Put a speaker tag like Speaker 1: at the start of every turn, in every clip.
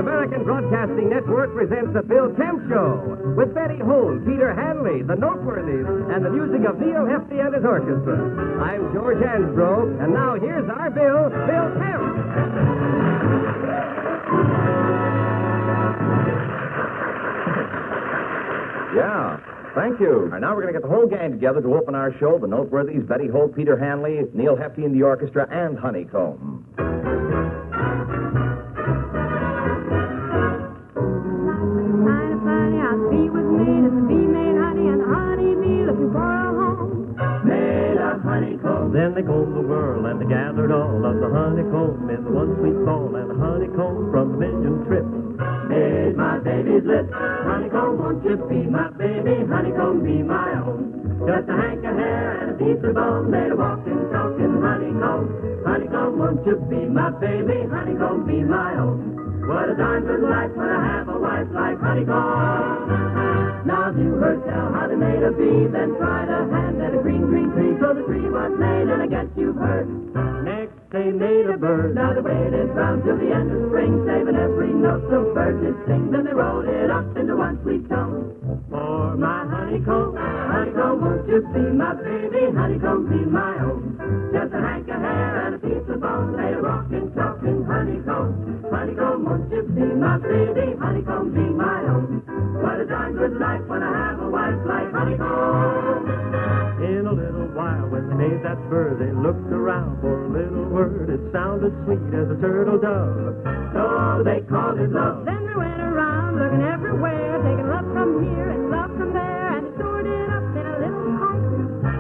Speaker 1: American Broadcasting Network presents the Bill Kemp Show with Betty Holt, Peter Hanley, the Noteworthies, and the music of Neil Hefti and his orchestra. I'm George Ansbro, and now here's our Bill Kemp.
Speaker 2: Yeah, thank you. All right, now we're going to get the whole gang together to open our show, the Noteworthies, Betty Holt, Peter Hanley, Neil Hefti and the orchestra, and Honeycomb.
Speaker 3: Then they combed the world and they gathered all of the honeycomb in the one sweet fall, and the honeycomb from the million trips made my baby's lips. Honeycomb, won't you be my baby? Honeycomb, be my own. Just a hank of hair and a piece of bone made a walking, talking honeycomb. Honeycomb, won't you be my baby? Honeycomb, be my own. What a darn good life when I have a wife like honeycomb. Now have you heard tell how they made a bee, then tried a hand at a green, green tree, so the tree was made, and I guess you've heard. Next they made a bird. Now they waited round till the end of spring, saving every note the bird did sing. Then they rolled it up into one sweet tone. For my honeycomb, honeycomb, won't you be my baby? Honeycomb, be my own. Just a hank of hair and a piece of bone, made a rockin', talking honeycomb. Honeycomb, won't you be my baby? Honeycomb, be my own. What a darn good life when I have a wife like honeycomb. In a little while, when they made that bird, they looked around for a little word. It sounded sweet as a turtle dove, so they called it love. Then they went around looking everywhere, taking love from here and love from there, and stored it up in a little heart.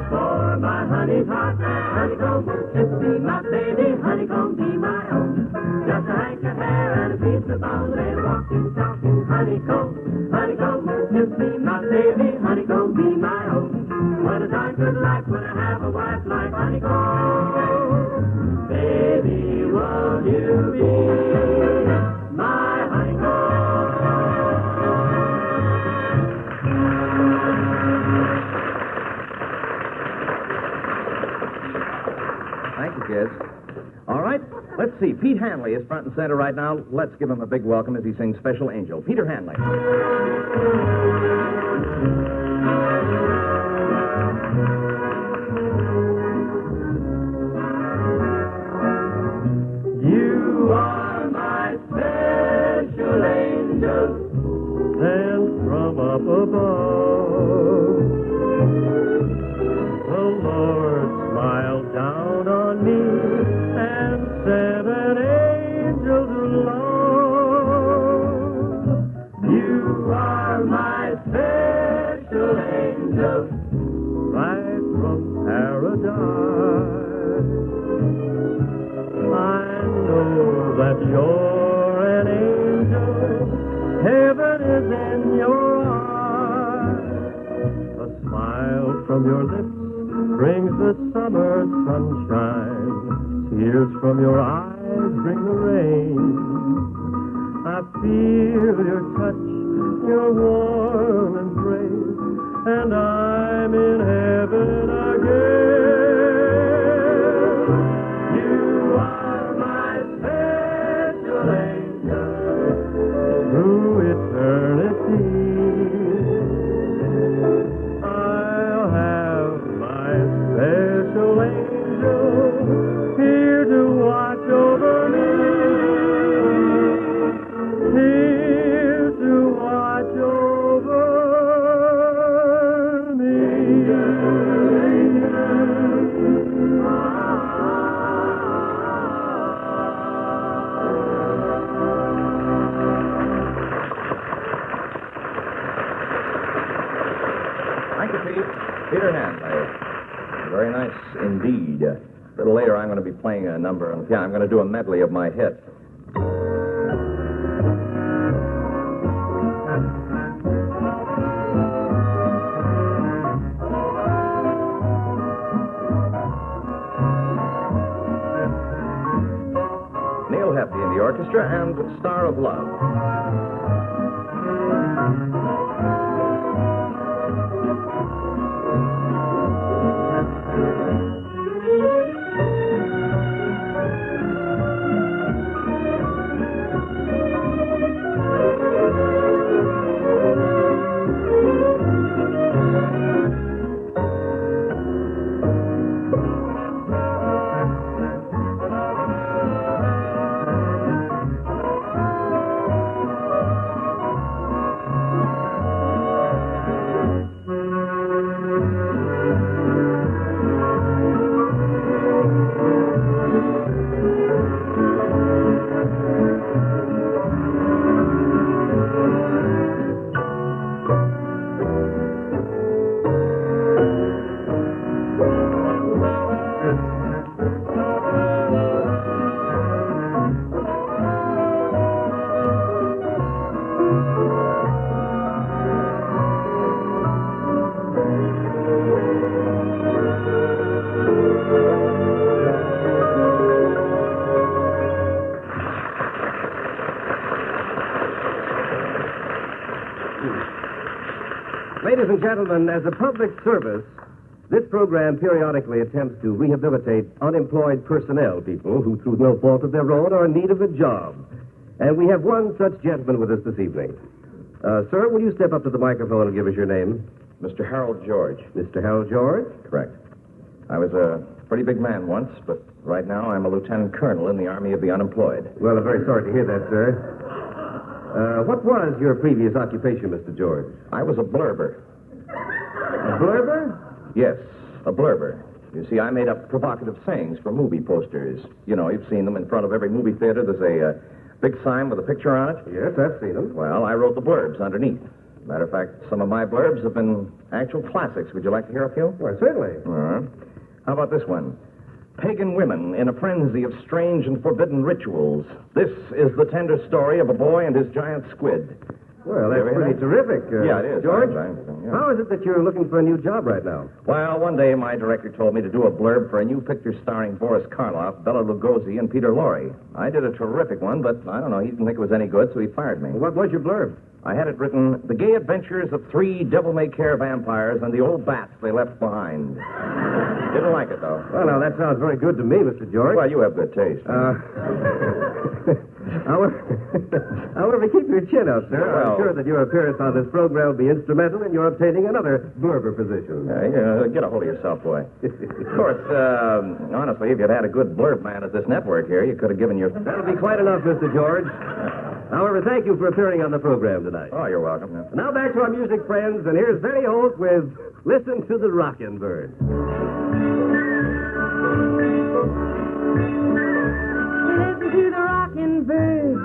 Speaker 3: For my honey's heart, honeycomb, won't you be my baby? Honeycomb, be my own. Just a hank of hair and a piece of bone, they walking, talking honeycomb. Honeycomb, won't you be my baby? Honeycomb, be my own. What a darn good life when I have a wife like honeycomb. Baby, won't you be my honeycomb?
Speaker 2: Thank you, kids. All right, let's see. Pete Hanley is front and center right now. Let's give him a big welcome as he sings Special Angel. Peter Hanley.
Speaker 3: You are my special angel, sent from up above. The Lord smiled down on me and sent an angel to love. You are my special angel, right from paradise. I know that you're an angel. Heaven is in your eyes. A smile from your lips brings the summer sunshine. Tears from your eyes bring the rain. I feel your touch, your warm embrace, and I'm in heaven again. You are my special angel through eternity. I'll have my special angel here to watch over me. Here to watch over me.
Speaker 2: Thank you, Pete. Peter Hanley. Very nice indeed. A little later, I'm going to be playing a number on the piano. I'm going to do a medley of my hits. Neil Hefti in the orchestra and Star of Love.
Speaker 1: Ladies and gentlemen, as a public service, this program periodically attempts to rehabilitate unemployed personnel people who, through no fault of their own, are in need of a job. And we have one such gentleman with us this evening. Sir, will you step up to the microphone and give us your name?
Speaker 2: Mr. Harold George.
Speaker 1: Mr. Harold George?
Speaker 2: Correct. I was a pretty big man once, but right now I'm a lieutenant colonel in the Army of the Unemployed.
Speaker 1: Well, I'm very sorry to hear that, sir. What was your previous occupation, Mr. George?
Speaker 2: I was a blurber.
Speaker 1: A blurber?
Speaker 2: Yes, a blurber. You see, I made up provocative sayings for movie posters. You know, you've seen them in front of every movie theater. There's a big sign with a picture on it.
Speaker 1: Yes, I've seen them.
Speaker 2: Well, I wrote the blurbs underneath. Matter of fact, some of my blurbs have been actual classics. Would you like to hear a few?
Speaker 1: Well, certainly.
Speaker 2: How about this one? Pagan women in a frenzy of strange and forbidden rituals. This is the tender story of a boy and his giant squid.
Speaker 1: Well, that's pretty terrific.
Speaker 2: Yeah, it is.
Speaker 1: George,
Speaker 2: yeah.
Speaker 1: How is it that you're looking for a new job right now?
Speaker 2: Well, one day my director told me to do a blurb for a new picture starring Boris Karloff, Bela Lugosi, and Peter Lorre. I did a terrific one, but I don't know, he didn't think it was any good, so he fired me.
Speaker 1: Well, what was your blurb?
Speaker 2: I had it written, The Gay Adventures of Three Devil-May-Care Vampires and the Old Bats They Left Behind. Didn't like it, though.
Speaker 1: Well, now, that sounds very good to me, Mr. George.
Speaker 2: Well, you have good taste.
Speaker 1: However, keep your chin up, sir.
Speaker 2: Well,
Speaker 1: I'm sure that your appearance on this program will be instrumental in your obtaining another blurber position.
Speaker 2: Get a hold of yourself, boy. Of course, honestly, if you'd had a good blurb man at this network here, you could have given your...
Speaker 1: That'll be quite enough, Mr. George. However, thank you for appearing on the program tonight.
Speaker 2: Oh, you're welcome. Yeah.
Speaker 1: Now back to our music, friends, and here's Betty Holt with Listen to the Rockin' Bird.
Speaker 4: Listen to the rockin' bird.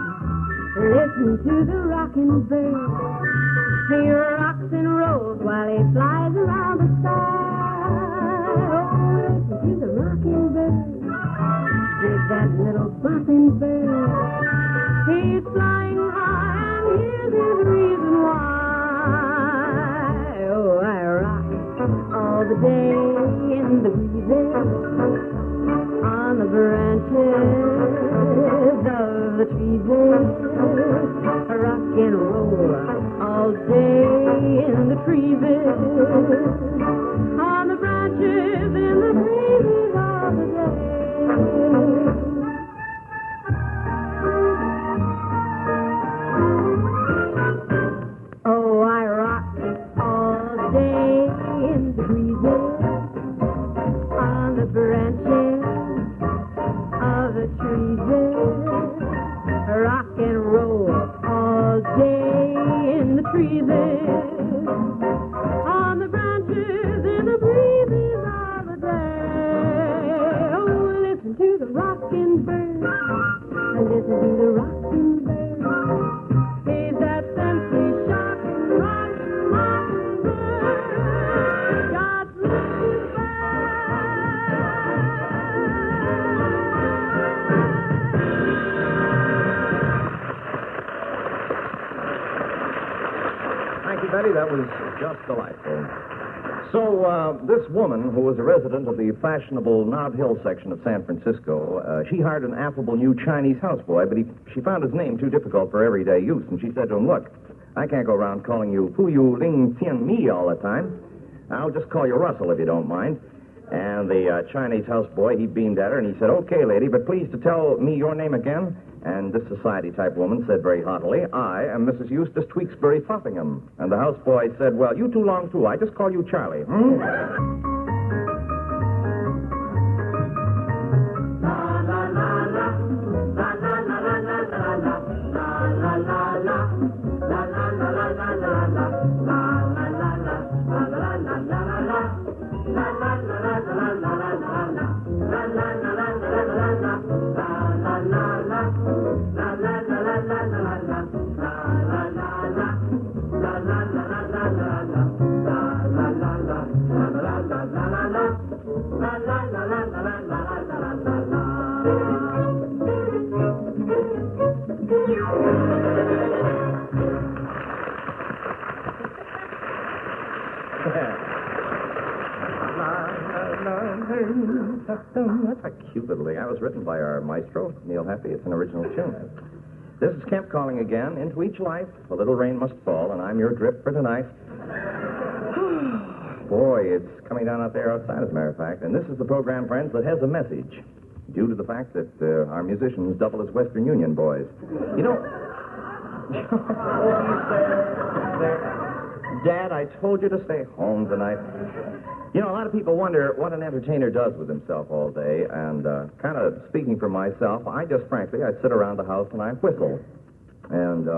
Speaker 4: Listen to the rockin' bird. He rocks and rolls while he flies around the sky. Oh, listen to the rockin' bird. Dig that little boppin' bird. He's flying high, and here's his reason why. Oh, I rock all the day in the breezes, on the branches of the trees. Rock and roll all day in the trees, on the branches in the breezes all the day. Oh, I rock all day in the breezes, on the branches of the trees. Rock and roll all day in the trees, on the branches in the breezes of the day. Oh, listen to the rockin' bird, listen to the rockin' bird. He's that simply shocking, rockin', rockin' bird. God bless his
Speaker 2: Thank you, Betty. That was just delightful. So, this woman, who was a resident of the fashionable Nob Hill section of San Francisco, she hired an affable new Chinese houseboy, but she found his name too difficult for everyday use, and she said to him, look, I can't go around calling you Fu Yu Ling Tian Mi all the time. I'll just call you Russell if you don't mind. And the Chinese houseboy, he beamed at her, and he said, okay, lady, but please to tell me your name again. And this society-type woman said very haughtily, I am Mrs. Eustace Tweaksbury Fopపింgham. And the houseboy said, well, you too long, too. I just call you Charlie. That's a cute little thing. That was written by our maestro, Neil Heffy. It's an original tune. This is Kemp calling again. Into each life, a little rain must fall, and I'm your drip for tonight. Boy, it's coming down out there outside, as a matter of fact. And this is the program, friends, that has a message. Due to the fact that our musicians double as Western Union boys. You know... Dad, I told you to stay home tonight. You know, a lot of people wonder what an entertainer does with himself all day. And kind of speaking for myself, I sit around the house and I whistle. And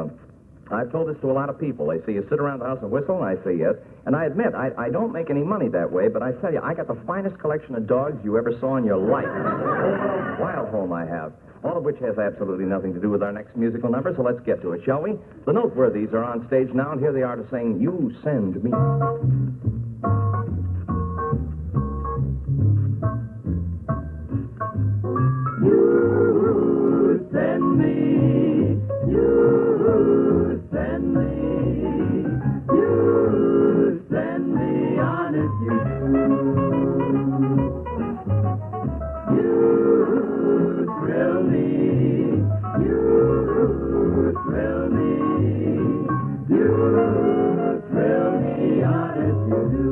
Speaker 2: I've told this to a lot of people. They say, you sit around the house and whistle? And I say, yes. And I admit, I don't make any money that way, but I tell you, I got the finest collection of dogs you ever saw in your life. Wild home I have. All of which has absolutely nothing to do with our next musical number, so let's get to it, shall we? The Noteworthies are on stage now, and here they are to sing You Send Me.
Speaker 3: You send me, you send me, you send me, honest you thrill me, you thrill me, you thrill me, honest you do.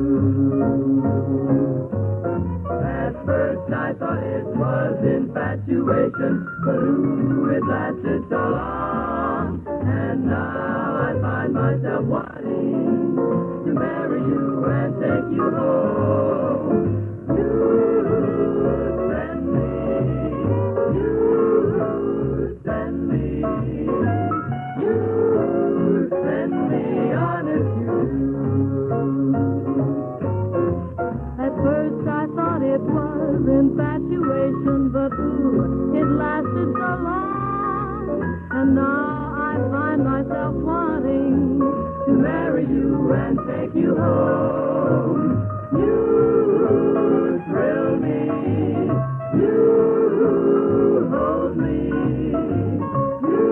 Speaker 3: At first I thought it was infatuation, but ooh, it lasted so long. And now I find myself wanting to marry you and take you home. You send me, you send me, you send me, honest you.
Speaker 4: At first I thought it was infatuation, but ooh, it lasted so long. And now I find myself wanting to marry you and take you home. You thrill me, you hold me, you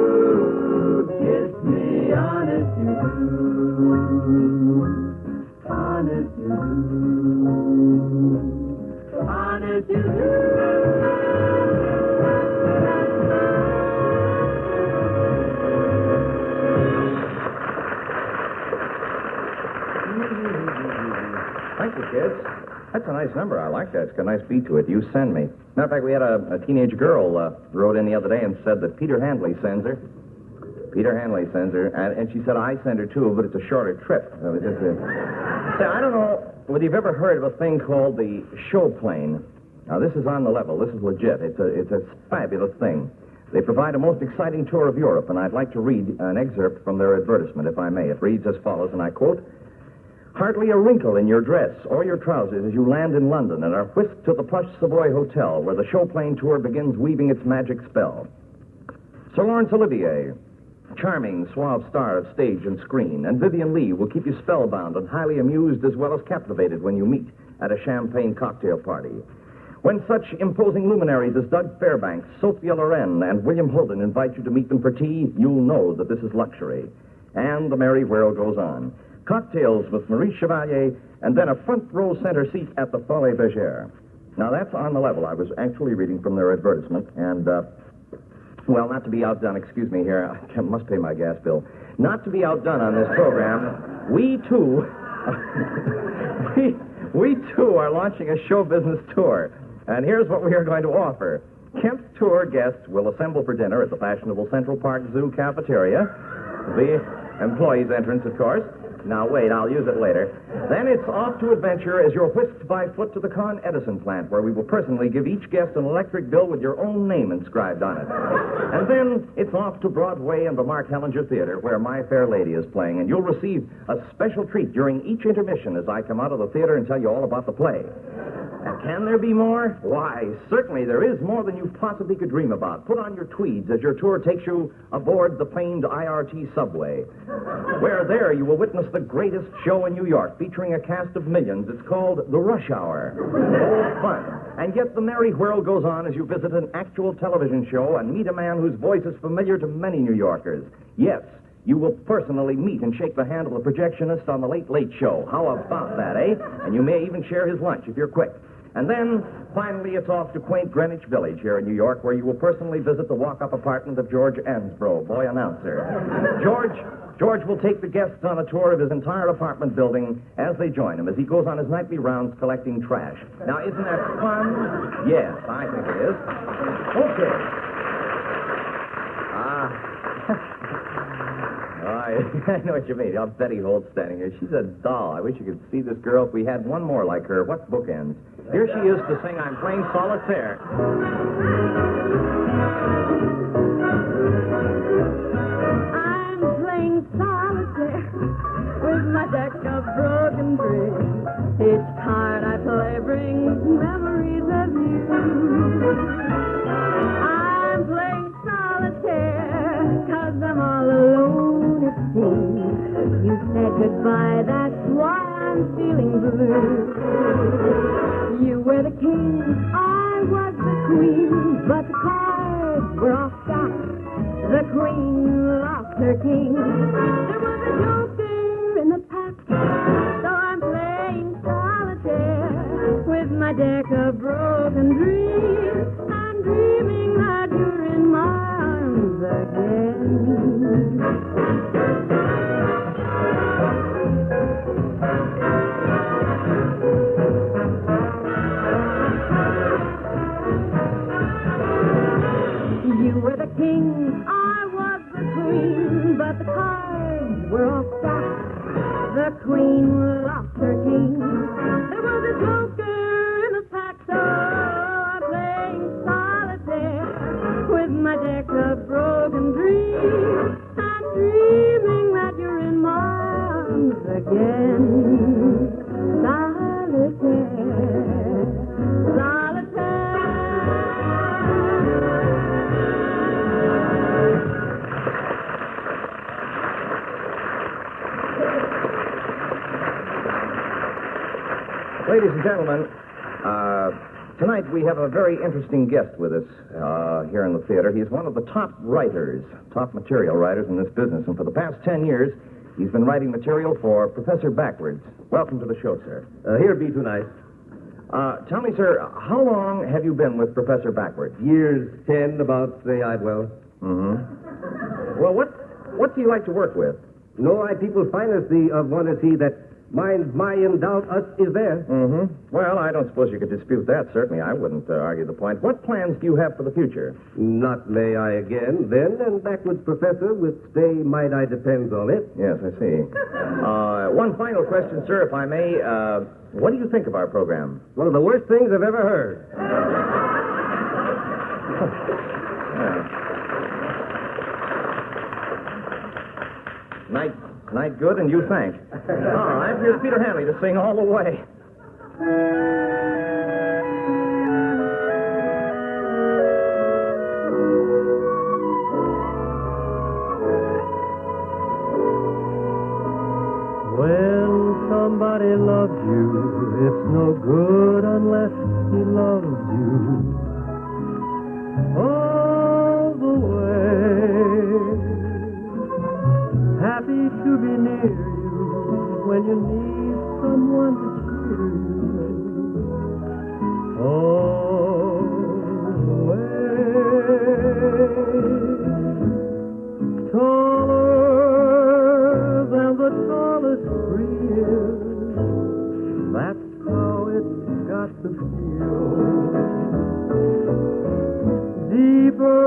Speaker 4: kiss me, honest you do, honest you do, honest you do.
Speaker 2: Thank you, kids. That's a nice number. I like that. It's got a nice beat to it. You send me. Matter of fact, we had a teenage girl wrote in the other day and said that Peter Handley sends her. Peter Handley sends her, and she said, I send her too, but it's a shorter trip. Say, I don't know whether you've ever heard of a thing called the show plane. Now, this is on the level. This is legit. It's a fabulous thing. They provide a most exciting tour of Europe, and I'd like to read an excerpt from their advertisement, if I may. It reads as follows, and I quote, hardly a wrinkle in your dress or your trousers as you land in London and are whisked to the plush Savoy Hotel, where the show plane tour begins weaving its magic spell. Sir Laurence Olivier, charming, suave star of stage and screen, and Vivian Lee will keep you spellbound and highly amused as well as captivated when you meet at a champagne cocktail party. When such imposing luminaries as Doug Fairbanks, Sophia Loren, and William Holden invite you to meet them for tea, you'll know that this is luxury. And the merry whirl goes on. Cocktails with Maurice Chevalier, and then a front-row center seat at the Folie Bergère. Now, that's on the level. I was actually reading from their advertisement, and, well, not to be outdone, excuse me here, I must pay my gas bill. Not to be outdone on this program, we, too, we too are launching a show business tour. And here's what we are going to offer. Kemp tour guests will assemble for dinner at the fashionable Central Park Zoo cafeteria. The employees' entrance, of course. Now, wait, I'll use it later. Then it's off to adventure as you're whisked by foot to the Con Edison plant, where we will personally give each guest an electric bill with your own name inscribed on it. And then it's off to Broadway and the Mark Hellinger Theater, where My Fair Lady is playing, and you'll receive a special treat during each intermission as I come out of the theater and tell you all about the play. And can there be more? Why, certainly there is more than you possibly could dream about. Put on your tweeds as your tour takes you aboard the famed IRT subway, where there you will witness the greatest show in New York, featuring a cast of millions. It's called The Rush Hour. Old fun. And yet the merry whirl goes on as you visit an actual television show and meet a man whose voice is familiar to many New Yorkers. Yes, you will personally meet and shake the hand of the projectionist on the Late Late Show. How about that, eh? And you may even share his lunch if you're quick. And then, finally, it's off to quaint Greenwich Village here in New York, where you will personally visit the walk-up apartment of George Ansbro, boy announcer. George will take the guests on a tour of his entire apartment building as they join him as he goes on his nightly rounds collecting trash. Now, isn't that fun? Yes, I think it is. Okay. I know what you mean. Betty Holt standing here. She's a doll. I wish you could see this girl if we had one more like her. What bookends? Here she is to sing I'm Playing Solitaire.
Speaker 4: I'm playing solitaire with my deck of broken bricks. Each card I play brings memories of you. I'm playing solitaire 'cause I'm all alone, it seems. You said goodbye, that's why I'm feeling blue. You were the king, I was the queen, but the cards were all stacked. The queen lost her king. There was a joker in the pack, so I'm playing solitaire with my deck of broken dreams. I'm dreaming that you're in my arms again. You were the king, I was the queen, but the cards were all stacked. The queen lost her king. There was a joker in the pack, so I'm playing solitaire with my deck of broken dreams. I'm dreaming that you're in my arms again. Solitaire, solitaire.
Speaker 2: Ladies and gentlemen, tonight we have a very interesting guest with us here in the theater. He's one of the top writers, top material writers in this business, and for the past 10 years, he's been writing material for Professor Backwards. Welcome to the show, sir.
Speaker 1: Here be tonight.
Speaker 2: Tell me, sir, how long have you been with Professor Backwards?
Speaker 1: Years 10, about, say, Idwell.
Speaker 2: Mm-hmm. Well, what do you like to work with?
Speaker 1: No, I people finest of one is he that minds my in doubt us is there.
Speaker 2: Mm-hmm. Well, I don't suppose you could dispute that, certainly. I wouldn't argue the point. What plans do you have for the future?
Speaker 1: Not may I again, then, and backwards, Professor, with stay might I depends on it.
Speaker 2: Yes, I see. One final question, sir, if I may. What do you think of our program?
Speaker 1: One of the worst things I've ever heard.
Speaker 2: Night good, and you thank. All right, here's Peter Hanley to sing all the way.
Speaker 3: When somebody loves you, it's no good unless he loves you all the way. Happy to be near you when you need someone to cheer you all the way. Taller than the tallest tree is, that's how it's got to feel. Deeper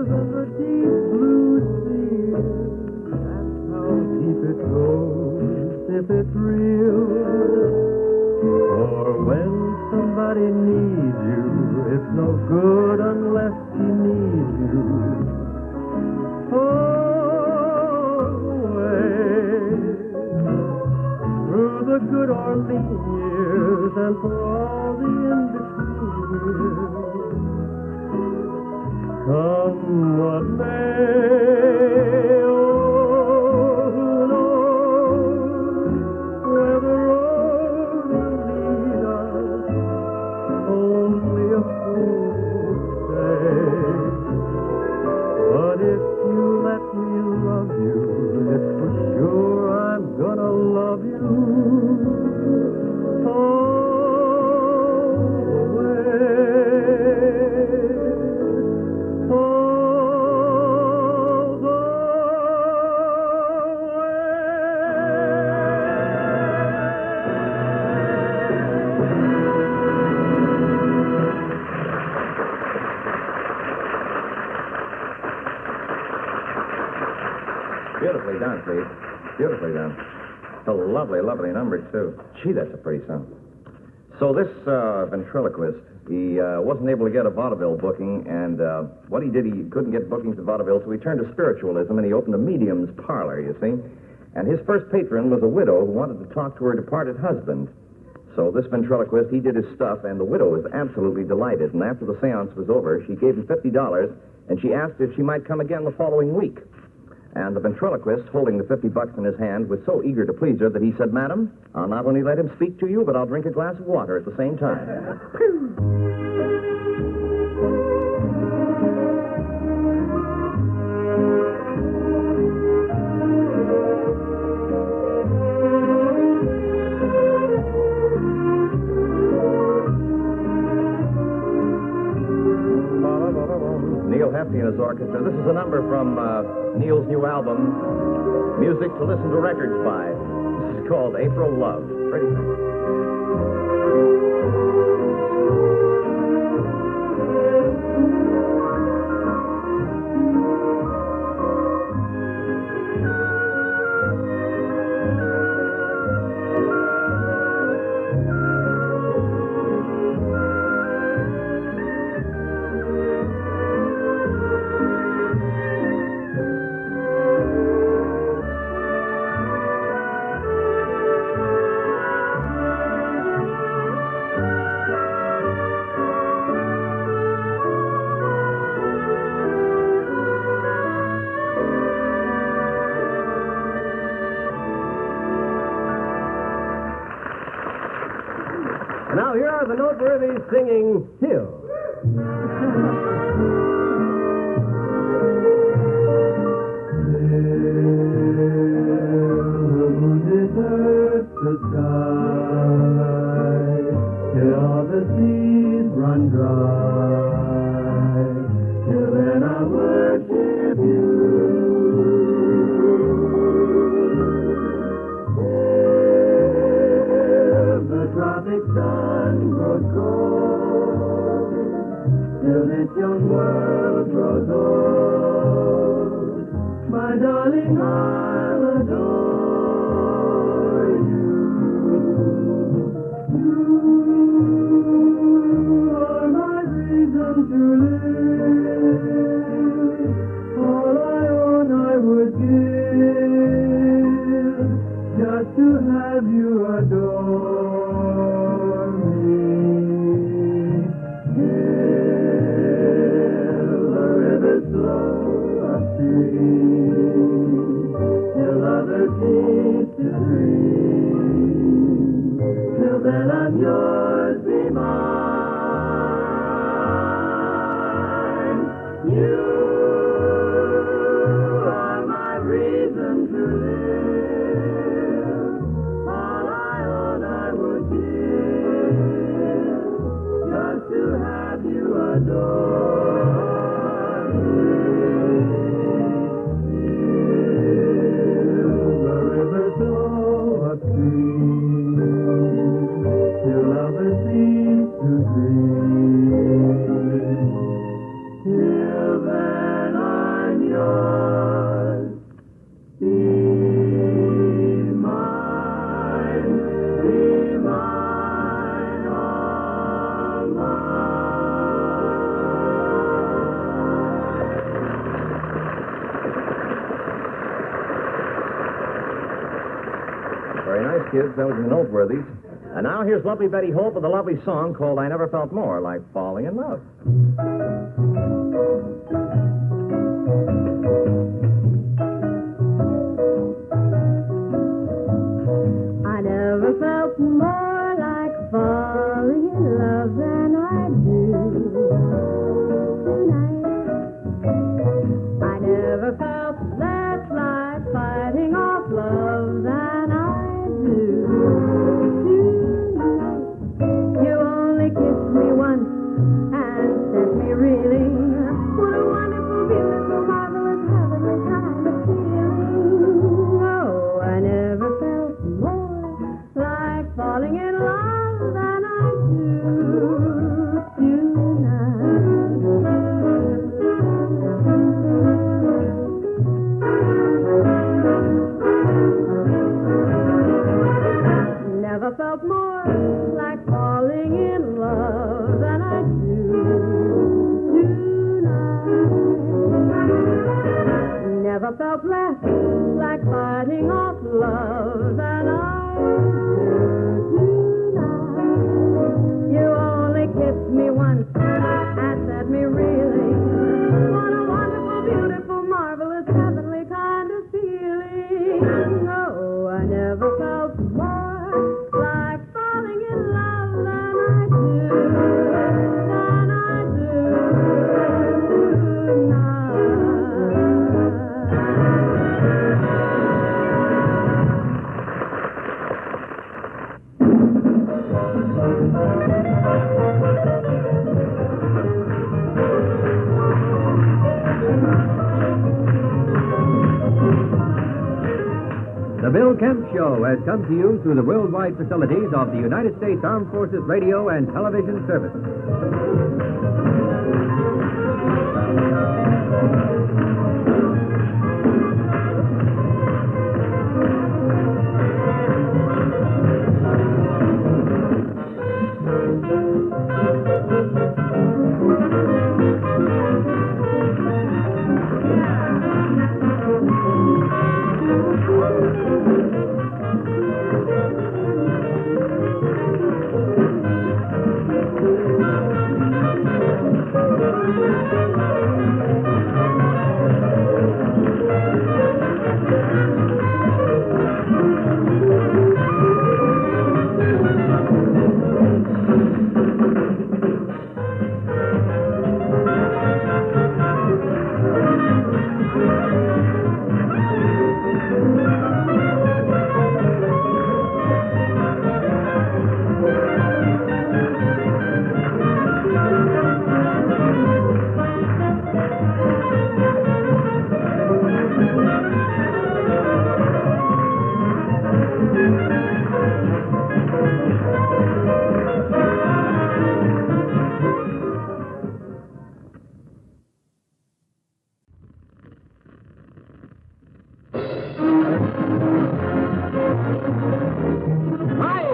Speaker 3: than the deep blue sea, that's how deep it goes if it's real. For when somebody needs you, it's no good unless he needs you. Through the good or lean years and for all the in-between years, come what may, oh, who knows where the road will lead us, only a fool would say. But if you let me love you, it's for sure I'm gonna love you all the way, all the
Speaker 2: beautifully done, Pete. Beautifully done. It's a lovely, lovely number, too. Gee, that's a pretty song. So this ventriloquist, he wasn't able to get a vaudeville booking, and what he did, he couldn't get bookings at vaudeville, so he turned to spiritualism, and he opened a medium's parlor, you see. And his first patron was a widow who wanted to talk to her departed husband. So this ventriloquist, he did his stuff, and the widow was absolutely delighted. And after the seance was over, she gave him $50, and she asked if she might come again the following week. And the ventriloquist, holding the $50 in his hand, was so eager to please her that he said, "Madam, I'll not only let him speak to you, but I'll drink a glass of water at the same time." Hefty and his orchestra. This is a number from Neil's new album, Music to Listen to Records by. This is called April Love. Pretty nice.
Speaker 1: Now, here are the Noteworthies singing Hill.
Speaker 3: The sky, till all the seas run dry, till then I worship you. Till the tropic sun grows cold, till this young world grows old, my darling, I'll adore you. You are my reason to live. All I own I would give, just to have you adore me. Till the rivers flow upstream, till others cease to dream, till then I'm yours, be mine. You are my reason to live. All I own I would give, just to have you adore me. Till the rivers flow upstream, till others cease to dream, till then I'm yours, be mine, all
Speaker 2: Very nice, kids. That was the Noteworthies. And now here's lovely Betty Hope with a lovely song called I Never Felt More Like Falling in Love.
Speaker 4: I never felt more like falling in love than I do tonight. I never felt less like fighting off love than I do tonight. You only kissed me once and set me reeling. What a wonderful, beautiful, marvelous, heavenly kind of feeling. Oh, I never felt more like falling in love than I do tonight. Never felt more like falling in love than I do tonight. Never felt less like fighting off love than I do tonight. You only kissed me once and set me reeling. What a wonderful, beautiful, marvelous, heavenly kind of feeling. Oh, I never felt more like falling in love than I do
Speaker 1: The Bill Kemp Show has come to you through the worldwide facilities of the United States Armed Forces Radio and Television Service.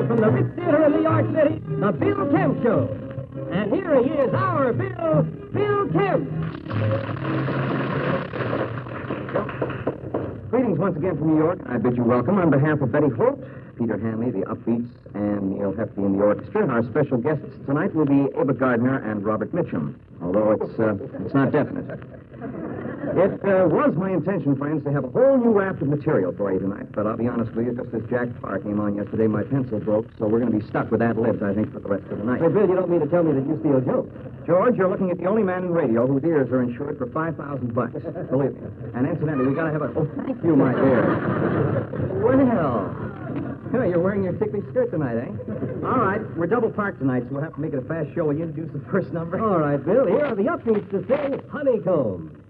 Speaker 1: From the Ritz Theater in New York City, the Bill Kemp Show. And here he is, our Bill Kemp.
Speaker 2: Greetings once again from New York. I bid you welcome on behalf of Betty Holt, Peter Hanley, the Upbeats, and Neil Hefti in the orchestra. Our special guests tonight will be Ava Gardner and Robert Mitchum, although it's not definite. It was my intention, friends, to have a whole new raft of material for you tonight, but I'll be honest with you, just as Jack Parr came on yesterday, my pencil broke, so we're going to be stuck with ad-libs, I think, for the rest of the night.
Speaker 1: Hey, Bill, you don't mean to tell me that you steal jokes.
Speaker 2: George, you're looking at the only man in radio whose ears are insured for $5,000, believe me. And incidentally, we got to have a... Oh, thank you, my dear. Well, you're wearing your sickly skirt tonight, eh? All right, we're double parked tonight, so we'll have to make it a fast show. Will you introduce the first number?
Speaker 1: All right, Bill, here are the Upbeats to sing Honeycomb.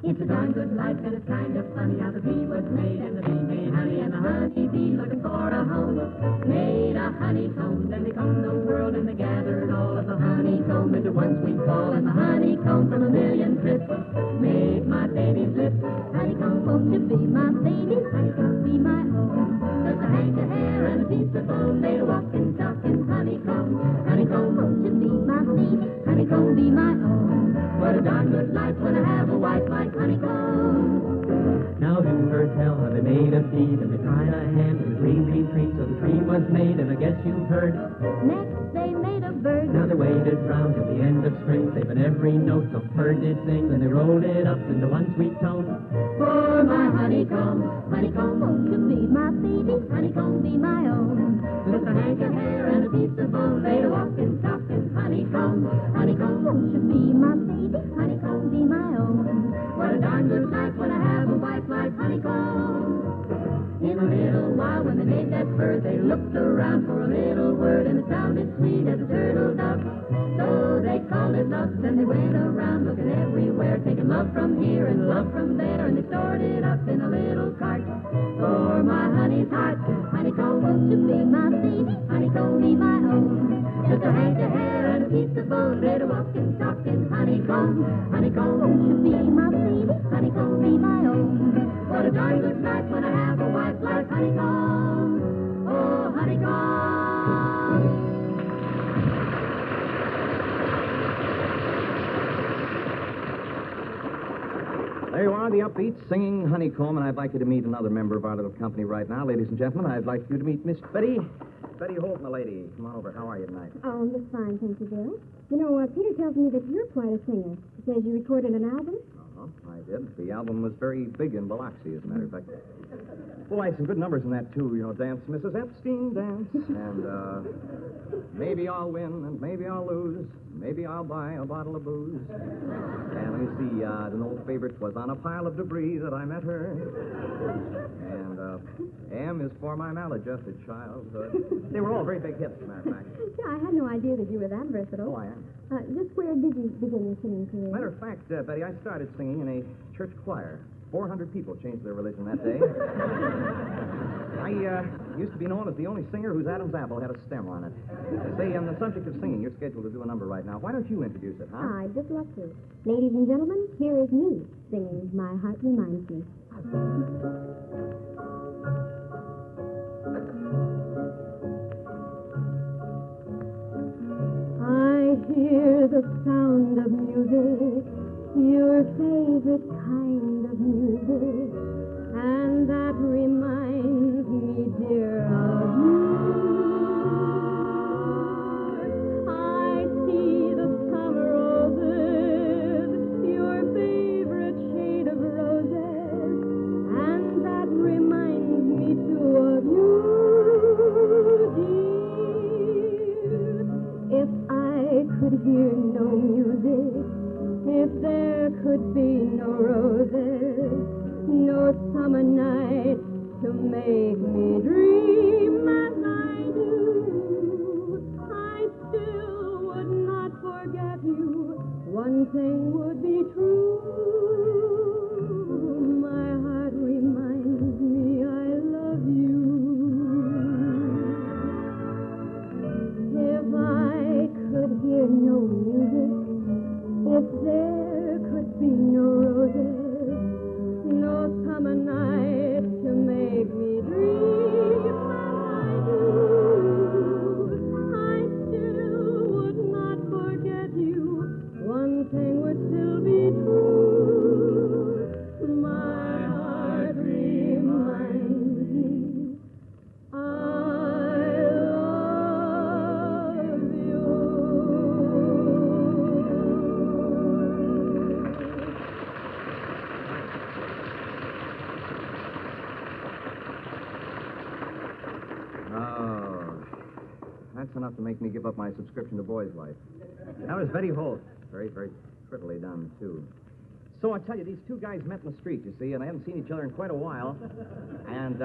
Speaker 5: It's a darn good life, and it's kind of funny how the bee was made, and the bee made honey, and the honey bee looking for a home made a honeycomb. Then they combed the world, and they gathered all of the honeycomb into one sweet ball, and the honeycomb from a million trips made my baby's lips. Honeycomb, won't you be my baby? Honeycomb, be my own. Just a hank of hair and a piece of bone, made a walking, talking honeycomb. Honeycomb, won't you be my baby? Honeycomb, be my own. What a darn good life when I have a wife like honeycomb.
Speaker 3: Now do her tell how they made a seed, and they tried a hand in a green, green tree, so the tree was made, and I guess you've heard.
Speaker 5: Next they made a bird.
Speaker 3: Now they waited round till the end of spring, saving every note the bird did sing, then they rolled it up into one sweet tone.
Speaker 5: For my honeycomb, honeycomb, won't you be my baby? Honeycomb, be my own. With a hank of hair and a piece of bone, made a walking, talking honeycomb. Honeycomb, won't you be my baby? Honeycomb, be my own. What a darn good life when I have a wife like honeycomb. In a little while when they made that bird, they looked around for a little word, and it sounded sweet as a turtle dove. So they called it love, then they went around looking everywhere, taking love from here and love from there, and they stored it up in a little cart for my honey's heart. Honeycomb, won't you be my baby? Honeycomb, be my own. Just a hank of hair and a piece of bone, made a walking, talking honeycomb. Honeycomb, won't you be my baby? Honeycomb, be my own. What a darn good life when I have a wife
Speaker 2: the upbeat, singing Honeycomb, and I'd like you to meet another member of our little company right now. Ladies and gentlemen, I'd like you to meet Miss Betty Holt, my lady. Come on over. How are you tonight?
Speaker 4: Oh, I'm just fine, thank you, Bill. You know, Peter tells me that you're quite a singer. He says you recorded an album.
Speaker 2: I did. The album was very big in Biloxi, as a matter of fact. Boy, some good numbers in that, too. You know, Dance Mrs. Epstein, Dance. And, Maybe I'll Win and Maybe I'll Lose. Maybe I'll buy a bottle of booze. And let me see, the old favorite was On a Pile of Debris That I Met Her. And, M is for My Maladjusted Childhood. They were all very big hits, as a matter of fact.
Speaker 4: Yeah, I had no idea that you were that versatile.
Speaker 2: Oh, I am.
Speaker 4: Just where did you begin your singing career?
Speaker 2: Matter of fact, Betty, I started singing in a church choir. 400 people changed their religion that day. I used to be known as the only singer whose Adam's apple had a stem on it. Say, on the subject of singing, you're scheduled to do a number right now. Why don't you introduce it, huh?
Speaker 4: I'd just love to. Ladies and gentlemen, here is me singing My Heart Reminds Me. I hear the sound of music, your favorite kind of music, and that reminds me, dear, of you. I see the summer roses, your favorite shade of roses, and that reminds me too of you, dear. If I could hear no music, if there could be no roses, no summer night to make me dream as I do, I still would not forget you. One thing would be true. My heart reminds me I love you. If I could hear no music, if there could be no roses, no summer night to make me dream as I do, I still would not forget you. One thing would still be true. My heart reminds me I love you.
Speaker 2: That's enough to make me give up my subscription to Boys Life. That was Betty Holt. Very, very prettily done, too. So I tell you, these two guys met in the street, you see, and they hadn't seen each other in quite a while. And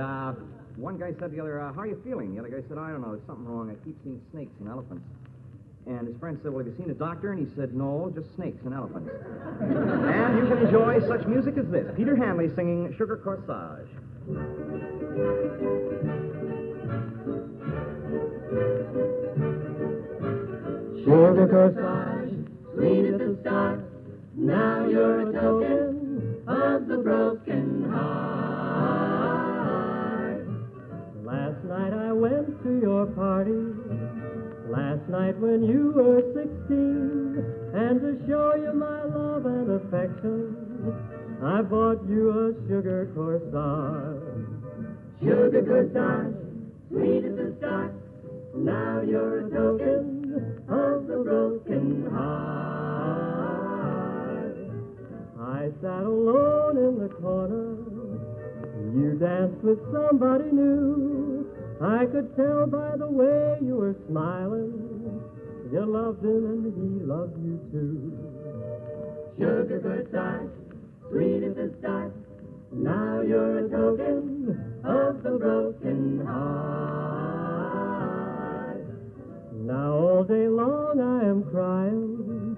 Speaker 2: one guy said to the other, how are you feeling? The other guy said, I don't know, there's something wrong. I keep seeing snakes and elephants. And his friend said, well, have you seen a doctor? And he said, no, just snakes and elephants. And you can enjoy such music as this. Peter Hanley singing Sugar Corsage.
Speaker 3: Sugar corsage, sweet as a star. Now you're a token of the broken heart. Last night I went to your party. Last night when you were 16. And to show you my love and affection, I bought you a sugar corsage. Sugar corsage, sweet as a star. Now you're a token of the broken heart. I sat alone in the corner. You danced with somebody new. I could tell by the way you were smiling. You loved him and he loved you too. Sugar corsage, sweet as a start. Now you're a token of the broken heart. Now all day long I am crying,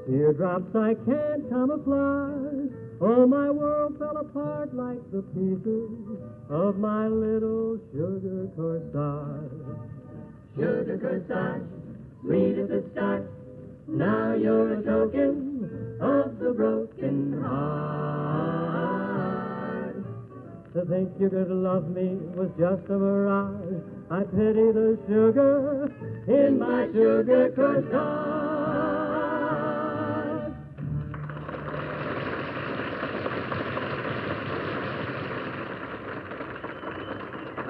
Speaker 3: teardrops I can't camouflage. Oh, my world fell apart like the pieces of my little sugar corsage. Sugar corsage, sweet as a start. Now you're a token of the broken heart. To think you could love me was just a mirage. I pity the sugar in my sugar corsage.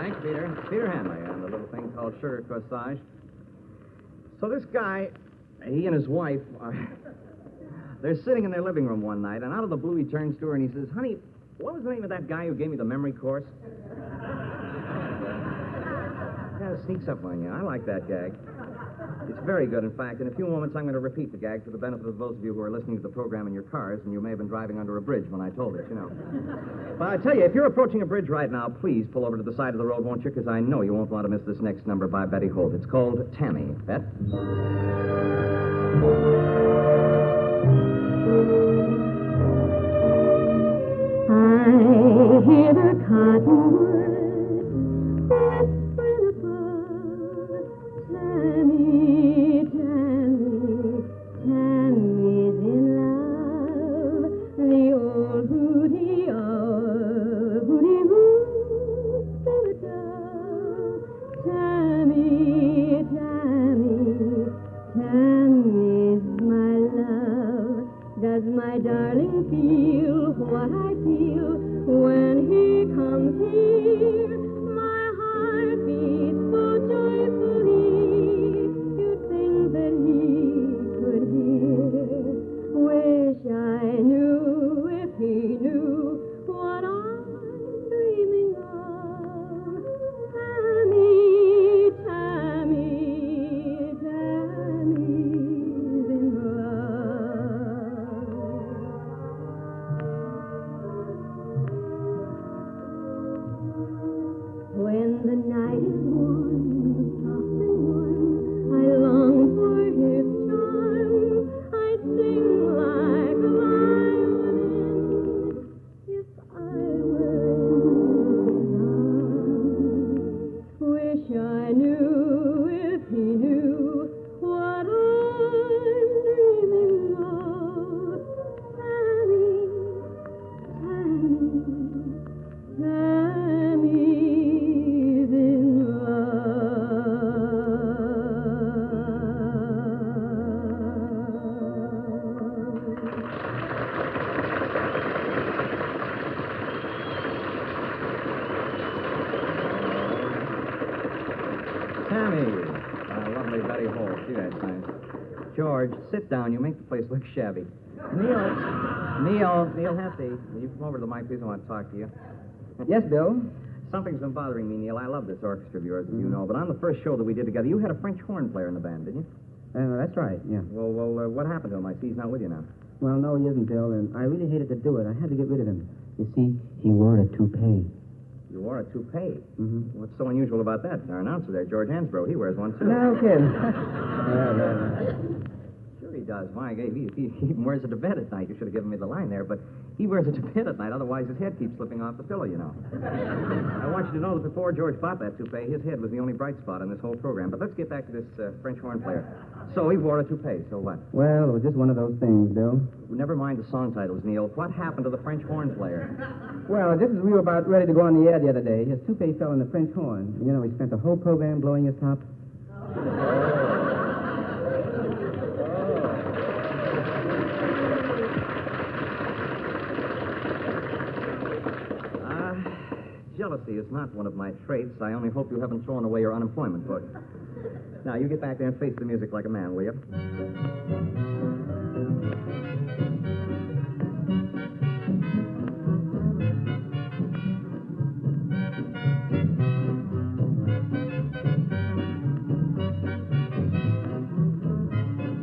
Speaker 1: Thanks, Peter. Peter Hanley and the little thing called sugar corsage. So this guy, he and his wife, they're sitting in their living room one night, and out of the blue he turns to her and he says, "Honey, what was the name of that guy who gave me the memory course?" Yeah, it sneaks up on you. I like that gag. It's very good, in fact. In a few moments, I'm going to repeat the gag for the benefit of those of you who are listening to the program in your cars, and you may have been driving under a bridge when I told it, you know. But I tell you, if you're approaching a bridge right now, please pull over to the side of the road, won't you? Because I know you won't want to miss this next number by Betty Holt. It's called Tammy. Bet?
Speaker 4: I hear the cottonwood whispering above. Tammy, Tammy, Tammy's in love. The old hooty owl, hooty hoo, still a dove. Tammy, Tammy, Tammy's my love. Does my darling feel what I feel when he comes here? My heart beats so joyfully. You'd think that he could hear. Wish I knew if he knew what I'm dreaming of. Tammy, Tammy, Tammy's in love. When the night is warm, soft and warm, I long for his charm. I'd sing like a violin if I were in his arms. Wish I knew if he knew what I'm dreaming of. Tammy, Tammy, Tammy's in
Speaker 1: Tammy. Lovely Betty Holt. See, that's nice. George, sit down. You make the place look shabby. Neil Hefty. Will you come over to the mic, please? I want to talk to you.
Speaker 6: Yes, Bill.
Speaker 1: Something's been bothering me, Neil. I love this orchestra of yours, as you know. But on the first show that we did together, you had a French horn player in the band, didn't you?
Speaker 6: That's right, yeah.
Speaker 1: Well, what happened to him? I see he's not with you now.
Speaker 6: Well, no, he isn't, Bill, and I really hated to do it. I had to get rid of him. You see, he wore a toupee.
Speaker 1: You wore a toupee?
Speaker 6: Mm-hmm.
Speaker 1: What's so unusual about that? Our announcer there, George Hansbrough, he wears one, too.
Speaker 6: No kidding.
Speaker 1: Sure he does. My, he even wears it to bed at night. You should have given me the line there, but he wears it to bed at night. Otherwise, his head keeps slipping off the pillow, you know. I want you to know that before George bought that toupee, his head was the only bright spot in this whole program. But let's get back to this French horn player. So he wore a toupee, so what?
Speaker 6: Well, it was just one of those things, Bill.
Speaker 1: Never mind the song titles, Neil. What happened to the French horn player?
Speaker 6: Well, just as we were about ready to go on the air the other day, his toupee fell in the French horn. You know, he spent the whole program blowing his top.
Speaker 1: Jealousy is not one of my traits. I only hope you haven't thrown away your unemployment book. Now, you get back there and face the music like a man, will you?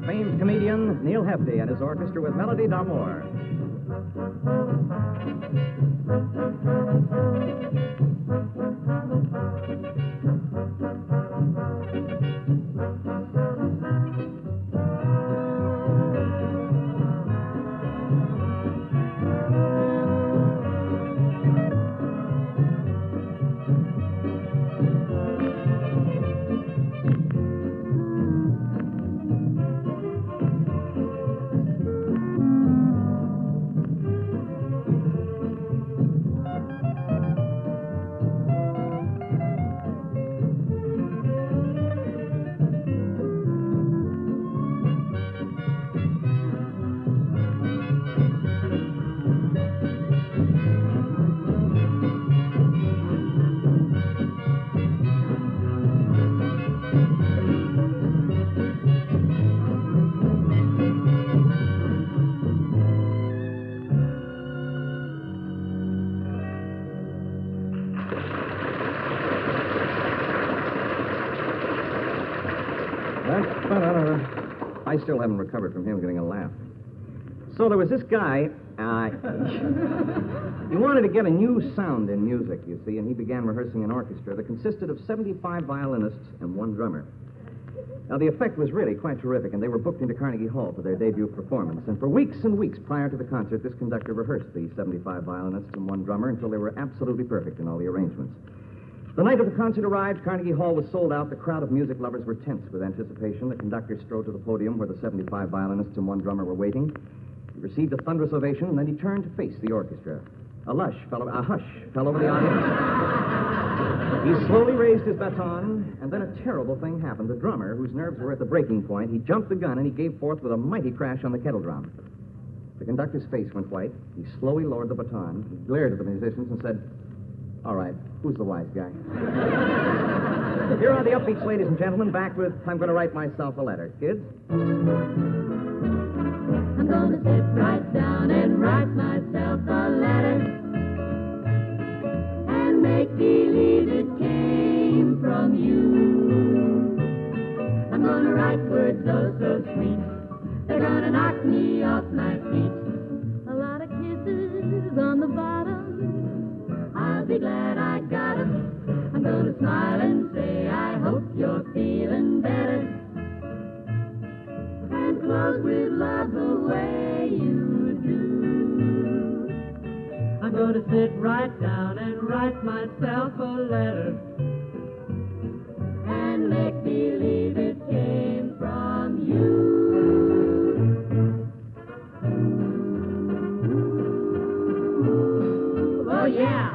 Speaker 1: Famed comedian Neil Hefty and his orchestra with Melody d'Amour.
Speaker 2: I still haven't recovered from him getting a laugh. So there was this guy. He wanted to get a new sound in music, you see, and he began rehearsing an orchestra that consisted of 75 violinists and one drummer. Now, the effect was really quite terrific, and they were booked into Carnegie Hall for their debut performance. And for weeks and weeks prior to the concert, this conductor rehearsed the 75 violinists and one drummer until they were absolutely perfect in all the arrangements. The night of the concert arrived, Carnegie Hall was sold out. The crowd of music lovers were tense with anticipation. The conductor strode to the podium where the 75 violinists and one drummer were waiting. He received a thunderous ovation, and then he turned to face the orchestra. A hush fell over the audience. He slowly raised his baton, and then a terrible thing happened. The drummer, whose nerves were at the breaking point, he jumped the gun, and he gave forth with a mighty crash on the kettle drum. The conductor's face went white. He slowly lowered the baton. He glared at the musicians and said, "All right, who's the wise guy?" Here are the upbeats, ladies and gentlemen, back with I'm Going to Write Myself a Letter. Kids?
Speaker 5: I'm gonna sit right down and write myself a letter and make believe it came from you. I'm gonna write words oh so sweet, they're gonna knock me off my feet. A lot of kisses on the bottom, I'll be glad I got 'em. I'm gonna smile and say I hope you're feeling better, and close with love the way you do. I'm gonna sit right down and write myself a letter and make believe it came from you. Oh yeah!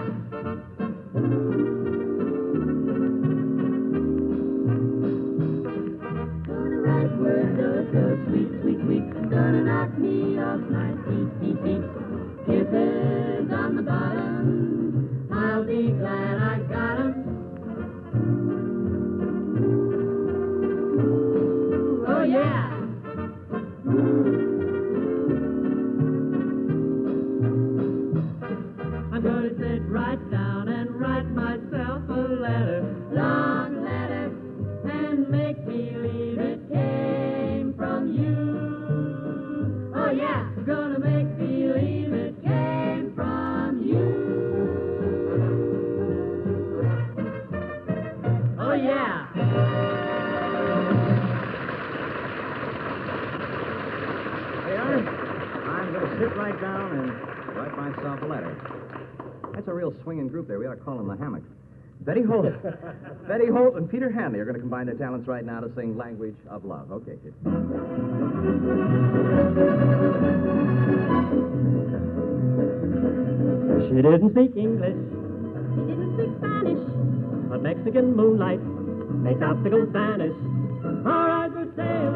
Speaker 5: Gonna write words oh so sweet, sweet, sweet, gonna knock me off my feet, feet, feet. Kisses on the bottom, I'll be glad I got 'em. Oh yeah! I'm gonna sit right down and write myself a letter, long letter, and make believe it came from you. Oh yeah, I'm gonna make believe it came from you. Oh yeah.
Speaker 2: They are. I'm going to sit right down and write myself a letter. That's a real swinging group there. We ought to call them the Hammocks. Betty Holt. Betty Holt and Peter Hanley are going to combine their talents right now to sing Language of Love. Okay, kids.
Speaker 3: She didn't speak English,
Speaker 4: He didn't speak Spanish.
Speaker 3: but Mexican moonlight makes obstacles vanish. Our eyes were saying,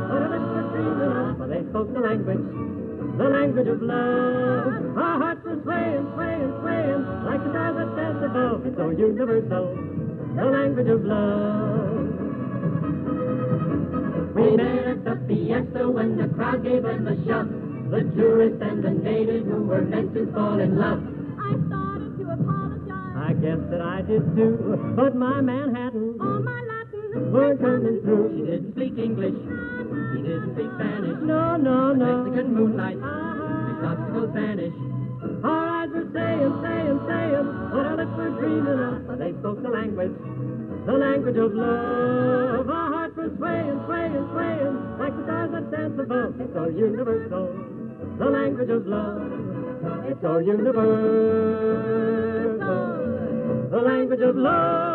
Speaker 3: what a lips were dreaming of, for they spoke the language of love. Our hearts were swaying, like the stars that dance above. It's so universal, the language of love. We met at the fiesta when the crowd gave them a shove. The tourist and the native who were meant to fall in love.
Speaker 4: I started to apologize.
Speaker 3: I guess that I did too, but my Manhattan
Speaker 4: All my Latin
Speaker 3: weren't coming through.
Speaker 5: She didn't speak English, he didn't speak Spanish.
Speaker 3: No, no, no.
Speaker 5: Mexican moonlight, makes obstacles vanish.
Speaker 3: Our eyes were saying, what our lips were dreaming of, for they spoke the language of love. Our hearts were swaying, like the stars that dance above. It's so universal, the language of love. It's so universal, the language of love.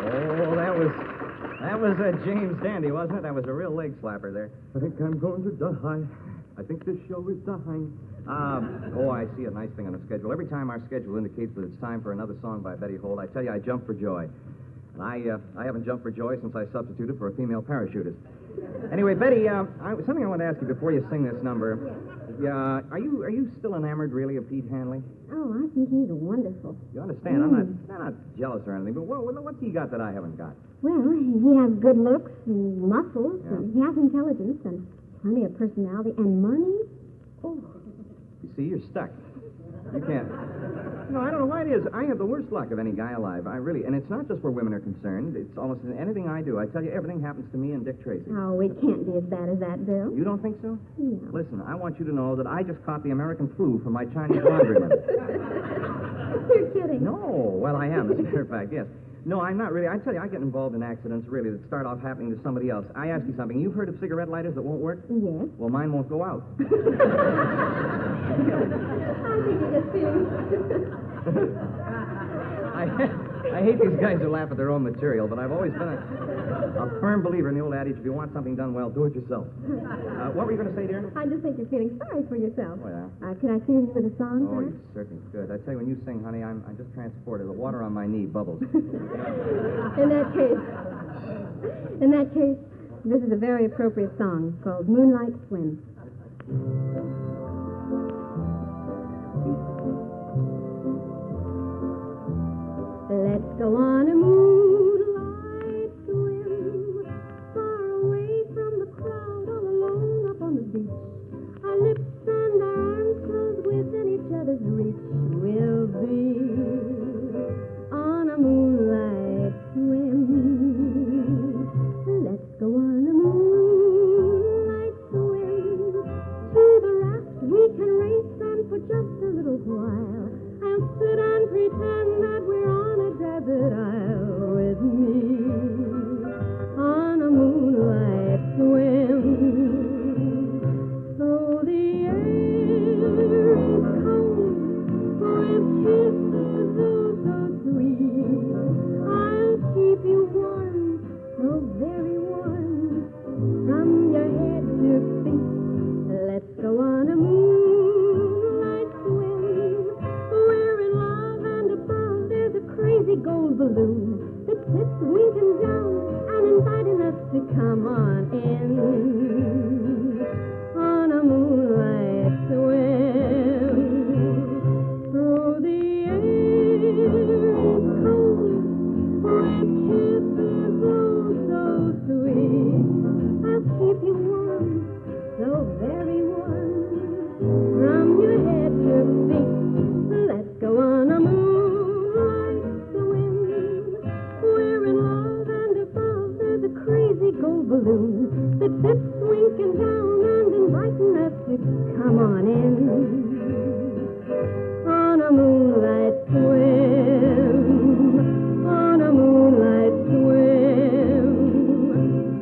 Speaker 2: Oh, that was James Dandy, wasn't it? That was a real leg slapper there.
Speaker 3: I think I'm going to die. I think this show is dying.
Speaker 2: I see a nice thing on the schedule. Every time our schedule indicates that it's time for another song by Betty Holt, I tell you, I jump for joy. And I haven't jumped for joy since I substituted for a female parachutist. Anyway, Betty, something I want to ask you before you sing this number. Are you still enamored, really, of Pete Hanley?
Speaker 4: Oh, I think he's wonderful.
Speaker 2: You understand? I'm not jealous or anything, but what's he got that I haven't got?
Speaker 4: Well, he has good looks and muscles,
Speaker 2: Yeah.
Speaker 4: and he has intelligence and plenty of personality and money. Oh,
Speaker 2: You see, you're stuck. You can't.
Speaker 7: No, I don't know why it is. I have the worst luck of any guy alive. I really, and it's not just where women are concerned. It's almost in anything I do. I tell you, everything happens to me and Dick Tracy.
Speaker 4: Oh, it can't be as bad as that, Bill.
Speaker 7: You don't think so?
Speaker 4: No.
Speaker 7: Listen, I want you to know that I just caught the American flu from my Chinese laundryman.
Speaker 4: You're kidding.
Speaker 7: No, well, I am, as a matter of fact, yes. No, I'm not really. I tell you, I get involved in accidents, really, that start off happening to somebody else. I ask you something. You've heard of cigarette lighters that won't work?
Speaker 4: Yes.
Speaker 7: Well, mine won't go out.
Speaker 4: I think you're just feeling...
Speaker 7: I hate these guys who laugh at their own material, but I've always been a firm believer in the old adage, if you want something done well, do it yourself. What were you going to say, dear?
Speaker 4: I just think you're feeling sorry for yourself.
Speaker 7: Oh, yeah.
Speaker 4: Can I sing you with a song,
Speaker 7: Oh,
Speaker 4: sir?
Speaker 7: you certainly could. I tell you, when you sing, honey, I'm just transported. The water on my knee bubbles.
Speaker 4: In that case, this is a very appropriate song called Moonlight Swim. Let's go on a moonlight swim, far away from the crowd, all alone up on the beach. Our lips and our arms close within each other's reach. We'll be on a moonlight swim. Let's go on a moonlight swim to the raft we can race on for just a little while. I'll sit and pretend that we're on a desert isle with me on a moonlight swim. So the air is cold with kisses oh so sweet. I'll keep you warm, so very warm, from your head to feet. Let's go on a moonlight swim. We're in love and above there's a crazy gold balloon that sits winking down and inviting us to come on in on a moonlight swim. Through the air is cold with kisses oh so sweet. I'll keep you warm, so very warm, from your head to feet. Let's go on a moonlight swim. We're in love and above there's a crazy gold balloon that sits winking down and inviting us to come on in on a moonlight swim. On a moonlight swim.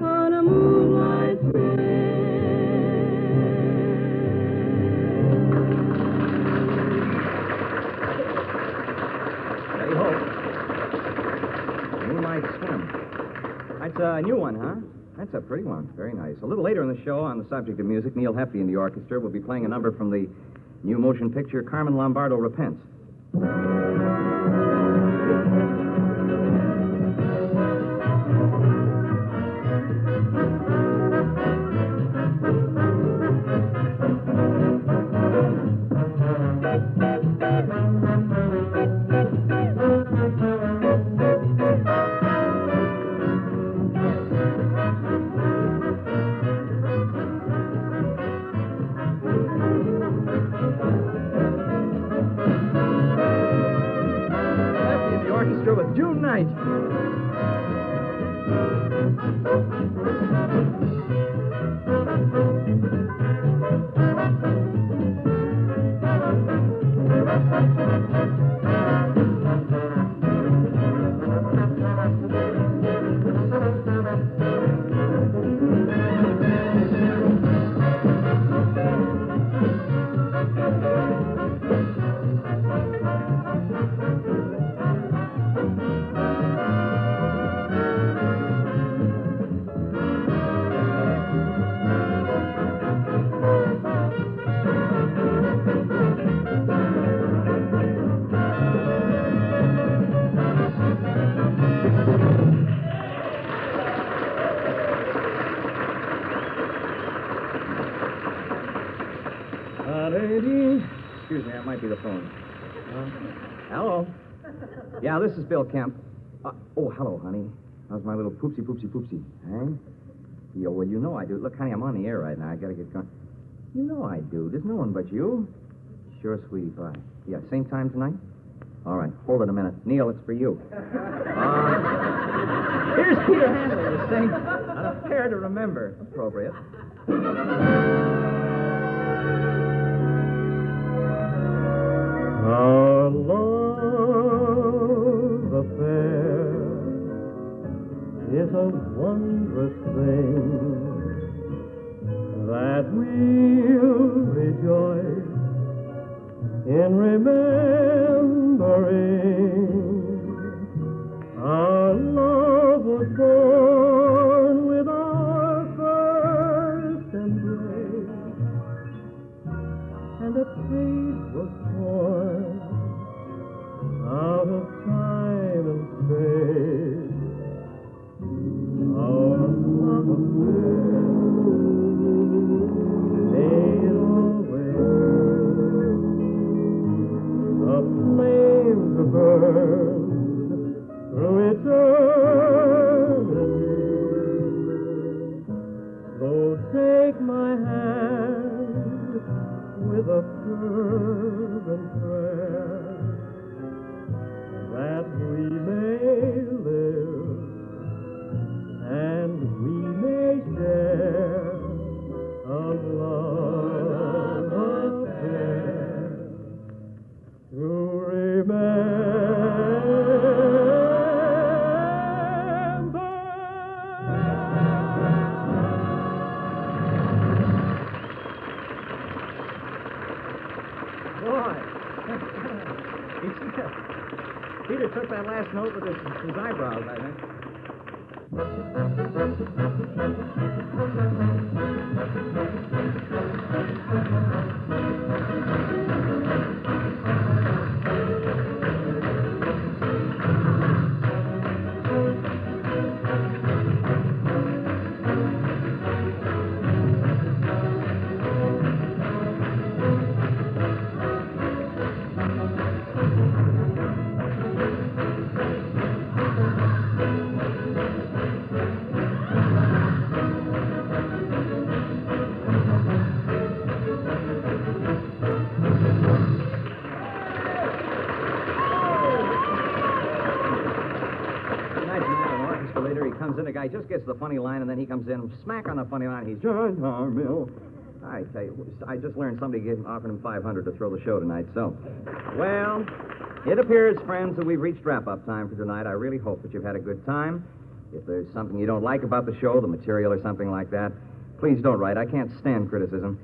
Speaker 4: On a moonlight swim.
Speaker 7: Betty Hope. Moonlight Swim. That's a new one, huh? That's a pretty one. Very nice. A little later in the show, on the subject of music, Neil Hefti and the orchestra will be playing a number from the new motion picture Carmen Lombardo Repents. Hefti and the orchestra with June Night. Excuse me, that might be the phone. Hello? Yeah, this is Bill Kemp. Oh, hello, honey. How's my little poopsie? Huh? Yeah, well, you know I do. Look, honey, I'm on the air right now. I gotta get going. You know I do. There's no one but you. Sure, sweetie pie. Yeah, same time tonight? All right, hold it a minute. Neil, it's for you. Here's Peter Hanley to sing an affair to remember. Appropriate.
Speaker 3: Our love affair is a wondrous thing that we'll rejoice in remembering. Our love was born with our first embrace, and a page was torn out of time and space. Our love affair made always a flame to burn through eternity. So take my hand with a fervent prayer that we may live and we may share a love affair to remember.
Speaker 7: Boy. Peter took that last note with his eyebrows, I think. The guy just gets the funny line, and then he comes in, smack on the funny line. He's John Harmill. I tell you, I just learned somebody offered him $500 to throw the show tonight. So, well, it appears, friends, that we've reached wrap-up time for tonight. I really hope that you've had a good time. If there's something you don't like about the show, the material or something like that, please don't write. I can't stand criticism.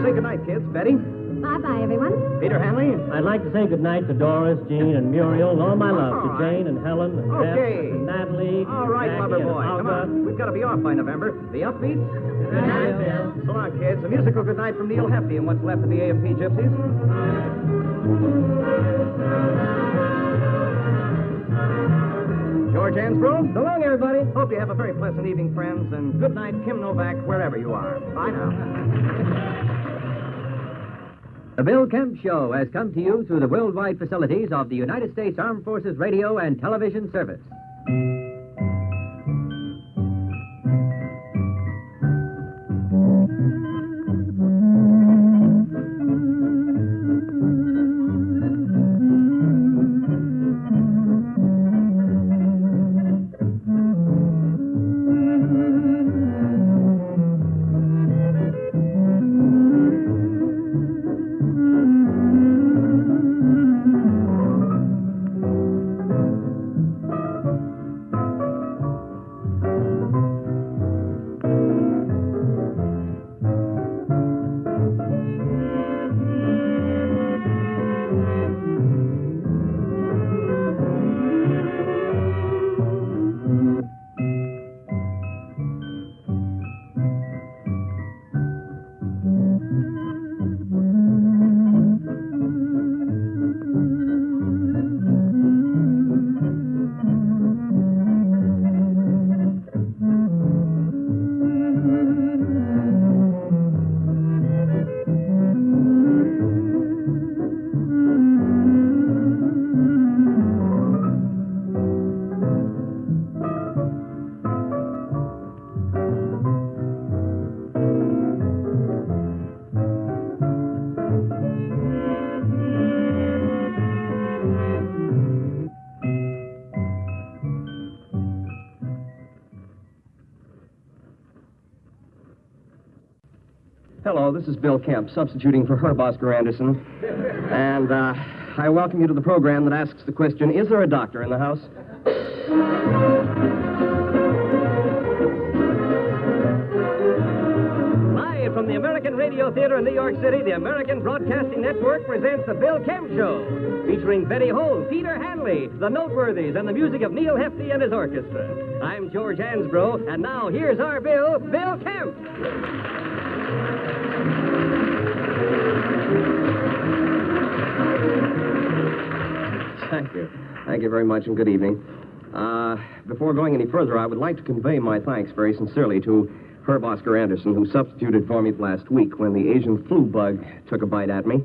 Speaker 7: Say goodnight, kids. Betty?
Speaker 4: Bye-bye, everyone.
Speaker 7: Peter Hanley?
Speaker 3: I'd like to say goodnight to Doris, Jean, and Muriel, and all my love to Jane and Helen and
Speaker 7: Okay.
Speaker 3: Beth and Natalie.
Speaker 7: All right,
Speaker 3: Jackie,
Speaker 7: mother
Speaker 3: and
Speaker 7: boy. Come
Speaker 3: Olga.
Speaker 7: on. We've got to be off by November. The upbeats?
Speaker 3: Good night, Bill.
Speaker 7: So long, kids. A musical goodnight from Neil Hefty and what's left of the AFP Gypsies. George Ansbro?
Speaker 6: So long, everybody.
Speaker 7: Hope you have a very pleasant evening, friends, and good night, Kim Novak, wherever you are. Bye now.
Speaker 1: The Bill Kemp Show has come to you through the worldwide facilities of the United States Armed Forces Radio and Television Service. Hello, this is Bill Kemp, substituting for Herb Oscar Anderson. And I welcome you to the program that asks the question, is there a doctor in the house? Live from the American Radio Theater in New York City, the American Broadcasting Network presents the Bill Kemp Show, featuring Betty Holt, Peter Hanley, the Noteworthies, and the music of Neil Hefti and his orchestra. I'm George Hansbrough, and now here's our Bill Kemp. Thank you. Thank you very much, and good evening. Before going any further, I would like to convey my thanks very sincerely to Herb Oscar Anderson, who substituted for me last week when the Asian flu bug took a bite at me.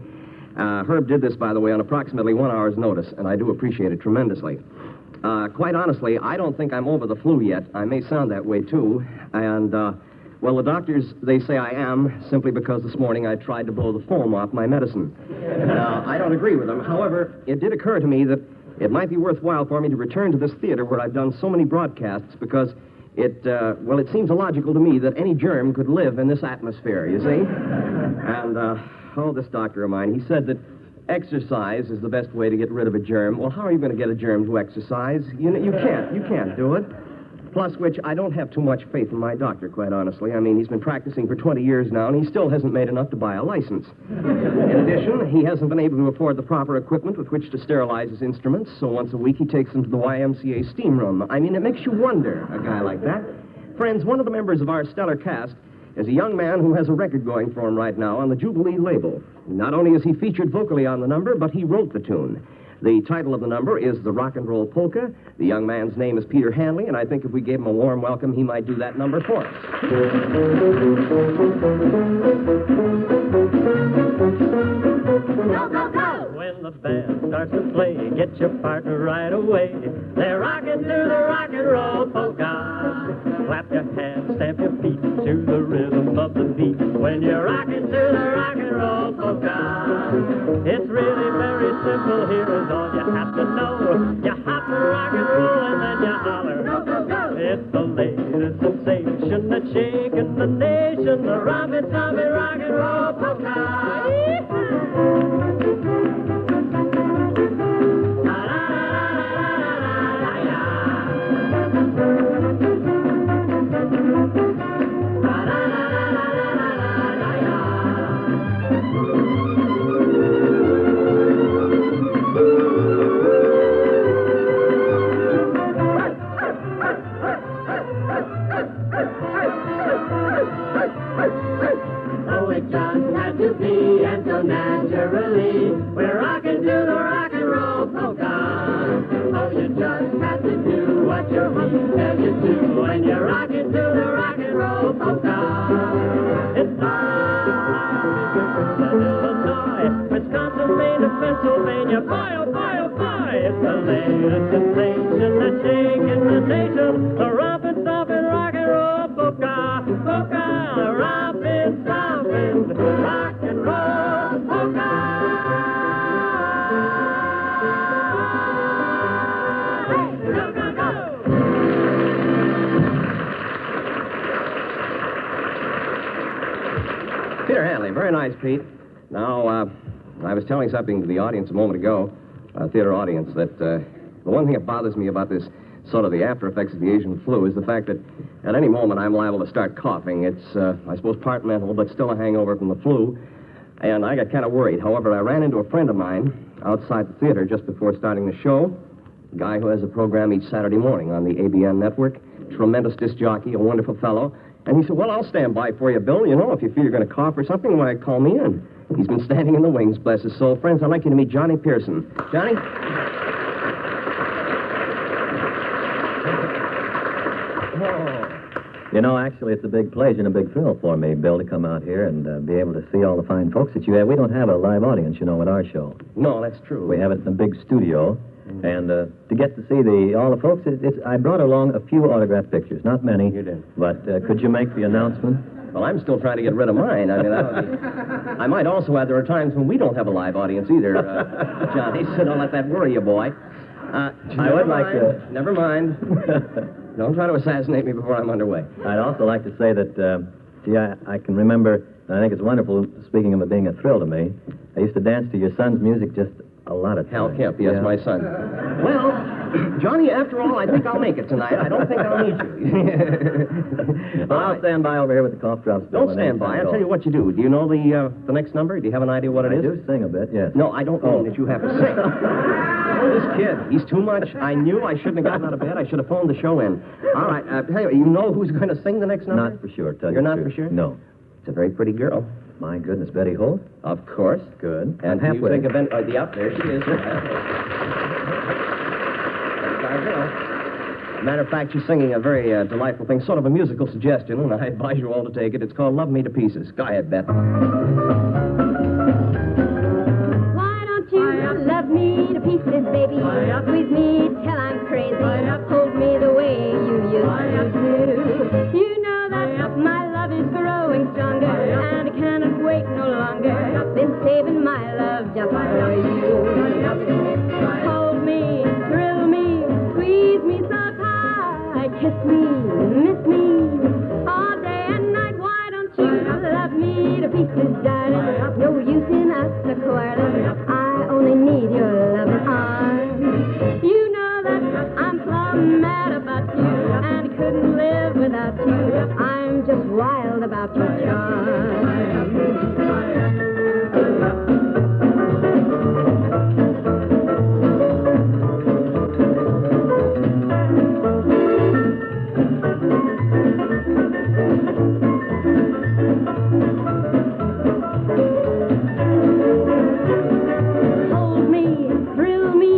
Speaker 1: Herb did this, by the way, on approximately 1 hour's notice, and I do appreciate it tremendously. Quite honestly, I don't think I'm over the flu yet. I may sound that way, too. And, well, the doctors, they say I am, simply because this morning I tried to blow the foam off my medicine. I don't agree with them. However, it did occur to me that it might be worthwhile for me to return to this theater where I've done so many broadcasts because it seems illogical to me that any germ could live in this atmosphere, you see? And, this doctor of mine, he said that exercise is the best way to get rid of a germ. Well, how are you going to get a germ to exercise? You can't do it. Plus which, I don't have too much faith in my doctor, quite honestly. I mean, he's been practicing for 20 years now, and he still hasn't made enough to buy a license. In addition, he hasn't been able to afford the proper equipment with which to sterilize his instruments, so once a week he takes them to the YMCA steam room. I mean, it makes you wonder, a guy like that. Friends, one of the members of our stellar cast is a young man who has a record going for him right now on the Jubilee label. Not only is he featured vocally on the number, but he wrote the tune. The title of the number is The Rock and Roll Polka. The young man's name is Peter Hanley, and I think if we gave him a warm welcome, he might do that number for us.
Speaker 5: Go, go, go!
Speaker 3: When the band starts to play, get your partner right away. They're rocking to the rock and roll polka. Clap your hands, stamp your feet to the rhythm of the beat. When you're rocking to the rock and roll polka. It's really very simple, here is all you have to know. You hop and rock and roll and then you holler.
Speaker 5: Go, go, go!
Speaker 3: It's the latest sensation that's shaking the nation. The Robbie-Tommy rock and roll polka.
Speaker 5: Oh, it just had to be, and so naturally, we're rocking to the rock and roll polka. Oh, you just have to do what your beat tells you to, when you're rocking to the rock and roll polka. It's Illinois, Wisconsin, Maine, to Pennsylvania, boy, oh boy, oh boy. It's the latest sensation that's shaking the nation, the rompin', rock and roll polka, polka, rompin', rock and roll polka. Hey, go, go, go!
Speaker 1: Peter Hanley, very nice, Pete. Now, I was telling something to the audience a moment ago, theater audience, that the one thing that bothers me about this sort of the after effects of the Asian flu is the fact that at any moment I'm liable to start coughing. It's, I suppose, part mental, but still a hangover from the flu. And I got kind of worried. However, I ran into a friend of mine outside the theater just before starting the show, a guy who has a program each Saturday morning on the ABN network, tremendous disc jockey, a wonderful fellow. And he said, well, I'll stand by for you, Bill. You know, if you feel you're going to cough or something, why, call me in. He's been standing in the wings, bless his soul. Friends, I'd like you to meet Johnny Pearson. Johnny?
Speaker 8: You know, actually, it's a big pleasure and a big thrill for me, Bill, to come out here and be able to see all the fine folks that you have. We don't have a live audience, you know, at our show.
Speaker 1: No, that's true.
Speaker 8: We have it in a big studio. And to get to see all the folks, I brought along a few autographed pictures. Not many.
Speaker 1: You did.
Speaker 8: But could you make the announcement?
Speaker 1: Well, I'm still trying to get rid of mine. I mean, that would be... I might also add there are times when we don't have a live audience either, Johnny, so don't let that worry you, boy.
Speaker 8: I would like to...
Speaker 1: Never mind. Don't try to assassinate me before I'm underway.
Speaker 8: I'd also like to say that, gee, I can remember I think it's wonderful, speaking of it being a thrill to me. I used to dance to your son's music just a lot of
Speaker 1: Hal
Speaker 8: times.
Speaker 1: Kemp, yes, my son. Well, Johnny, after all, I think I'll make it tonight. I don't think I'll need you.
Speaker 8: Well, I'll stand by over here with the cough drops. Bill,
Speaker 1: Don't
Speaker 8: and
Speaker 1: stand by.
Speaker 8: anytime
Speaker 1: I'll tell you what you do. Do you know the next number? Do you have an idea what it
Speaker 8: I
Speaker 1: is?
Speaker 8: do sing a bit, yes.
Speaker 1: No, I don't mean that you have to sing. This kid, he's too much. I knew I shouldn't have gotten out of bed. I should have phoned the show in. All right, tell you know who's going to sing the next number?
Speaker 8: Not for sure, tell you
Speaker 1: You're
Speaker 8: the
Speaker 1: not
Speaker 8: truth.
Speaker 1: for sure?
Speaker 8: No.
Speaker 1: It's a very pretty girl.
Speaker 8: My goodness, Betty Holt?
Speaker 1: Of course.
Speaker 8: Good.
Speaker 1: And
Speaker 8: I'm
Speaker 1: you
Speaker 8: halfway.
Speaker 1: think of yep, there she is. That's our girl. Matter of fact, she's singing a very delightful thing, sort of a musical suggestion, and I advise you all to take it. It's called Love Me to Pieces. Go ahead, Beth.
Speaker 4: Why don't you love me to pieces, baby? Squeeze me till I'm crazy. Hold me the way you used to do. You know that my love is growing stronger, and I cannot wait no longer. Been saving my love just for you. Hold me, thrill me, squeeze me so tight, kiss me, miss me, all day and night. Why don't you love me to pieces, darling? No use in us a quarreling. I only need your loving arms. You know that I'm plumb mad about you, and couldn't live without you. I'm just wild about your charm. Hold me, thrill me,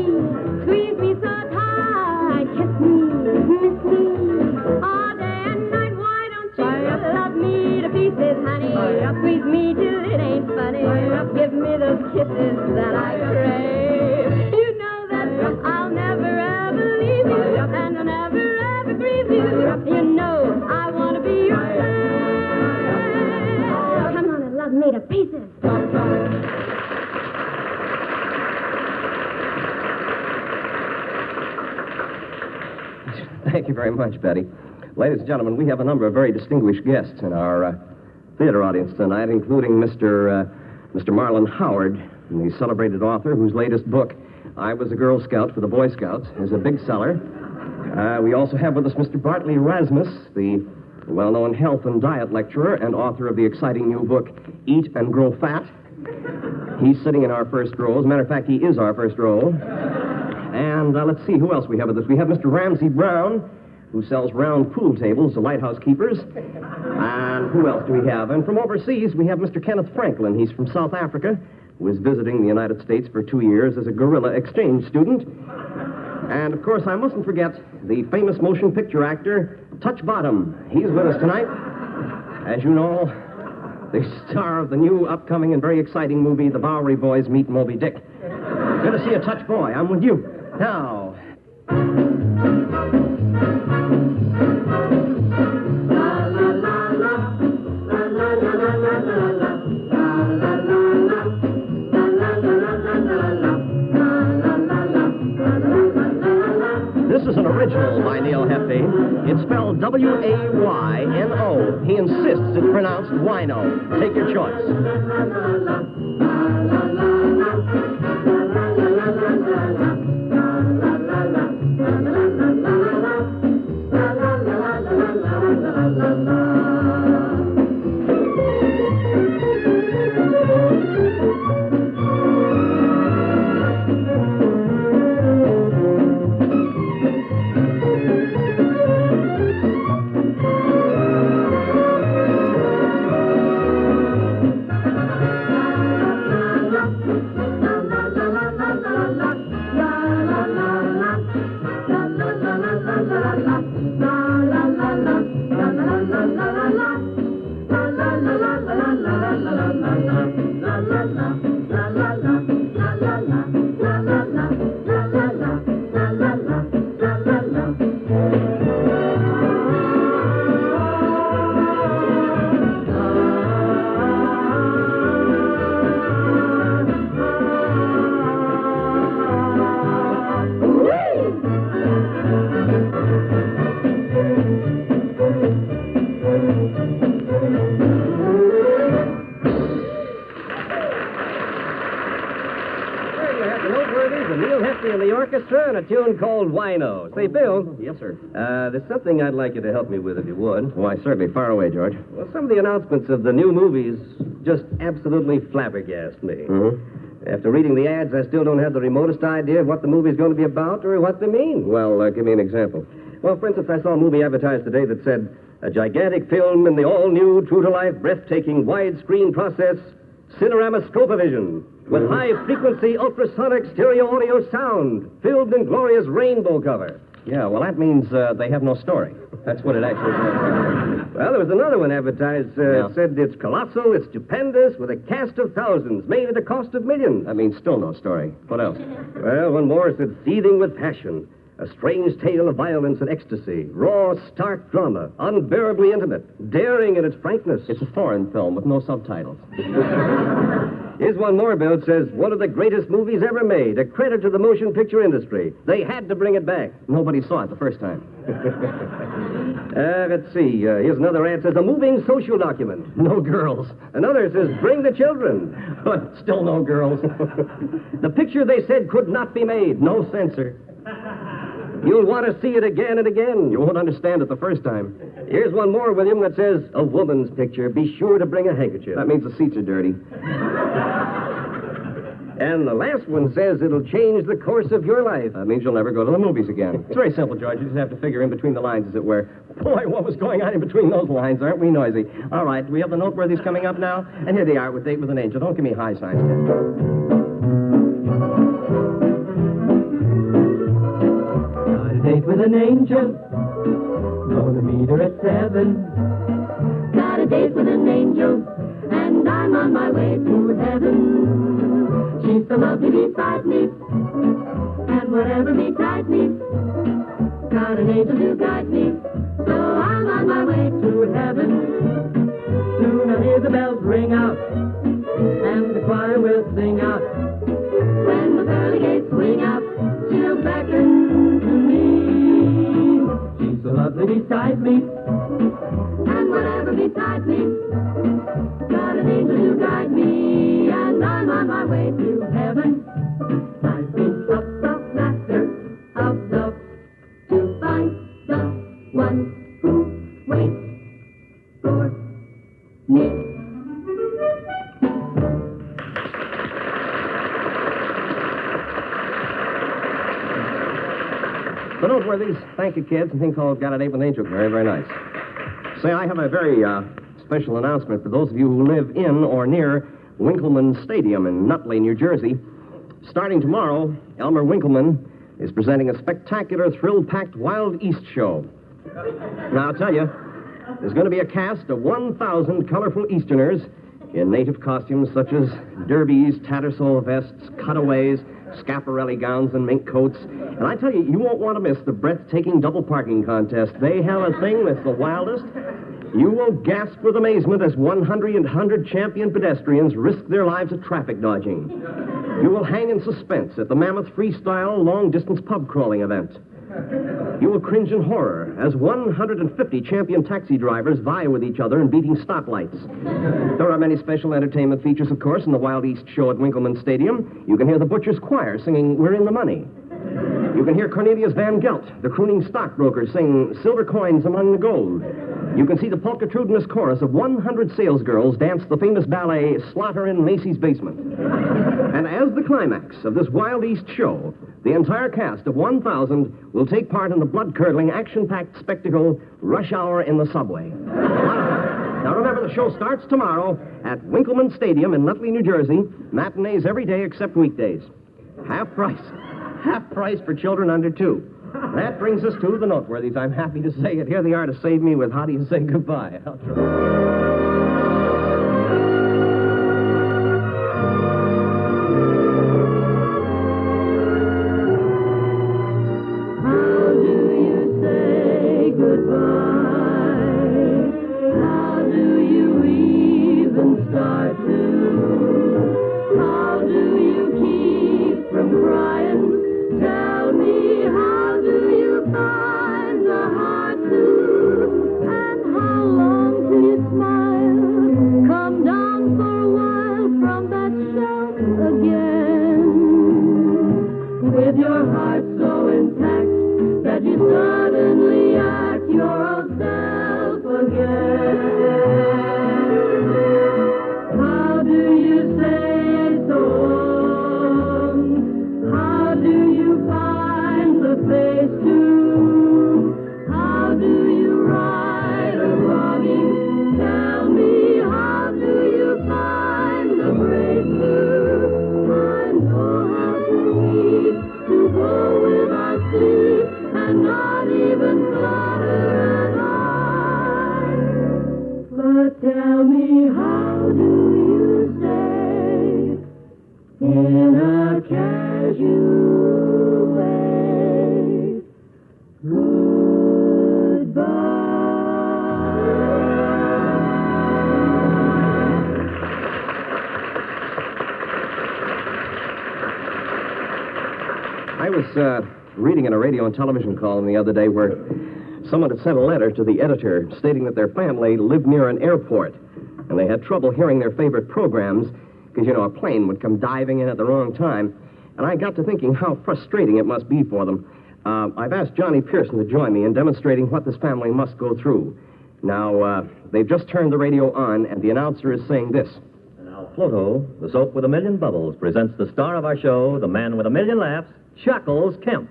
Speaker 4: squeeze me so tight, kiss me, miss me, all day and night. Why don't you love me to pieces, honey? Squeeze me till it ain't funny. Give me those kisses that I crave. You know that I'll never ever leave you, and I'll never ever grieve you. You know I want to be your friend. Come on and love me to pieces.
Speaker 1: Thank you very much, Betty. Ladies and gentlemen, we have a number of very distinguished guests in our theater audience tonight, including Mr. Marlon Howard, the celebrated author whose latest book, I Was a Girl Scout for the Boy Scouts, is a big seller. We also have with us Mr. Bartley Rasmus, the well-known health and diet lecturer and author of the exciting new book, Eat and Grow Fat. He's sitting in our first row. As a matter of fact, he is our first row. And let's see, who else we have with us? We have Mr. Ramsey Brown, who sells round pool tables to lighthouse keepers. And who else do we have? And from overseas, we have Mr. Kenneth Franklin. He's from South Africa, who is visiting the United States for 2 years as a guerrilla exchange student. And, of course, I mustn't forget the famous motion picture actor, Touch Bottom. He's with us tonight. As you know, the star of the new upcoming and very exciting movie, The Bowery Boys Meet Moby Dick. Good to see you, Touch Boy. I'm with you. Now... This is an original by Neil Hefti. It's spelled W-A-Y-N-O. He insists it's pronounced wino. Take your choice. Casey and the orchestra and a tune called Wino. Say, Bill.
Speaker 7: Yes, sir.
Speaker 1: There's something I'd like you to help me with, if you would.
Speaker 7: Why, certainly. Fire away, George.
Speaker 1: Well, some of the announcements of the new movies just absolutely flabbergast me.
Speaker 7: Mm-hmm.
Speaker 1: After reading the ads, I still don't have the remotest idea of what the movie's going to be about or what they mean.
Speaker 7: Well, give me an example.
Speaker 1: Well, for instance, I saw a movie advertised today that said, a gigantic film in the all-new, true-to-life, breathtaking, widescreen process, Cinerama Scopavision, with high-frequency, ultrasonic stereo audio sound, filmed in glorious rainbow cover.
Speaker 7: Yeah, well, that means they have no story. That's what it actually is.
Speaker 1: Well, there was another one advertised. It said it's colossal, it's stupendous, with a cast of thousands, made at the cost of millions.
Speaker 7: That means still no story. What else?
Speaker 1: Well, one more said seething with passion. A strange tale of violence and ecstasy. Raw, stark drama. Unbearably intimate. Daring in its frankness.
Speaker 7: It's a foreign film with no subtitles.
Speaker 1: Here's one more, Bill. It says, one of the greatest movies ever made. A credit to the motion picture industry. They had to bring it back.
Speaker 7: Nobody saw it the first time.
Speaker 1: Let's see. Here's another ad. It says, a moving social document.
Speaker 7: No girls.
Speaker 1: Another says, bring the children.
Speaker 7: But still no girls.
Speaker 1: The picture, they said, could not be made.
Speaker 7: No censor.
Speaker 1: You'll want to see it again and again.
Speaker 7: You won't understand it the first time.
Speaker 1: Here's one more, William, that says, a woman's picture. Be sure to bring a handkerchief.
Speaker 7: That means the seats are dirty.
Speaker 1: And the last one says it'll change the course of your life.
Speaker 7: That means you'll never go to the movies again. It's very simple, George. You just have to figure in between the lines, as it were. Boy, what was going on in between those lines? Aren't we noisy? All right, we have the noteworthies coming up now. And here they are with Date with an Angel. Don't give me high signs, kid.
Speaker 3: Date with an angel. Gonna meet her at 7.
Speaker 5: Got a date with an angel, and I'm on my way to heaven. She's so lovely beside me, and whatever betide me, got an angel to guide me, so I'm on my way to heaven.
Speaker 3: Soon I'll hear the bells ring out, and the choir will sing out.
Speaker 5: When the pearly gates swing out, she'll beckon to me.
Speaker 3: She's so lovely beside me,
Speaker 5: and whatever beside me, got an angel to guide me, and I'm on my way to heaven. I've been up the ladder of love to find the one who waits for me.
Speaker 7: The noteworthies, thank you, kids. A thing called Got a Date with an Angel. Very, very nice. Say, I have a very special announcement for those of you who live in or near Winkleman Stadium in Nutley, New Jersey. Starting tomorrow, Elmer Winkleman is presenting a spectacular, thrill-packed Wild East show. Now, I'll tell you, there's going to be a cast of 1,000 colorful Easterners in native costumes such as derbies, tattersall vests, cutaways, Schiaparelli gowns, and mink coats. And I tell you, you won't want to miss the breathtaking double parking contest. They have a thing that's the wildest. You will gasp with amazement as 100 champion pedestrians risk their lives at traffic dodging. You will hang in suspense at the mammoth freestyle long-distance pub crawling event. You will cringe in horror as 150 champion taxi drivers vie with each other in beating stoplights. There are many special entertainment features, of course, in the Wild East show at Winkleman Stadium. You can hear the Butcher's Choir singing We're in the Money. You can hear Cornelius Van Gelt, the crooning stockbroker, sing Silver Coins Among the Gold. You can see the polka-trudinous chorus of 100 salesgirls dance the famous ballet Slaughter in Macy's Basement. And as the climax of this Wild East show, the entire cast of 1,000 will take part in the blood-curdling, action-packed spectacle Rush Hour in the Subway. Now remember, the show starts tomorrow at Winkleman Stadium in Nutley, New Jersey. Matinees every day except weekdays. Half price. Half price for children under 2. That brings us to the noteworthies. I'm happy to say it. Here they are to save me with How Do You Say Goodbye. I'll try.
Speaker 5: With your
Speaker 1: I was reading in a radio and television column the other day where someone had sent a letter to the editor stating that their family lived near an airport, and they had trouble hearing their favorite programs because, a plane would come diving in at the wrong time. And I got to thinking how frustrating it must be for them. I've asked Johnny Pearson to join me in demonstrating what this family must go through. Now, they've just turned the radio on, and the announcer is saying this.
Speaker 8: And now, Floto, the soap with a million bubbles, presents the star of our show, the man with a million laughs, Chuckles Kemp.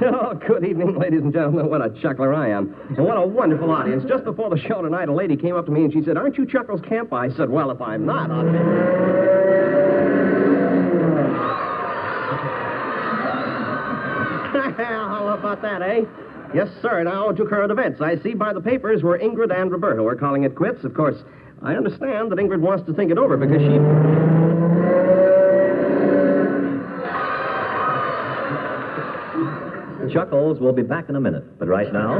Speaker 1: Oh, good evening, ladies and gentlemen. What a chuckler I am. And what a wonderful audience. Just before the show tonight, a lady came up to me and she said, "Aren't you Chuckles Kemp?" I said, "Well, if I'm not, I'll be." How about that, eh? Yes, sir. Now to current events. I see by the papers where Ingrid and Roberto are calling it quits. Of course, I understand that Ingrid wants to think it over because she...
Speaker 8: Chuckles will be back in a minute, but right now,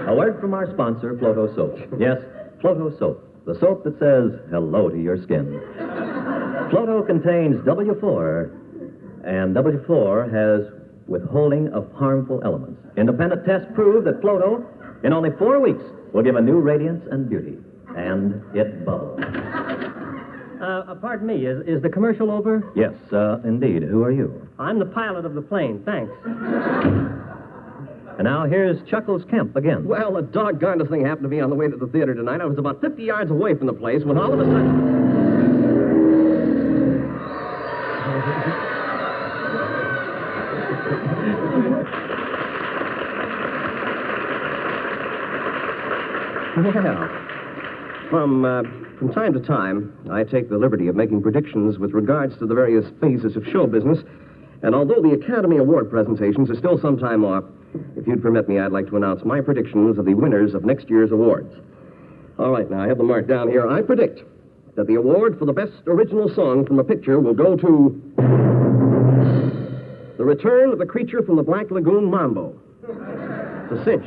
Speaker 8: a word from our sponsor, Floto Soap. Yes, Floto Soap, the soap that says hello to your skin. Floto contains W4, and W4 has withholding of harmful elements. Independent tests prove that Floto, in only 4 weeks, will give a new radiance and beauty. And it bubbles.
Speaker 9: Pardon me, is the commercial over?
Speaker 8: Yes, indeed. Who are you?
Speaker 9: I'm the pilot of the plane, thanks.
Speaker 8: And now here's Chuckles Kemp again.
Speaker 1: Well, the doggonest thing happened to me on the way to the theater tonight. I was about 50 yards away from the place when all of a sudden... Well, from time to time, I take the liberty of making predictions with regards to the various phases of show business. And although the Academy Award presentations are still some time off, if you'd permit me, I'd like to announce my predictions of the winners of next year's awards. All right, now, I have them marked down here. I predict that the award for the best original song from a picture will go to The Return of the Creature from the Black Lagoon Mambo, The Cinch.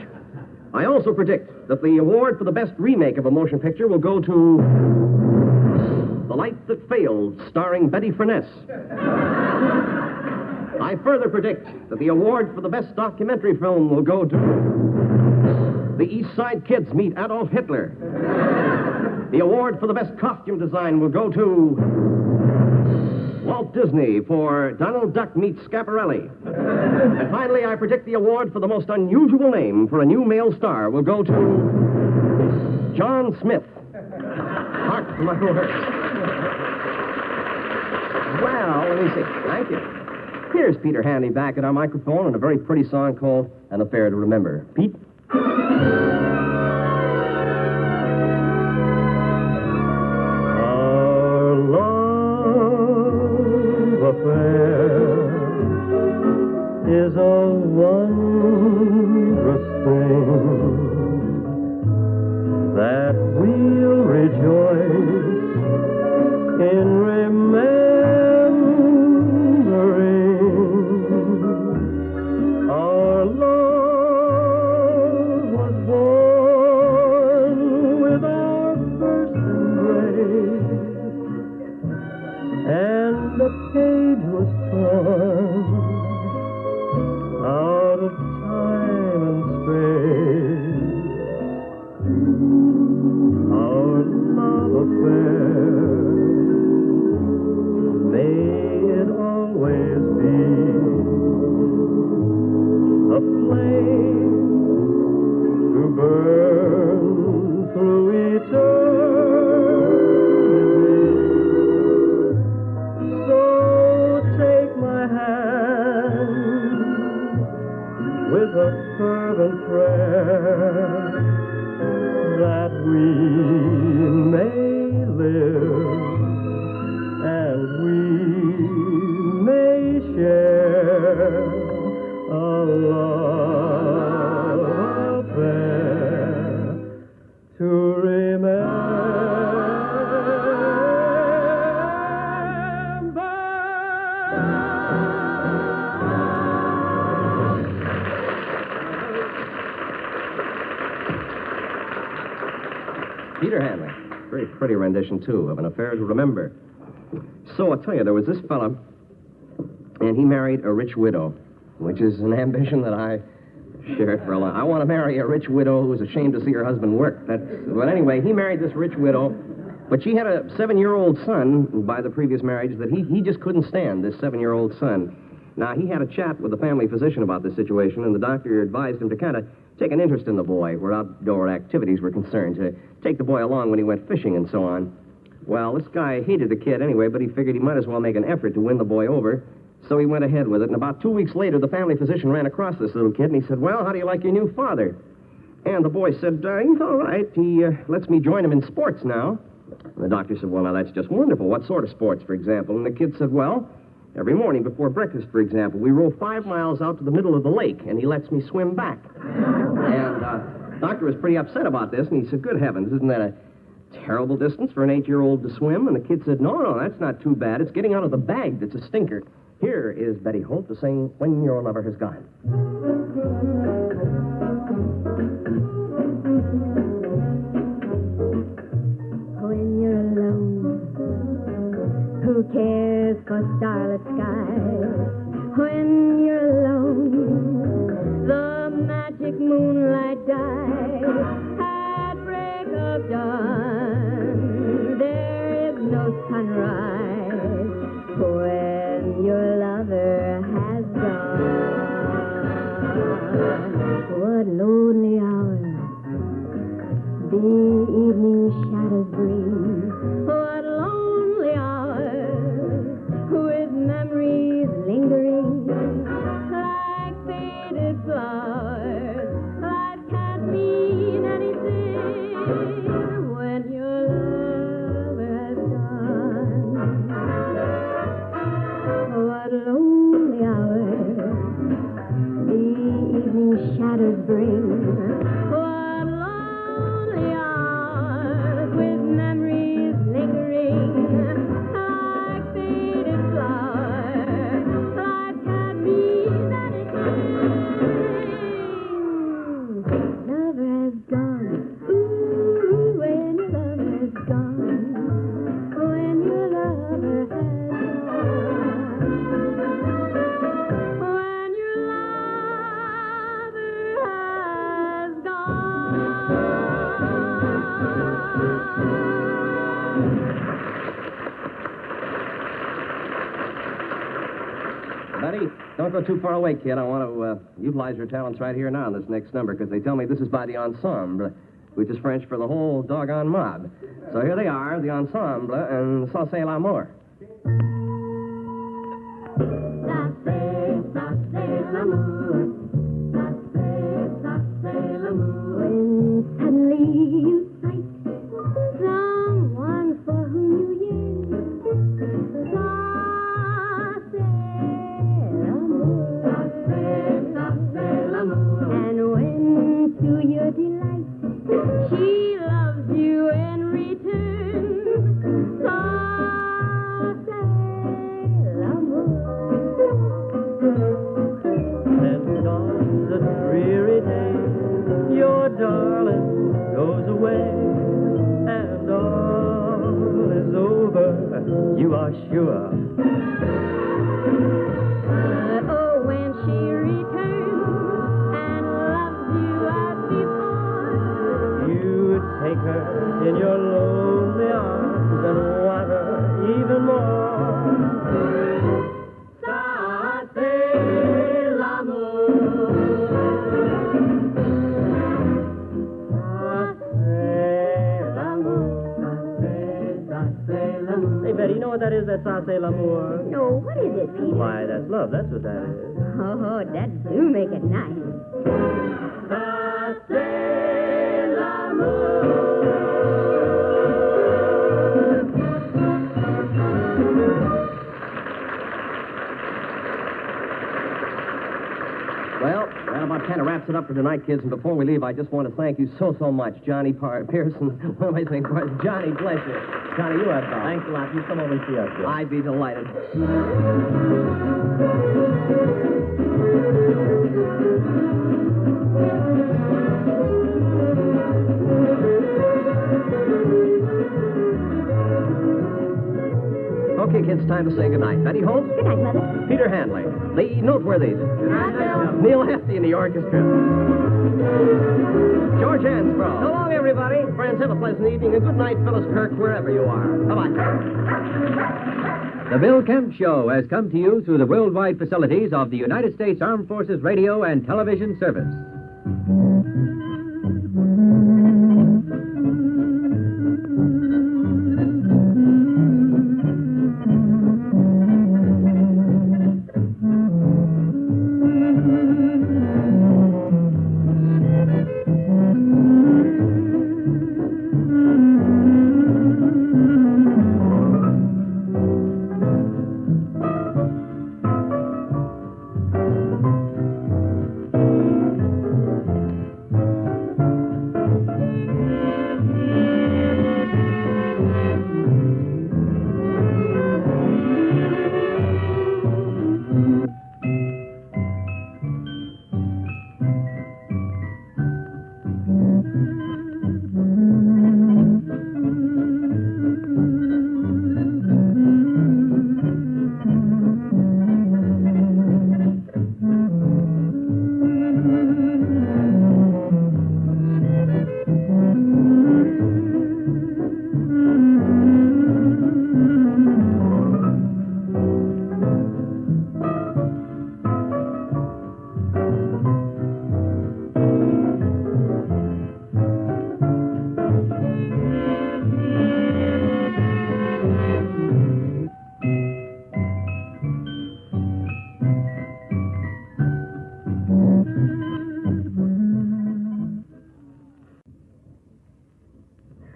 Speaker 1: I also predict that the award for the best remake of a motion picture will go to The Light That Failed, starring Betty Furness. I further predict that the award for the best documentary film will go to The East Side Kids Meet Adolf Hitler. The award for the best costume design will go to Walt Disney for Donald Duck Meets Schiaparelli. And finally, I predict the award for the most unusual name for a new male star will go to John Smith. Hark to my words. Well, let me see. Thank you. Here's Peter Hanley back at our microphone and a very pretty song called An Affair to Remember. Pete?
Speaker 3: Our love affair is a wondrous thing that we'll rejoice in remembering. Our love was born with our first embrace, and the page was torn out of time and space. Our love affair, may it always be a flame to burn through eternity. So take my hand with a fervent prayer that we may live and we may share a love affair to remember.
Speaker 1: Peter Hanley. Very pretty rendition, too, of An Affair to Remember.
Speaker 7: So I'll tell you, there was this fella, and he married a rich widow, which is an ambition that I shared for a long. I want to marry a rich widow who's ashamed to see her husband work. But anyway, he married this rich widow, but she had a 7-year-old son by the previous marriage that he just couldn't stand, this 7-year-old son. Now, he had a chat with the family physician about this situation, and the doctor advised him to kind of take an interest in the boy where outdoor activities were concerned, to take the boy along when he went fishing and so on. Well, this guy hated the kid anyway, but he figured he might as well make an effort to win the boy over, so he went ahead with it. And about 2 weeks later, the family physician ran across this little kid, and he said, "Well, how do you like your new father?" And the boy said, "He's all right. He lets me join him in sports now." And the doctor said, "Well, now, that's just wonderful. What sort of sports, for example?" And the kid said, "Well, every morning before breakfast, for example, we row 5 miles out to the middle of the lake, and he lets me swim back." And the doctor was pretty upset about this, and he said, "Good heavens, isn't that a terrible distance for an 8-year-old to swim?" And the kid said, No, that's not too bad. It's getting out of the bag that's a stinker." Here is Betty Holt to sing When Your Lover Has Gone.
Speaker 4: When you're alone, who cares for starlit skies? When you're alone, the magic moonlight dies. At break of dawn, there is no sunrise. When your lover has gone, what lonely hours the evening shadows bring. What lonely hours with memories lingering like faded flowers. Life can't mean anything when your lover has gone. What lonely hours the evening shadows bring. What lonely hours with memories lingering like faded flowers. Life can't mean anything. Lover has gone. Ooh, when your lover has gone. When your lover has gone. When your lover has gone.
Speaker 7: Betty, don't go too far away, kid. I want to utilize your talents right here now in this next number, because they tell me this is by the ensemble, which is French for the whole doggone mob. So here they are, the ensemble, and ça c'est l'amour.
Speaker 5: Ça c'est l'amour. Ça c'est l'amour.
Speaker 4: When suddenly you sight someone for whom you yearn, ça c'est l'amour. And when to your delight she loves you in return, ça c'est l'amour.
Speaker 3: And dawns a dreary day, your darling goes away, and all is over, you are sure.
Speaker 4: But oh, when she returns and loves you as before,
Speaker 3: You would take her in your lonely arms and want her even more.
Speaker 5: Ça c'est l'amour. Ça c'est l'amour.
Speaker 3: Hey, Betty, you know what that is, that ça c'est l'amour?
Speaker 4: no, what is it, Peter?
Speaker 3: Why, that's love, that's what that is.
Speaker 4: Oh, that do make it nice.
Speaker 5: Ça c'est l'amour.
Speaker 7: Well, that about kind of wraps it up for tonight, kids. And before we leave, I just want to thank you so much, Johnny Pearson. What am I saying? Johnny, bless you. Johnny, you have fun.
Speaker 3: Thanks a lot. You come over and see us, Bill.
Speaker 7: I'd be delighted. Okay, think it's time to say goodnight. Betty Holt?
Speaker 4: Good night, Mother.
Speaker 7: Peter Hanley. The Noteworthies.
Speaker 4: Good night, Bill.
Speaker 7: Neil Hefti in the orchestra. George Hansbrough.
Speaker 9: So long, everybody. Friends, have a pleasant evening, and good night, Phyllis Kirk, wherever you are. Bye-bye.
Speaker 6: The Bill Kemp Show has come to you through the worldwide facilities of the United States Armed Forces Radio and Television Service.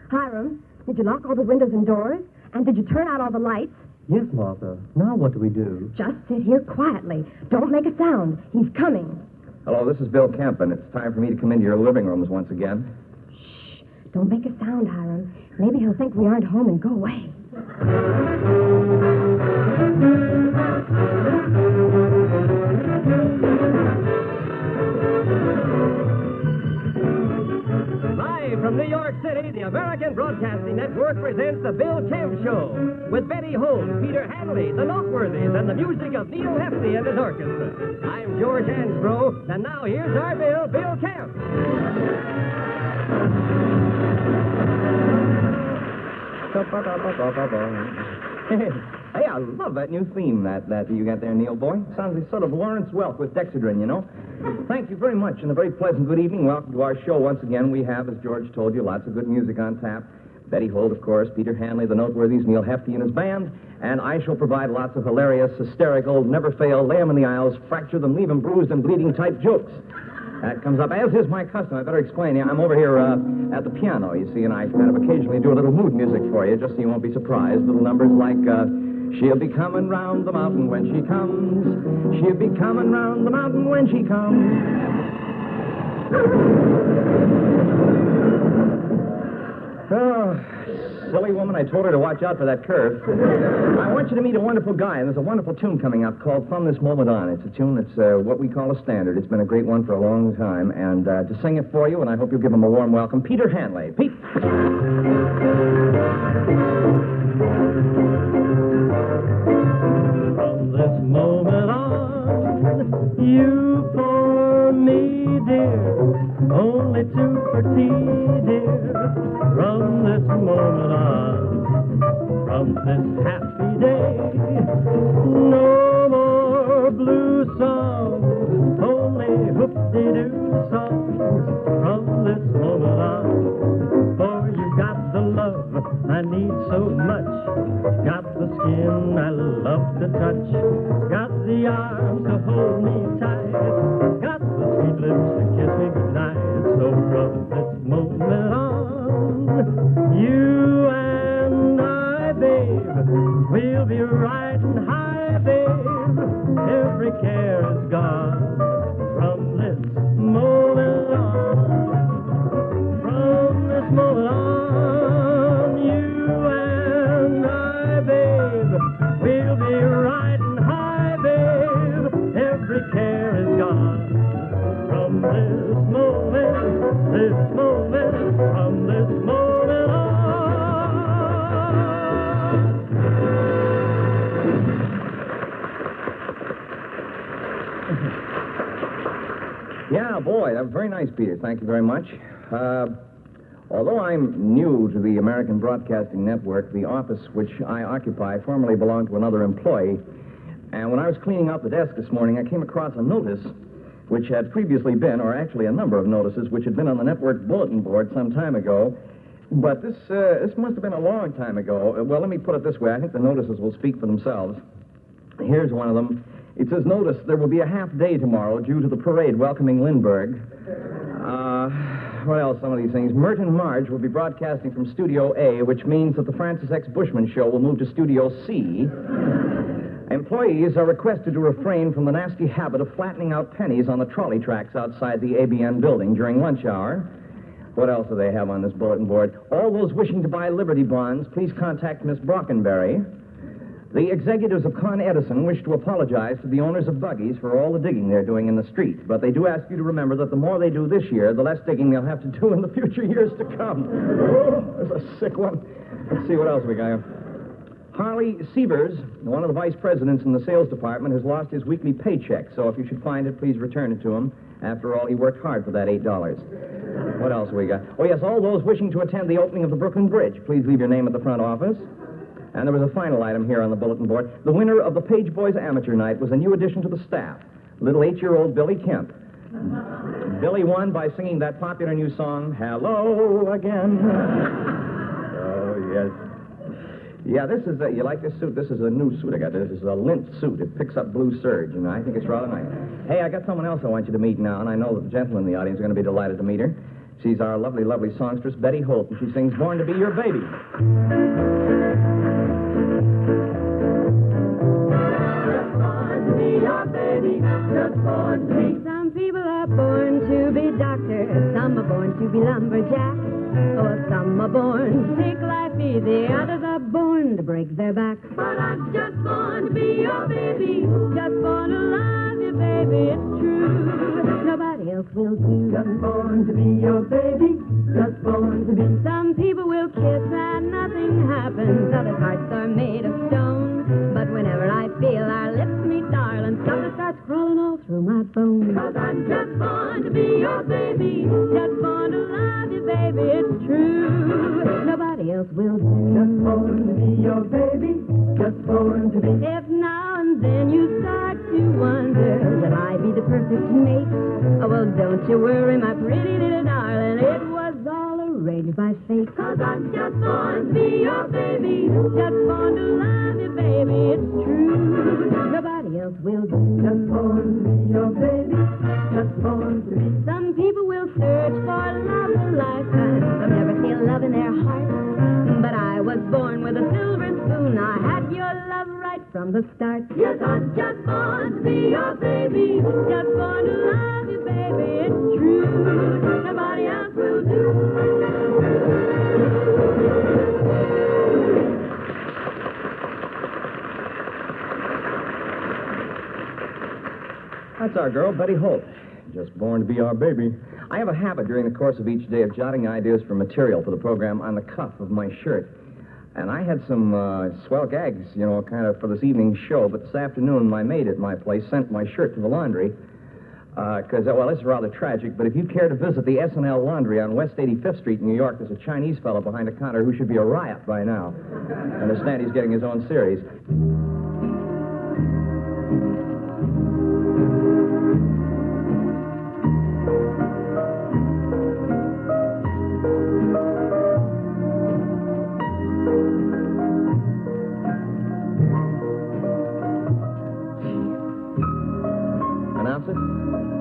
Speaker 4: Hiram, did you lock all the windows and doors? And did you turn out all the lights?
Speaker 9: Yes, Martha. Now what do we do?
Speaker 4: Just sit here quietly. Don't make a sound. He's coming.
Speaker 2: Hello, this is Bill Kemp, and it's time for me to come into your living rooms once again.
Speaker 4: Shh. Don't make a sound, Hiram. Maybe he'll think we aren't home and go away.
Speaker 1: Live from New York City, the American Broadcasting Network presents the Bill Kemp Show with Betty Holt, Peter Hanley, the Noteworthies, and the music of Neil Hefti and his orchestra. I'm George Hansbrough, and now here's our Bill Kemp.
Speaker 2: Hey, I love that new theme that you got there, Neil boy. Sounds like sort of Lawrence Welk with Dexedrine, you know. Thank you very much, and a very pleasant good evening. Welcome to our show once again. We have, as George told you, lots of good music on tap. Betty Holt, of course, Peter Hanley, the Noteworthies, Neil Hefti and his band, and I shall provide lots of hilarious, hysterical, never-fail, lay 'em in the aisles, fracture them, leave 'em bruised and bleeding type jokes. That comes up, as is my custom. I better explain. Yeah, I'm over here at the piano, you see, and I kind of occasionally do a little mood music for you, just so you won't be surprised. Little numbers like, she'll be coming round the mountain when she comes. She'll be coming round the mountain when she comes. Oh, silly woman, I told her to watch out for that curve. I want you to meet a wonderful guy, and there's a wonderful tune coming up called From This Moment On. It's a tune that's what we call a standard. It's been a great one for a long time, and to sing it for you, and I hope you'll give him a warm welcome, Peter Hanley. Pete!
Speaker 3: From this moment on, you for me, dear, only two for tea, dear. From this moment on, from this happy day, no more blue songs, only hoop-de-doo songs. From this moment on, for you got the love I need so much, got the skin I love to touch, got the arms to hold me tight, got the sweet lips to kiss me goodnight. So from this moment on, you and I, babe, we'll be riding high, babe. Every care is gone from this moment on. From this moment on, you and I, babe, we'll be riding high, babe. Every care is gone from this moment, from this moment on.
Speaker 2: Very nice, Peter. Thank you very much. Although I'm new to the American Broadcasting Network, the office which I occupy formerly belonged to another employee. And when I was cleaning out the desk this morning, I came across a notice which had previously been, or actually a number of notices, which had been on the network bulletin board some time ago. But this must have been a long time ago. Well, let me put it this way. I think the notices will speak for themselves. Here's one of them. It says, notice, there will be a half day tomorrow due to the parade welcoming Lindbergh. What else? Some of these things. Mert and Marge will be broadcasting from Studio A, which means that the Francis X. Bushman Show will move to Studio C. Employees are requested to refrain from the nasty habit of flattening out pennies on the trolley tracks outside the ABN building during lunch hour. What else do they have on this bulletin board? All those wishing to buy Liberty bonds, please contact Miss Brockenberry. The executives of Con Edison wish to apologize to the owners of buggies for all the digging they're doing in the street. But they do ask you to remember that the more they do this year, the less digging they'll have to do in the future years to come. That's a sick one. Let's see what else we got here. Harley Sievers, one of the vice presidents in the sales department, has lost his weekly paycheck. So if you should find it, please return it to him. After all, he worked hard for that $8. What else we got? Oh, yes, all those wishing to attend the opening of the Brooklyn Bridge, please leave your name at the front office. And there was a final item here on the bulletin board. The winner of the Page Boys Amateur Night was a new addition to the staff, little 8-year-old Billy Kemp. Billy won by singing that popular new song, Hello Again. Oh, yes. Yeah, this is you like this suit? This is a new suit I got. This is a lint suit. It picks up blue serge, and I think it's rather nice. Hey, I got someone else I want you to meet now, and I know that the gentlemen in the audience are going to be delighted to meet her. She's our lovely, lovely songstress, Betty Holt, and she sings Born to Be Your Baby.
Speaker 4: Some people are born to be doctors, some are born to be lumberjacks, or some are born to take life easy, others are born to break their backs. But I'm just born to be your baby, just born to love you, baby, it's true. Nobody else will do. Just born to be your baby, just born to be. Some people will kiss and nothing happens, others' hearts are made of stone. But whenever I feel our lips meet, darling, something starts crawling all through my bones. 'Cause I'm just born to be your baby, just born to love you, baby, it's true. Nobody else will do. Just born to be your baby, just born to be. If now and then you start to wonder, will I be the perfect mate? Oh, well, don't you worry, my pretty little darling, it was all arranged by fate. 'Cause I'm just born to be your baby, just born to love you, baby, it's true. Nobody else will do. Just born to be your baby, just born to be. Some people will search for love a lifetime, they'll never feel love in their heart. But I was born with a silver spoon, I had your love right from the start. Yes, I'm just born to be your baby, just born to love you, baby, it's true. Nobody else will do.
Speaker 2: That's our girl, Betty Holt. Just born to be our baby. I have a habit during the course of each day of jotting ideas for material for the program on the cuff of my shirt. And I had some swell gags, kind of for this evening's show, but this afternoon my maid at my place sent my shirt to the laundry. Because, well, it's rather tragic, but if you care to visit the S&L Laundry on West 85th Street in New York, there's a Chinese fellow behind the counter who should be a riot by now. I understand he's getting his own series.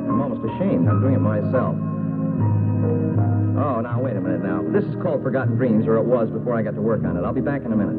Speaker 2: I'm almost ashamed. I'm doing it myself. Oh, now, wait a minute now. This is called Forgotten Dreams, or it was before I got to work on it. I'll be back in a minute.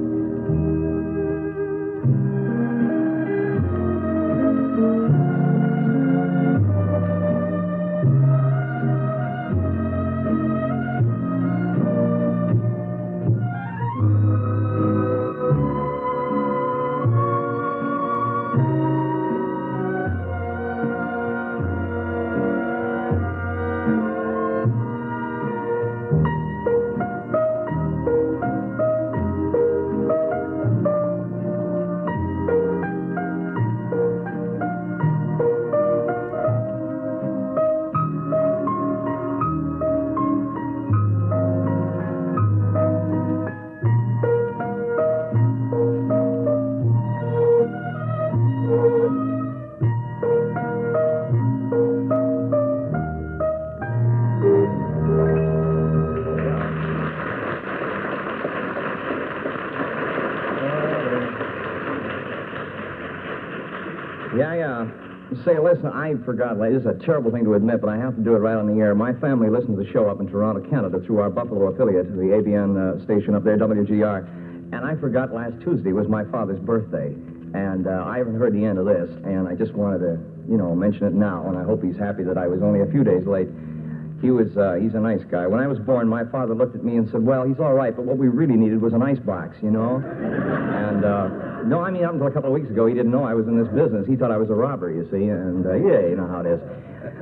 Speaker 2: Yeah. Say, listen, I forgot, ladies. It's a terrible thing to admit, but I have to do it right on the air. My family listens to the show up in Toronto, Canada, through our Buffalo affiliate, the ABN station up there, WGR. And I forgot last Tuesday was my father's birthday. And I haven't heard the end of this, and I just wanted to, mention it now, and I hope he's happy that I was only a few days late. He's a nice guy. When I was born, my father looked at me and said, well, he's all right, but what we really needed was an icebox, And, no, I mean, up until a couple of weeks ago, he didn't know I was in this business. He thought I was a robber, you see, and, you know how it is.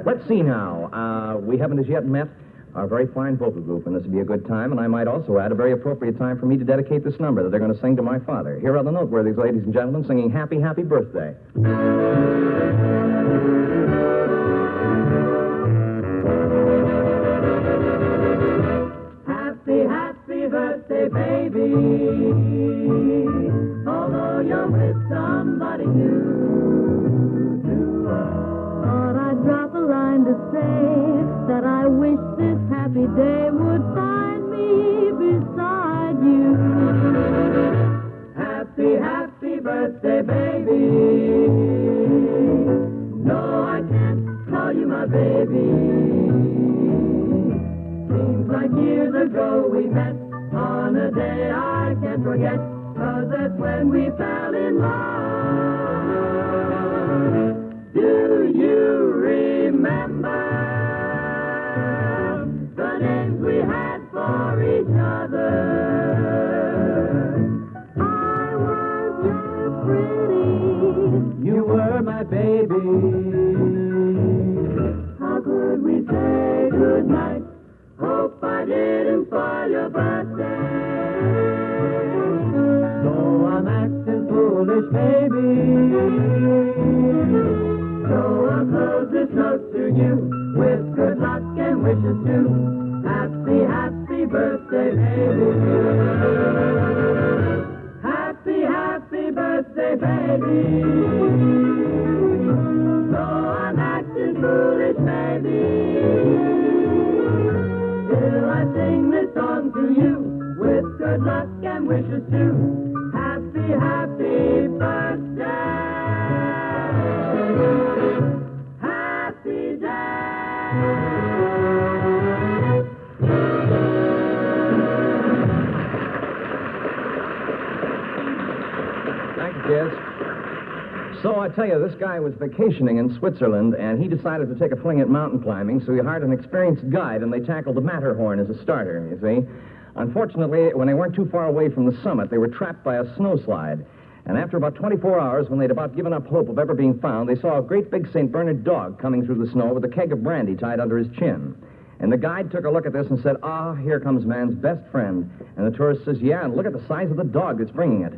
Speaker 2: Let's see now. We haven't as yet met our very fine vocal group, and this would be a good time, and I might also add a very appropriate time for me to dedicate this number that they're going to sing to my father. Here are the Noteworthies, ladies and gentlemen, singing Happy, Happy Birthday.
Speaker 3: Happy, happy birthday, baby. Although you're with somebody new.
Speaker 4: Thought I'd drop a line to say that I wish this happy day would find me beside you.
Speaker 3: Happy, happy birthday, baby. No, I can't call you my baby. Seems like years ago we met on a day I can't forget, 'cause that's when we fell in love. Do you remember the names we had for each other?
Speaker 4: I was your pretty.
Speaker 3: You were my baby. How could we say goodnight? Hope I didn't spoil your birthday. So I'm acting foolish, baby. So I'll close this note to you with good luck and wishes too. Happy, happy birthday, baby. Happy, happy birthday, baby. So I'm acting foolish, baby. Still I sing this song to you with good luck and wishes too. Happy, happy birthday. Happy day.
Speaker 2: Thank you, kids. So I tell you, this guy was vacationing in Switzerland, and he decided to take a fling at mountain climbing, so he hired an experienced guide, and they tackled the Matterhorn as a starter, you see. Unfortunately, when they weren't too far away from the summit, they were trapped by a snowslide. And after about 24 hours, when they'd about given up hope of ever being found, they saw a great big St. Bernard dog coming through the snow with a keg of brandy tied under his chin. And the guide took a look at this and said, here comes man's best friend. And the tourist says, yeah, and look at the size of the dog that's bringing it.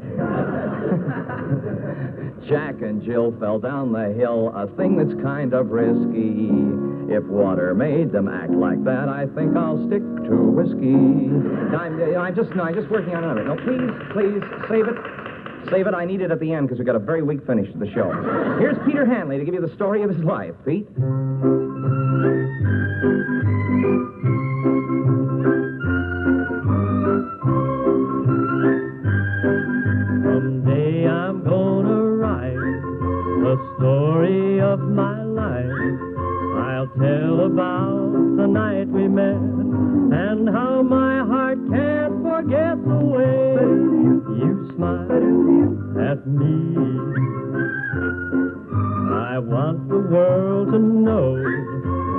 Speaker 2: Jack and Jill fell down the hill, a thing that's kind of risky. If water made them act like that, I think I'll stick to whiskey. I'm just working on another. No, please, save it. Save it. I need it at the end because we've got a very weak finish to the show. Here's Peter Hanley to give you the story of his life. Pete?
Speaker 3: Someday I'm gonna write the story of my life. I'll tell about the night we met and how my heart can't forget the way you smiled at me. I want the world to know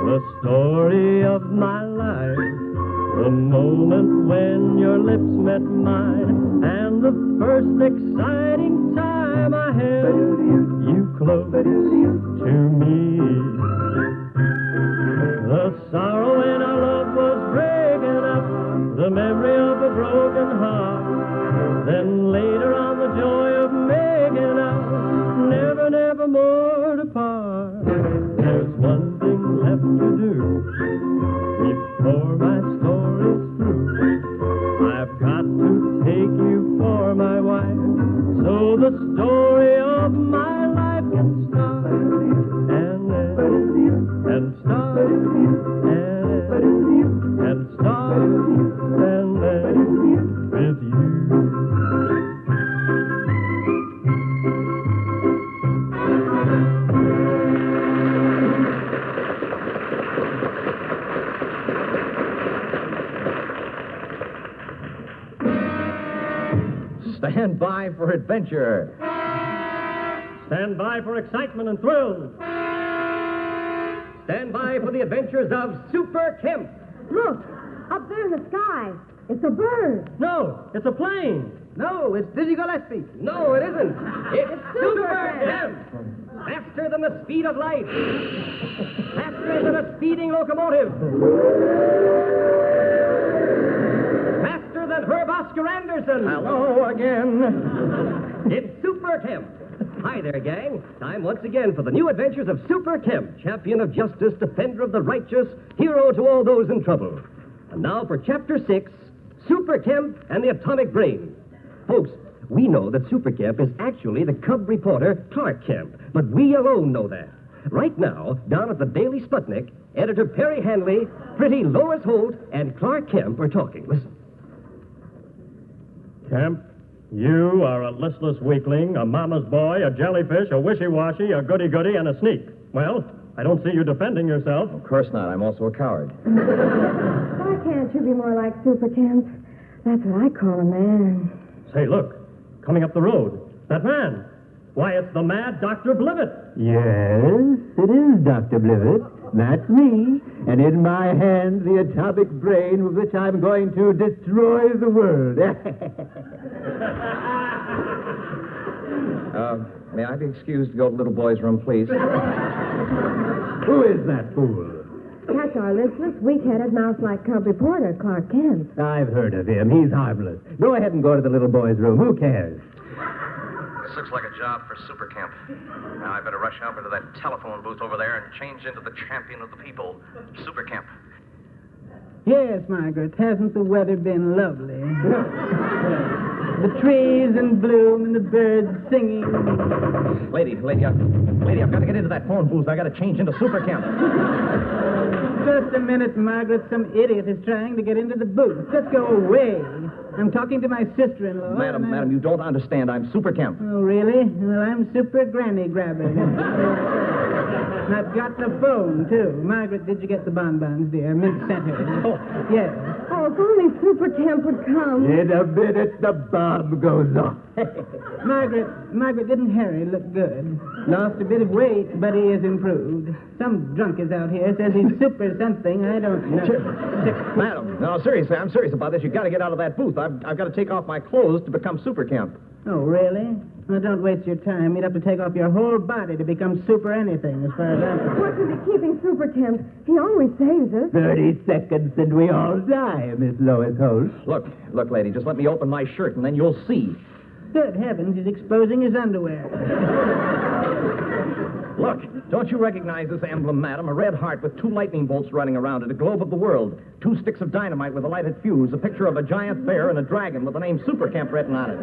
Speaker 3: the story of my life. The moment when your lips met mine and the first exciting time I held you close to me. The sorrow in our love was breaking up, the memory of a broken heart. Then later on the joy of making up, never, never more to part. There's one thing left to do before my story's through. I've got to take you for my wife, so the story of my life can start and end, and start and start and end with you.
Speaker 2: stand by for adventure.
Speaker 3: Stand by for excitement and thrills.
Speaker 1: Stand by for the adventures of Super Kemp.
Speaker 4: Look, up there in the sky. It's a bird.
Speaker 3: No, it's a plane.
Speaker 1: No, it's Dizzy Gillespie. No, it isn't. It's Super Kemp. Faster than the speed of light. Faster than a speeding locomotive. Faster than Herb Oscar Anderson.
Speaker 2: Hello again.
Speaker 1: It's Super Kemp. Hi there, gang. Time once again for the new adventures of Super Kemp, champion of justice, defender of the righteous, hero to all those in trouble. And now for Chapter 6, Super Kemp and the Atomic Brain. Folks, we know that Super Kemp is actually the cub reporter, Clark Kemp, but we alone know that. Right now, down at the Daily Sputnik, editor Perry Hanley, pretty Lois Holt, and Clark Kemp are talking. Listen.
Speaker 3: Kemp, you are a listless weakling, a mama's boy, a jellyfish, a wishy-washy, a goody-goody, and a sneak. Well, I don't see you defending yourself.
Speaker 2: Of course not. I'm also a coward.
Speaker 4: Why can't you be more like Super Kemp? That's what I call a man.
Speaker 3: Say, look, coming up the road. That man. Why, it's the mad Dr. Blivett.
Speaker 10: Yes, it is Dr. Blivett. That's me. And in my hand, the atomic brain with which I'm going to destroy the world.
Speaker 2: May I be excused to go to the little boy's room, please?
Speaker 10: Who is that fool?
Speaker 4: That's our listless, weak-headed, mouse-like cub reporter, Clark Kemp.
Speaker 10: I've heard of him. He's harmless. Go ahead and go to the little boy's room. Who cares?
Speaker 2: This looks like a job for Super Kemp. Now I better rush over to that telephone booth over there and change into the champion of the people, Super Kemp.
Speaker 11: Yes, Margaret. Hasn't the weather been lovely? The trees in bloom and the birds singing.
Speaker 2: Lady, I've got to get into that phone booth. I got to change into Super Kemp.
Speaker 11: Just a minute, Margaret. Some idiot is trying to get into the booth. Just go away. I'm talking to my sister-in-law.
Speaker 2: Madam, you don't understand. I'm Super Kemp.
Speaker 11: Oh, really? Well, I'm Super Granny Grabber. And I've got the phone, too. Margaret, did you get the bonbons, dear? Mint sent her.
Speaker 2: Oh.
Speaker 11: Yes.
Speaker 4: Oh, if only Super Kemp would come.
Speaker 10: In a minute, the bomb goes off.
Speaker 11: Margaret, didn't Harry look good? Lost a bit of weight, but he is improved. Some drunk is out here, says he's super something. I don't know.
Speaker 2: Madam, no, seriously, I'm serious about this. You've got to get out of that booth. I've got to take off my clothes to become Super Kemp.
Speaker 11: Oh, really? Well, don't waste your time. You'd have to take off your whole body to become super anything, as far as I'm concerned.
Speaker 4: What's he keeping Super Kemp? He always saves us.
Speaker 10: 30 seconds and we all die, Miss Lois Holt.
Speaker 2: Look, lady, just let me open my shirt and then you'll see.
Speaker 11: Good heavens, he's exposing his underwear.
Speaker 2: Look, don't you recognize this emblem, madam? A red heart with 2 lightning bolts running around it, a globe of the world, 2 sticks of dynamite with a lighted fuse, a picture of a giant bear and a dragon with the name Super Kemp written on it.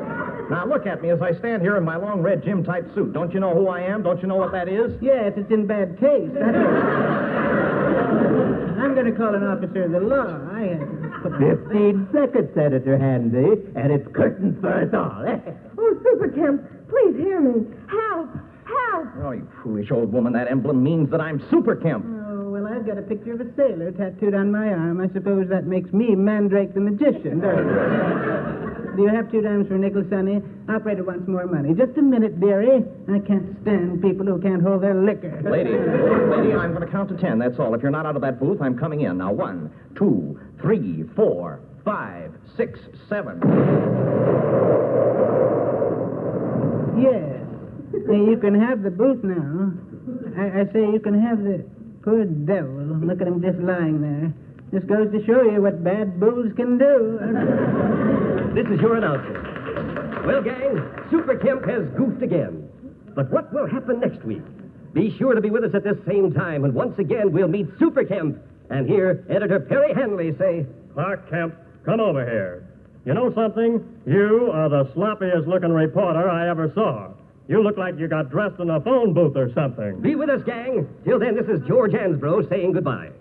Speaker 2: Now look at me as I stand here in my long red gym-type suit. Don't you know who I am? Don't you know what that is?
Speaker 11: Yes, it's in bad taste. I'm going to call an officer of the law.
Speaker 10: 15 seconds, Senator Handy, and it's curtains for us all.
Speaker 4: Oh, Super Kemp, please hear me. Help! Help!
Speaker 2: Oh, you foolish old woman, that emblem means that I'm Super Kemp.
Speaker 11: Oh, well, I've got a picture of a sailor tattooed on my arm. I suppose that makes me Mandrake the Magician, doesn't it? Do you have 2 dimes for a nickel, Sonny? Operator wants more money. Just a minute, dearie. I can't stand people who can't hold their liquor.
Speaker 2: Lady, I'm going to count to 10, that's all. If you're not out of that booth, I'm coming in. Now, 1, 2, 3, 4, 5, 6, 7.
Speaker 11: Yes. Hey, you can have the booth now. I say you can have the... Poor devil. Look at him just lying there. This goes to show you what bad booze can do.
Speaker 1: This is your announcer. Well, gang, Super Kemp has goofed again. But what will happen next week? Be sure to be with us at this same time, when once again we'll meet Super Kemp and hear Editor Perry Hanley say,
Speaker 3: Clark Kemp, come over here. You know something? You are the sloppiest looking reporter I ever saw. You look like you got dressed in a phone booth or something.
Speaker 1: Be with us, gang. Till then, this is George Ansbro saying goodbye.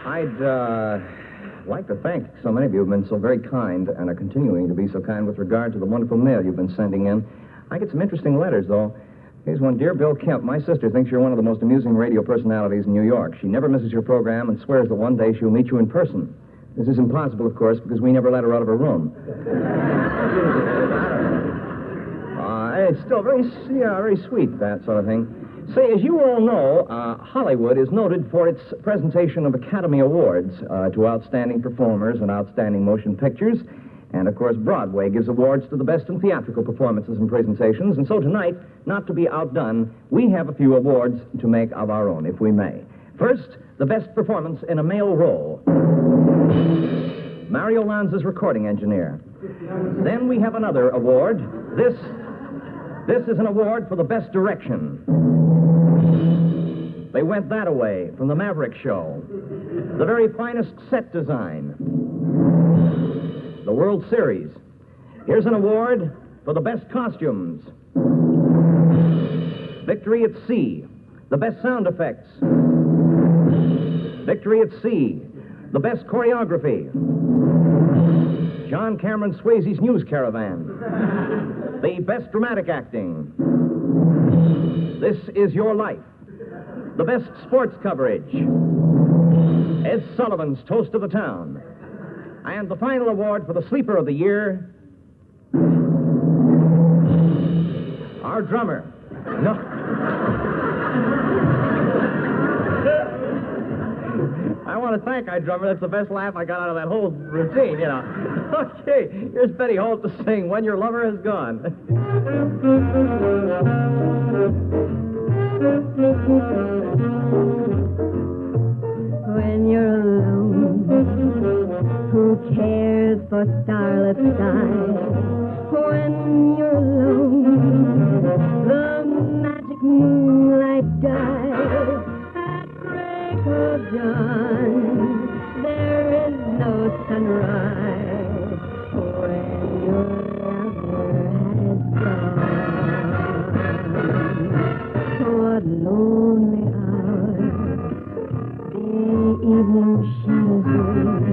Speaker 2: I'd like to thank so many of you who've been so very kind and are continuing to be so kind with regard to the wonderful mail you've been sending in. I get some interesting letters, though. Here's one. Dear Bill Kemp, my sister thinks you're one of the most amusing radio personalities in New York. She never misses your program and swears that one day she'll meet you in person. This is impossible, of course, because we never let her out of her room. It's still very sweet, that sort of thing. Say, as you all know, Hollywood is noted for its presentation of Academy Awards to outstanding performers and outstanding motion pictures. And, of course, Broadway gives awards to the best in theatrical performances and presentations. And so tonight, not to be outdone, we have a few awards to make of our own, if we may. First, the best performance in a male role. Mario Lanza's recording engineer. Then we have another award. This is an award for the best direction. They went that away from the Maverick Show. The very finest set design. The World Series. Here's an award for the best costumes. Victory at Sea. The best sound effects. Victory at Sea. The best choreography. John Cameron Swayze's News Caravan. The best dramatic acting. This Is Your Life. The best sports coverage. Ed Sullivan's Toast of the Town. And the final award for the Sleeper of the Year, our drummer. No. I want to thank our drummer. That's the best laugh I got out of that whole routine, you know. Okay, here's Betty Holt to sing When Your Lover Has Gone.
Speaker 4: When you're alone, who cares for starlit skies? When you're alone, the magic moonlight dies. At break of dawn, there is no sunrise. When your lover has gone, what lonely hours the evening shadows bring.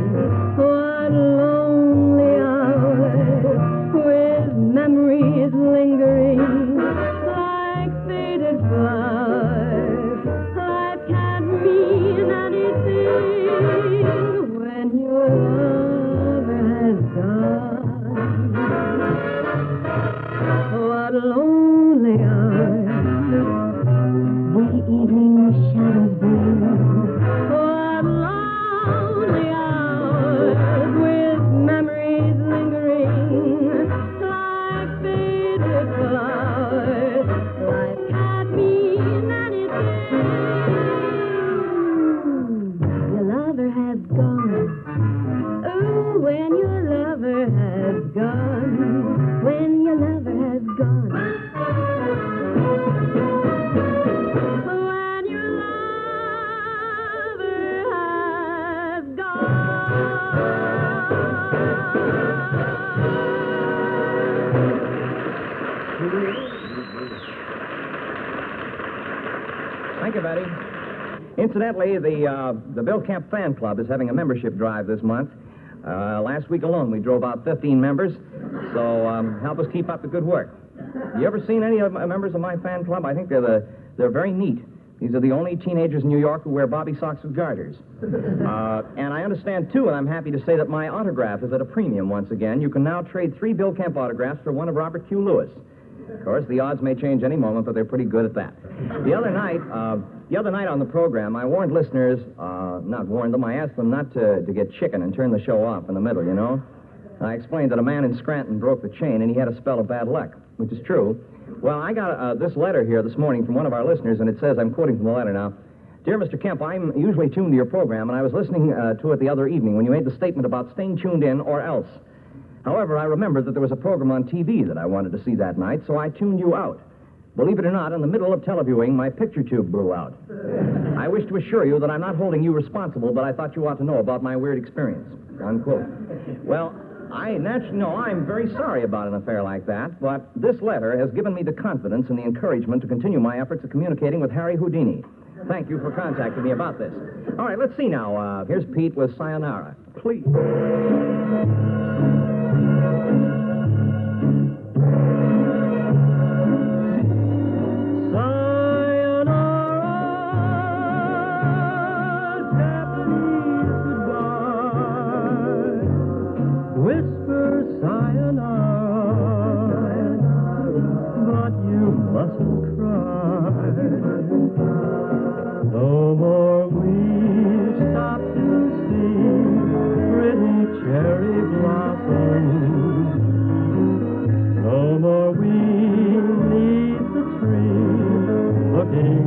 Speaker 4: What lonely hours with memories lingering like faded flowers. Life can't mean anything when your lover has gone. What lonely hours the evening shadows bring. What lonely hours with memories lingering like faded flowers. Life can't mean anything. Your lover has gone. Oh, when your lover has gone. When your lover has gone. When your lover has
Speaker 2: Thank you, Betty. Incidentally, the Bill Kemp Fan Club is having a membership drive this month. Last week alone, we drove out 15 members, so help us keep up the good work. You ever seen any of members of my fan club? I think they're very neat. These are the only teenagers in New York who wear bobby socks with garters. And I understand, too, and I'm happy to say that my autograph is at a premium once again. You can now trade 3 Bill Kemp autographs for one of Robert Q. Lewis. Of course, the odds may change any moment, but they're pretty good at that. The other night on the program, I warned listeners, not warned them, I asked them not to get chicken and turn the show off in the middle, you know. I explained that a man in Scranton broke the chain and he had a spell of bad luck, which is true. Well, I got this letter here this morning from one of our listeners, and it says, I'm quoting from the letter now, Dear Mr. Kemp, I'm usually tuned to your program, and I was listening to it the other evening when you made the statement about staying tuned in or else. However, I remembered that there was a program on TV that I wanted to see that night, so I tuned you out. Believe it or not, in the middle of televiewing, my picture tube blew out. I wish to assure you that I'm not holding you responsible, but I thought you ought to know about my weird experience. Unquote. Well, I'm very sorry about an affair like that, but this letter has given me the confidence and the encouragement to continue my efforts of communicating with Harry Houdini. Thank you for contacting me about this. All right, let's see now. Here's Pete with Sayonara. Please.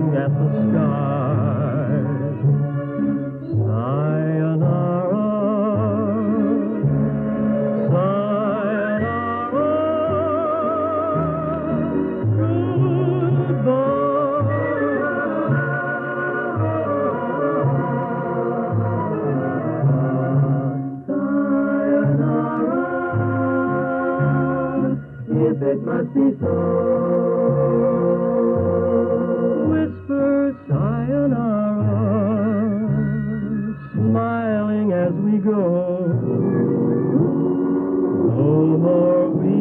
Speaker 3: looking at the sky. Sayonara, if it must be so, whisper sayonara, smiling as we go. No more we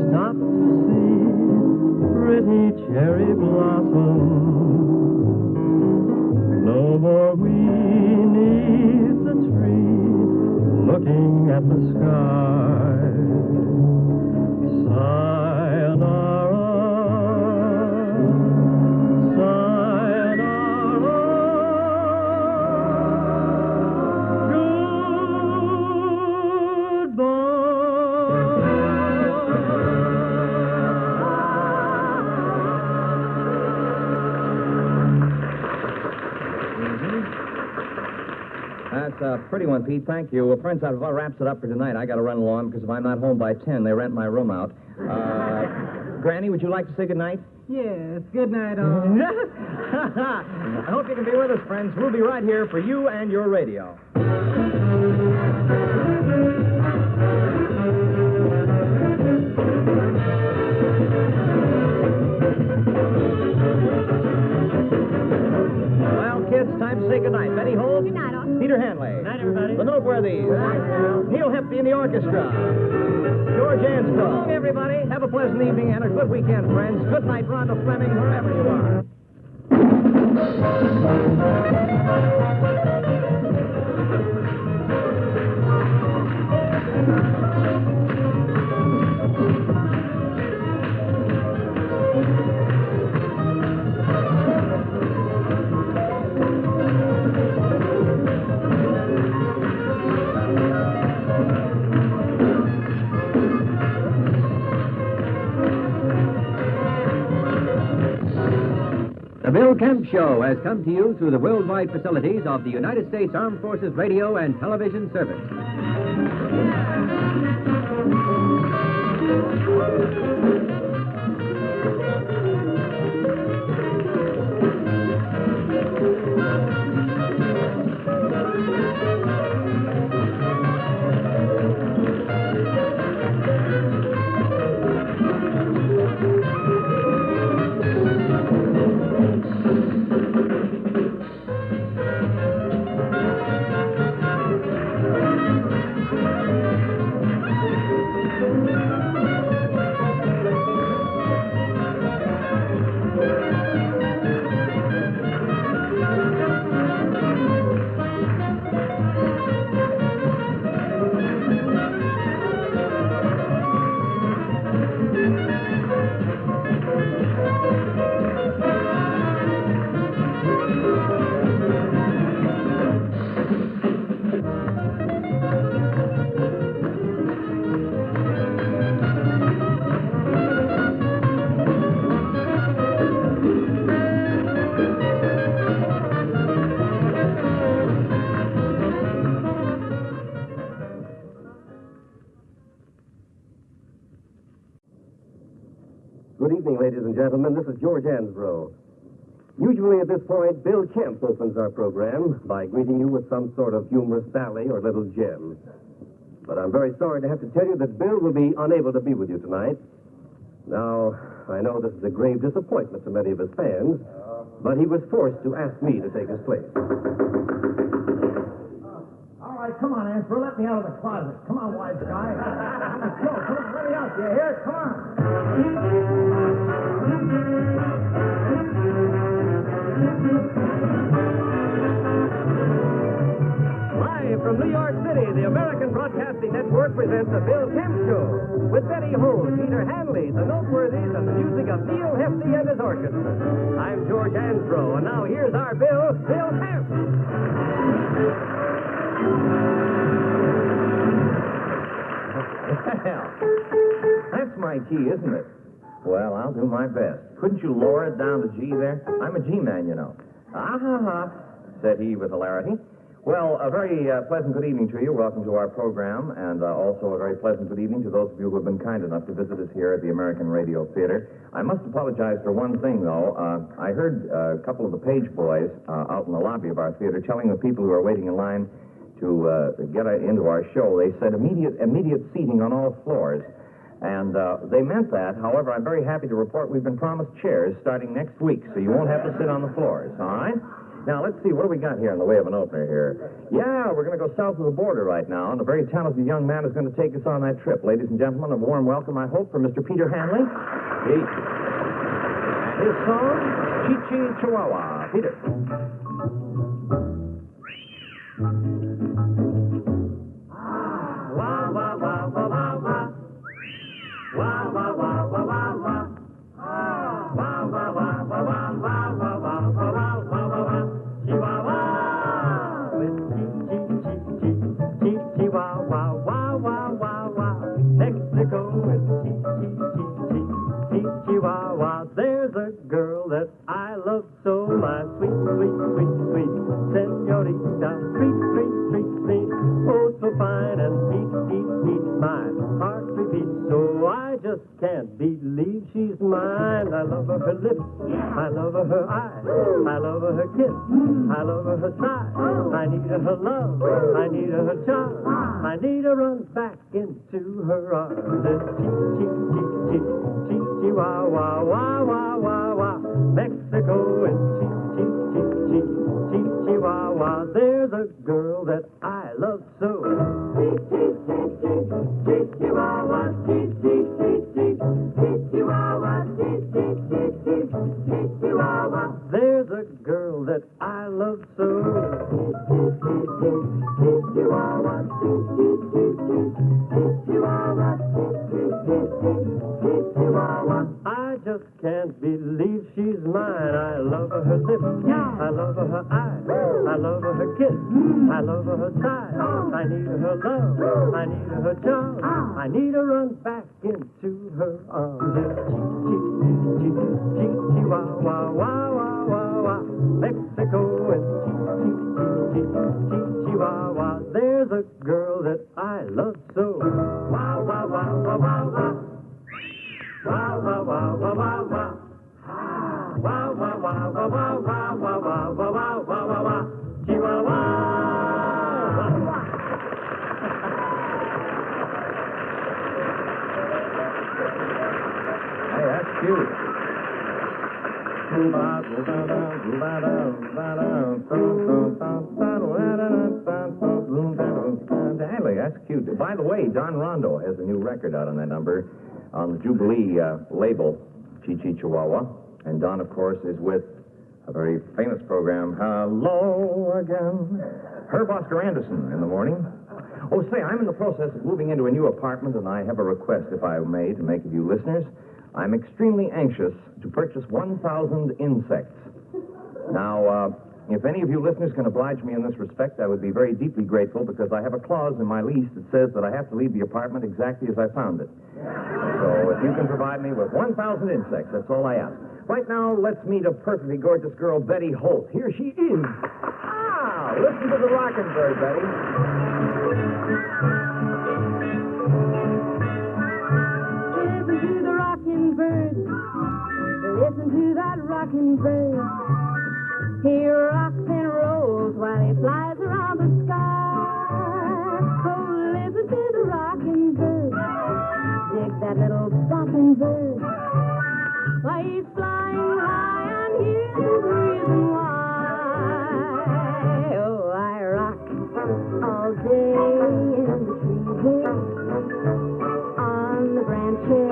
Speaker 3: stop to see pretty cherry blossoms. No more we need the tree looking at the sky. Sayonara, sayonara,
Speaker 2: That's a pretty one, Pete. Thank you. Well, friends, that about wraps it up for tonight. I got to run along because if I'm not home by 10, they rent my room out. Granny, would you like to say goodnight?
Speaker 11: Yes, good night, all.
Speaker 2: I hope you can be with us, friends. We'll be right here for you and your radio. Well, kids, time to say goodnight. Betty Holt.
Speaker 4: Good night, all.
Speaker 2: Peter Hanley.
Speaker 3: Good night, everybody.
Speaker 2: The Noteworthies. Neil Hefty in the orchestra. George Ansbro. So long, everybody. Have a pleasant evening and a good weekend, friends. Good night, Rhonda Fleming, wherever you are.
Speaker 6: The Bill Kemp Show has come to you through the worldwide facilities of the United States Armed Forces Radio and Television Service.
Speaker 1: Good evening, ladies and gentlemen. This is George Ansbro. Usually at this point, Bill Kemp opens our program by greeting you with some sort of humorous sally or little gem. But I'm very sorry to have to tell you that Bill will be unable to be with you tonight. Now, I know this is a grave disappointment to many of his fans, but he was forced to ask me to take his place.
Speaker 10: All right, come on, Ansbro. Let me out of the closet. Come on, wise guy. Let's go. Come on, let me out. You hear? Come on.
Speaker 1: Live from New York City, the American Broadcasting Network presents the Bill Kemp Show with Betty Holt, Peter Hanley, the Noteworthies, and the music of Neil Hefty and his orchestra. I'm George Ansbro, and now here's our Bill Kemp.
Speaker 2: Well, that's my key, isn't it? Well, I'll do my best. Couldn't you lower it down to G there? I'm a G-man, you know. Ah-ha-ha, said he with hilarity. Well, a very pleasant good evening to you. Welcome to our program, and also a very pleasant good evening to those of you who have been kind enough to visit us here at the American Radio Theater. I must apologize for one thing, though. I heard a couple of the page boys out in the lobby of our theater telling the people who are waiting in line to get into our show, they said immediate seating on all floors. And they meant that. However, I'm very happy to report we've been promised chairs starting next week, so you won't have to sit on the floors, all right? Now, let's see, what do we got here in the way of an opener here? Yeah, we're going to go south of the border right now, and a very talented young man is going to take us on that trip. Ladies and gentlemen, a warm welcome, I hope, for Mr. Peter Hanley. And his song, Chijuawawa. Peter.
Speaker 3: Wah, wah, wah, wah, wah, wah. Wah, wah, wah, wah, wah, wah. Wah, wah, wah, wah, wah, wah, wah, wah, wah, wah, wah. Chihuahua, with Chihuahua, wah, wah, wah, wah. Mexico with Chihuahua. There's a girl that I love so, my sweet, sweet, sweet, sweet senorita, sweet, sweet, sweet, sweet. Oh, so fine and neat, neat, neat. My heart repeats, so I just can't believe she's mine. I love her lips, I love her eyes, I love her kiss, I love her sigh. I need her love, I need her charm, I need to run back into her arms. Chihuahua, wah, wah, wah, wah. Mexico and Chihuahua. There's a girl that I love so. Chihuahua, Chihuahua. There's a girl that I love so. Chihuahua, Chihuahua. I just can't believe she's mine. I love her lips, I love her eyes, I love her kiss, I love her sigh. I need her love, I need her charm, I need to run back into her arms. Chihuahua, wah, wah, wah, wah. Mexico and Chihuahua. There's a girl that I love so. Wah, wah, wah, wah, wah, wah. Wah, wah, wah, wah, wah, wah. Wah, wah, wah, wah, wah, wah, wah, wah, wah, wah, wah, wah, wah. Chihuahua.
Speaker 2: Hey, that's cute. Hanley, that's cute. By the way, Don Rondo has a new record out on that number on the Jubilee label, Chihuahua. And Don, of course, is with a very famous program, Hello Again. Herb Oscar Anderson in the morning. Oh, say, I'm in the process of moving into a new apartment, and I have a request, if I may, to make of you listeners. I'm extremely anxious to purchase 1,000 insects. Now, if any of you listeners can oblige me in this respect, I would be very deeply grateful, because I have a clause in my lease that says that I have to leave the apartment exactly as I found it. So if you can provide me with 1,000 insects, that's all I ask. Right now, let's meet a perfectly gorgeous girl, Betty Holt. Here she is. Ah, listen to the rockin' bird, Betty.
Speaker 4: Listen to the rockin' bird. Listen to that rockin' bird. He rocks and rolls while he flies around the sky. Oh, listen to the rockin' bird. Dig that little boppin' bird. Why, he's flying high, and here's the reason why. Oh, I rock all day in the trees, on the branches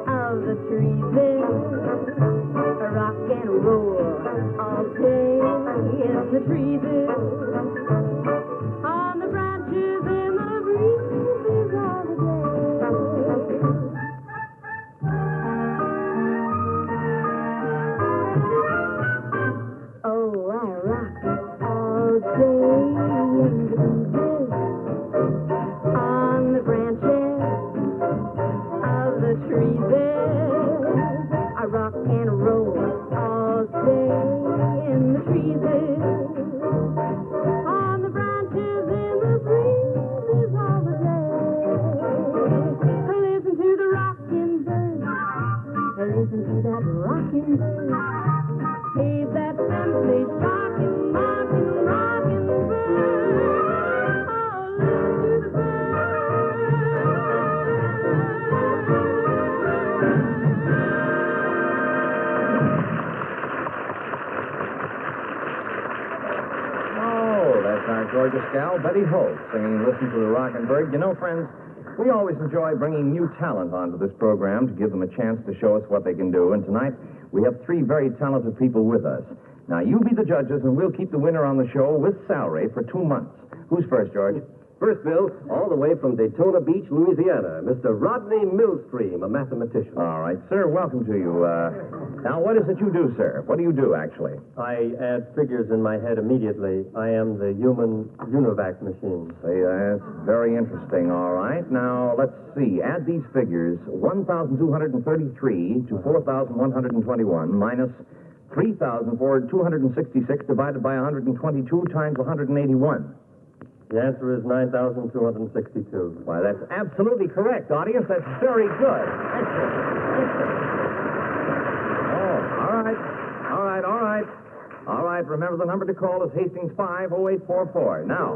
Speaker 4: of the trees there. Rock and roll all day in the trees, on the branches in the breezes all the day. Oh, I rock all day in the breezes, on the branches of the trees. trees on the branches in the breezes all the day. Listen to the rocking bird. Listen to that rocking bird. He's that simply shocking, mocking, rocking bird. Oh, listen to the
Speaker 2: Oh, that's our gorgeous gal, Betty Holt, singing Listen to the Rockin' Bird. You know, friends, we always enjoy bringing new talent onto this program to give them a chance to show us what they can do. And tonight, we have three very talented people with us. Now, you be the judges, and we'll keep the winner on the show with salary for 2 months. Who's first, George?
Speaker 9: First, Bill, all the way from Daytona Beach, Louisiana, Mr. Rodney Millstream, a mathematician.
Speaker 2: All right, sir, welcome to you. Now, what is it you do, sir? What do you do, actually?
Speaker 3: I add figures in my head immediately. I am the human univac machine.
Speaker 2: Say, that's very interesting, all right. Now, let's see. Add these figures. 1,233 to 4,121 minus 3,266 divided by 122 times 181.
Speaker 3: The answer is 9,262.
Speaker 2: Why, that's absolutely correct, audience. That's very good. Excellent. Excellent. Oh, all right. Remember, the number to call is Hastings 50844. Now,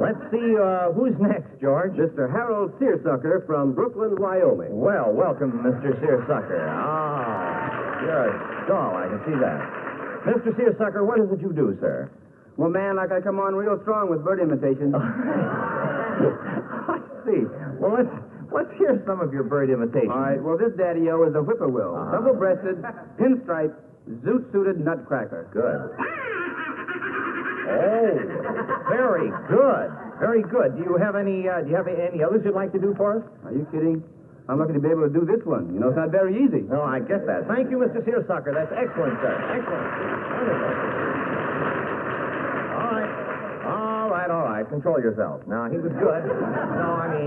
Speaker 2: let's see who's next, George.
Speaker 9: Mr. Harold Searsucker from Brooklyn, Wyoming.
Speaker 2: Well, welcome, Mr. Searsucker. Ah, you're a doll, I can see that. Mr. Searsucker, what is it you do, sir?
Speaker 7: Well, man, like I come on real strong with bird imitations.
Speaker 2: I see. Well, let's hear some of your bird imitations.
Speaker 7: All right, well, this daddy-o is a whippoorwill. Double-breasted, pinstripe, zoot-suited nutcracker.
Speaker 2: Good. Oh, very good. Very good. Do you have any others you'd like to do for us?
Speaker 7: Are you kidding? I'm lucky to be able to do this one. You know, it's not very easy.
Speaker 2: No, I get that. Thank you, Mr. Searsucker. That's excellent, sir. Excellent. Wonderful. All right. Control yourself. Now, he was good.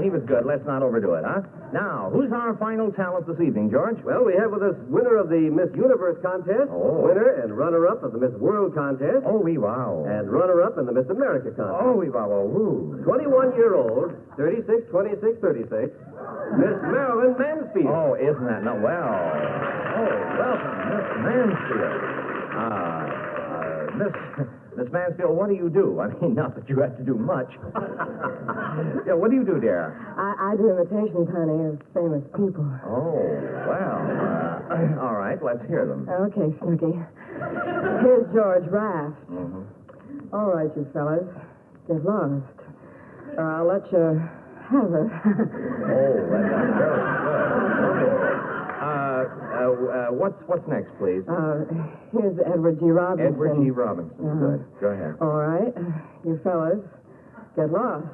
Speaker 2: He was good. Let's not overdo it, huh? Now, who's our final talent this evening, George?
Speaker 9: Well, we have with us winner of the Miss Universe contest, winner and runner-up of the Miss World contest,
Speaker 2: Oh, wee wow.
Speaker 9: and runner-up in the Miss America contest.
Speaker 2: Oh, wee wow. Woo.
Speaker 9: 21-year-old, 36, 26, 36, Miss Marilyn Mansfield.
Speaker 2: Oh, isn't that no? Well. Oh, welcome, Miss Mansfield. Miss Mansfield, what do you do? I mean, not that you have to do much. Yeah, what do you do, dear?
Speaker 12: I do imitations, honey, of famous people.
Speaker 2: Oh, well. All right, let's hear them.
Speaker 12: Okay, Snooky. Here's George Raft.
Speaker 2: Mm-hmm.
Speaker 12: All right, you fellas. Get lost. Or I'll let you have it.
Speaker 2: Oh, that's very good. What's next, please?
Speaker 12: Here's Edward G. Robinson.
Speaker 2: Edward G. Robinson. Good. Go ahead.
Speaker 12: All right. You fellas, get lost.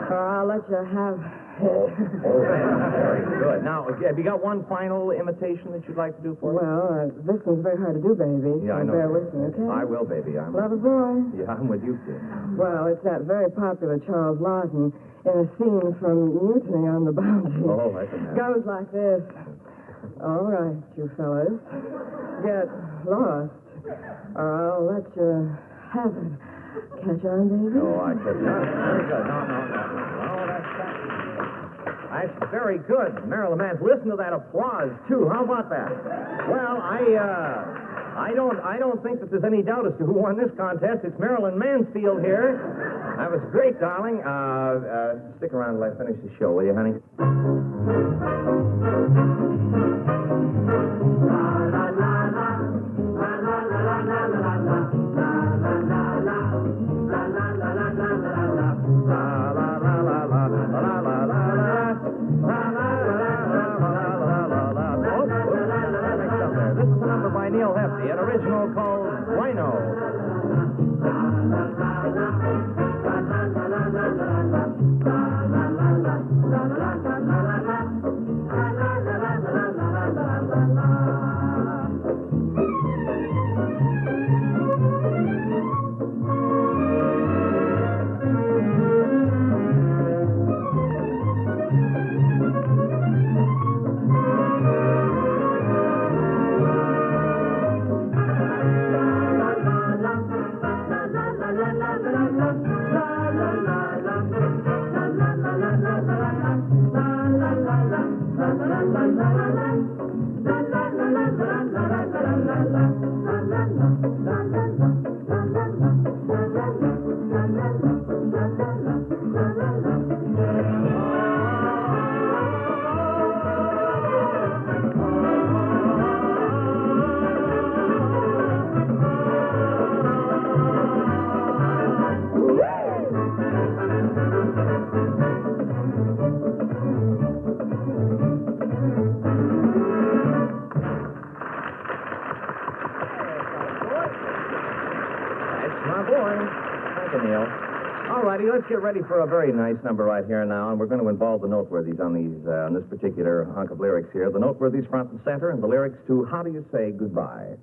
Speaker 12: Or I'll let you have it.
Speaker 2: Oh, very good. Now, have you got one final imitation that you'd like to do for us?
Speaker 12: Well, this one's very hard to do, baby.
Speaker 2: Yeah, I
Speaker 12: so
Speaker 2: know.
Speaker 12: bear with me, okay?
Speaker 2: I will, baby.
Speaker 12: Love a boy.
Speaker 2: Yeah, I'm with you, too.
Speaker 12: Well, it's that very popular Charles Lawton in a scene from Mutiny on the Bounty.
Speaker 2: Oh, I can have it.
Speaker 12: Goes like this. All right, you fellas. Get lost. Or I'll let you have it. Catch on, baby?
Speaker 2: Oh, I catch on. Very good. No, that's very good, Marilyn Mansfield. Listen to that applause, too. How about that? Well, I don't think that there's any doubt as to who won this contest. It's Marilyn Mansfield here. That was great, darling. Stick around till I finish the show, will you, honey? This is a number by Neil Hefti, an original called Rhino. Thank you, Neil. All righty, let's get ready for a very nice number right here now, and we're going to involve the noteworthies on this particular hunk of lyrics here. The noteworthies front and center, and the lyrics to How Do You Say Goodbye?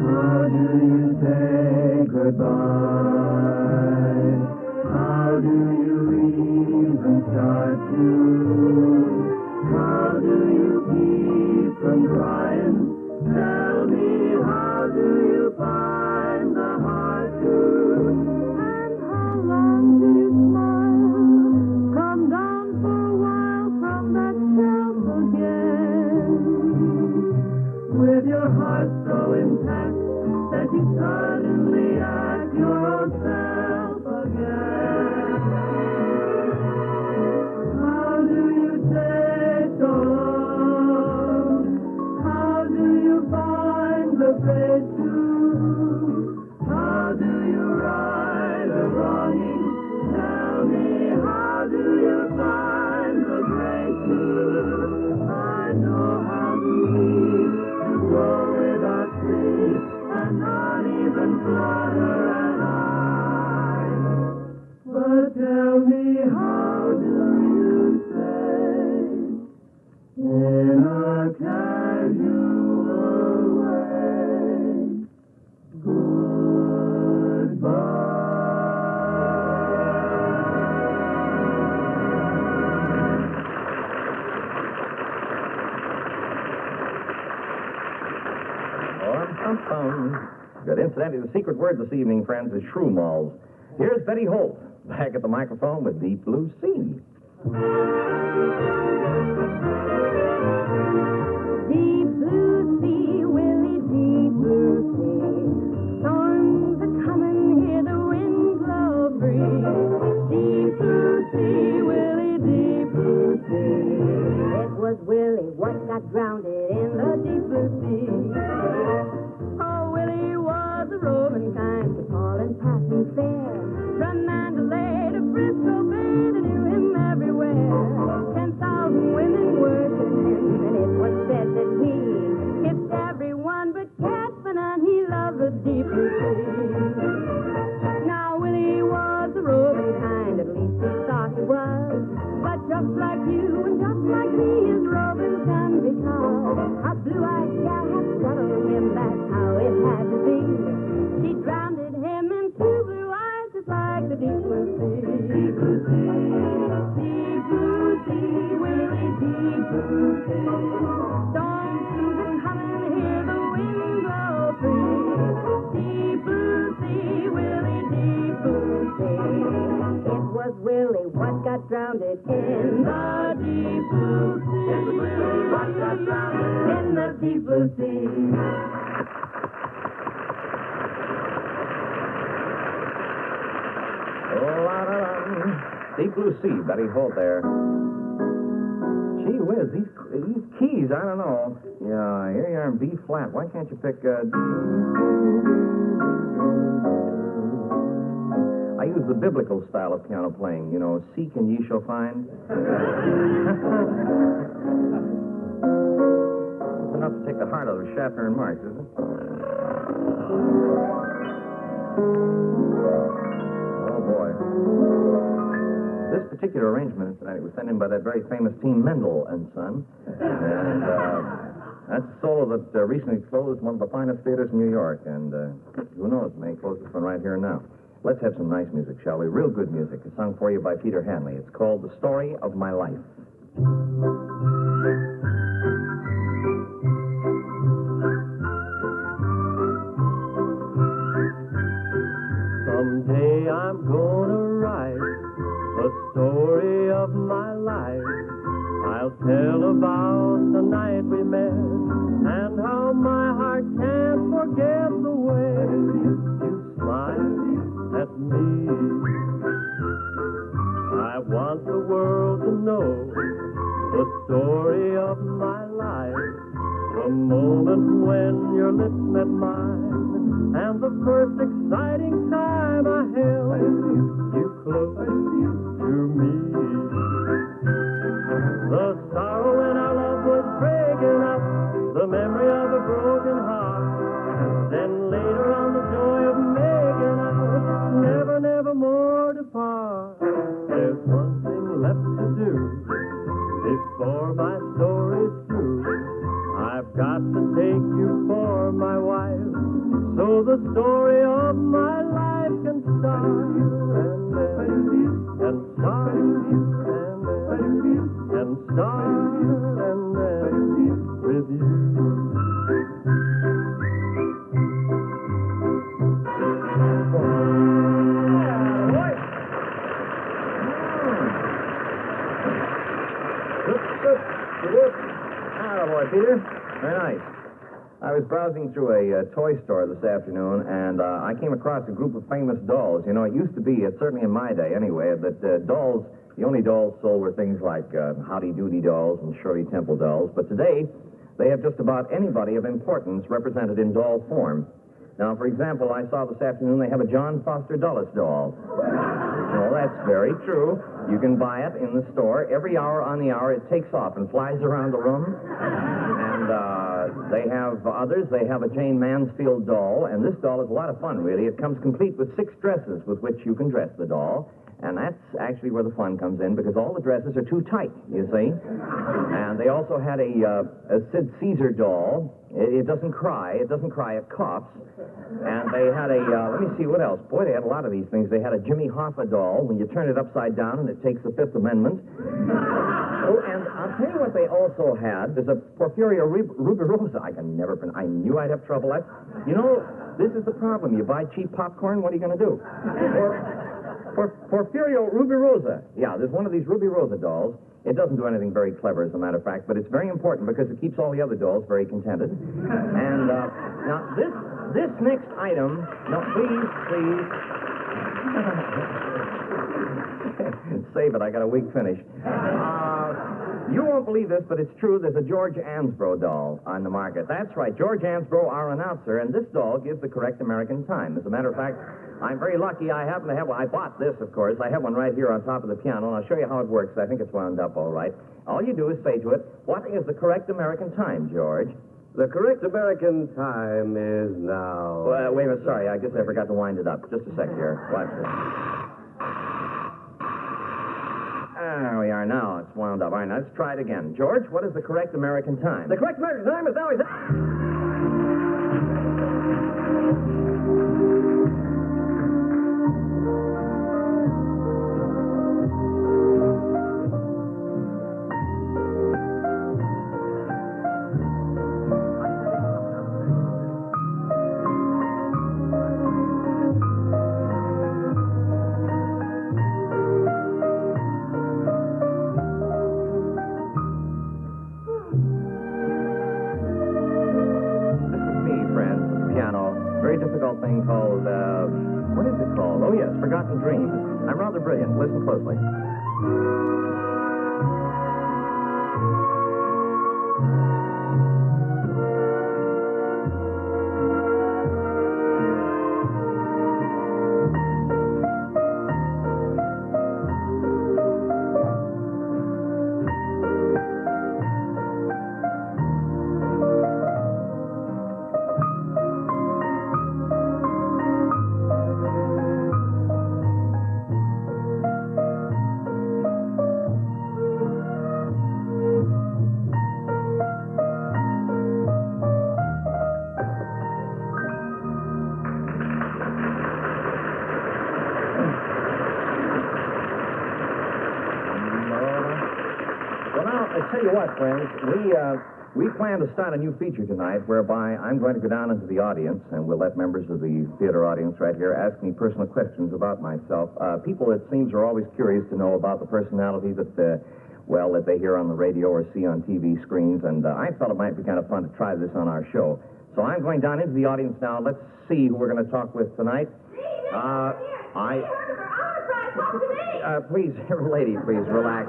Speaker 3: How do you say goodbye? How do you even start to? How do you keep from crying? Tell me, how do you find the heart to? And how long do you smile? Come down for a while from that shelf again. With your heart so intact that you suddenly act your own self again. How do you say so long? How do you find the face to? How do you ride the longing? Tell me, how do you find the grace to? I know how to leave, to go without sleep, and not even flutter an eye. But tell me, how do you say in a casual way
Speaker 2: Good. Incidentally, the secret word this evening, friends, is shrew malls. Here's Betty Holt, back at the microphone with Deep Blue Sea.
Speaker 4: Deep blue sea, Willie, deep blue sea. Storms are coming, hear the wind blow free. Deep blue sea, Willie, deep blue sea. It was Willie what got drowned in the deep blue sea. Oh, Willie was a roving kind, tall and passing fair. From Mandalay to Frisco Bay, they knew him everywhere. 10,000 women worshipped him, and it was said that he kissed everyone but Catherine, and he loved the deep blue sea. Now Willie was a roving kind, at least he thought he was. But just like you and just like me, his roving can be called. A blue-eyed gal had settled him, that's how it had to be. She drowned him in two blue eyes, just like the deep blue sea. Deep blue sea, deep blue sea, Willie, deep blue sea. Storms soon are coming, hear the wind blow free. Deep blue sea, Willie, deep blue sea. It was Willie what got drowned in the deep blue sea. It was Willie what got drowned in the deep blue sea.
Speaker 2: Deep Blue Sea, Betty Holt there. Gee whiz, these keys, I don't know. Yeah, here you are in B flat. Why can't you pick I use the biblical style of piano playing, you know, seek and ye shall find. It's enough to take the heart out of Schaffner and Marx, isn't it? Oh, boy. This particular arrangement tonight was sent in by that very famous team, Mendel and Son. And that's a solo that recently closed one of the finest theaters in New York. And who knows, may close this one right here and now. Let's have some nice music, shall we? Real good music. A song for you by Peter Hanley. It's called The Story of My Life.
Speaker 3: Someday I'm gonna write the story of my life. I'll tell about the night we met and how my heart can't forget the way you smiled at me. I want the world to know the story of my life. The moment when your lips met mine, and the first exciting time I held you close to me. The my story's through, I've got to take you for my wife, so the story of my life can start and end, and start and start and end with you.
Speaker 2: Attaboy, Peter. Very nice. I was browsing through a toy store this afternoon, and I came across a group of famous dolls. You know, it used to be, certainly in my day anyway, that dolls, the only dolls sold were things like Howdy Doody dolls and Shirley Temple dolls. But today, they have just about anybody of importance represented in doll form. Now, for example, I saw this afternoon they have a John Foster Dulles doll. Well, that's very true. You can buy it in the store. Every hour on the hour, it takes off and flies around the room. And they have others. They have a Jane Mansfield doll, and this doll is a lot of fun, really. It comes complete with 6 dresses with which you can dress the doll. And that's actually where the fun comes in, because all the dresses are too tight, you see. And they also had a Sid Caesar doll. It doesn't cry. It doesn't cry. It coughs. And they had let me see, what else? Boy, they had a lot of these things. They had a Jimmy Hoffa doll. When you turn it upside down and it takes the Fifth Amendment. Oh, and I'll tell you what they also had. There's a Porfirio Rubirosa. I knew I'd have trouble. You know, this is the problem. You buy cheap popcorn, what are you going to do? Porfirio Rubirosa. Yeah, there's one of these Rubirosa dolls. It doesn't do anything very clever, as a matter of fact, but it's very important because it keeps all the other dolls very contented. And now, this next item... No, please. Save it. I got a weak finish. You won't believe this, but it's true. There's a George Ansbro doll on the market. That's right. George Ansbro, our announcer, and this doll gives the correct American time. As a matter of fact, I'm very lucky. I happen to have one. I bought this, of course. I have one right here on top of the piano, and I'll show you how it works. I think it's wound up all right. All you do is say to it, "What is the correct American time, George?"
Speaker 9: The correct American time is now...
Speaker 2: Wait a minute. Sorry, I guess I forgot to wind it up. Just a sec here. Watch this. There we are now. It's wound up. All right, now let's try it again. George, what is the correct American time?
Speaker 9: The correct American time is now...
Speaker 2: Thing called, what is it called? Oh, yes, Forgotten Dreams. I'm rather brilliant. Listen closely. Tell you what, friends, we plan to start a new feature tonight whereby I'm going to go down into the audience, and we'll let members of the theater audience right here ask me personal questions about myself. People, it seems, are always curious to know about the personality that they hear on the radio or see on TV screens, and I thought it might be kind of fun to try this on our show. So I'm going down into the audience now. Let's see who we're going to talk with tonight. Please, lady, please, relax.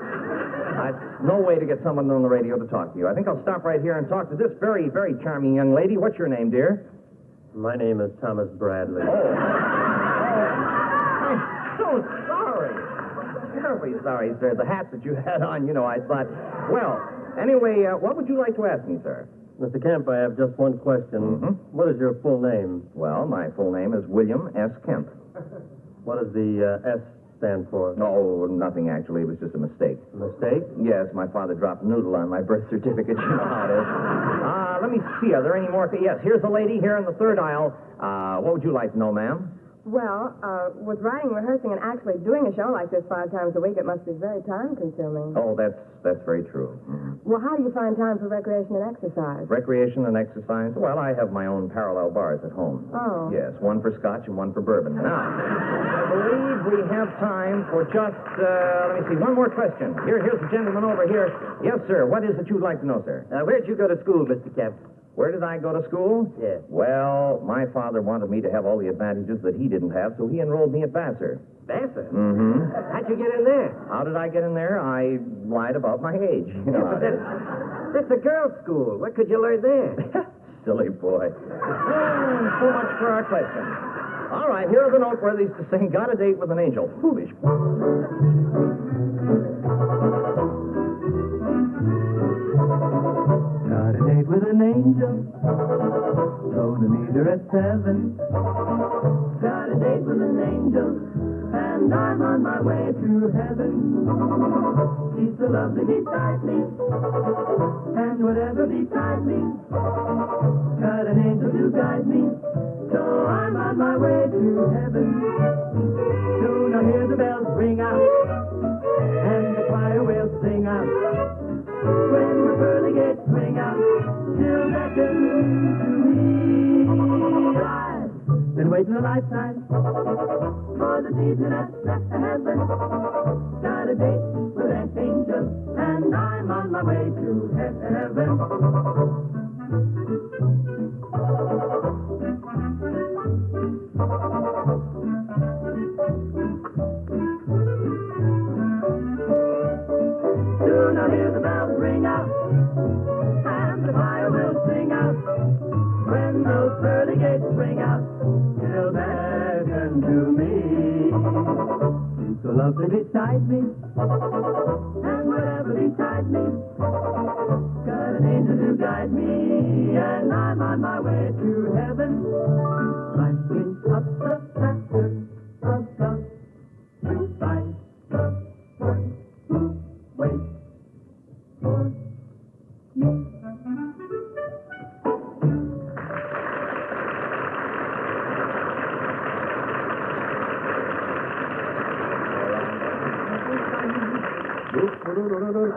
Speaker 2: No way to get someone on the radio to talk to you. I think I'll stop right here and talk to this very, very charming young lady. What's your name, dear?
Speaker 3: My name is Thomas Bradley.
Speaker 2: Oh. I'm so sorry. Terribly sorry, sir. The hat that you had on, I thought... Well, anyway, what would you like to ask me, sir?
Speaker 3: Mr. Kemp, I have just one question.
Speaker 2: Mm-hmm.
Speaker 3: What is your full name?
Speaker 2: Well, my full name is William S. Kemp.
Speaker 3: What does the S
Speaker 9: stand for?
Speaker 2: No, nothing actually. It was just a mistake.
Speaker 9: Mistake?
Speaker 2: Yes, my father dropped noodle on my birth certificate. You know how it is. Let me see. Are there any more? Yes, here's a lady here in the third aisle. What would you like to know, ma'am?
Speaker 12: Well, with writing, rehearsing, and actually doing a show like this 5 times a week, it must be very time-consuming.
Speaker 2: Oh, that's very true. Mm-hmm.
Speaker 12: Well, how do you find time for recreation and exercise?
Speaker 2: Recreation and exercise? Well, I have my own parallel bars at home.
Speaker 12: Oh.
Speaker 2: Yes, one for scotch and one for bourbon. Now, I believe we have time for just, let me see, one more question. Here's the gentleman over here. Yes, sir. What is it you'd like to know, sir?
Speaker 9: Where'd you go to school, Mr. Kemp?
Speaker 2: Where did I go to school?
Speaker 9: Yes.
Speaker 2: Well, my father wanted me to have all the advantages that he didn't have, so he enrolled me at Vassar.
Speaker 9: Vassar?
Speaker 2: Mm-hmm.
Speaker 9: How'd you get in there?
Speaker 2: How did I get in there? I lied about my age. You know how it is.
Speaker 9: That's a girls' school. What could you learn there?
Speaker 2: Silly boy. So much for our question. All right, here are the noteworthies to sing Got a Date with an Angel. Foolish.
Speaker 3: Got a date with an angel. Gonna meet her at 7. Got a date with an angel, and I'm on my way to heaven. She's so lovely beside me, and whatever beside me. Got an angel to guide me, so I'm on my way to heaven. Soon I'll hear the bells ring out, and the choir will sing out. When the pearly gates swing out, she'll beckon to me. I've been waiting a lifetime for the season that's heaven. Got a date with an angel, and I'm on my way to heaven. Soon I'll hear the bells ring out, and the choir will sing out. When those pearly gates swing out, she'll beckon to me. She's so lovely beside me, and whatever beside me. Got an angel to guide me, and I'm on my way to heaven. Climbing up the ladder above, to find the one who waits for me.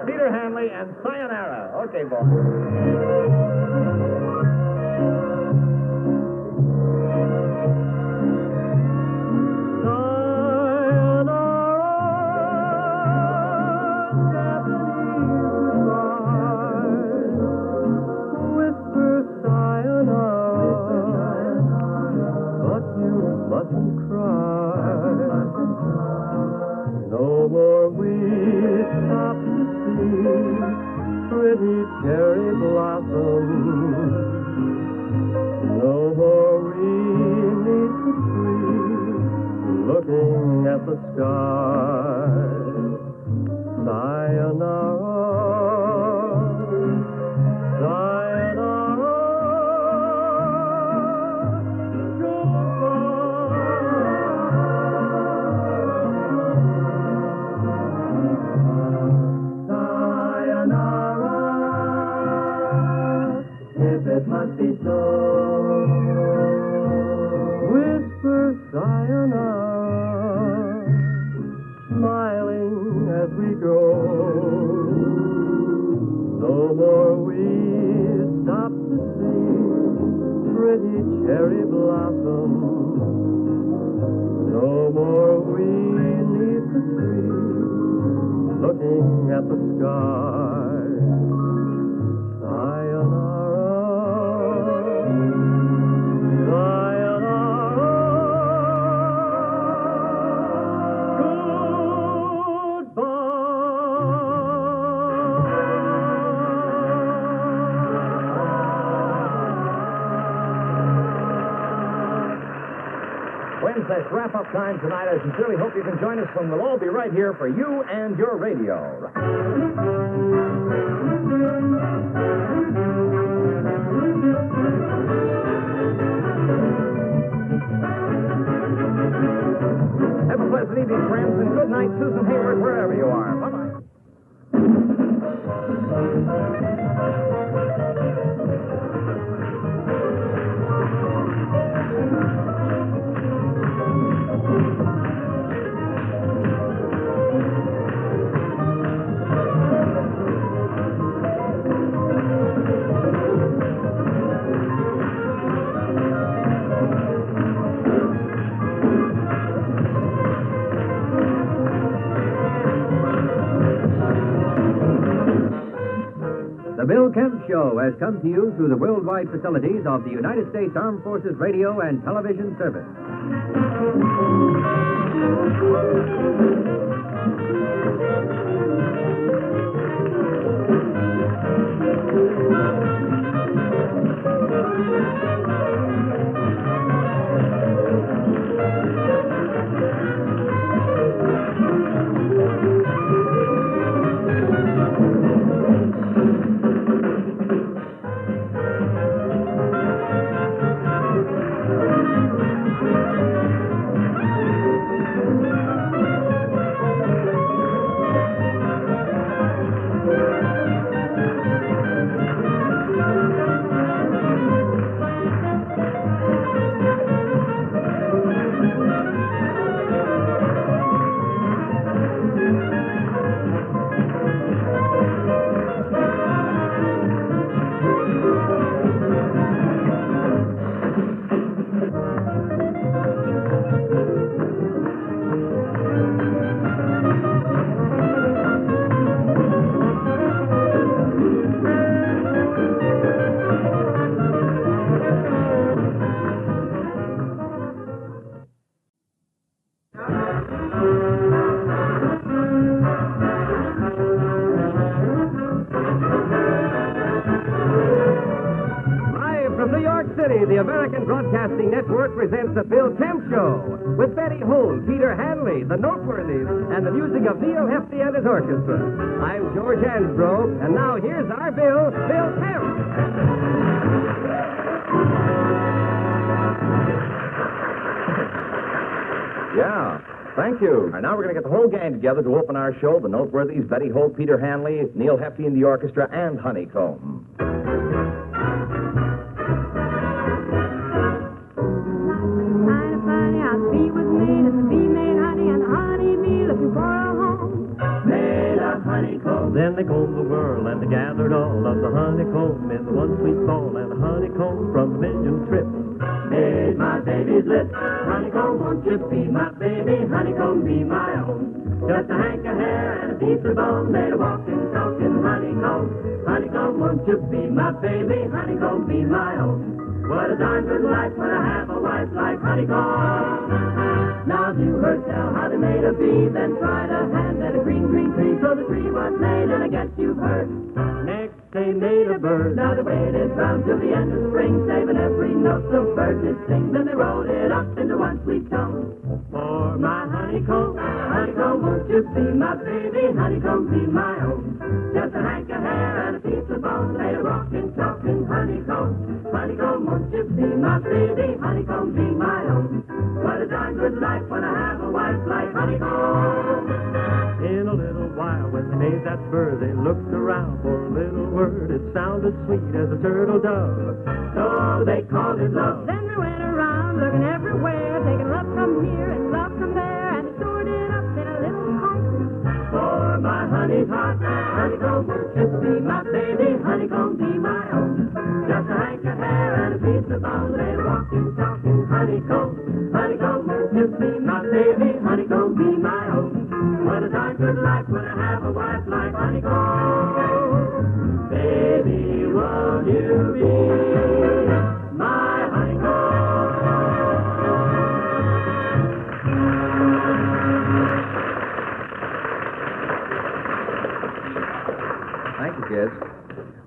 Speaker 2: Peter Hanley and Sayonara. Okay, boy.
Speaker 3: Pretty cherry blossom. No more we need to tree, looking at the sky. Sayonara, sayonara, it must be so. Whisper sayonara, smiling as we go. No more we stop to see pretty cherry blossoms. No more we leave the tree, looking at the sky. Sayonara.
Speaker 2: That's wrap-up time tonight. I sincerely hope you can join us when we'll all be right here for you and your radio. Have a Felicity, be friends, and good night, Susan Hayward, wherever you are. Bye-bye.
Speaker 6: The Bill Kemp Show has come to you through the worldwide facilities of the United States Armed Forces Radio and Television Service.
Speaker 1: The American Broadcasting Network presents the Bill Kemp Show with Betty Holt, Peter Hanley, the Noteworthies, and the music of Neil Hefti and his orchestra. I'm George Ansbro, and now here's our Bill Kemp.
Speaker 2: Yeah, thank you. And now we're going to get the whole gang together to open our show, the Noteworthies, Betty Holt, Peter Hanley, Neil Hefti and the orchestra, and Honeycomb.
Speaker 3: Then they combed the world and they gathered all of the honeycomb in the one sweet fall, and the honeycomb from the million trips made my baby's lips. Honeycomb, won't you be my baby? Honeycomb, be my own. Just a hank of hair and a piece of bone made a walking, talking honeycomb. Honeycomb, won't you be my baby? Honeycomb, be my own. What a darn good life when I have a wife like honeycomb. Now you heard tell how they made a bee, then tried a hand at a green, green tree, so the tree was made, and I guess you've heard. Next they made a bird. Now they waited round till the end of spring, saving every note the bird did sing. Then they rolled it up into one sweet tone. For my honeycomb, honeycomb, won't you be my baby? Honeycomb, be my own. Just a hank of hair and a piece of bone made a rockin', talking honeycomb. Honeycomb, won't you be my baby? Honeycomb, be my own. What a darn good life when I have a wife like honeycomb. In a little while, when they made that bird, they looked around for a little word. It sounded sweet as a turtle dove, so they called it love.
Speaker 4: Then they went around looking everywhere, taking love from here and love from there, and stored it up in a little heart.
Speaker 3: For my honey's heart, honeycomb, won't you be my baby? Honeycomb, be my own. Just a hank of hair and a piece of bone, they walking, talking honeycomb. Honeycomb, won't you be my baby? Honeycomb, be my own. What a darn good life when I have a wife like honeycomb. Baby, won't you be my honeycomb?
Speaker 2: Thank you, kids.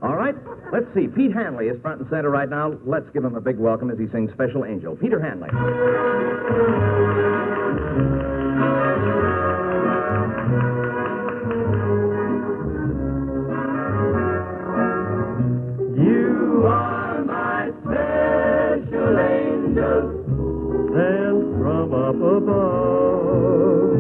Speaker 2: All right, let's see. Pete Hanley is front and center right now. Let's give him a big welcome as he sings Special Angel. Peter Hanley.
Speaker 3: You are my special angel, sent from up above.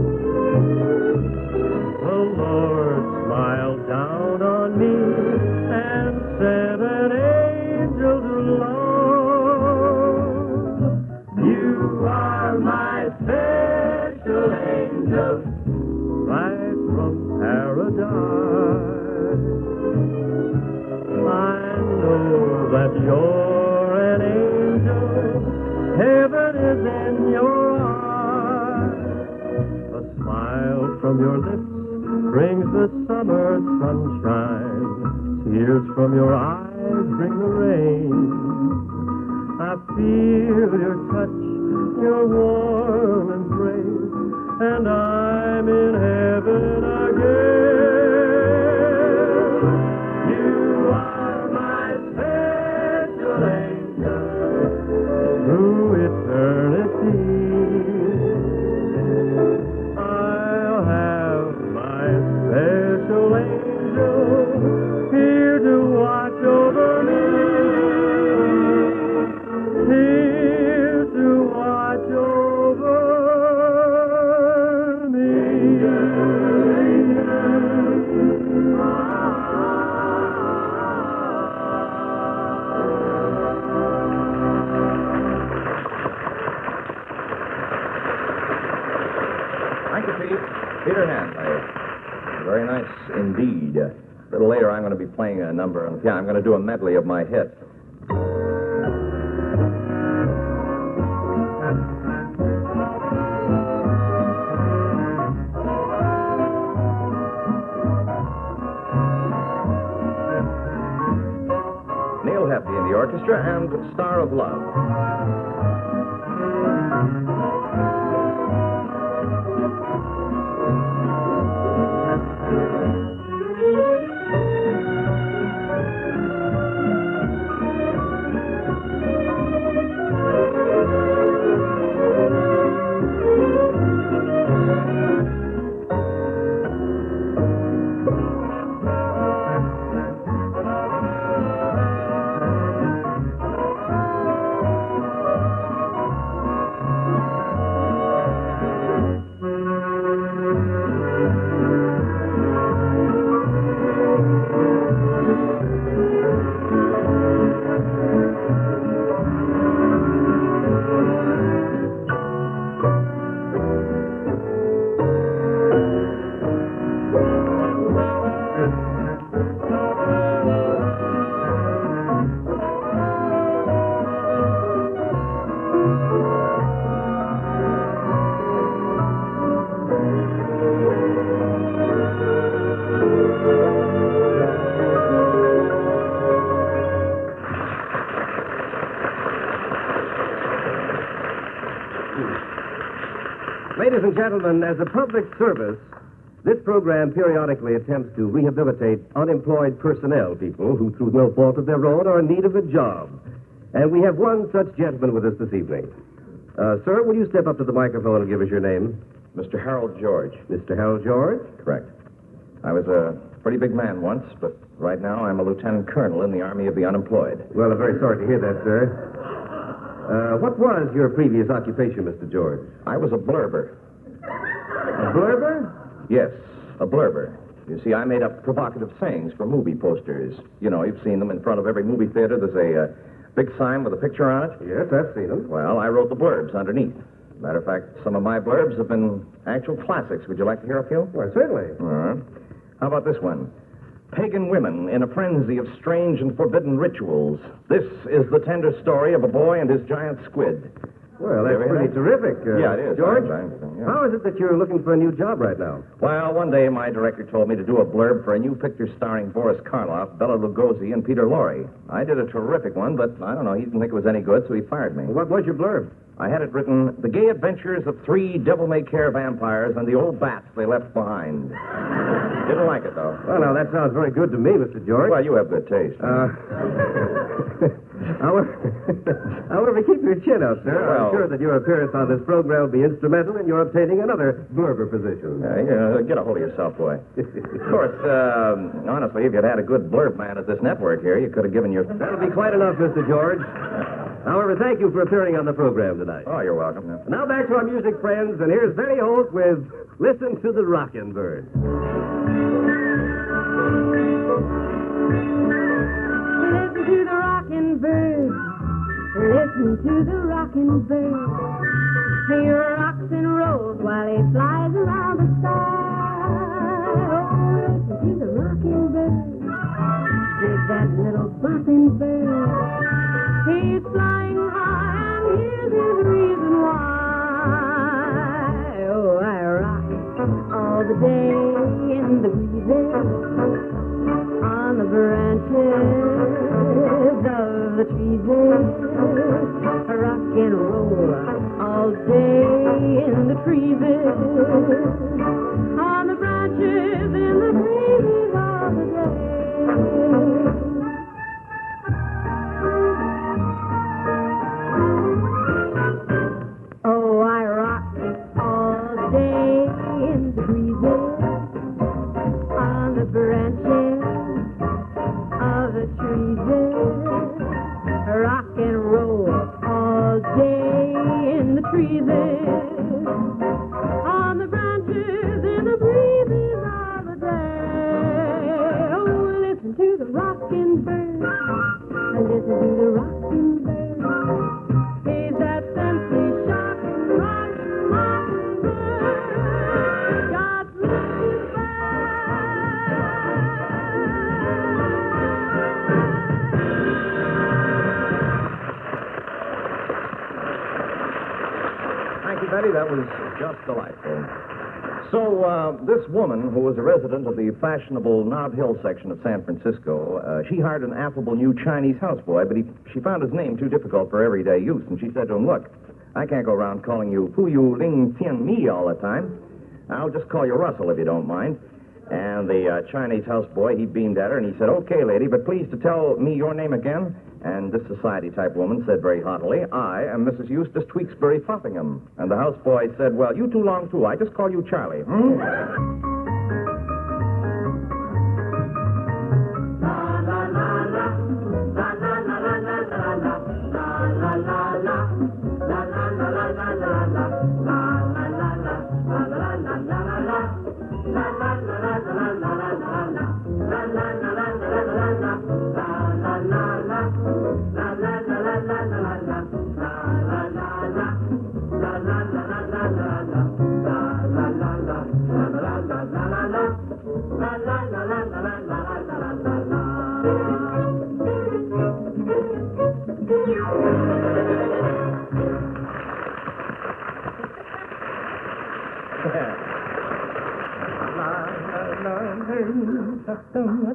Speaker 3: paradise. I know that you're an angel. Heaven is in your eyes. A smile from your lips brings the summer sunshine. Tears from your eyes bring the rain. I feel your touch, your warm embrace, and I'm in heaven again. You are my special angel through eternity. I'll have my special angel here to watch over me. Here to watch over me.
Speaker 2: Thank you, Pete. Peter Handley. Very nice indeed. A little later, I'm going to be playing a number on the piano. I'm going to do a medley of my hits. Neil Hefti in the orchestra and Star of Love.
Speaker 1: Ladies and gentlemen, as a public service, this program periodically attempts to rehabilitate unemployed personnel, people who, through no fault of their own, are in need of a job. And we have one such gentleman with us this evening. Sir, will you step up to the microphone and give us your name?
Speaker 2: Mr. Harold George.
Speaker 1: Mr. Harold George?
Speaker 2: Correct. I was a pretty big man once, but right now I'm a lieutenant colonel in the Army of the Unemployed.
Speaker 1: Well, I'm very sorry to hear that, sir. What was your previous occupation, Mr. George?
Speaker 2: I was a blurber.
Speaker 1: A blurber?
Speaker 2: Yes, a blurber. You see, I made up provocative sayings for movie posters. You know, you've seen them in front of every movie theater. There's a big sign with a picture on it.
Speaker 1: Yes, I've seen them.
Speaker 2: Well, I wrote the blurbs underneath. Matter of fact, some of my blurbs have been actual classics. Would you like to hear a few?
Speaker 1: Well, certainly.
Speaker 2: All right. How about this one? Pagan women in a frenzy of strange and forbidden rituals. This is the tender story of a boy and his giant squid.
Speaker 1: Well, that's pretty terrific.
Speaker 2: Yeah, it is.
Speaker 1: George,
Speaker 2: Yeah.
Speaker 1: how is it that you're looking for a new job right now?
Speaker 2: Well, one day my director told me to do a blurb for a new picture starring Boris Karloff, Bela Lugosi, and Peter Lorre. I did a terrific one, but I don't know, he didn't think it was any good, so he fired me.
Speaker 1: Well, what was your blurb?
Speaker 2: I had it written, The Gay Adventures of Three Devil-May-Care Vampires and the Old Bats They Left Behind. Didn't like it, though.
Speaker 1: Well, now, that sounds very good to me, Mr. George.
Speaker 2: Well, you have good taste.
Speaker 1: However, keep your chin up, sir.
Speaker 2: Well,
Speaker 1: I'm sure that your appearance on this program will be instrumental in your obtaining another blurber position.
Speaker 2: Get a hold of yourself, boy. Of course, honestly, if you'd had a good blurb man at this network here, you could have given your...
Speaker 1: That'll be quite enough, Mr. George. However, thank you for appearing on the program tonight.
Speaker 2: Oh, you're welcome. Yeah.
Speaker 1: Now back to our music, friends, and here's Betty Holt with Listen to the Rockin' Bird.
Speaker 4: Listen to the rockin' bird. Listen to the rockin' bird. He rocks and rolls while he flies around the sky. Oh, to the rocking bird. Dig that little bopping bird. He's flying high, and here's his reason why. Oh, I rock all the day in the breezes, on the branches of the trees. Rock and roll all day in the trees, on the branches in the breezes all the day. Oh, I rock all day in the breezes, on the branches of the trees. Rock and roll all day in the trees, on the branches in the breezes of the day. Oh, listen to the rocking bird, listen to the rocking bird. He's that simply shocking, rocking, rocking bird. God bless you,
Speaker 2: Thank you, Betty. That was just delightful. So, this woman, who was a resident of the fashionable Nob Hill section of San Francisco, she hired an affable new Chinese houseboy, but she found his name too difficult for everyday use, and she said to him, "Look, I can't go around calling you Fu Yu Ling Tian Mi all the time. I'll just call you Russell, if you don't mind." And the Chinese houseboy, he beamed at her, and he said, "Okay, lady, but please to tell me your name again." And this society-type woman said very haughtily, "I am Mrs. Eustace Tweaksbury Frothingham." And the houseboy said, "Well, you too long, too. I just call you Charlie,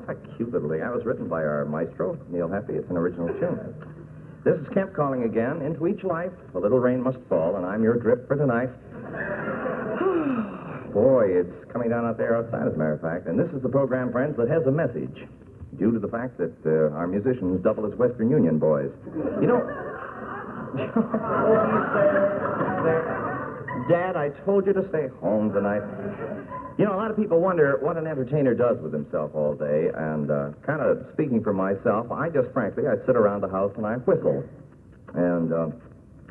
Speaker 2: That's a cute little thing. That was written by our maestro, Neil Heffy. It's an original tune. This is Kemp calling again. Into each life, a little rain must fall, and I'm your drip for tonight. Boy, it's coming down out there outside, as a matter of fact. And this is the program, friends, that has a message, due to the fact that our musicians double as Western Union boys. You know... Dad, I told you to stay home tonight. You know, a lot of people wonder what an entertainer does with himself all day, and kind of speaking for myself, I sit around the house and I whistle. And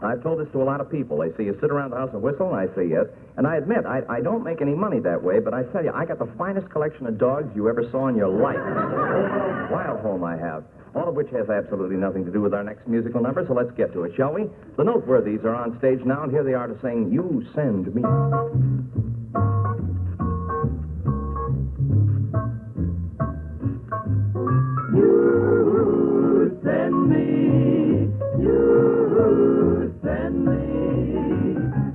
Speaker 2: I've told this to a lot of people. They say, "You sit around the house and whistle?" And I say, "Yes." And I admit, I don't make any money that way, but I tell you, I got the finest collection of dogs you ever saw in your life. Wild home I have. All of which has absolutely nothing to do with our next musical number, so let's get to it, shall we? The Noteworthies are on stage now, and here they are to sing "You Send Me."
Speaker 3: You send me, you send me,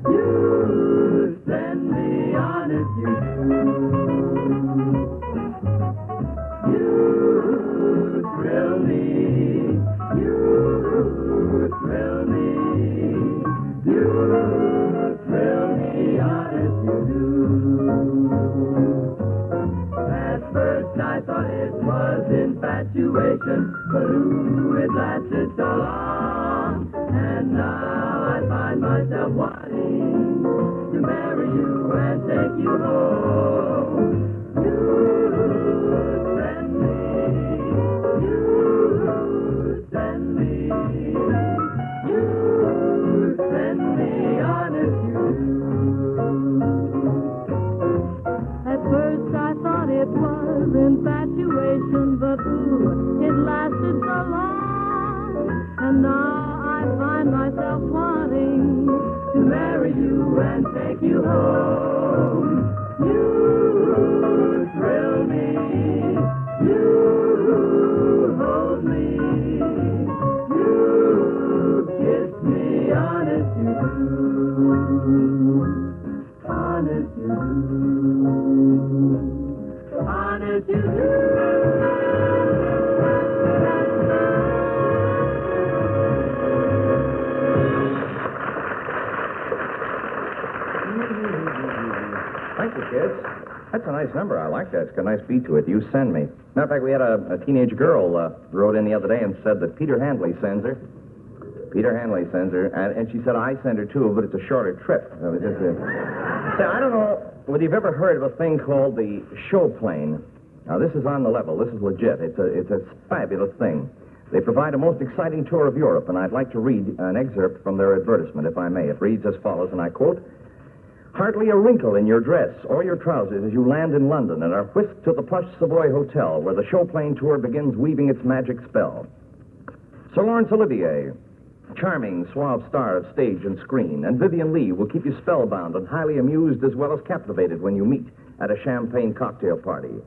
Speaker 3: you send me, honest you do. You thrill me, you thrill me, you thrill me, honest you do. At first I thought it was infatuation, but ooh, it lasted so long. And now I find myself wanting to marry you and take you home. You send me, you send me, you send me, honest you do.
Speaker 4: At first I thought it was infatuation, but ooh, it lasted so long. And now I find myself wanting
Speaker 3: to marry you and take you home. You thrill me,
Speaker 4: wanted to do.
Speaker 2: Thank you, kids. That's a nice number. I like that. It's got a nice beat to it. You send me. Matter of fact, we had a teenage girl wrote in the other day and said that Peter Handley sends her. Peter Handley sends her, and she said I send her too, but it's a shorter trip. Say, I don't know whether you've ever heard of a thing called the show plane. Now, this is on the level. This is legit. It's a fabulous thing. They provide a most exciting tour of Europe, and I'd like to read an excerpt from their advertisement, if I may. It reads as follows, and I quote, "Hardly a wrinkle in your dress or your trousers as you land in London and are whisked to the plush Savoy Hotel, where the show plane tour begins weaving its magic spell. Sir Laurence Olivier, charming, suave star of stage and screen, and Vivian Lee will keep you spellbound and highly amused as well as captivated when you meet at a champagne cocktail party.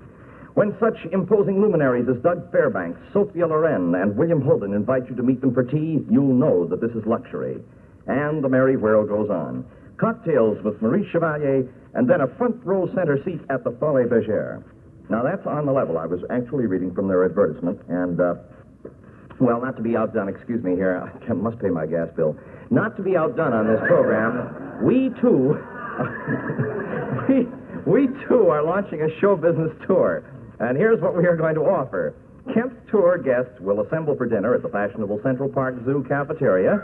Speaker 2: When such imposing luminaries as Doug Fairbanks, Sophia Loren, and William Holden invite you to meet them for tea, you'll know that this is luxury." And the merry whirl goes on. Cocktails with Maurice Chevalier, and then a front row center seat at the Folie Bergère. Now, that's on the level. I was actually reading from their advertisement, and, well, not to be outdone, excuse me here, I must pay my gas bill. Not to be outdone on this program, we too are launching a show business tour. And here's what we are going to offer. Kemp's tour guests will assemble for dinner at the fashionable Central Park Zoo cafeteria.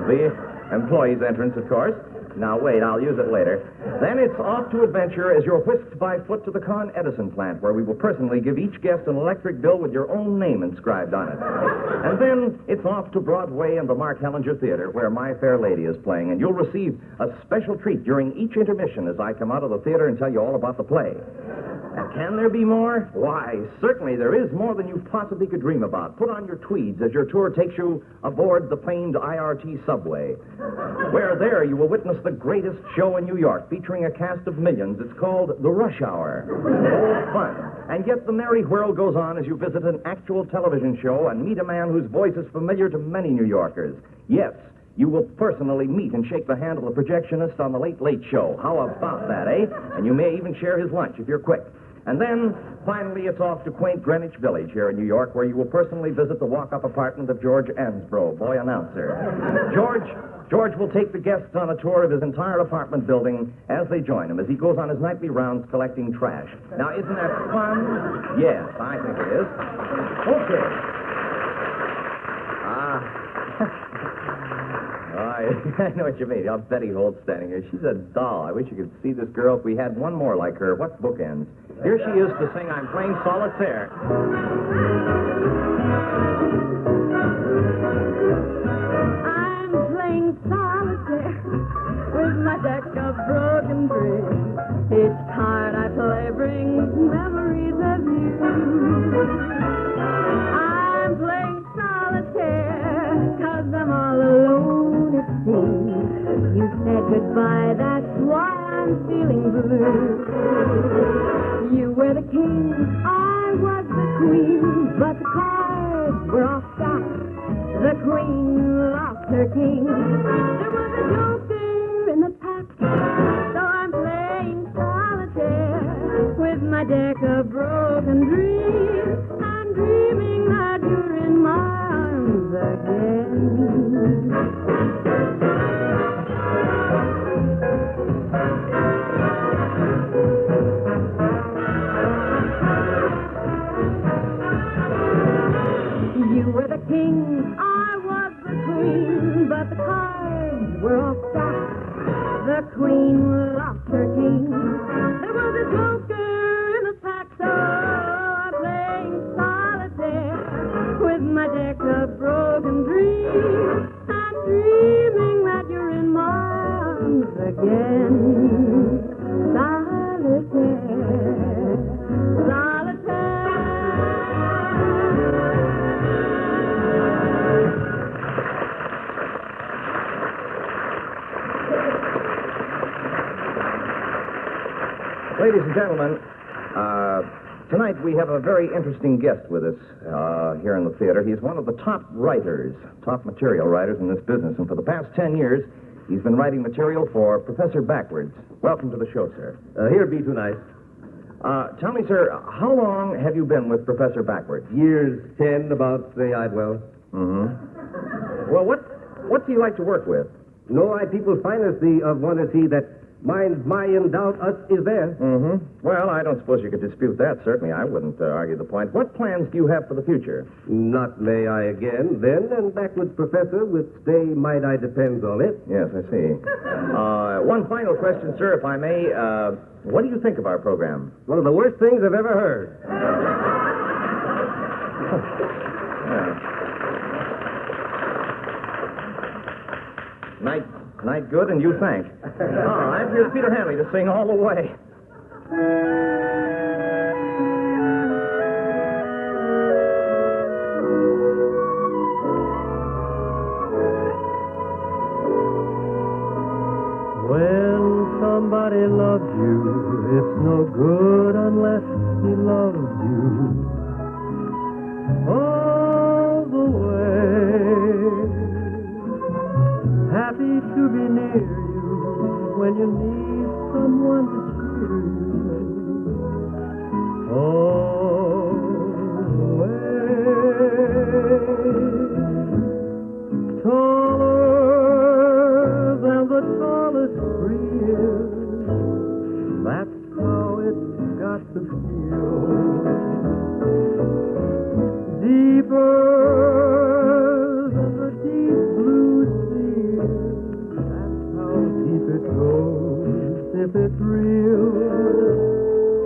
Speaker 2: The employees' entrance, of course. Now, wait, I'll use it later. Then it's off to adventure as you're whisked by foot to the Con Edison plant, where we will personally give each guest an electric bill with your own name inscribed on it. And then it's off to Broadway and the Mark Hellinger Theater, where My Fair Lady is playing, and you'll receive a special treat during each intermission as I come out of the theater and tell you all about the play. And can there be more? Why, certainly there is more than you possibly could dream about. Put on your tweeds as your tour takes you aboard the famed IRT subway, where there you will witness the greatest show in New York, featuring a cast of millions. It's called The Rush Hour. Oh, fun. And yet the merry whirl goes on as you visit an actual television show and meet a man whose voice is familiar to many New Yorkers. Yes, you will personally meet and shake the hand of the projectionist on the Late Late Show. How about that, eh? And you may even share his lunch if you're quick. And then, finally, it's off to quaint Greenwich Village here in New York, where you will personally visit the walk-up apartment of George Ansbro, boy announcer. George will take the guests on a tour of his entire apartment building as they join him, as he goes on his nightly rounds collecting trash. Now, isn't that fun? Yes, I think it is. Okay. I know what you mean. Oh, Betty Holt's standing here. She's a doll. I wish you could see this girl. If we had one more like her, what bookends? Here she is to sing I'm Playing Solitaire.
Speaker 4: I'm playing solitaire with my deck of broken bricks. Each card I play brings memories of you. I'm playing solitaire 'cause I'm all alone, it seems. You said goodbye, that's why I'm feeling blue. You were the king, I was the queen, but the cards were all stacked. The queen lost her king. There was a joker in the pack, so I'm playing solitaire with my deck of broken dreams. I'm dreaming that you're in my arms again. You were the king, I was the queen, but the cards were all stacked. The queen lost her king. There was a joker in the pack, so I'm playing solitaire with my deck of broken dreams. I'm dreaming that you're in my arms again. Solitaire, solitaire.
Speaker 2: Ladies and gentlemen, tonight we have a very interesting guest with us here in the theater. He's one of the top writers, top material writers in this business, and for the past 10 years, he's been writing material for Professor Backwards. Welcome to the show, sir.
Speaker 9: Here be tonight.
Speaker 2: Tell me, sir, how long have you been with Professor Backward?
Speaker 9: Years 10, about the Idwell.
Speaker 2: Mm-hmm. Well, what do you like to work with?
Speaker 9: No, I people finest of one is he that minds my in doubt us is there.
Speaker 2: Mm-hmm. Well, I don't suppose you could dispute that. Certainly, I wouldn't argue the point. What plans do you have for the future?
Speaker 9: Not may I again, then, and backwards, Professor, with stay might I depends on it.
Speaker 2: Yes, I see. One final question, sir, if I may. What do you think of our program?
Speaker 9: One of the worst things I've ever heard.
Speaker 2: Night good, and you thank. All right, here's Peter Hanley to sing all the way.
Speaker 3: When somebody loves you, it's no good unless he loves you all the way. Happy to be near you when you need someone to cheer you all the way. Taller than the tallest tree is, that's how it's got to feel. Deeper than the deep blue sea, that's how deep it goes if it's real.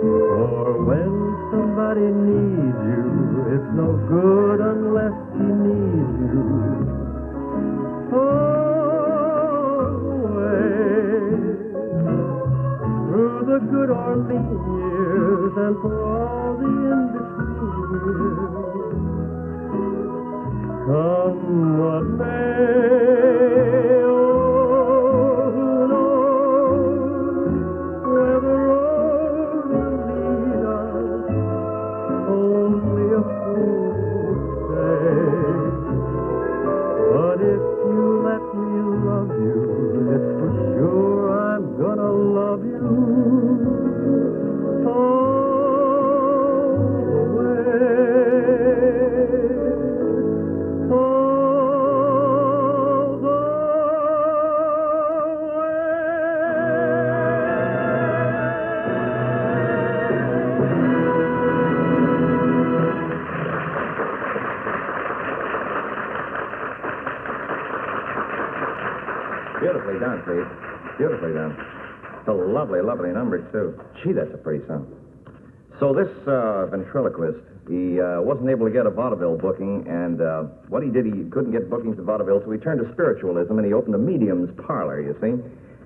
Speaker 3: For when somebody needs you, it's no good unless he needs you all the way. Through the good or lean years and for all the in-between years, come what may, oh, who knows where the road will lead us? Only a fool would say. But if you let me love you, it's for sure I'm gonna love you all the way. All the
Speaker 2: Beautifully done, Pete. Beautifully done. It's a lovely, lovely number, too. Gee, that's a pretty song. So this ventriloquist, he wasn't able to get a vaudeville booking, and what he did, he couldn't get bookings to vaudeville, so he turned to spiritualism, and he opened a medium's parlor, you see.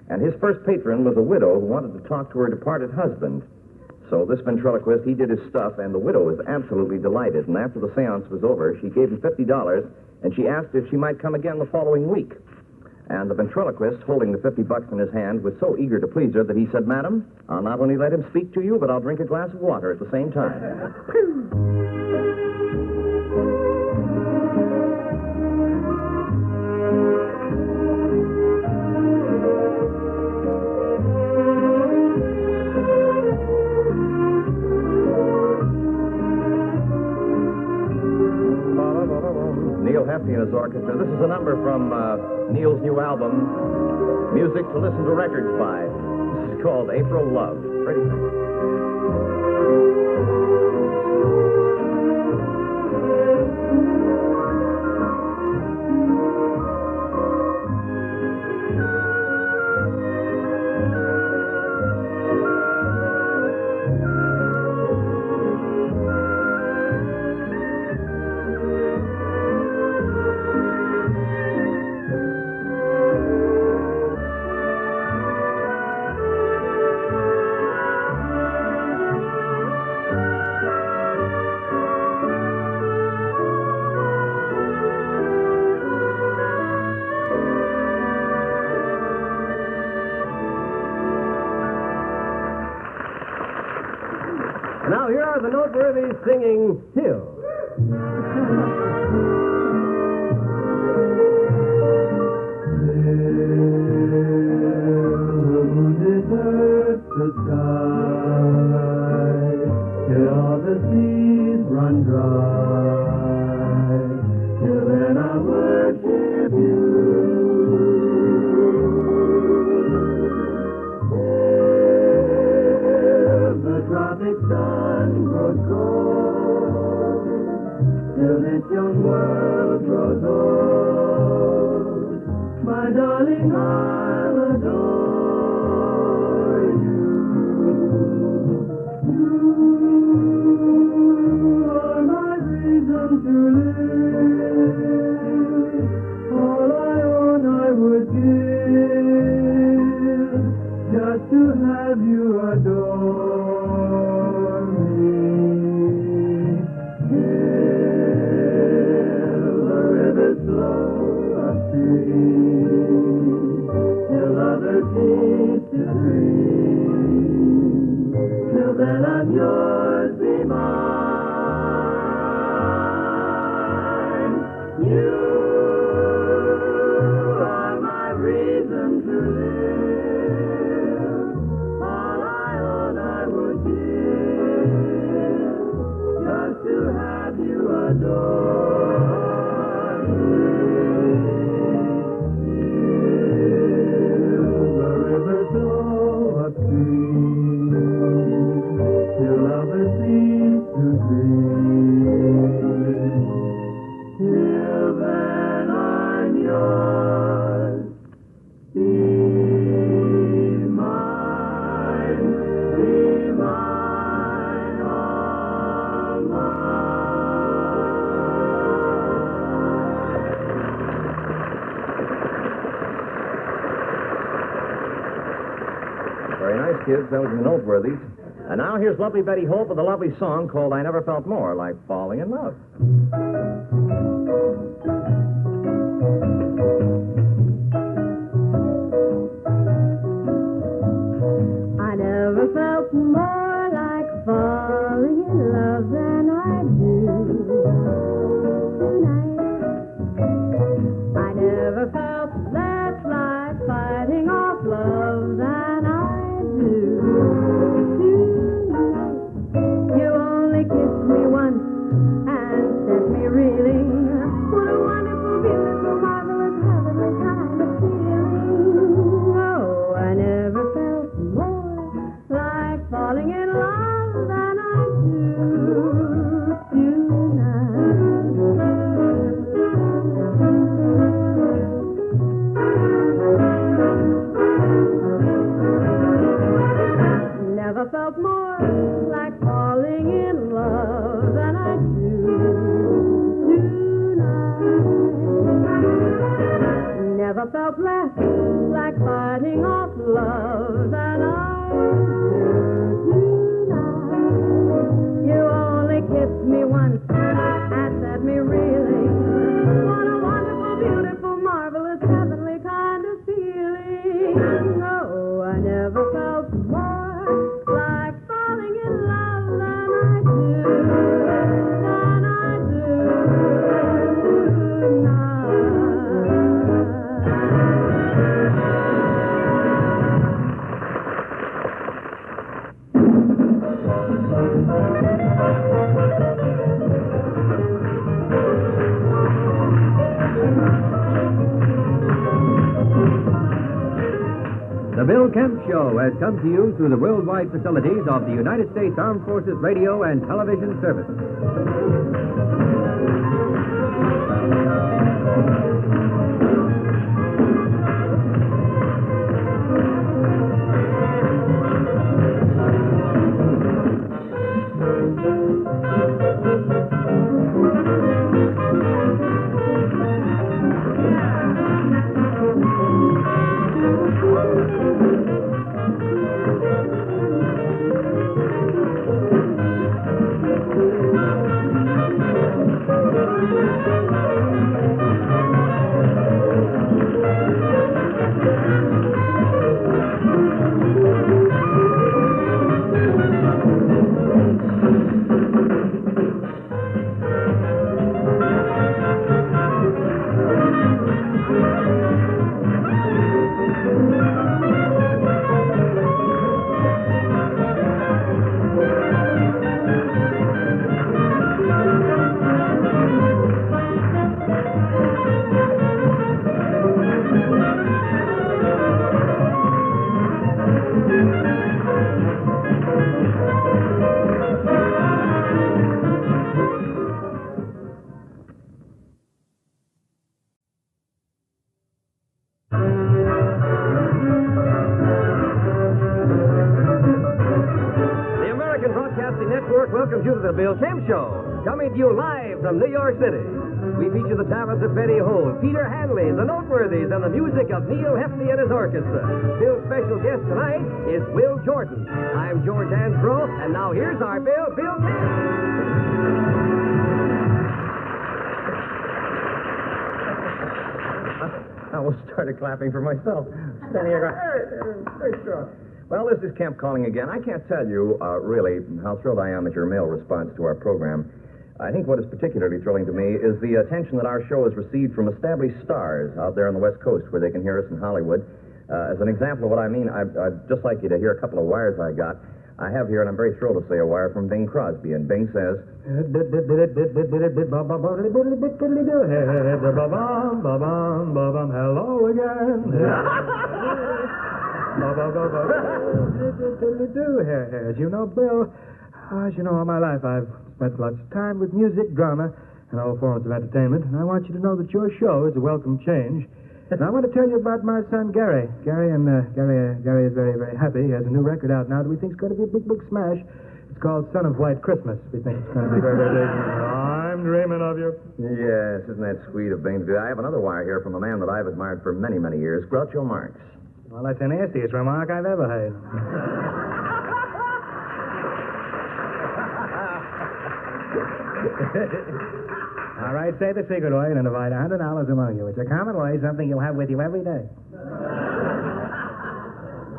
Speaker 2: And his first patron was a widow who wanted to talk to her departed husband. So this ventriloquist, he did his stuff, and the widow was absolutely delighted. And after the seance was over, she gave him $50, and she asked if she might come again the following week. And the ventriloquist, holding the $50 in his hand, was so eager to please her that he said, "Madam, I'll not only let him speak to you, but I'll drink a glass of water at the same time." Neil Hefti and his orchestra. This is a number from Neil's new album, Music to Listen to Records by. This is called April Love. Pretty thing.
Speaker 9: Now, here are the noteworthy singing Hill.
Speaker 3: Desert the sky. all the seas run dry. Till then I'll worship you. Till the tropic sun grows cold, till this young world grows old, my darling, I'll adore you. You are my reason to live. All I own I would give, just to have you adore me. Till the rivers flow upstream, till others cease to dream, till then I'm yours, be mine. You are my reason to live. All I own I would give, just to have you adore me. Till the rivers flow upstream, till others cease to dream, till then I'm yours. Be mine, all
Speaker 2: Very nice, kids. That was the Noteworthies. And now here's lovely Betty Hope with a lovely song called I Never Felt More Like Falling in Love.
Speaker 4: I never felt more like falling in love than I do tonight. I never felt less like fighting off love than I do tonight. You only kissed me once and set me reeling. What a wonderful, beautiful, marvelous, heavenly kind of feeling. Oh, I never felt more like falling in love than I do tonight. Never felt more like falling in love than I do tonight. Never felt less like fighting off love than I do tonight. You only kissed me once and set me reeling. What a wonderful, beautiful, marvelous, heavenly kind of feeling. Oh, I never felt more like falling in love than I do
Speaker 6: The Bill Kemp Show has come to you through the worldwide facilities of the United States Armed Forces Radio and Television Service.
Speaker 1: Kemp Show, coming to you live from New York City. We feature the talents of Betty Holt, Peter Hanley, the Noteworthies, and the music of Neil Hefti and his orchestra. Bill's special guest tonight is Will Jordan. I'm George Ansbro, and now here's our Bill Kemp.
Speaker 2: I almost started clapping for myself. Standing here going, very strong. Well, this is Kemp calling again. I can't tell you, really, how thrilled I am at your mail response to our program. I think what is particularly thrilling to me is the attention that our show has received from established stars out there on the West Coast where they can hear us in Hollywood. As an example of what I mean, I'd just like you to hear a couple of wires I got. I have here, and I'm very thrilled to say, a wire from Bing Crosby. And Bing says, hello again. As you know, Bill, as you know, all my life I've spent lots of time with music, drama, and all forms of entertainment, and I want you to know that your show is a welcome change. And I want to tell you about my son, Gary. Gary is very, very happy. He has a new record out now that we think is going to be a big, big smash. It's called Son of White Christmas. We think it's going to be very, very big. I'm dreaming of you. Yes, isn't that sweet of Bing to do? I have another wire here from a man that I've admired for many, many years, Groucho Marx. Well, that's the nastiest remark I've ever heard. All right, say the secret word and divide $100 among you. It's a common way, something you'll have with you every day.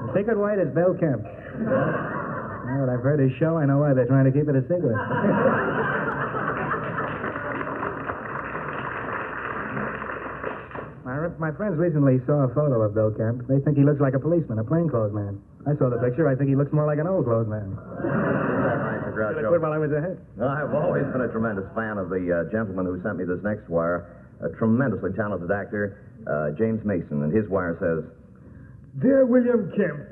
Speaker 2: The secret word is Bill Kemp. Now that I've heard his show, I know why they're trying to keep it a secret. My friends recently saw a photo of Bill Kemp. They think he looks like a policeman, a plainclothes man. I saw the picture. I think he looks more like an old clothes man. Should I quit while I was ahead? Well, I've always been a tremendous fan of the gentleman who sent me this next wire, a tremendously talented actor, James Mason, and his wire says,
Speaker 13: Dear William Kemp,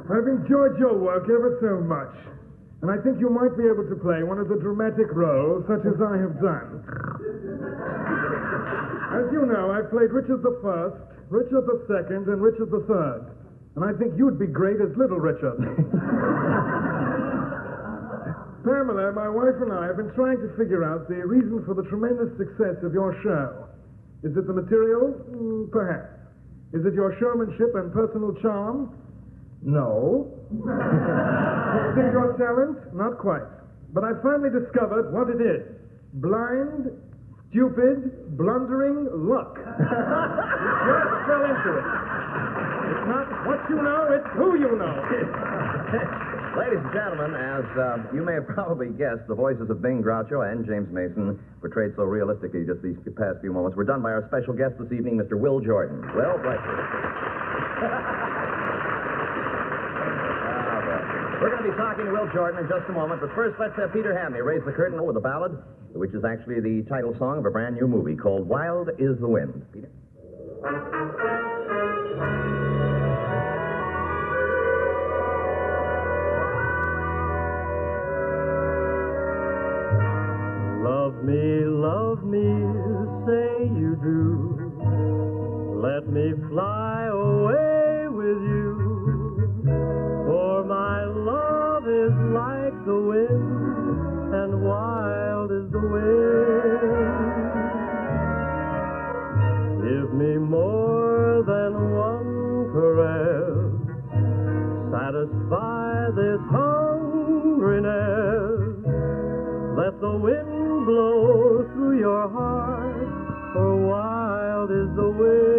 Speaker 13: I've enjoyed your work ever so much, and I think you might be able to play one of the dramatic roles such as I have done. As you know, I've played Richard I, Richard II, and Richard III, and I think you'd be great as Little Richard. Pamela, my wife, and I have been trying to figure out the reason for the tremendous success of your show. Is it the material? Perhaps. Is it your showmanship and personal charm? No. Is it your talent? Not quite. But I finally discovered what it is. Blind, stupid, blundering luck. You just fell into it. It's not what you know, it's who you know.
Speaker 2: Ladies and gentlemen, as you may have probably guessed, the voices of Bing, Groucho, and James Mason, portrayed so realistically just these past few moments, were done by our special guest this evening, Mr. Will Jordan. Will, bless you. We're going to be talking to Will Jordan in just a moment, but first let's have Peter Hanley raise the curtain with a ballad, which is actually the title song of a brand new movie called Wild is the Wind. Peter?
Speaker 3: Love me, say you do. Let me fly away with you. For my love is like the wind, and wild is the wind. Give me more than one caress. Satisfy this hungriness. Let the wind blow through your heart, for wild is the wind.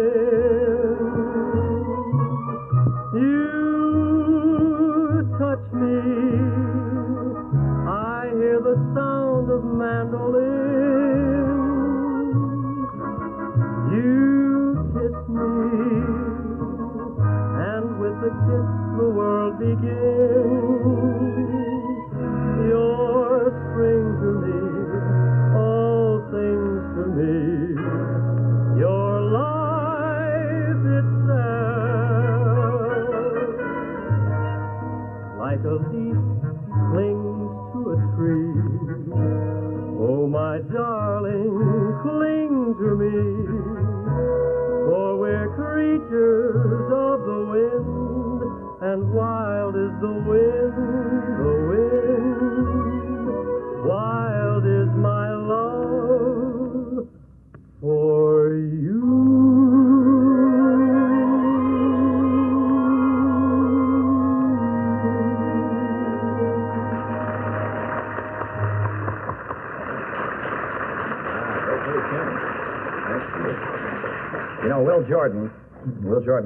Speaker 3: You touch me, I hear the sound of mandolins. You kiss me, and with the kiss the world begins. You're spring to me, all things to me. Your life itself, like a leaf clings to a tree. Oh, my darling, cling to me, for we're creatures of the wind, and wild is the wind, Wild is my love for you.
Speaker 2: You know, Will Jordan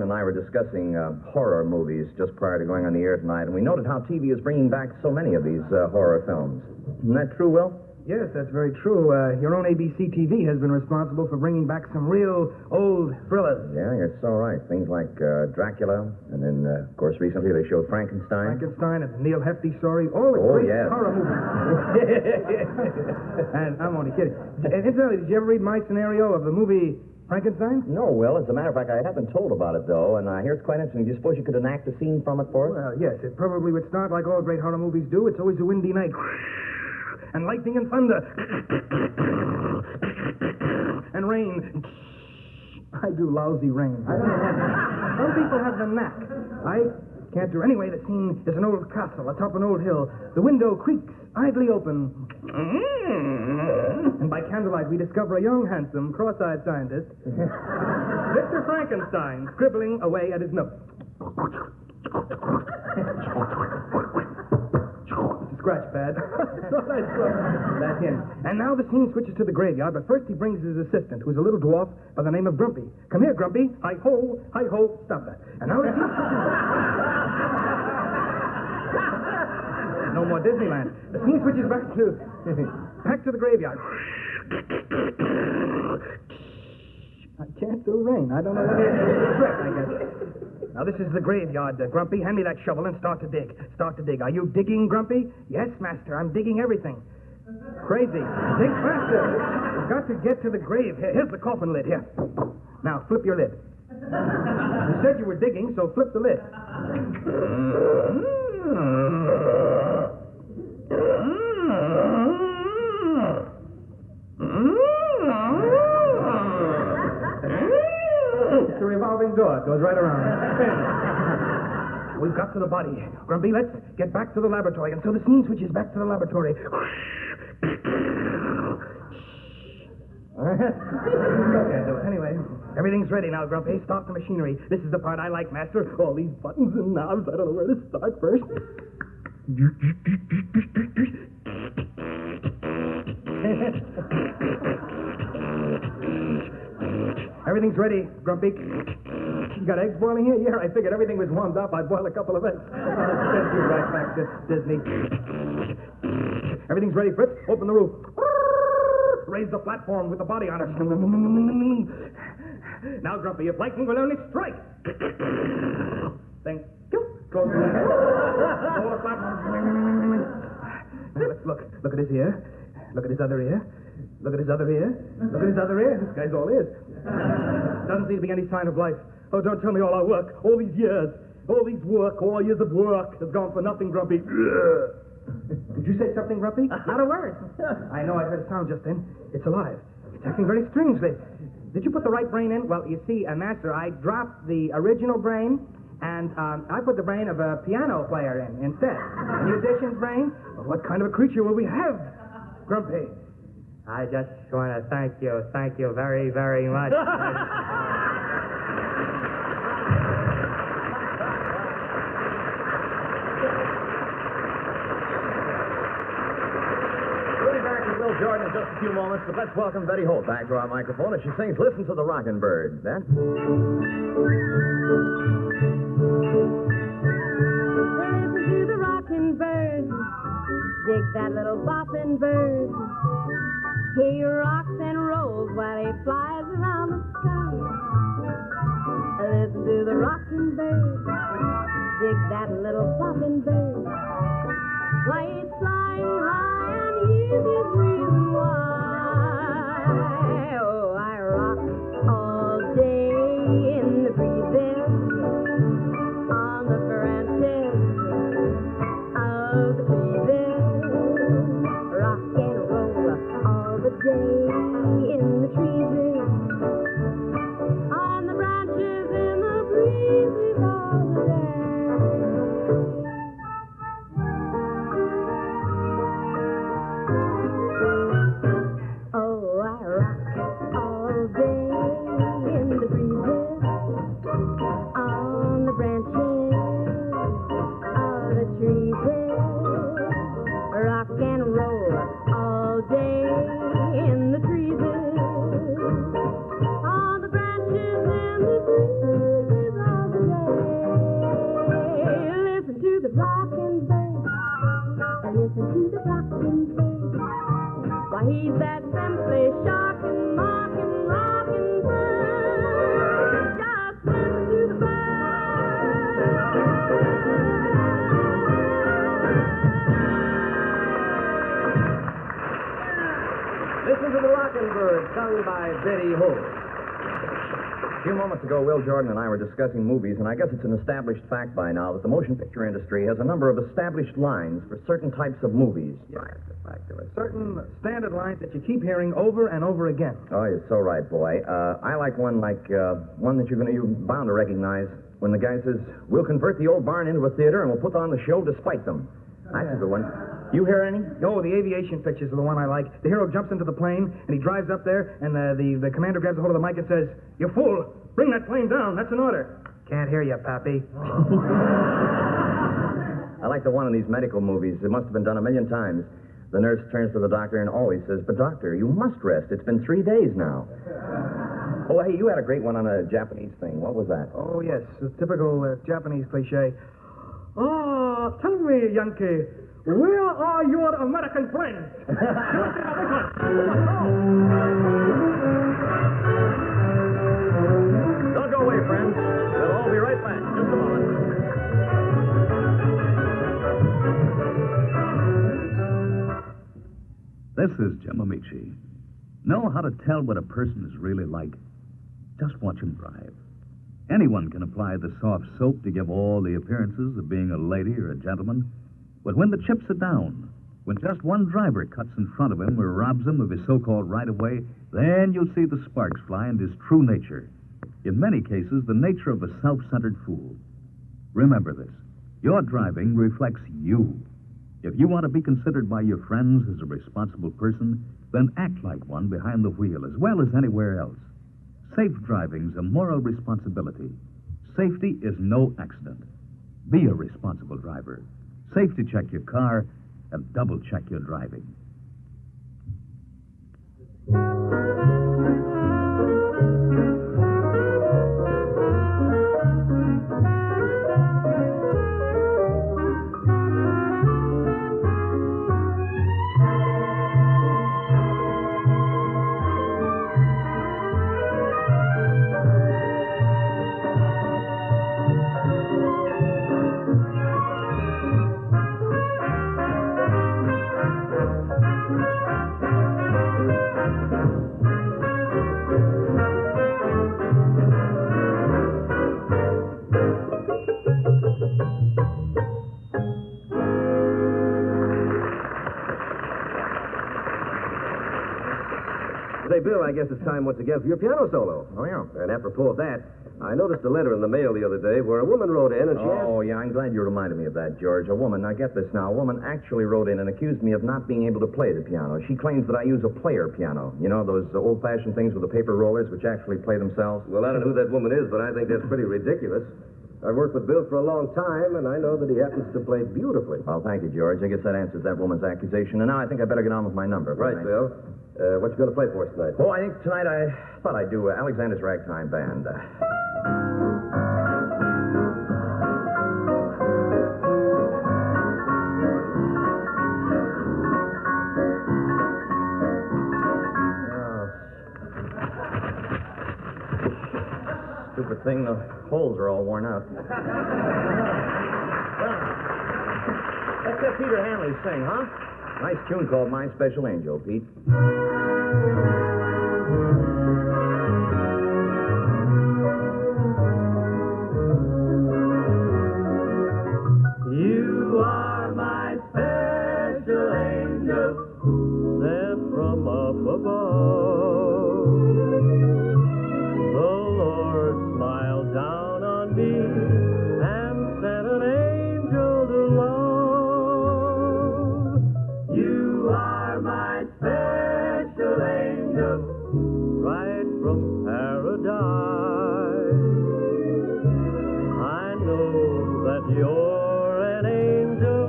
Speaker 2: and I were discussing horror movies just prior to going on the air tonight, and we noted how TV is bringing back so many of these horror films. Isn't that true, Will?
Speaker 14: Yes, that's very true. Your own ABC TV has been responsible for bringing back some real old thrillers.
Speaker 2: Yeah, you're so right. Things like Dracula, and then, of course, recently they showed Frankenstein.
Speaker 14: Frankenstein and the Neil Hefti story, all the great horror movies. And I'm only kidding. And incidentally, did you ever read my scenario of the movie Frankenstein?
Speaker 2: No, Will. As a matter of fact, I have been told about it, though, and I hear it's quite interesting. Do you suppose you could enact a scene from it for us?
Speaker 14: Well, yes. It probably would start like all great horror movies do. It's always a windy night. And lightning and thunder. And rain. I do lousy rain. I don't know. Some people have the knack. I can't do. Anyway, the scene is an old castle atop an old hill. The window creaks idly open. And by candlelight, we discover a young, handsome, cross-eyed scientist, Victor Frankenstein, scribbling away at his notes. Scratch pad. That's him. And now the scene switches to the graveyard, but first he brings his assistant, who's a little dwarf by the name of Grumpy. Come here, Grumpy. Hi-ho, hi-ho. Stop that. And now the no more Disneyland. The scene switches back to the graveyard. I can't do rain. I don't know what it is. It's a trick, I guess. Now, this is the graveyard, Grumpy. Hand me that shovel and start to dig. Start to dig. Are you digging, Grumpy? Yes, master. I'm digging everything. Crazy. Dig faster. You've got to get to the grave. Here's the coffin lid. Here. Now, flip your lid. You said you were digging, so flip the lid. It's a revolving door. It goes right around. We've got to the body. Grumpy, let's get back to the laboratory. And so the scene switches back to the laboratory. Okay, so anyway, everything's ready now, Grumpy. Start the machinery. This is the part I like, Master. All these buttons and knobs. I don't know where to start first. Everything's ready, Grumpy. You got eggs boiling here? Yeah, I figured everything was warmed up. I'd boil a couple of eggs. Send you right back to Disney. Everything's ready, Fritz. Open the roof. Raise the platform with the body on it. Now, Grumpy, if lightning will only strike. Thank you. Close the window. Lower the platform. Now, let's look. Look at his ear. Look at his other ear. Look at his other ear. Look at his other ear. This guy's all ears. Doesn't seem to be any sign of life. Oh, don't tell me all our work, all these years, all years of work has gone for nothing, Grumpy. Did you say something, Grumpy? Not a word. I know, I heard a sound just then. It's alive. It's acting very strangely. Did you put the right brain in? Well, you see, Master, I dropped the original brain, and I put the brain of a piano player in instead. A musician's brain? Well, what kind of a creature will we have, Grumpy?
Speaker 15: I just want to thank you very, very much.
Speaker 2: We'll be back with Will Jordan in just a few moments, but let's welcome Betty Holt back to our microphone as she sings Listen to the Rockin' Bird. That?
Speaker 4: Listen to the rockin' bird. Dig that little boppin' bird. He rocks and rolls while he flies around the sky. Listen to the rockin' bird. Dig that little boppin' bird. Why, he's flying high and here's his reason why. Oh, I rock all day in the breezes, on the branches of the trees. Rock and roll all the day in the trees, on the branches in the breezes all the day. Why, he's that simply shocking, mocking, rocking bird. Just listen to the bird.
Speaker 1: Listen to the Rockin' Bird, sung by Betty Holt.
Speaker 2: A few moments ago, Will Jordan and I were discussing movies, and I guess it's an established fact by now that the motion picture industry has a number of established lines for certain types of movies.
Speaker 14: Right. There are certain standard lines that you keep hearing over and over again.
Speaker 2: Oh, you're so right, boy. I like one one that you're bound to recognize when the guy says, "We'll convert the old barn into a theater and we'll put on the show despite them." That's a good one. You hear any?
Speaker 14: Oh, the aviation pictures are the one I like. The hero jumps into the plane, and he drives up there, and the commander grabs a hold of the mic and says, "You fool! Bring that plane down. That's an order." Can't hear you, Pappy.
Speaker 2: I like the one in these medical movies. It must have been done a million times. The nurse turns to the doctor and always says, "But doctor, you must rest. It's been 3 days now." Oh, hey, you had a great one on a Japanese thing. What was that?
Speaker 14: Oh, yes. A typical Japanese cliche. Oh, tell me, Yankee, where are your American friends?
Speaker 2: Don't go away, friends. We'll all be right back. Just a moment.
Speaker 16: This is Jim Amici. Know how to tell what a person is really like? Just watch him drive. Anyone can apply the soft soap to give all the appearances of being a lady or a gentleman. But when the chips are down, when just one driver cuts in front of him or robs him of his so-called right-of-way, then you'll see the sparks fly and his true nature. In many cases, the nature of a self-centered fool. Remember this. Your driving reflects you. If you want to be considered by your friends as a responsible person, then act like one behind the wheel as well as anywhere else. Safe driving's a moral responsibility. Safety is no accident. Be a responsible driver. Safety check your car and double check your driving.
Speaker 9: Say, Bill, I guess it's time once again for your piano solo.
Speaker 2: Oh, yeah.
Speaker 9: And apropos of that, I noticed a letter in the mail the other day where a woman wrote in and she asked...
Speaker 2: Oh, yeah, I'm glad you reminded me of that, George. A woman, now get this now, a woman actually wrote in and accused me of not being able to play the piano. She claims that I use a player piano. You know, those old-fashioned things with the paper rollers which actually play themselves?
Speaker 9: Well, I don't know who that woman is, but I think that's pretty ridiculous. I've worked with Bill for a long time, and I know that he happens to play beautifully.
Speaker 2: Well, thank you, George. I guess that answers that woman's accusation. And now I think I better get on with my number.
Speaker 9: Right, Bill. What you going to play for us tonight?
Speaker 2: Oh, I think tonight I thought I'd do Alexander's Ragtime Band. Stupid thing, the holes are all worn out. Let's get Peter Hanley sing, huh? Nice tune called My Special Angel, Pete.
Speaker 3: You are my special angel, sent from up above. The Lord smiled down on me and sent an angel to love. You are my special angel, right from paradise. I know that you're an angel,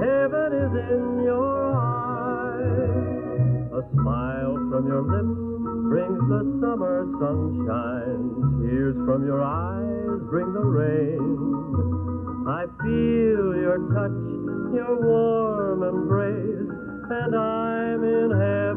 Speaker 3: heaven is in your eyes. A smile from your lips brings the summer sunshine. Tears from your eyes bring the rain. I feel your touch, your warm embrace, and I'm in heaven.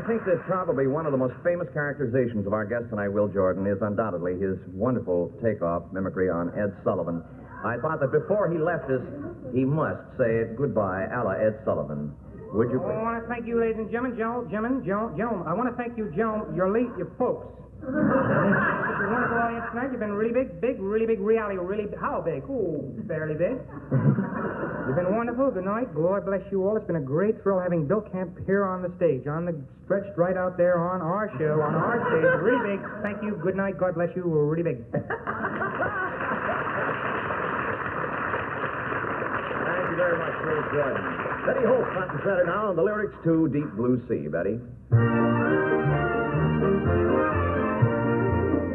Speaker 2: think that probably one of the most famous characterizations of our guest tonight, Will Jordan, is undoubtedly his wonderful takeoff mimicry on Ed Sullivan. I thought that before he left us, he must say goodbye, a la Ed Sullivan. Would you please?
Speaker 15: I want to thank you, ladies and gentlemen, gentlemen. I want to thank you, your folks. It's a wonderful audience tonight. You've been really big reality. How big? Oh, fairly big. You've been wonderful. Good night. God bless you all. It's been a great thrill having Bill Kemp here on the stage, stretched right out there on our show, on our stage. Really big. Thank you. Good night. God bless you. We're really big.
Speaker 2: Thank you very much, Will Jordan. Betty Holt, front and center now on the lyrics to Deep Blue Sea. Betty.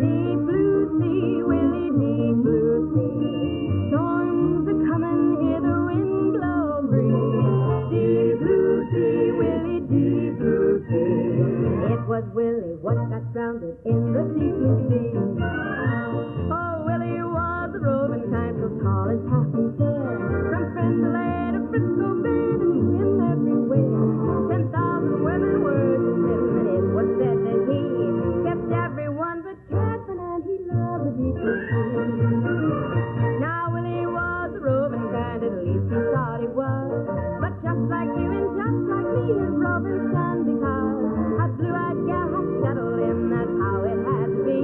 Speaker 4: Deep blue sea, Willie, deep blue sea. Storms are coming, hear the wind blow breeze. Deep blue sea, Willie, deep blue sea. It was Willie what got drowned in the deep blue sea. Oh, Willie was a roving kind, so tall and passing fair. From Friend to Lay to Frisco Bay, to knew him everywhere. 10,000 women were to him, and it was said that he kept everyone but Catherine, and he loved the deep blue sea. Now Willie was a roving kind, at least he thought he was. But just like you and just like me, his roving son, because a blue-eyed gal had settled him, that's how it had to be.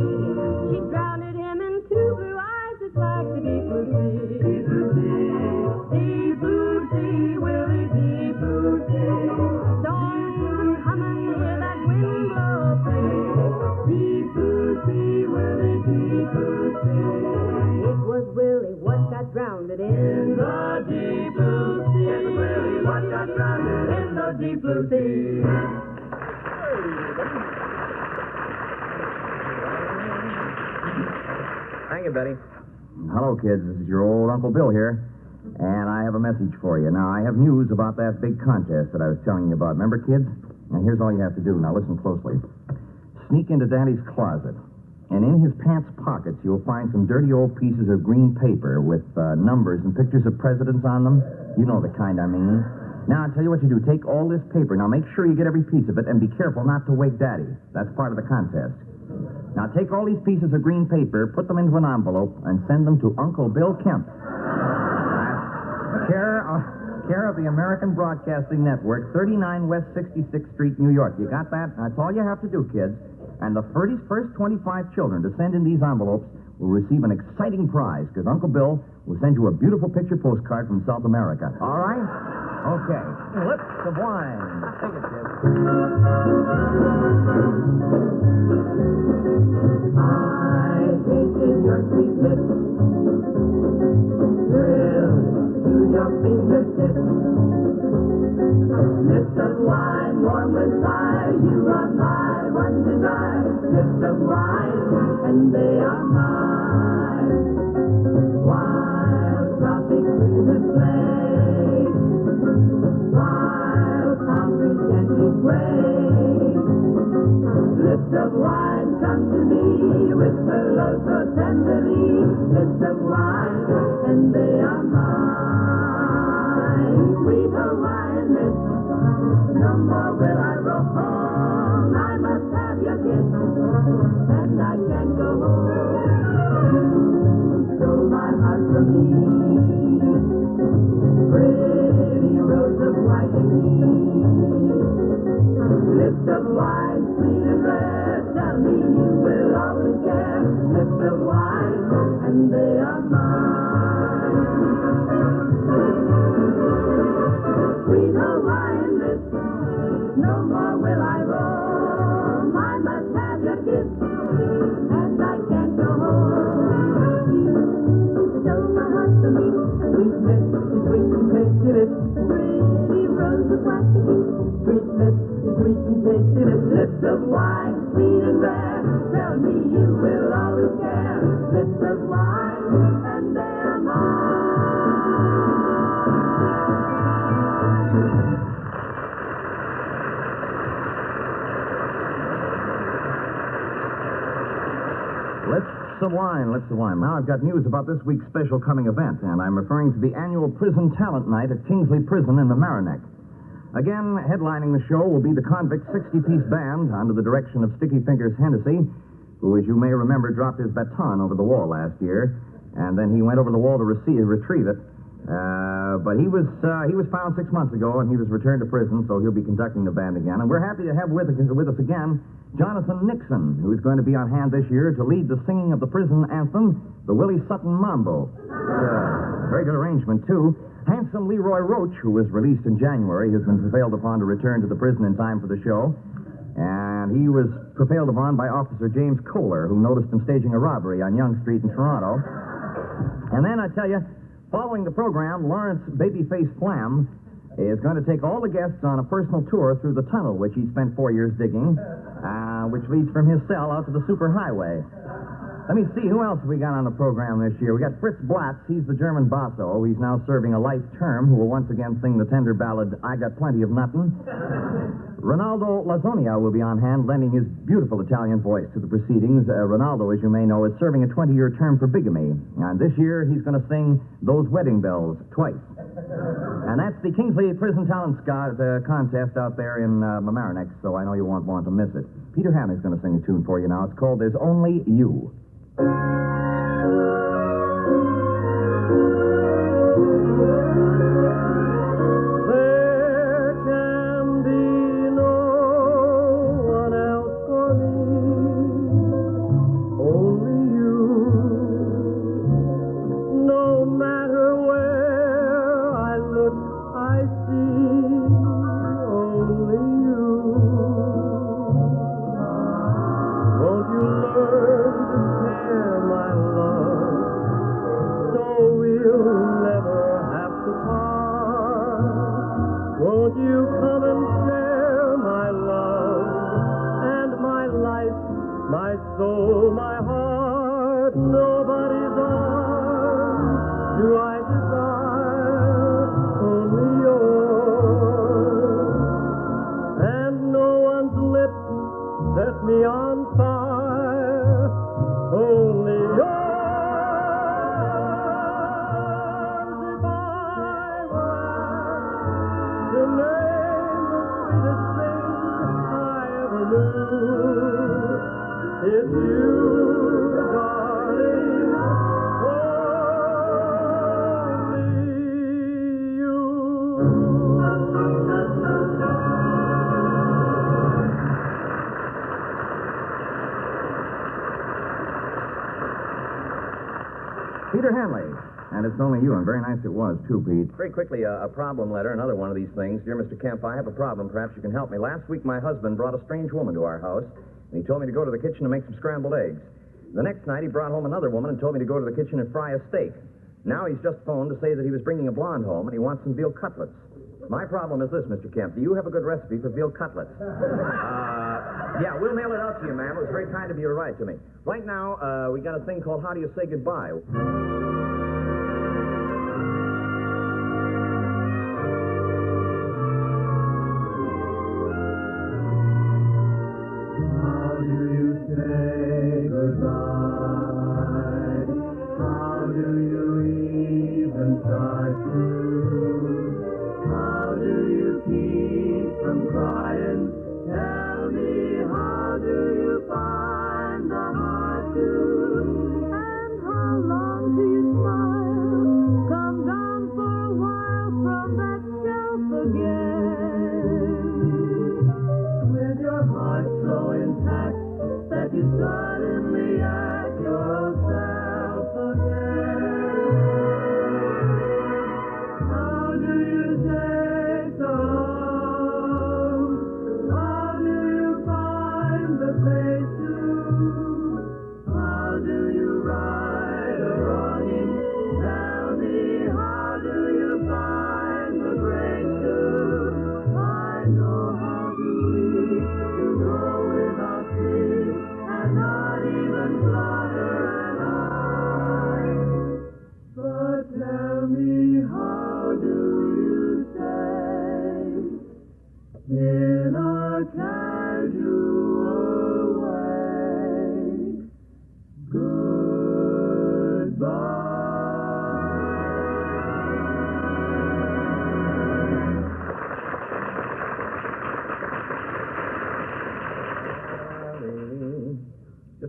Speaker 4: She drowned him in two blue eyes, just like the deep blue sea. Deep blue sea, deep blue sea, Willie, deep blue sea. Storms are coming, hear that wind blow free. Deep blue sea, Willie, deep blue sea. It was Willie what got drowned in the deep blue sea. It was Willie what got drowned in the deep blue sea.
Speaker 2: Thank you, Betty.
Speaker 7: Hello, kids. This is your old Uncle Bill here. And I have a message for you. Now, I have news about that big contest that I was telling you about. Remember, kids? Now, here's all you have to do. Now, listen closely. Sneak into Daddy's closet. And in his pants pockets, you'll find some dirty old pieces of green paper with numbers and pictures of presidents on them. You know the kind I mean. Now, I'll tell you what you do. Take all this paper. Now, make sure you get every piece of it, and be careful not to wake Daddy. That's part of the contest. Now, take all these pieces of green paper, put them into an envelope, and send them to Uncle Bill Kemp. Care of the American Broadcasting Network, 39 West 66th Street, New York. You got that? That's all you have to do, kids. And the first 25 children to send in these envelopes will receive an exciting prize, because Uncle Bill will send you a beautiful picture postcard from South America. All right? Okay. Lips of wine. Take it, kids.
Speaker 4: I tasted your sweet lips, thrilled to your fingertips. Lips of wine, warm with fire, you are my one desire. Lips of wine, and they are mine. Wild tropic breezes play, wild palm trees gently sway. Lips of wine, come to me with hello so tenderly. Lips of wine, and they are mine. Sweet Hawaiian lips, no more will I roam. I must have your kiss, and I can't go home. You stole my heart from me, pretty rose of white and lips of wine, sweet and rare. Tell me you will always care. Lips of wine, and they are mine. Sweet Hawaiian lips, no more will I roam. I must have your kiss, and I can't go home. You stole my heart from me. Sweet lips, sweet and tasty lips, pretty rose of white and sweet lips, sweet and tasty lips. Lips of wine, sweet and rare. Tell me you will always care. Lips of wine, and they are mine.
Speaker 7: Lips of wine. Now I've got news about this week's special coming event, and I'm referring to the annual Prison Talent Night at Kingsley Prison in the Merrimack.
Speaker 2: Again, headlining the show will be the Convict 60-piece band under the direction of Sticky Fingers Hennessy, who, as you may remember, dropped his baton over the wall last year, and then he went over the wall to retrieve it. But he was found 6 months ago, and he was returned to prison, so he'll be conducting the band again. And we're happy to have with us again Jonathan Nixon, who's going to be on hand this year to lead the singing of the prison anthem, the Willie Sutton Mambo. Very good arrangement, too. Handsome Leroy Roach, who was released in January, has been prevailed upon to return to the prison in time for the show. And he was prevailed upon by Officer James Kohler, who noticed him staging a robbery on Yonge Street in Toronto. And then, I tell you, following the program, Lawrence Babyface Flam is going to take all the guests on a personal tour through the tunnel which he spent 4 years digging, which leads from his cell out to the superhighway. Let me see, who else we got on the program this year? We got Fritz Blatz. He's the German basso. He's now serving a life term, who will once again sing the tender ballad, I Got Plenty of Nuttin'. Ronaldo Lazonia will be on hand, lending his beautiful Italian voice to the proceedings. Ronaldo, as you may know, is serving a 20-year term for bigamy. And this year, he's going to sing Those Wedding Bells twice. And that's the Kingsley Prison Talent contest out there in Mamaroneck, so I know you won't want to miss it. Peter Hanley's going to sing a tune for you now. It's called There's Only You.
Speaker 3: Won't you come and share my love and my life, my soul, my heart? Nobody's arms do I desire, only yours. And no one's lips set me on fire, only yours. It's you, darling, only you.
Speaker 2: Peter Hanley, and It's Only You, and very nice it was, too, Pete.
Speaker 7: Very quickly, a problem letter, another one of these things. Dear Mr. Kemp, I have a problem. Perhaps you can help me. Last week, my husband brought a strange woman to our house, and he told me to go to the kitchen to make some scrambled eggs. The next night, he brought home another woman and told me to go to the kitchen and fry a steak. Now he's just phoned to say that he was bringing a blonde home, and he wants some veal cutlets. My problem is this, Mr. Kemp. Do you have a good recipe for veal cutlets? Yeah, we'll mail it out to you, ma'am. It was very kind of you to write to me. Right now, we got a thing called How Do You Say Goodbye?
Speaker 3: Say goodbye. How do you even start to? How do you keep from crying? Tell me, how do you find the heart to? And how long do you smile?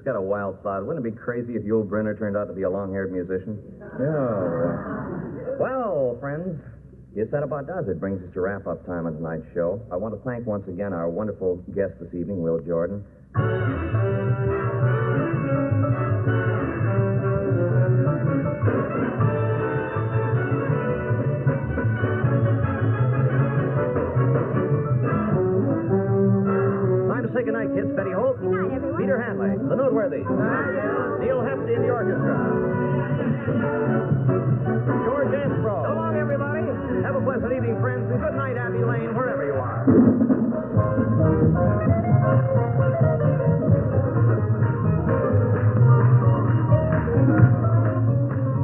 Speaker 2: just got a wild thought. Wouldn't it be crazy if Yul Brynner turned out to be a long-haired musician? Yeah. Well, friends, yes, that about does it. Brings us to wrap-up time on tonight's show. I want to thank once again our wonderful guest this evening, Will Jordan. Time to say goodnight, kids. Betty Holt.
Speaker 4: Good night, everyone.
Speaker 2: Peter Hanley. The Noteworthies. Neil Hefti in the orchestra. George Ansbro. So long, everybody. Have a pleasant evening, friends, and good night, Abbey Lane, wherever you are.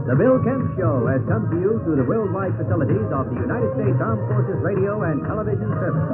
Speaker 6: The Bill Kemp Show has come to you through the worldwide facilities of the United States Armed Forces Radio and Television Service.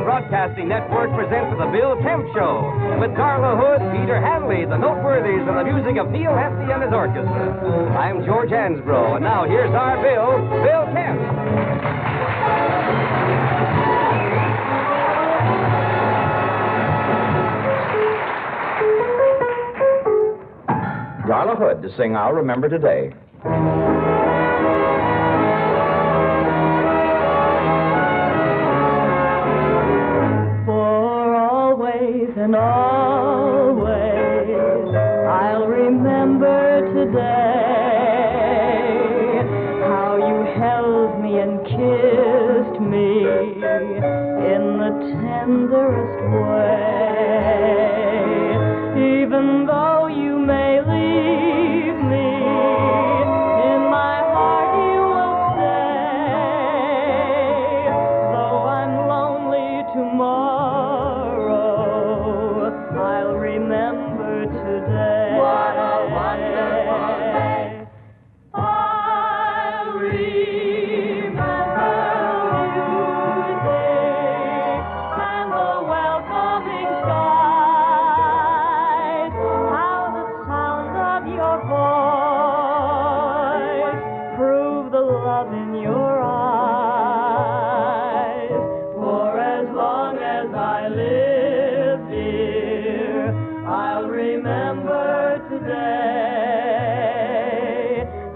Speaker 1: Broadcasting Network presents The Bill Kemp Show with Darla Hood, Peter Hanley, the Noteworthies, and the music of Neil Hefti and his orchestra. I'm George Ansbro, and now here's our Bill Kemp.
Speaker 2: Darla Hood to sing I'll Remember Today.
Speaker 17: And always I'll remember today how you held me and kissed me in the tenderest way. Even though you may leave me, in my heart you will stay. Though I'm lonely tomorrow, I'll remember today. What a wonderful day. I'll remember music and the welcoming skies. How the sound of your voice proved the love in your eyes. For as long as I live here, I'll remember today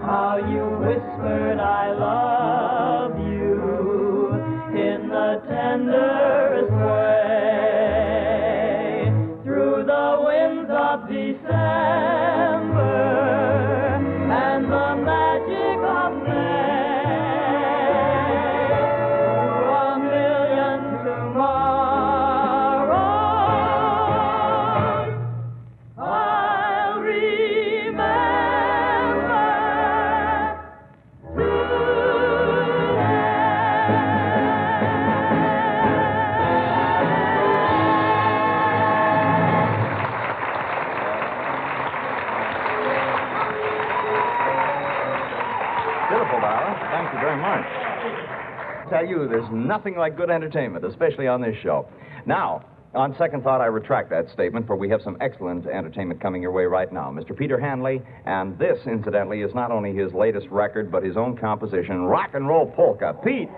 Speaker 17: how you whispered I love you in the tenderest way. Through the winds of December and the magic of May, through a million tomorrows, I'll remember
Speaker 2: Beautiful, Darla. Thank you very much. I tell you, there's nothing like good entertainment, especially on this show. Now, On second thought, I retract that statement, for we have some excellent entertainment coming your way right now. Mr. Peter Hanley, and this, incidentally, is not only his latest record, but his own composition, Rock and Roll Polka. Pete!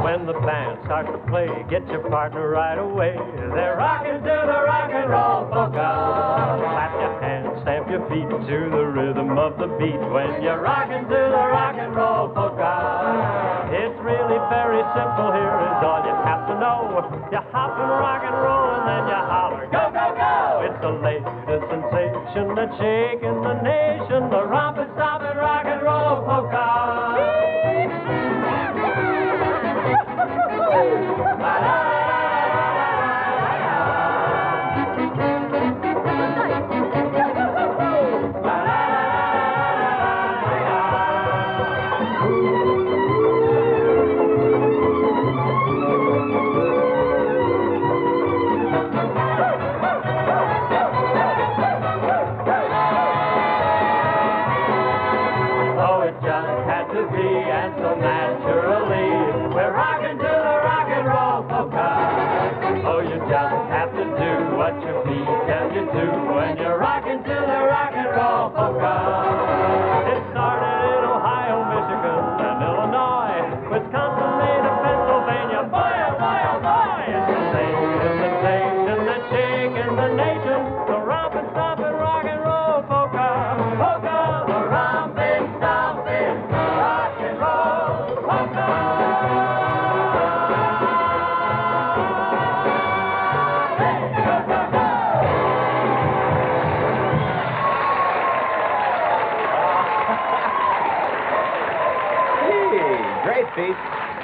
Speaker 3: When the band starts to play, get your partner right away. They're rocking to the rock and roll polka. Clap your hands, stamp your feet to the rhythm of the beat. When you're rocking to the rock and roll polka, it's really very simple. Here is all you have to know. You hop and rock and roll, and then you holler, go, go, go! It's the latest sensation that's shaking the nation. The rompin', stompin' rock and roll polka.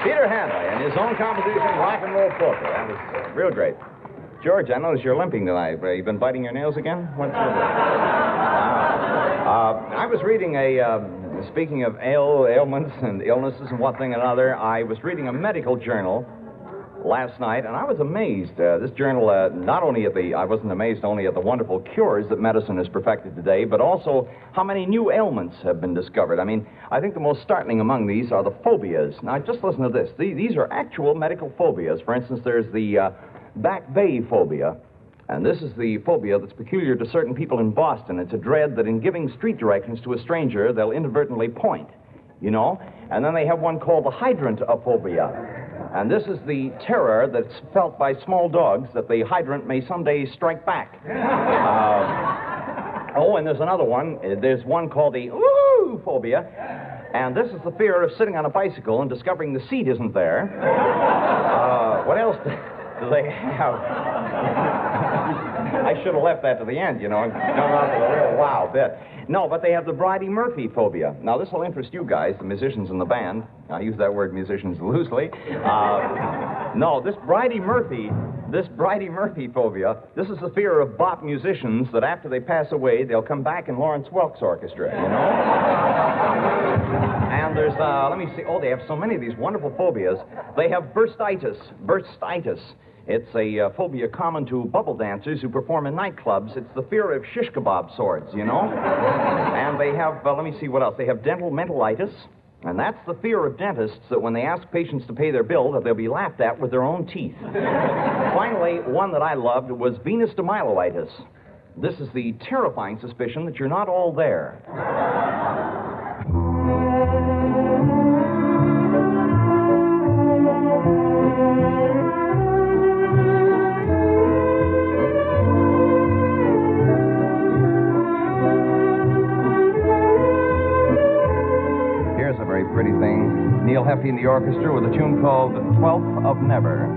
Speaker 2: Peter Hanley and his own composition, Rock and Roll Polka. That was real great. George, I noticed you're limping tonight. You been biting your nails again? What's with it? I was reading speaking of ailments and illnesses and one thing and another, I was reading a medical journal last night, and I was amazed. This journal, not only I wasn't amazed only at the wonderful cures that medicine has perfected today, but also how many new ailments have been discovered. I mean, I think the most startling among these are the phobias. Now, just listen to this. These are actual medical phobias. For instance, there's the back bay phobia, and this is the phobia that's peculiar to certain people in Boston. It's a dread that in giving street directions to a stranger, they'll inadvertently point, you know? And then they have one called the hydrant phobia. And this is the terror that's felt by small dogs that the hydrant may someday strike back. And there's another one. There's one called the ooh phobia. And this is the fear of sitting on a bicycle and discovering the seat isn't there. What else do they have? I should have left that to the end, you know, and gone on to the real wow bit. No, but they have the Bridie Murphy phobia. Now, this will interest you guys, the musicians in the band. I use that word musicians loosely. No, this Bridie Murphy phobia, this is the fear of bop musicians that after they pass away, they'll come back in Lawrence Welk's orchestra, you know? And there's, let me see, they have so many of these wonderful phobias. They have burstitis. It's a phobia common to bubble dancers who perform in nightclubs. It's the fear of shish kebab swords, you know? And they have, let me see what else. They have dental mentalitis, and that's the fear of dentists that when they ask patients to pay their bill, that they'll be laughed at with their own teeth. Finally, one that I loved was venous demyelitis. This is the terrifying suspicion that you're not all there. Pretty thing. Neil Hefti in the orchestra with a tune called 12th of Never.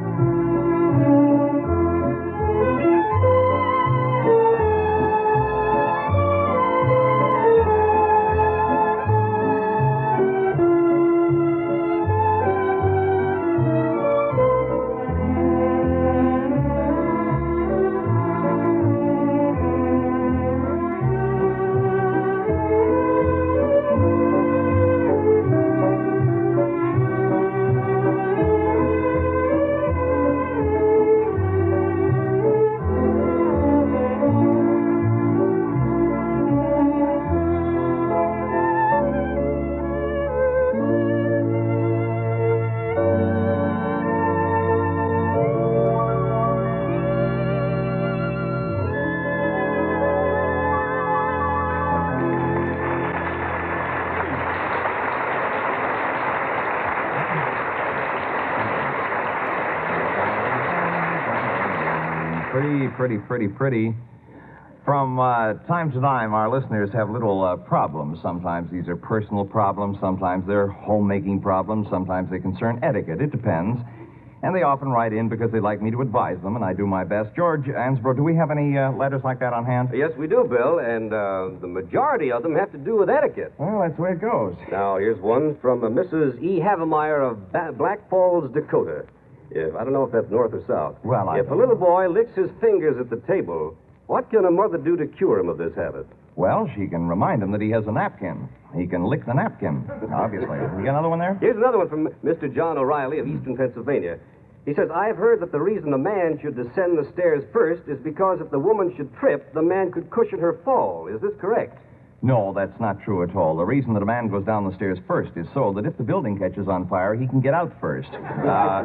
Speaker 2: Pretty. From time to time, our listeners have little problems. Sometimes these are personal problems. Sometimes they're homemaking problems. Sometimes they concern etiquette. It depends. And they often write in because they'd like me to advise them, and I do my best. George Ansbro, do we have any letters like that on hand?
Speaker 9: Yes, we do, Bill, and the majority of them have to do with etiquette.
Speaker 2: Well, that's the way it goes.
Speaker 9: Now, here's one from Mrs. E. Havemeyer of Black Falls, Dakota. I don't know if that's north or south.
Speaker 2: Well,
Speaker 9: If a little boy licks his fingers at the table, what can a mother do to cure him of this habit?
Speaker 2: Well, she can remind him that he has a napkin. He can lick the napkin, obviously. You got another one there?
Speaker 9: Here's another one from Mr. John O'Reilly of Eastern Pennsylvania. He says, I've heard that the reason a man should descend the stairs first is because if the woman should trip, the man could cushion her fall. Is this correct?
Speaker 2: No, that's not true at all. The reason that a man goes down the stairs first is so that if the building catches on fire, he can get out first.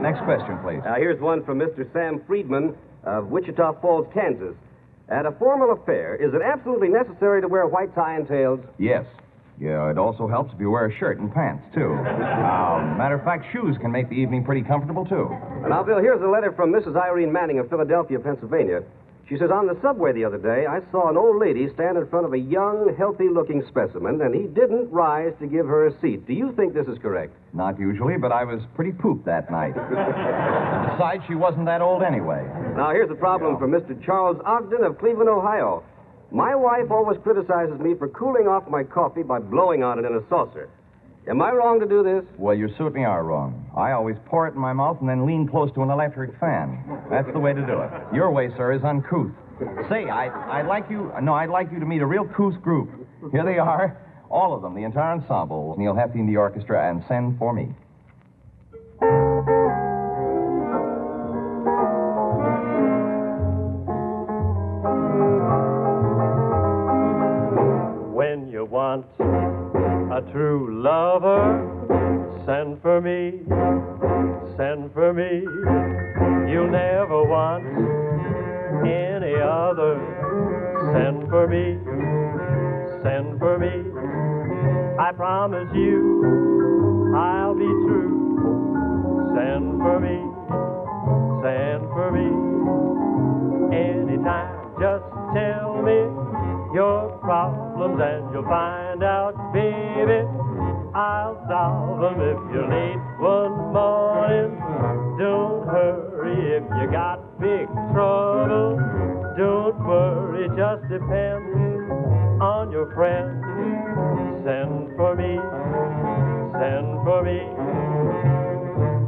Speaker 2: Next question, please.
Speaker 9: Here's one from Mr. Sam Friedman of Wichita Falls, Kansas. At a formal affair, is it absolutely necessary to wear a white tie and tails?
Speaker 2: Yes. Yeah, it also helps if you wear a shirt and pants, too. Matter of fact, shoes can make the evening pretty comfortable, too.
Speaker 9: And now, Bill, here's a letter from Mrs. Irene Manning of Philadelphia, Pennsylvania. She says, on the subway the other day, I saw an old lady stand in front of a young, healthy-looking specimen, and he didn't rise to give her a seat. Do you think this is correct?
Speaker 2: Not usually, but I was pretty pooped that night. Besides, she wasn't that old anyway.
Speaker 9: Now, here's a problem from Mr. Charles Ogden of Cleveland, Ohio. My wife always criticizes me for cooling off my coffee by blowing on it in a saucer. Am I wrong to do this?
Speaker 2: Well, you certainly are wrong. I always pour it in my mouth and then lean close to an electric fan. That's the way to do it. Your way, sir, is uncouth. Say, I'd like you to meet a real couth group. Here they are, all of them, the entire ensemble. Neil Hefti in the orchestra, and send for me.
Speaker 3: When you want a true lover, send for me, send for me. You'll never want any other. Send for me, send for me. I promise you I'll be true. Send for me, send for me. Anytime, just tell me your problems and you'll find out, baby, I'll solve them. If you're late one morning, don't hurry. If you got big trouble, don't worry. Just depend on your friend. Send for me, send for me.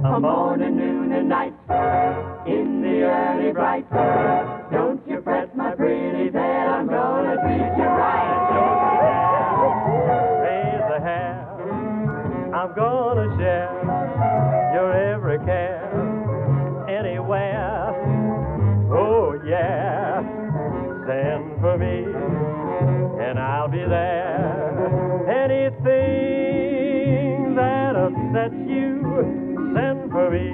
Speaker 3: A morning, noon, and night, in the early bright. Don't you fret, my pretty pet, I'm gonna treat you right. Don't you dare raise a hair, I'm gonna share your every care, anywhere. Oh yeah, send for me, and I'll be there. Anything that upsets you, send for me,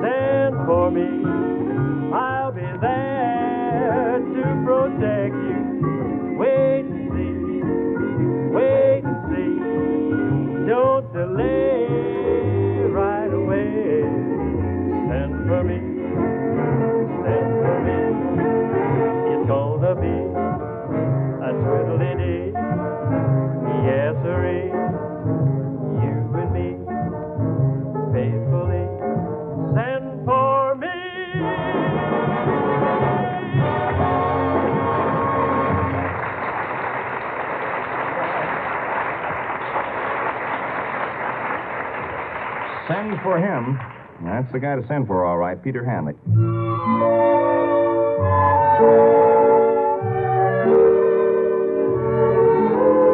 Speaker 3: send for me. I'll be there to protect you. Wait and see, wait and see. Don't delay right away. Send for me, send for me. It's gonna be a twiddly-dee. Yes, sirree. You and me, faithfully. Send for me.
Speaker 2: Send for him. That's the guy to send for, all right, Peter Hanley.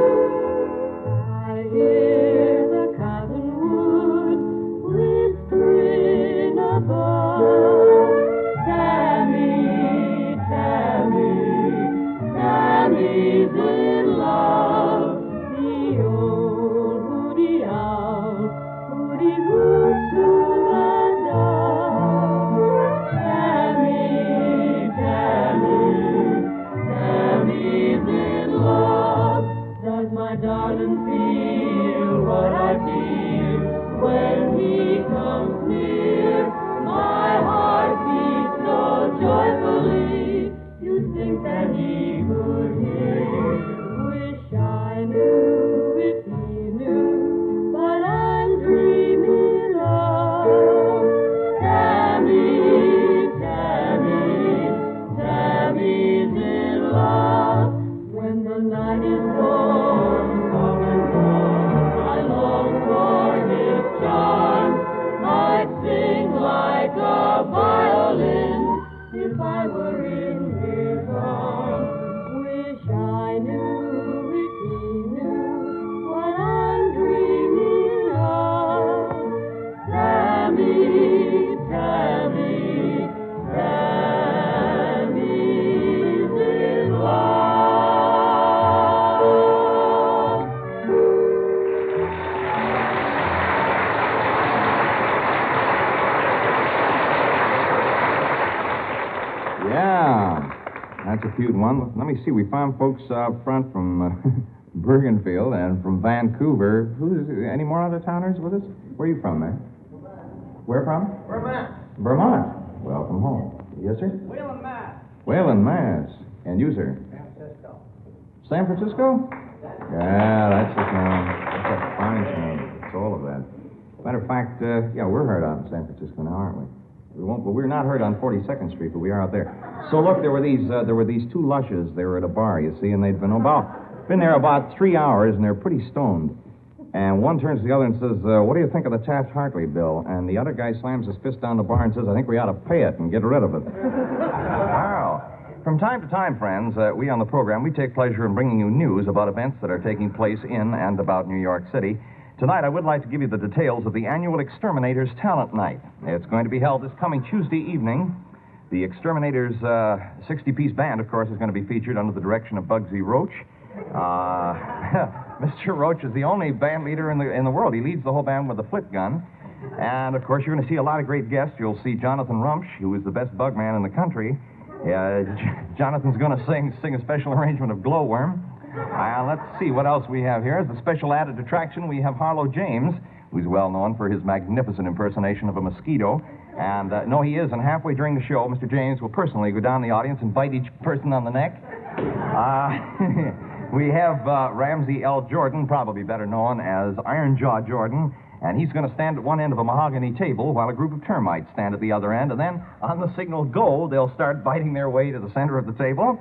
Speaker 5: I hear the cottonwood whispering above. Tammy, Tammy, Tammy's in love. The old hooty owl, hooty hoot to the dove. Tammy, Tammy, Tammy's in love. Does my darling feel what I feel when he comes near? My heart beats so joyfully.
Speaker 17: night is warm, warm and warm, I long for his charms. I'd sing like a violin if I were in his arms. Wish I knew if he knew what I'm dreaming of. Sammy, Sammy, Sammy's in love.
Speaker 2: Yeah, that's a cute one. Let me see. We found folks out front from Bergenfield and from Vancouver. Any more out-of-towners with us? Where are you from, man? Where from?
Speaker 15: Vermont.
Speaker 2: Vermont. Welcome home. Yes, sir?
Speaker 15: Whalen, Mass.
Speaker 2: Whalen, Mass. And you, sir?
Speaker 15: San Francisco.
Speaker 2: San Francisco? Yeah, that's the town. That's a fine town. It's all of that. Matter of fact, yeah, we're heard out in San Francisco now, aren't we? We're not heard on 42nd Street, but we are out there. So look, there were these two lushes. They were at a bar, you see, and they'd been there about 3 hours, and they're pretty stoned. And one turns to the other and says, what do you think of the Taft-Hartley bill? And the other guy slams his fist down the bar and says, I think we ought to pay it and get rid of it. Wow. From time to time, friends, we on the program, we take pleasure in bringing you news about events that are taking place in and about New York City. Tonight, I would like to give you the details of the annual Exterminators Talent Night. It's going to be held this coming Tuesday evening. The Exterminators 60-piece band, of course, is going to be featured under the direction of Bugsy Roach. Mr. Roach is the only band leader in the world. He leads the whole band with a flip gun. And, of course, you're going to see a lot of great guests. You'll see Jonathan Rumsch, who is the best bug man in the country. Jonathan's going to sing a special arrangement of Glowworm. Let's see what else we have here. As a special added attraction, we have Harlow James, who's well known for his magnificent impersonation of a mosquito. And, no, he is, and halfway during the show, Mr. James will personally go down the audience and bite each person on the neck. We have Ramsey L. Jordan, probably better known as Iron Jaw Jordan, and he's going to stand at one end of a mahogany table while a group of termites stand at the other end, and then on the signal go, they'll start biting their way to the center of the table.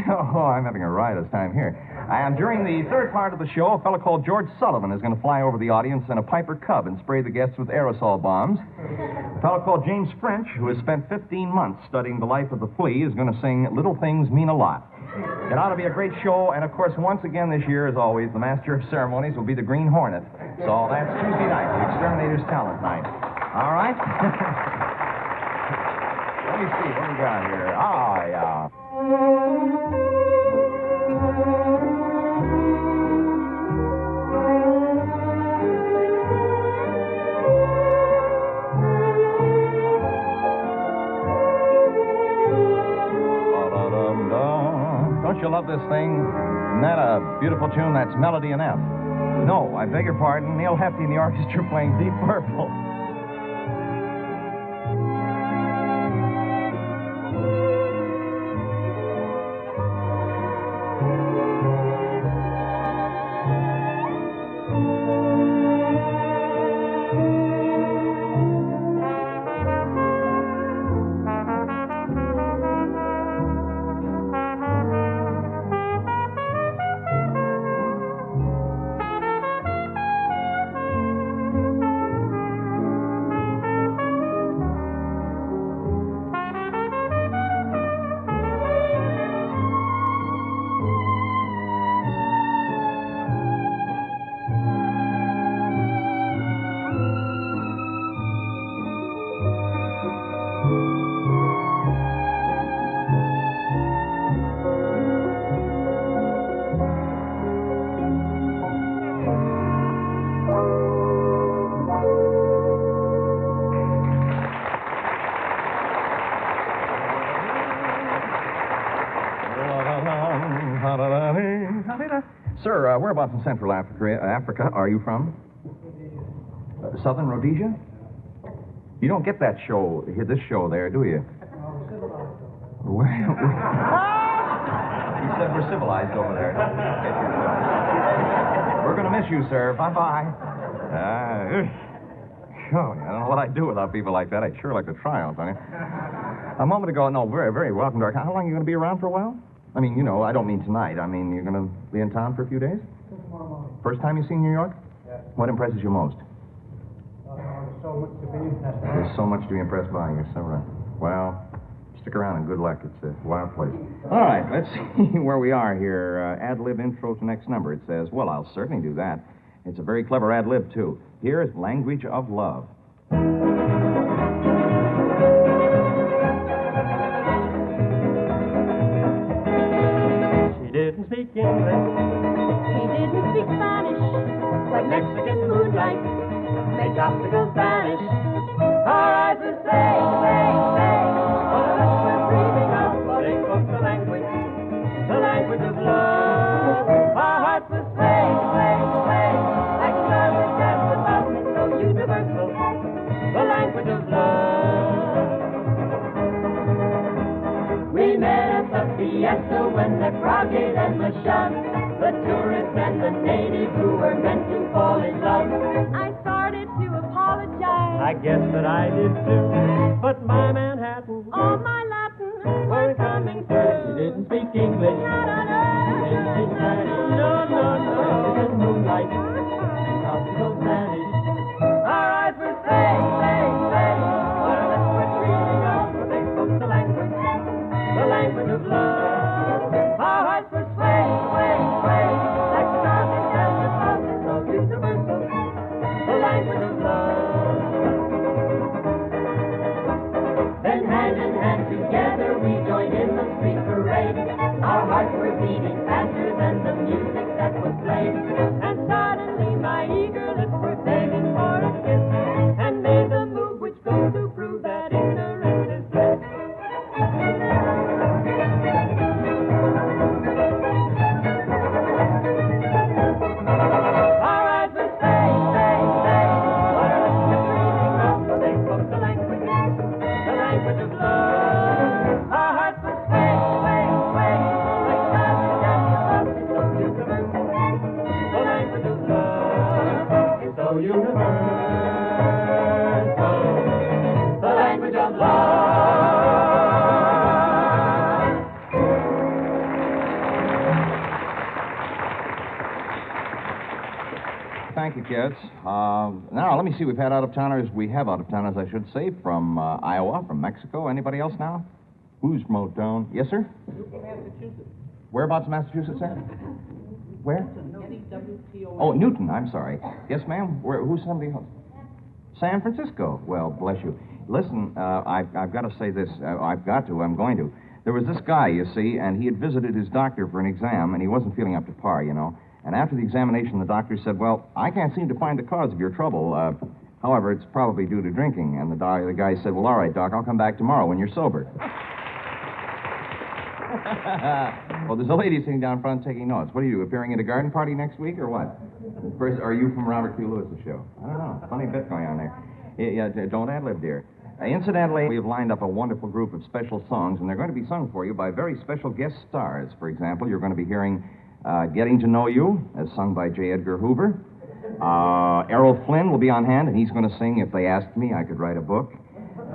Speaker 2: Oh, I'm having a riotous time here. And during the third part of the show, a fellow called George Sullivan is going to fly over the audience in a Piper Cub and spray the guests with aerosol bombs. A fellow called James French, who has spent 15 months studying the life of the flea, is going to sing Little Things Mean a Lot. It ought to be a great show, and of course, once again this year, as always, the master of ceremonies will be the Green Hornet. So that's Tuesday night, the Exterminators Talent Night. All right? Let me see, what do we got here? Oh, yeah. Don't you love this thing? Isn't that a beautiful tune? That's melody in F. No, I beg your pardon. Neil Hefti and the orchestra playing Deep Purple. Sir, whereabouts in Central Africa are you from? Southern Rhodesia? You don't get that show, this show there, do you? Well, he said we're civilized over there. Don't get yourself. We're going to miss you, sir. Bye-bye. I don't know what I'd do without people like that. I'd sure like to try out, don't you? A moment ago, no, very, very welcome, Dark. How long are you going to be around for a while? I mean, I don't mean tonight. I mean, you're going to be in town for a few days?
Speaker 15: Tomorrow morning.
Speaker 2: First time you've seen New York?
Speaker 15: Yes.
Speaker 2: What impresses you most?
Speaker 15: There's so much to be impressed by.
Speaker 2: There's so much to be impressed by. You're so right. Well, stick around and good luck. It's a wild place. All right, let's see where we are here. Ad-lib intro to next number. It says, well, I'll certainly do that. It's a very clever ad-lib, too. Here is Language of Love.
Speaker 3: She didn't speak English.
Speaker 5: He didn't speak Spanish, but Mexican moonlight made obstacles vanish. Our eyes were saying, what a lips were breathing out, but they spoke the language of love. Our hearts were swaying, like stars that dance about it, so universal, the language of love. We met at the fiesta when the crowd gave them a shove. The tourists and the natives who were meant to fall in love. I started to apologize.
Speaker 3: I guess that I did too. But my Manhattan,
Speaker 5: All my Latin
Speaker 3: weren't coming through. She didn't speak English. She didn't speak Spanish. No. Mexican moonlight. And obstacles vanished.
Speaker 5: Our eyes were saying, what a lips were dreaming of, for they spoke the language of love. Our hearts were swaying, like stars that dance above it, so universal, the language of love. Then hand in hand together we joined in the street parade. Our hearts were beating faster than the music that was played. And suddenly my eager lips were begging for a kiss, and made the move which goes to prove that ignorance is bliss. Our eyes were saying, what a lips were dreaming of, for they spoke the language of love. Our hearts were swaying, like stars that dance above it, so universal, the language of love is so universal, the language of love.
Speaker 2: Thank you, kids. Now, let me see. We've had out-of-towners. We have out-of-towners, I should say, from Iowa, from Mexico. Anybody else now? Who's from out-of-town? Yes, sir?
Speaker 15: Massachusetts.
Speaker 2: Whereabouts in Massachusetts, sir? Where?
Speaker 15: N-E-W-T-O-N.
Speaker 2: Oh, Newton. I'm sorry. Yes, ma'am? Who's somebody else? San Francisco. Well, bless you. Listen, I've got to say this. I'm going to. There was this guy, you see, and he had visited his doctor for an exam, and he wasn't feeling up to par, And after the examination, the doctor said, well, I can't seem to find the cause of your trouble. However, it's probably due to drinking. And the guy said, well, all right, Doc, I'll come back tomorrow when you're sober. Well, there's a lady sitting down front taking notes. What are you, appearing at a garden party next week, or what? First, are you from Robert Q. Lewis's show? I don't know. Funny bit going on there. Yeah, don't ad-lib, dear. Incidentally, we have lined up a wonderful group of special songs, and they're going to be sung for you by very special guest stars. For example, you're going to be hearing Getting to Know You, as sung by J. Edgar Hoover. Errol Flynn will be on hand, and he's going to sing If They Asked Me, I Could Write a Book.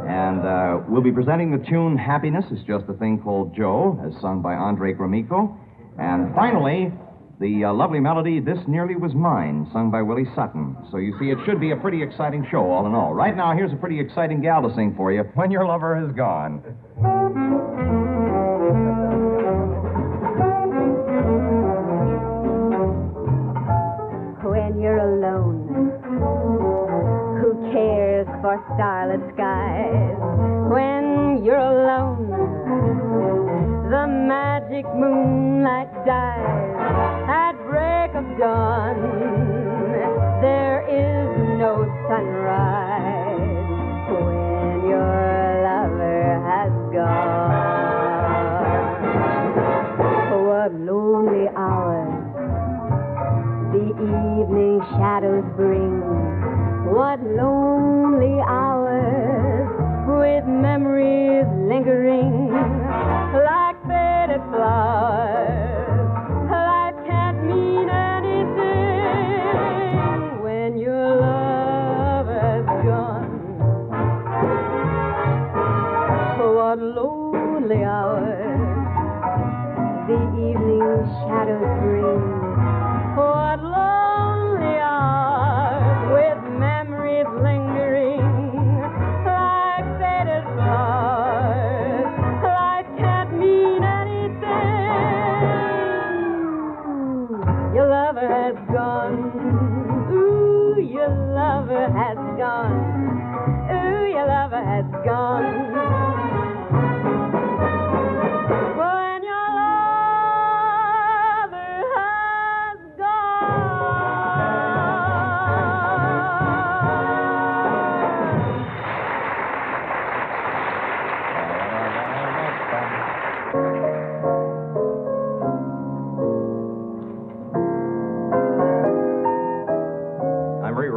Speaker 2: And we'll be presenting the tune Happiness is Just a Thing Called Joe, as sung by Andre Gromyko. And finally, the lovely melody This Nearly Was Mine, sung by Willie Sutton. So you see, it should be a pretty exciting show, all in all. Right now, here's a pretty exciting gal to sing for you, When Your Lover Is Gone.
Speaker 4: When you're alone, who cares for starlit skies? When you're alone, the magic moonlight dies at break of dawn. There is no sunrise when your lover has gone. What lonely hours the evening shadows bring. What lonely hours with memories lingering like faded flowers. Life can't mean anything when your lover's gone. What lonely hours the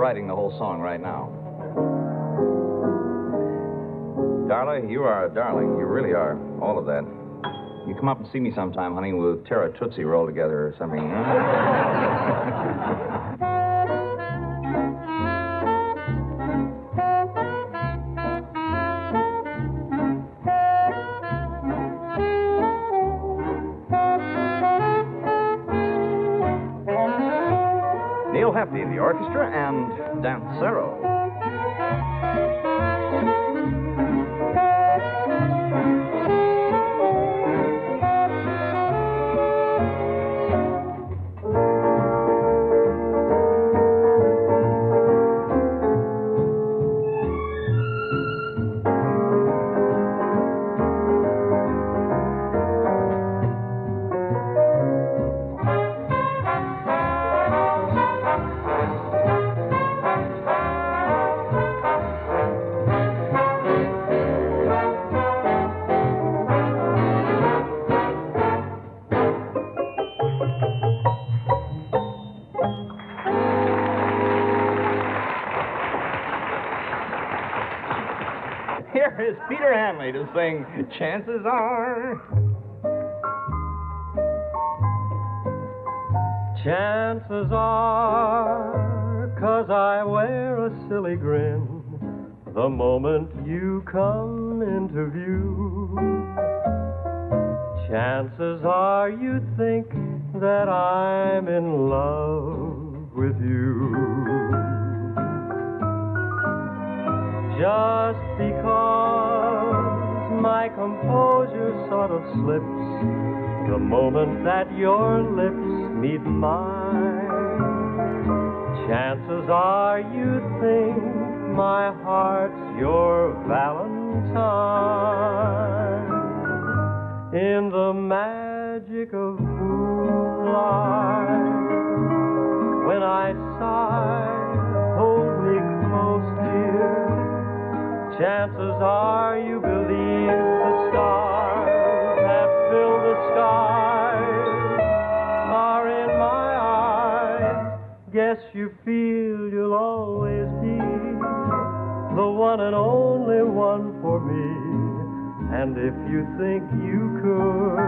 Speaker 2: writing the whole song right now. Darla, you are a darling. You really are. All of that. You come up and see me sometime, honey. We'll tear a Tootsie Roll together or something. Neil Hefti in the orchestra and Dancero. Here is Peter Hanley to sing Chances Are.
Speaker 3: Chances are, 'cause I wear a silly grin the moment you come into view. Chances are you think that I'm in love with you. Just because my composure sort of slips the moment that your lips meet mine. Chances are you think my heart's your Valentine. In the magic of moonlight, when I sigh, hold me close, dear. Chances are you believe the stars that fill the sky are in my eyes. Guess you feel you'll always be the one and only one for me. And if you think you could,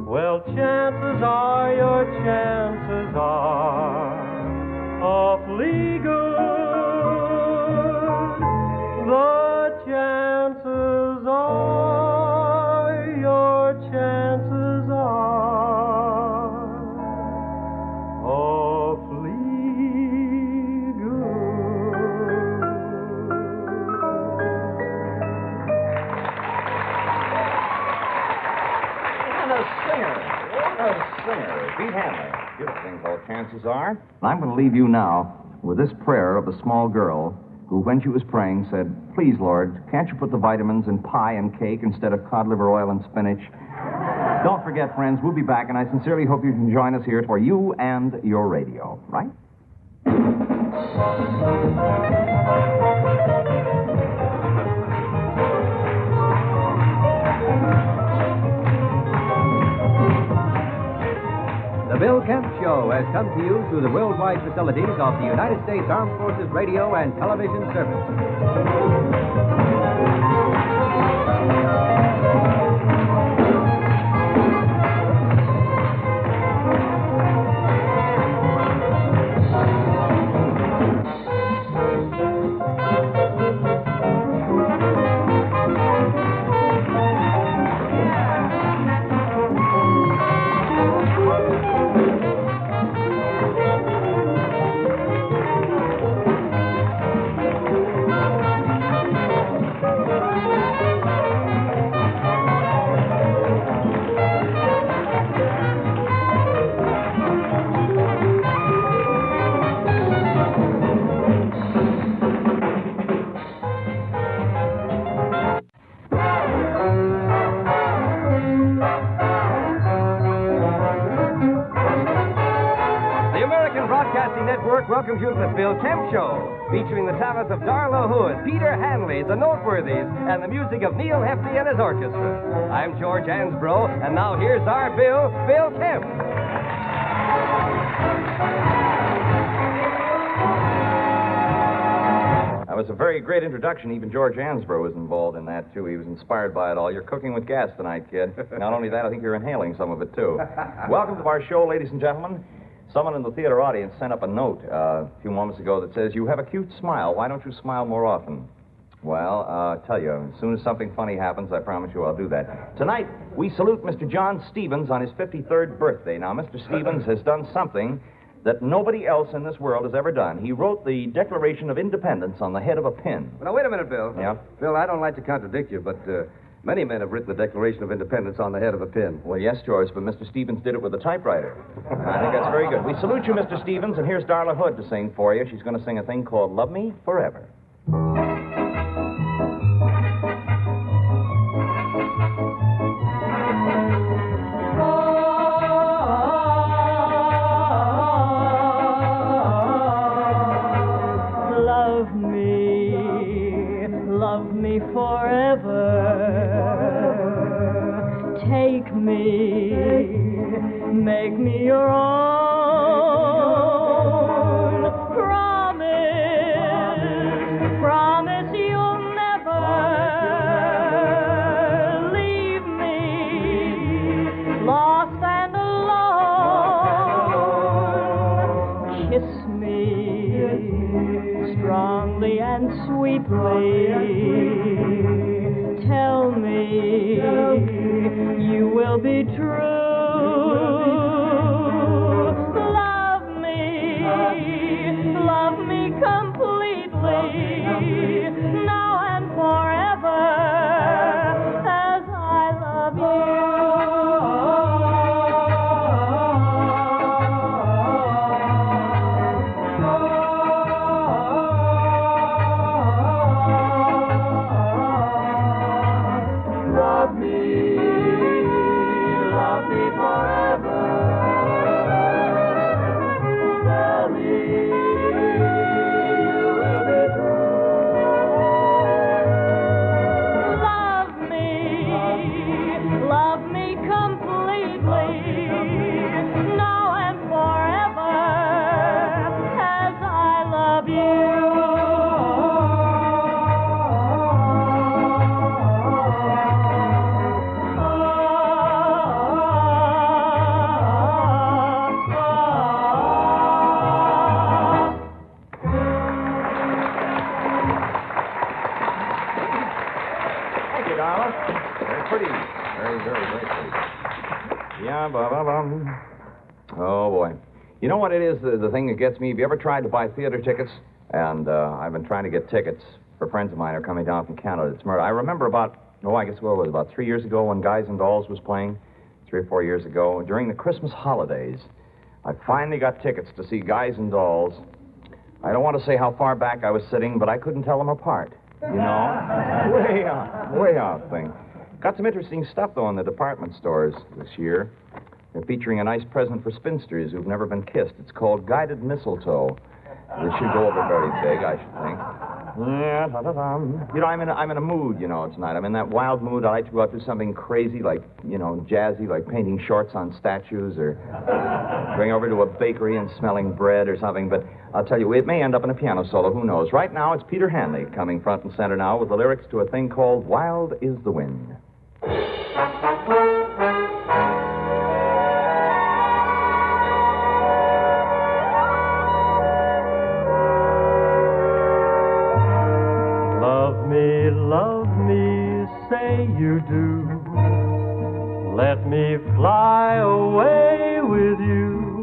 Speaker 3: well, chances are your chances are awfully good. The chances are, your chances are awfully good.
Speaker 2: And a singer. What a singer. Pete Hanley. Beautiful thing called Chances Are. I'm going to leave you now with this prayer of a small girl who, when she was praying, said, "Please, Lord, can't you put the vitamins in pie and cake instead of cod liver oil and spinach?" Don't forget, friends, we'll be back, and I sincerely hope you can join us here for you and your radio, right?
Speaker 6: The Bill Kemp Show has come to you through the worldwide facilities of the United States Armed Forces Radio and Television Service.
Speaker 1: Network welcomes you to the Bill Kemp Show, featuring the talents of Darla Hood, Peter Hanley, the Noteworthies, and the music of Neil Hefti and his orchestra. I'm George Ansbro, and now here's our Bill Kemp.
Speaker 2: That was a very great introduction. Even George Ansbro was involved in that, too. He was inspired by it all. You're cooking with gas tonight, kid. Not only that, I think you're inhaling some of it, too. Welcome to our show, ladies and gentlemen. Someone in the theater audience sent up a note a few moments ago that says, "You have a cute smile. Why don't you smile more often?" Well, I'll tell you, as soon as something funny happens, I promise you I'll do that. Tonight, we salute Mr. John Stevens on his 53rd birthday. Now, Mr. Stevens has done something that nobody else in this world has ever done. He wrote the Declaration of Independence on the head of a pin.
Speaker 9: Now, wait a minute, Bill.
Speaker 2: Yeah?
Speaker 9: Bill, I don't like to contradict you, but many men have written the Declaration of Independence on the head of a pin.
Speaker 2: Well, yes, George, but Mr. Stevens did it with a typewriter. I think that's very good. We salute you, Mr. Stevens, and here's Darla Hood to sing for you. She's going to sing a thing called Love Me Forever.
Speaker 17: Love me forever. Take me, make me your own. Promise you'll never leave me, lost and alone. Kiss me strongly and sweetly. Tell me you will be true. Love me completely, now and forever, as I love Love me forever. Tell me you will be true. Love me completely, now and forever, as I love you.
Speaker 2: Oh, boy. You know what it is, the thing that gets me? Have you ever tried to buy theater tickets? And I've been trying to get tickets for friends of mine who are coming down from Canada. It's murder. I remember about 3 years ago when Guys and Dolls was playing, 3 or 4 years ago, during the Christmas holidays, I finally got tickets to see Guys and Dolls. I don't want to say how far back I was sitting, but I couldn't tell them apart. You know? Way out thing. Got some interesting stuff, though, in the department stores this year. They're featuring a nice present for spinsters who've never been kissed. It's called Guided Mistletoe. It should go over very big, I should think. Yeah, you know, I'm in a mood, tonight. I'm in that wild mood. I like to go out and do something crazy, like, jazzy, like painting shorts on statues or going over to a bakery and smelling bread or something. But I'll tell you, it may end up in a piano solo. Who knows? Right now, it's Peter Hanley coming front and center now with the lyrics to a thing called Wild is the Wind.
Speaker 3: Love me, say you do. Let me fly away with you.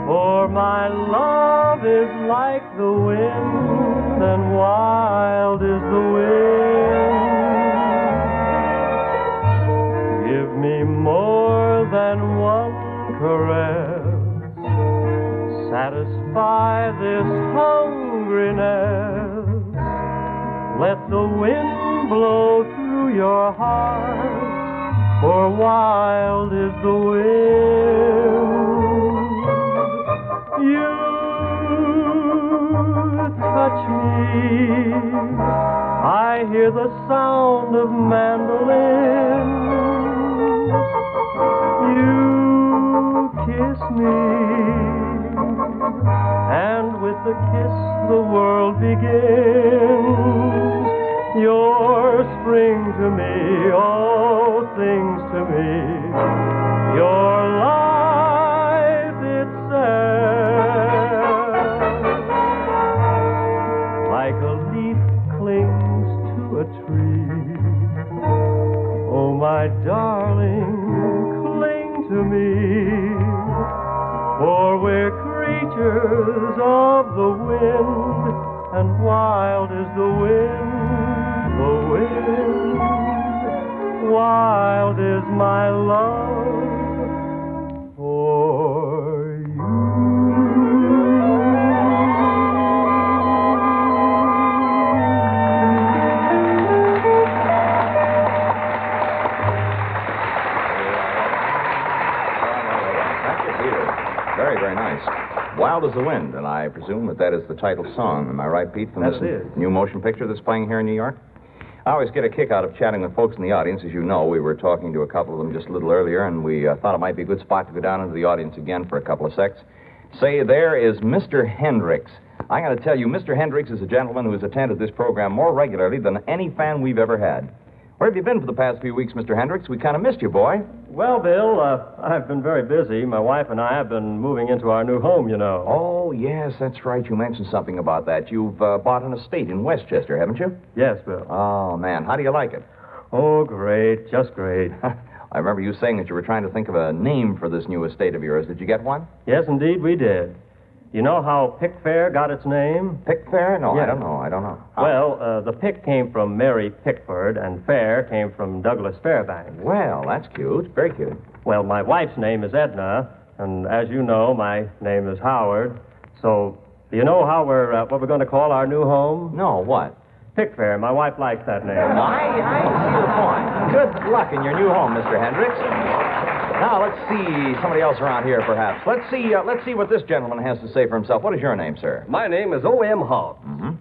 Speaker 3: For my love is like the wind, and wild is the wind. Give me more than one caress. Satisfy this hungriness. Let the wind blow through your heart, for wild is the wind. You touch me, I hear the sound of mandolins. You kiss me, and with the kiss the world world begins. Your spring to me, all things to me. Your life itself. Like a leaf clings to a tree. Oh, my darling, cling to me. For we're creatures of the wind, and wild is the wind, wild is my love for you.
Speaker 2: Very, very nice. Wild as the Wind, and I presume that is the title song. Am I right, Pete, from this new motion picture that's playing here in New York? I always get a kick out of chatting with folks in the audience. As you know, we were talking to a couple of them just a little earlier, and we thought it might be a good spot to go down into the audience again for a couple of secs. Say, there is Mr. Hendricks. I got to tell you, Mr. Hendricks is a gentleman who has attended this program more regularly than any fan we've ever had. Where have you been for the past few weeks, Mr. Hendricks? We kind of missed you, boy.
Speaker 3: Well, Bill, I've been very busy. My wife and I have been moving into our new home, you know.
Speaker 2: Oh, yes, that's right. You mentioned something about that. You've bought an estate in Westchester, haven't you?
Speaker 3: Yes, Bill.
Speaker 2: Oh, man. How do you like it?
Speaker 3: Oh, great. Just great.
Speaker 2: I remember you saying that you were trying to think of a name for this new estate of yours. Did you get one?
Speaker 3: Yes, indeed, we did. You know how Pickfair got its name?
Speaker 2: Pickfair? No,
Speaker 3: yes.
Speaker 2: I don't know.
Speaker 3: Well, the Pick came from Mary Pickford, and Fair came from Douglas Fairbanks.
Speaker 2: Well, that's cute. Very cute.
Speaker 3: Well, my wife's name is Edna, and as you know, my name is Howard. So, do you know how what we're going to call our new home?
Speaker 2: No, what?
Speaker 3: Pickfair. My wife likes that name.
Speaker 2: I see the point. Good luck in your new home, Mr. Hendricks. Now, let's see somebody else around here, perhaps. Let's see what this gentleman has to say for himself. What is your name, sir?
Speaker 18: My name is O.M. Hobbs.
Speaker 2: Mm-hmm.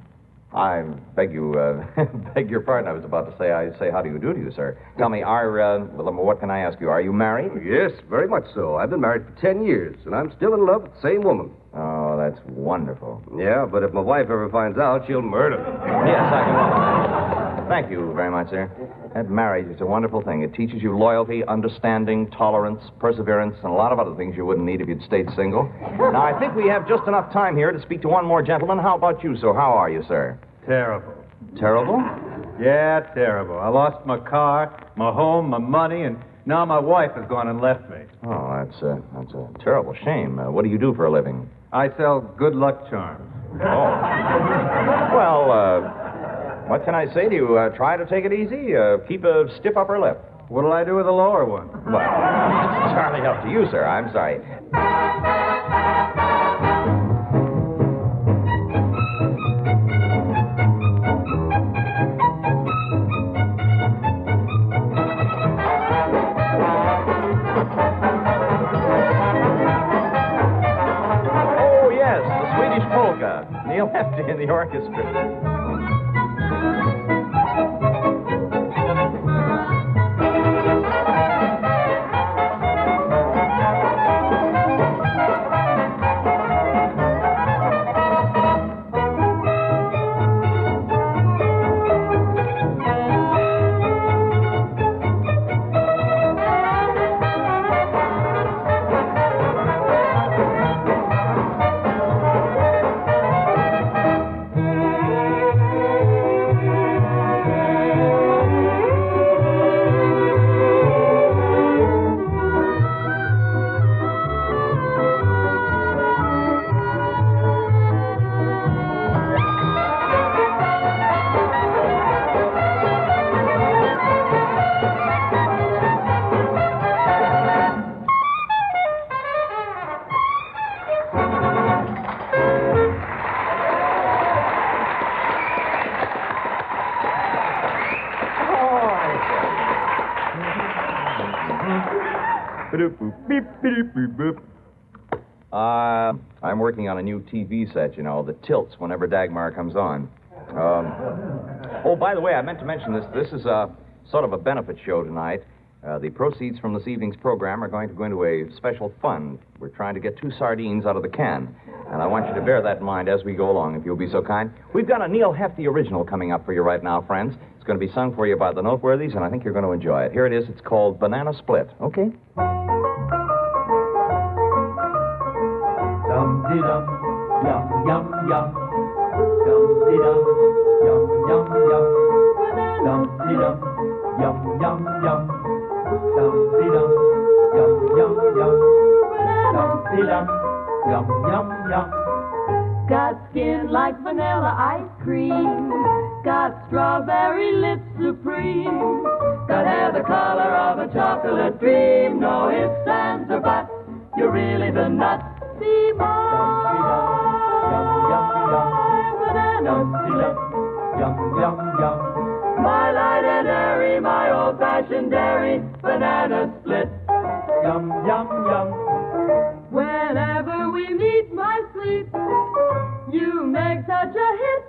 Speaker 2: I beg your pardon. I was about to say, how do you do to you, sir? Tell me, what can I ask you? Are you married?
Speaker 18: Yes, very much so. I've been married for 10 years, and I'm still in love with the same woman.
Speaker 2: Oh, that's wonderful.
Speaker 18: Yeah, but if my wife ever finds out, she'll murder me.
Speaker 2: Yes, I can imagine. Thank you very much, sir. That marriage is a wonderful thing. It teaches you loyalty, understanding, tolerance, perseverance, and a lot of other things you wouldn't need if you'd stayed single. Now, I think we have just enough time here to speak to one more gentleman. How about you, sir? How are you, sir?
Speaker 19: Terrible.
Speaker 2: Terrible?
Speaker 19: Yeah, terrible. I lost my car, my home, my money, and now my wife has gone and left me.
Speaker 2: Oh, that's a terrible shame. What do you do for a living?
Speaker 19: I sell good luck charms.
Speaker 2: Oh. Well, what can I say to you? Try to take it easy. Keep a stiff upper lip.
Speaker 19: What'll I do with the lower one?
Speaker 2: Well, it's entirely up to you, sir. I'm sorry. Oh, yes, the Swedish Polka. Neil Hefti in the orchestra. I'm working on a new TV set, you know, that tilts whenever Dagmar comes on. Oh, by the way, I meant to mention this. This is sort of a benefit show tonight. The proceeds from this evening's program are going to go into a special fund. We're trying to get 2 sardines out of the can. And I want you to bear that in mind as we go along, if you'll be so kind. We've got a Neil Hefti original coming up for you right now, friends. It's going to be sung for you by the Noteworthies, and I think you're going to enjoy it. Here it is. It's called Banana Split. Okay?
Speaker 17: Dum-de-dum, yum, yum, yum. Dum-de-dum, yum, yum, yum. Dum-de-dum, yum, yum, yum. Dum-de-dum, yum, yum, yum. Dum-de-dum, yum, yum, yum.
Speaker 5: Got skin like vanilla ice cream. Got strawberry lips supreme. Got hair the color of a chocolate dream. No ifs, ands, or buts. You're really the nut. Be my banana split.
Speaker 17: Yum, yum, yum.
Speaker 5: My light and airy, my old-fashioned dairy banana split.
Speaker 17: Yum, yum, yum.
Speaker 5: Whenever we meet, my sweet, you make such a hit.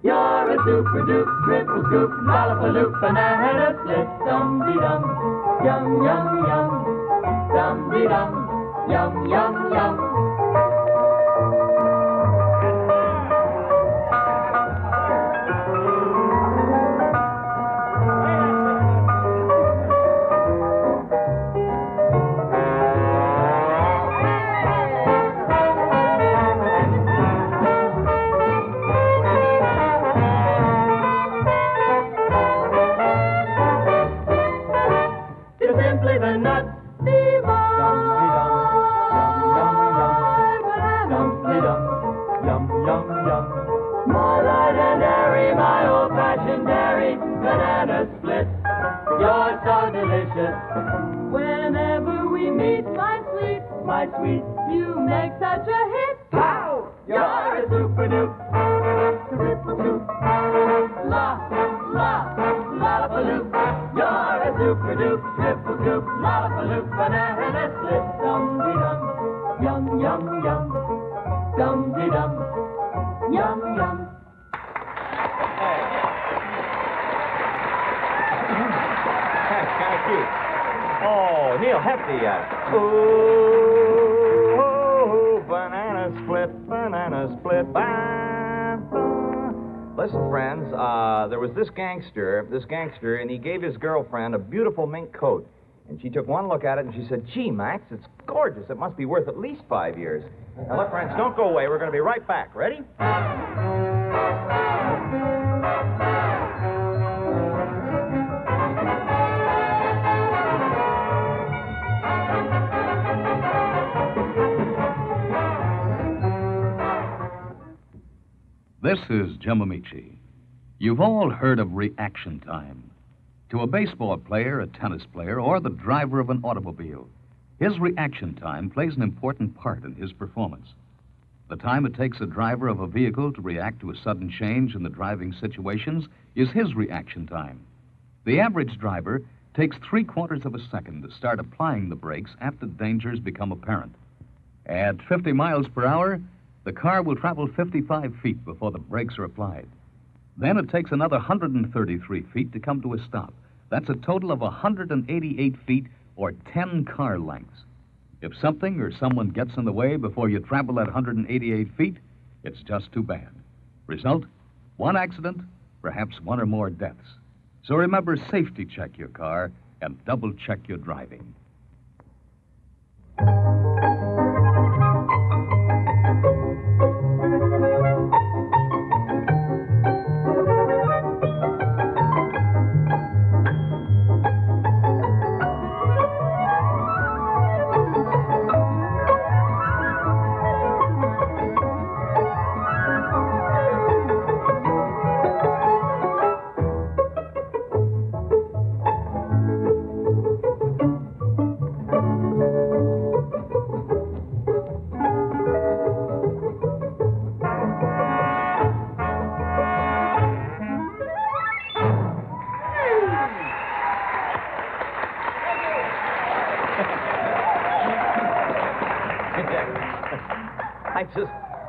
Speaker 5: You're a super-dupe, triple scoop, lollapaloop, banana split. Dum-de-dum, yum, yum, yum. Dum-de-dum, yum, yum, yum. Simply the nut. My light and airy, my old-fashioned dairy banana split. You're so delicious. Whenever we meet, my sweet, you make such a hit. Pow! You're a super-dupe, triple-scoop, lollapaloop. You're a super-dupe, triple-scoop, lollapaloop, banana split. Dum-de-dum, yum, yum, yum. Dum-de-dum, yum, yum.
Speaker 2: That's kind of cute. Oh, Neil Hefti. Ooh, banana split, banana split. Listen, friends, there was this gangster, and he gave his girlfriend a beautiful mink coat. And she took one look at it, and she said, gee, Max, it's gorgeous. It must be worth at least 5 years. Now, look, friends, don't go away. We're going to be right back. Ready?
Speaker 16: This is Jim Amici. You've all heard of reaction time. To a baseball player, a tennis player, or the driver of an automobile, his reaction time plays an important part in his performance. The time it takes a driver of a vehicle to react to a sudden change in the driving situations is his reaction time. The average driver takes 3/4 of a second to start applying the brakes after dangers become apparent. At 50 miles per hour, the car will travel 55 feet before the brakes are applied. Then it takes another 133 feet to come to a stop. That's a total of 188 feet or 10 car lengths. If something or someone gets in the way before you travel that 188 feet, it's just too bad. Result, one accident, perhaps one or more deaths. So remember, safety check your car and double check your driving.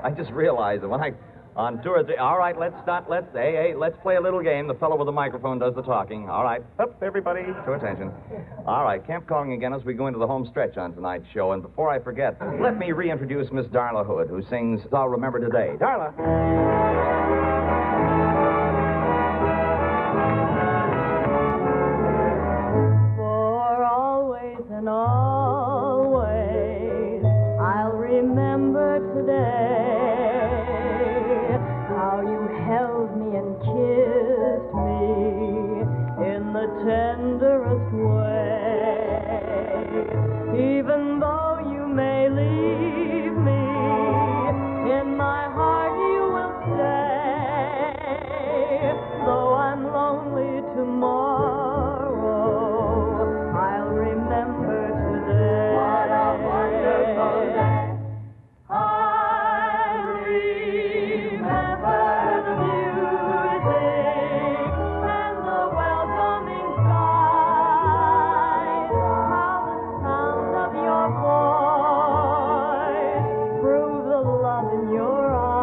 Speaker 2: I just realized that when On two or three. All right, let's play a little game. The fellow with the microphone does the talking. All right. Up, everybody. To attention. All right, Kemp calling again as we go into the home stretch on tonight's show. And before I forget, let me reintroduce Miss Darla Hood, who sings I'll Remember Today. Darla.
Speaker 4: For always and always, I'll remember today how you held me and kissed me in the tenderest way. Even though you may leave me, in my heart you will stay. Though I'm lonely tomorrow, I'll remember today. What a wonderful day. I remember the music and the welcoming skies, how the sound of your voice proved the love in your eyes.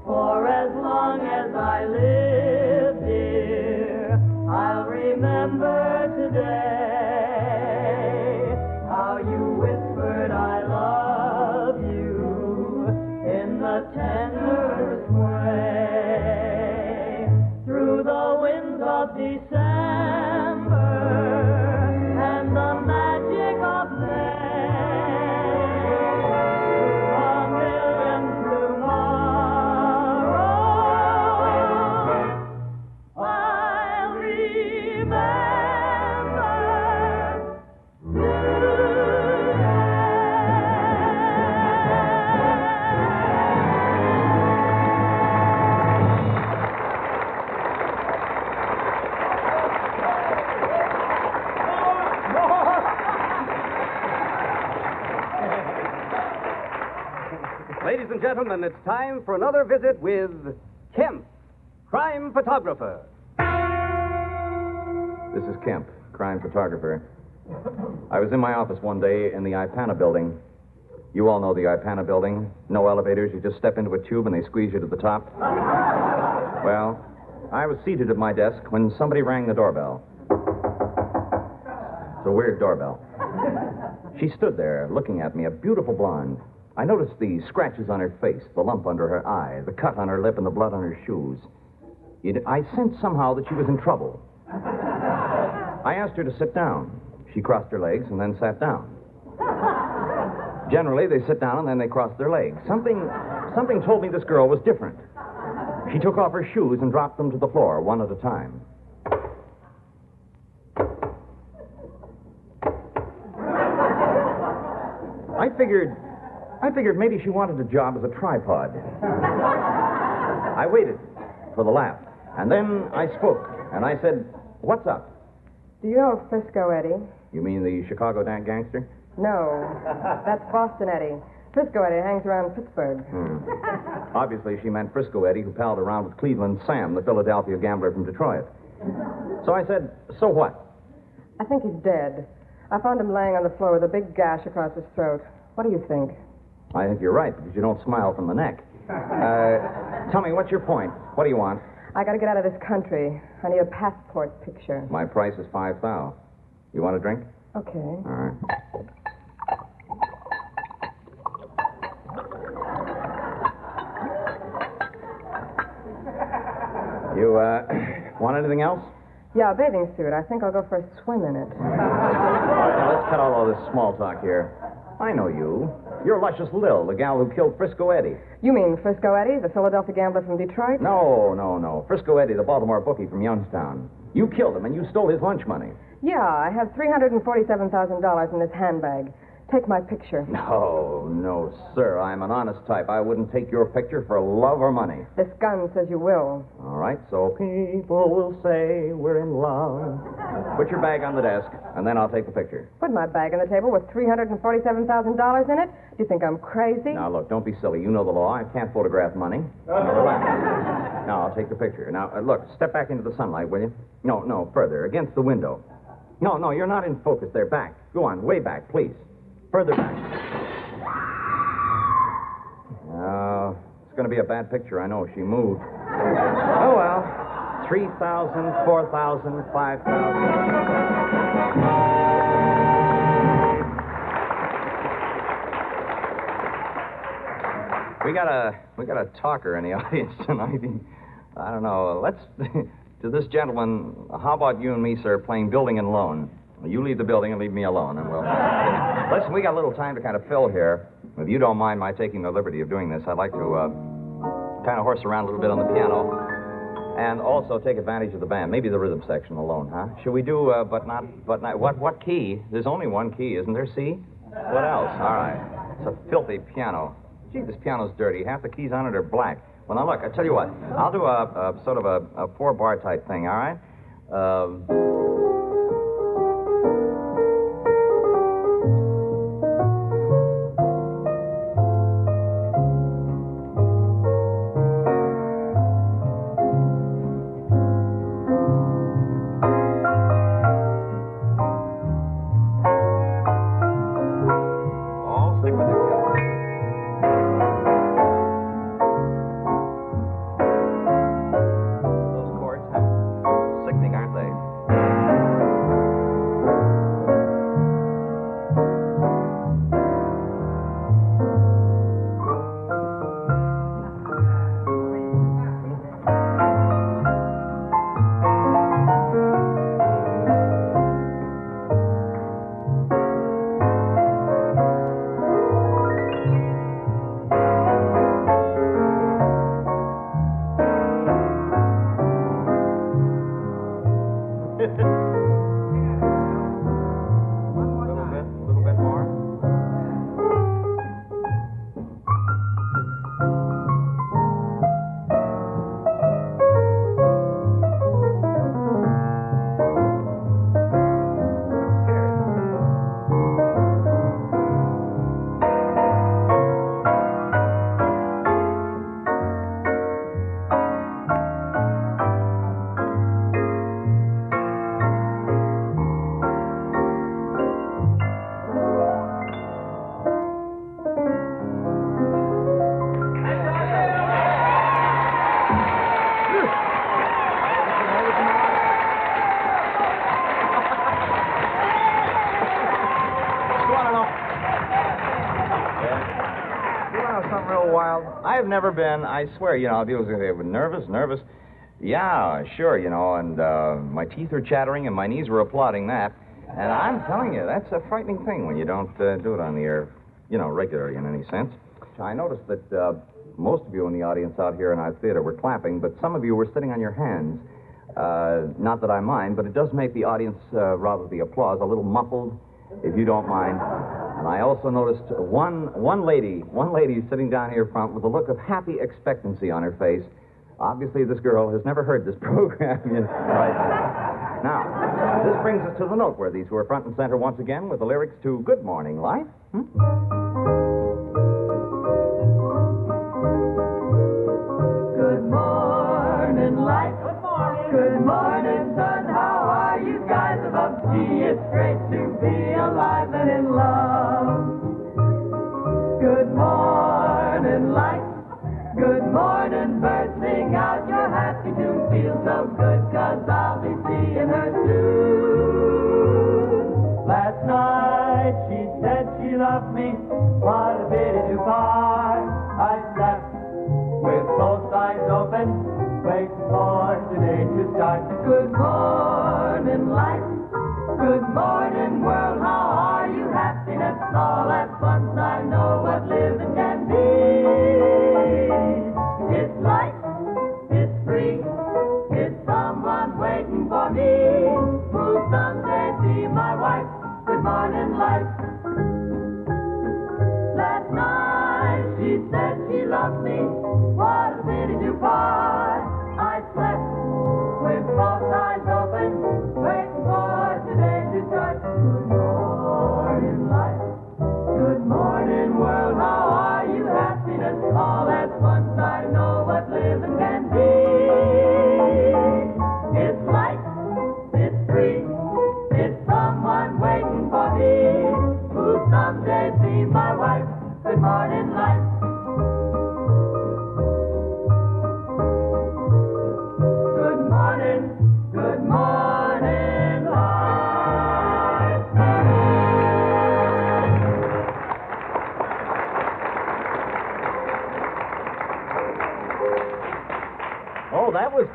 Speaker 4: For as long as I live, dear, I'll remember today how you whispered I love you in the tenderest way. Through the winds of December and the magic of May, a millionth tomorrow, I'll remember
Speaker 9: Ladies and gentlemen, it's time for another visit with Kemp, crime photographer.
Speaker 2: This is Kemp, crime photographer. I was in my office one day in the Ipana building. You all know the Ipana building. No elevators. You just step into a tube and they squeeze you to the top. Well, I was seated at my desk when somebody rang the doorbell. It's a weird doorbell. She stood there looking at me, a beautiful blonde. I noticed the scratches on her face, the lump under her eye, the cut on her lip, and the blood on her shoes. I sensed somehow that she was in trouble. I asked her to sit down. She crossed her legs and then sat down. Generally, they sit down and then they cross their legs. Something told me this girl was different. She took off her shoes and dropped them to the floor, one at a time. I figured maybe she wanted a job as a tripod. I waited for the laugh, and then I spoke, and I said, "What's up?"
Speaker 12: Do you know Frisco Eddie?
Speaker 2: You mean the Chicago gangster?
Speaker 12: No, that's Boston Eddie. Frisco Eddie hangs around Pittsburgh.
Speaker 2: Obviously, she meant Frisco Eddie, who palled around with Cleveland Sam, the Philadelphia gambler from Detroit. So I said, "So what?"
Speaker 12: I think he's dead. I found him laying on the floor with a big gash across his throat. What do you think?
Speaker 2: I think you're right, because you don't smile from the neck. Tell me, what's your point? What do you want?
Speaker 12: I gotta get out of this country. I need a passport picture.
Speaker 2: My price is $5,000. You want a drink?
Speaker 12: Okay.
Speaker 2: All right. You, want anything else?
Speaker 12: Yeah, a bathing suit. I think I'll go for a swim in it.
Speaker 2: All right, now let's cut out all this small talk here. I know you. You're Luscious Lil, the gal who killed Frisco Eddie.
Speaker 12: You mean Frisco Eddie, the Philadelphia gambler from Detroit?
Speaker 2: No. Frisco Eddie, the Baltimore bookie from Youngstown. You killed him, and you stole his lunch money.
Speaker 12: Yeah, I have $347,000 in this handbag. Take my picture.
Speaker 2: No, sir. I'm an honest type. I wouldn't take your picture for love or money.
Speaker 12: This gun says you will.
Speaker 2: All right, so people will say we're in love. Put your bag on the desk, and then I'll take the picture.
Speaker 12: Put my bag on the table with $347,000 in it? Do you think I'm crazy?
Speaker 2: Now, look, don't be silly. You know the law. I can't photograph money. Relax. Now, I'll take the picture. Now, look, step back into the sunlight, will you? No, further, against the window. No, you're not in focus there. Back. Go on, way back, please. Further back. going to be a bad picture. I know. She moved. Oh, well. 3,000, 4,000, 5,000. We got a talker in the audience tonight. I don't know. Let's to this gentleman. How about you and me, sir, playing building and loan? You leave the building and leave me alone, and we'll. Listen, we got a little time to kind of fill here. If you don't mind my taking the liberty of doing this, I'd like to kind of horse around a little bit on the piano, and also take advantage of the band. Maybe the rhythm section alone, huh? Should we do? But not. What key? There's only one key, isn't there? C. What else? All right. It's a filthy piano. Gee, this piano's dirty. Half the keys on it are black. Well, now, look, I tell you what. I'll do a sort of a 4-bar type thing, all right? I've never been, I swear, people say they were nervous. Yeah, sure, and my teeth are chattering and my knees were applauding that. And I'm telling you, that's a frightening thing when you don't do it on the air, regularly in any sense. I noticed that most of you in the audience out here in our theater were clapping, but some of you were sitting on your hands. Not that I mind, but it does make the audience, rather the applause, a little muffled, if you don't mind. And I also noticed one lady sitting down here front with a look of happy expectancy on her face. Obviously, this girl has never heard this program. Right. Now, this brings us to the Noteworthies, who are front and center once again with the lyrics to Good Morning Life.
Speaker 17: Good morning, life. Good morning. Good morning, son. How are you guys above? Gee, it's great to be alive and in love. Good morning, life. Good morning, birds. Sing out your happy tune. Feel so good, 'cause I'll be seeing her soon. Last night she said she loved me. What a pity to part. I slept with both eyes open, waiting for today to start. Good morning, life. Good morning, world. How are you? Happiness all at once. I know what living can be. It's light, it's free, it's someone waiting for me. Who'll someday be my wife? Good morning, life. Last night she said she loved me. What a pity to part. I slept with both eyes open, waiting for today to start. Good morning, life. Good morning, world. How are you? Happiness all at once. I know what living can be. It's light, it's free, it's someone waiting for me. Who'll someday be my wife? Good morning, life.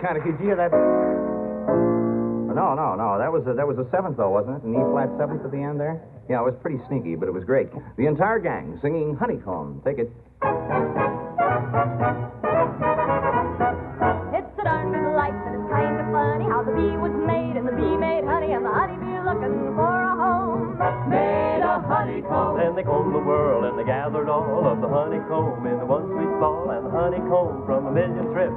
Speaker 2: kind of. Did you hear that? No. That was a seventh, though, wasn't it? An E-flat seventh at the end there? Yeah, it was pretty sneaky, but it was great. The entire gang singing Honeycomb. Take it.
Speaker 20: It's a darn good life, and it's kind of funny how the bee was made, and the bee made honey, and the honeybee looking for a home.
Speaker 3: Made a honeycomb. Then they combed the world, and they gathered all of the honeycomb in the one sweet ball, and the honeycomb from a million trips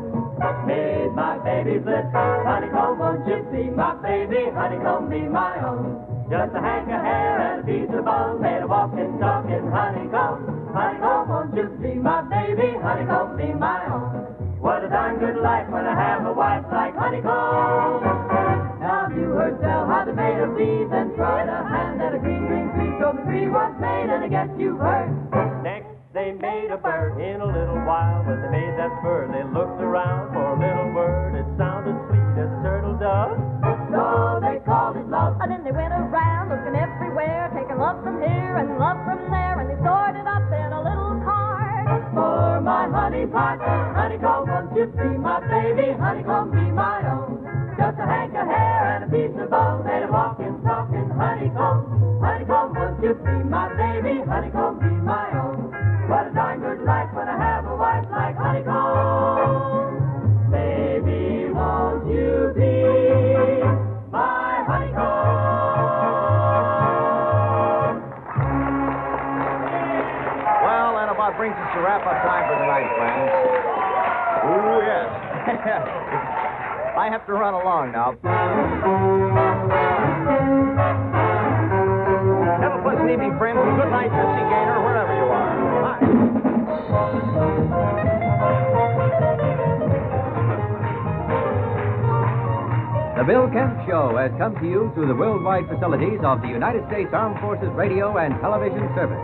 Speaker 3: made my baby's lips. Honeycomb, won't you be my baby? Honeycomb, be my own. Just a hank of hair and a piece of bone made a walking, talking honeycomb. Honeycomb, won't you be my baby? Honeycomb, be my own. What a darn good life when I have a wife like Honeycomb. Now have you heard tell how they made a bee, then tried a hand at a green, green tree, so the tree was made, and I guess you've heard. Next they made a bird in a little while. When they made that bird, they looked around for a little word. It sounded sweet as a turtle does.
Speaker 20: So they called it love. And then they went around looking everywhere, taking love from here and love from there, and they stored it up in a little card.
Speaker 3: For my honey pot, honeycomb, won't you be my baby? Honeycomb, be my own. Just a hank of hair and a piece of bone made a walking, talking honeycomb. Honeycomb, won't you be my baby? Honeycomb, be my own. What a darn good life when I have a wife like Honeycomb. Baby, won't you be my honeycomb?
Speaker 2: Well, that about brings us to wrap-up time for tonight, friends. Ooh, yes. I have to run along now. Have a pleasant evening, friends, and good night, Missy Gaynor, wherever you are. Bye.
Speaker 6: The Bill Kemp Show has come to you through the worldwide facilities of the United States Armed Forces Radio and Television Service.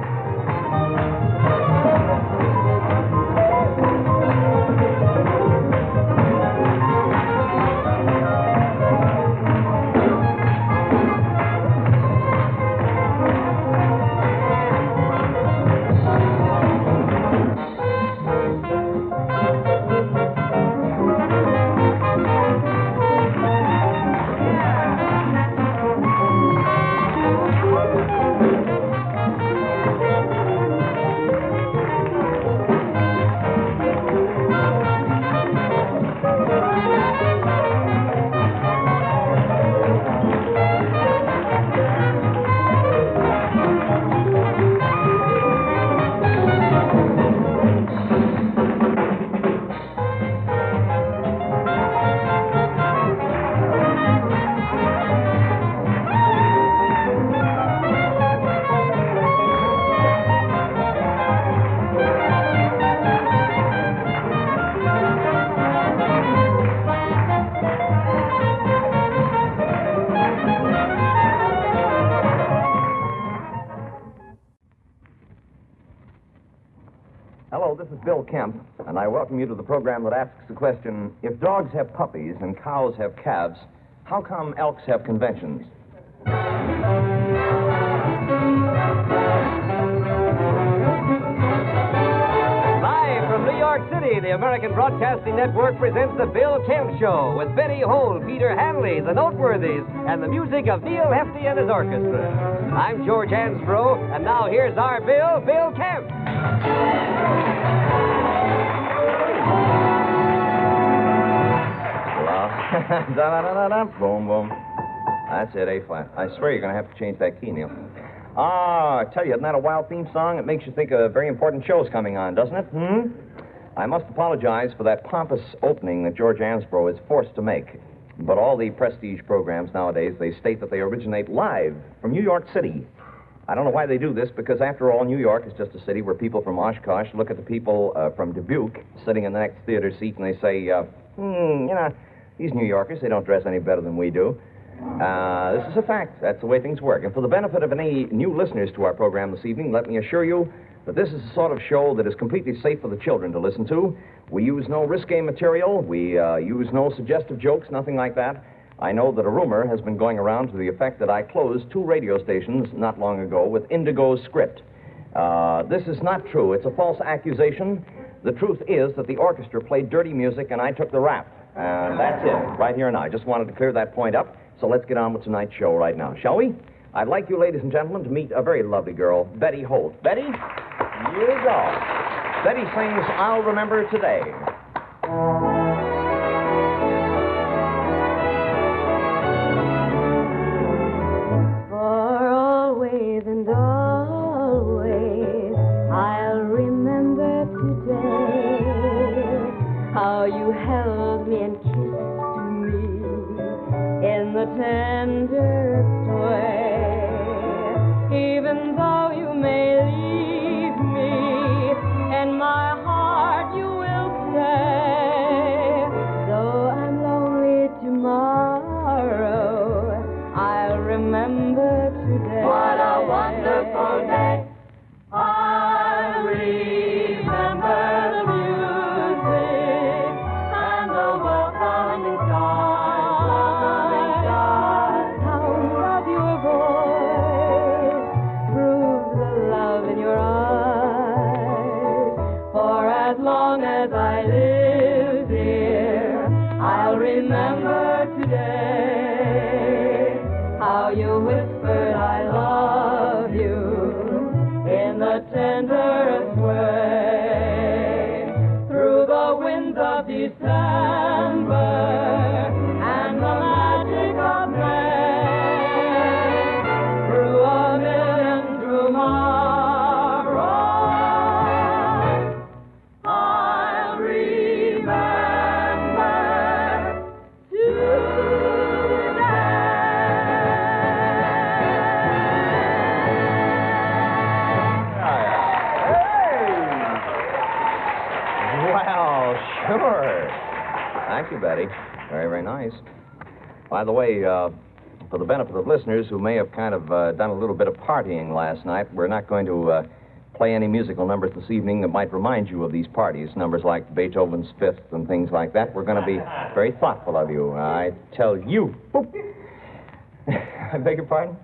Speaker 2: Hello, this is Bill Kemp, and I welcome you to the program that asks the question, if dogs have puppies and cows have calves, how come elks have conventions?
Speaker 1: Live from New York City, the American Broadcasting Network presents the Bill Kemp Show with Betty Holt, Peter Hanley, the Noteworthies, and the music of Neil Hefti and his orchestra. I'm George Hansbrough, and now here's our Bill Kemp.
Speaker 2: Da-da-da-da-da. Boom, boom. That's it, A-flat. I swear you're going to have to change that key, Neil. I tell you, isn't that a wild theme song? It makes you think of very important shows coming on, doesn't it? I must apologize for that pompous opening that George Ansbro is forced to make. But all the prestige programs nowadays, they state that they originate live from New York City. I don't know why they do this, because after all, New York is just a city where people from Oshkosh look at the people from Dubuque sitting in the next theater seat and they say, you know, these New Yorkers, they don't dress any better than we do. This is a fact. That's the way things work. And for the benefit of any new listeners to our program this evening, let me assure you that this is the sort of show that is completely safe for the children to listen to. We use no risque material. We use no suggestive jokes, nothing like that. I know that a rumor has been going around to the effect that I closed 2 radio stations not long ago with Indigo's script. This is not true. It's a false accusation. The truth is that the orchestra played dirty music and I took the rap. And that's it, right here and now. I just wanted to clear that point up, so let's get on with tonight's show right now, shall we? I'd like you, ladies and gentlemen, to meet a very lovely girl, Betty Holt. Betty, you go. Betty sings I'll Remember Today.
Speaker 4: For always and always, I'll remember today how you held me and kissed me in the tenderest way. Even though you may leave me, in my heart you will stay. Though I'm lonely tomorrow, I'll remember today.
Speaker 17: What a wonderful day. I'll remember the music and the welcoming skies.
Speaker 4: Sound of your voice proves the love in your eyes. For as long as I live here, I'll remember today how you whispered I love you in the tenderest way. Through the winds of December and the magic of May, through a million tomorrows, I'll remember
Speaker 2: Well, sure. Thank you, Betty. Very, very nice. By the way, for the benefit of listeners who may have kind of done a little bit of partying last night, we're not going to play any musical numbers this evening that might remind you of these parties, numbers like Beethoven's Fifth and things like that. We're going to be very thoughtful of you. I tell you. Boop. I beg your pardon?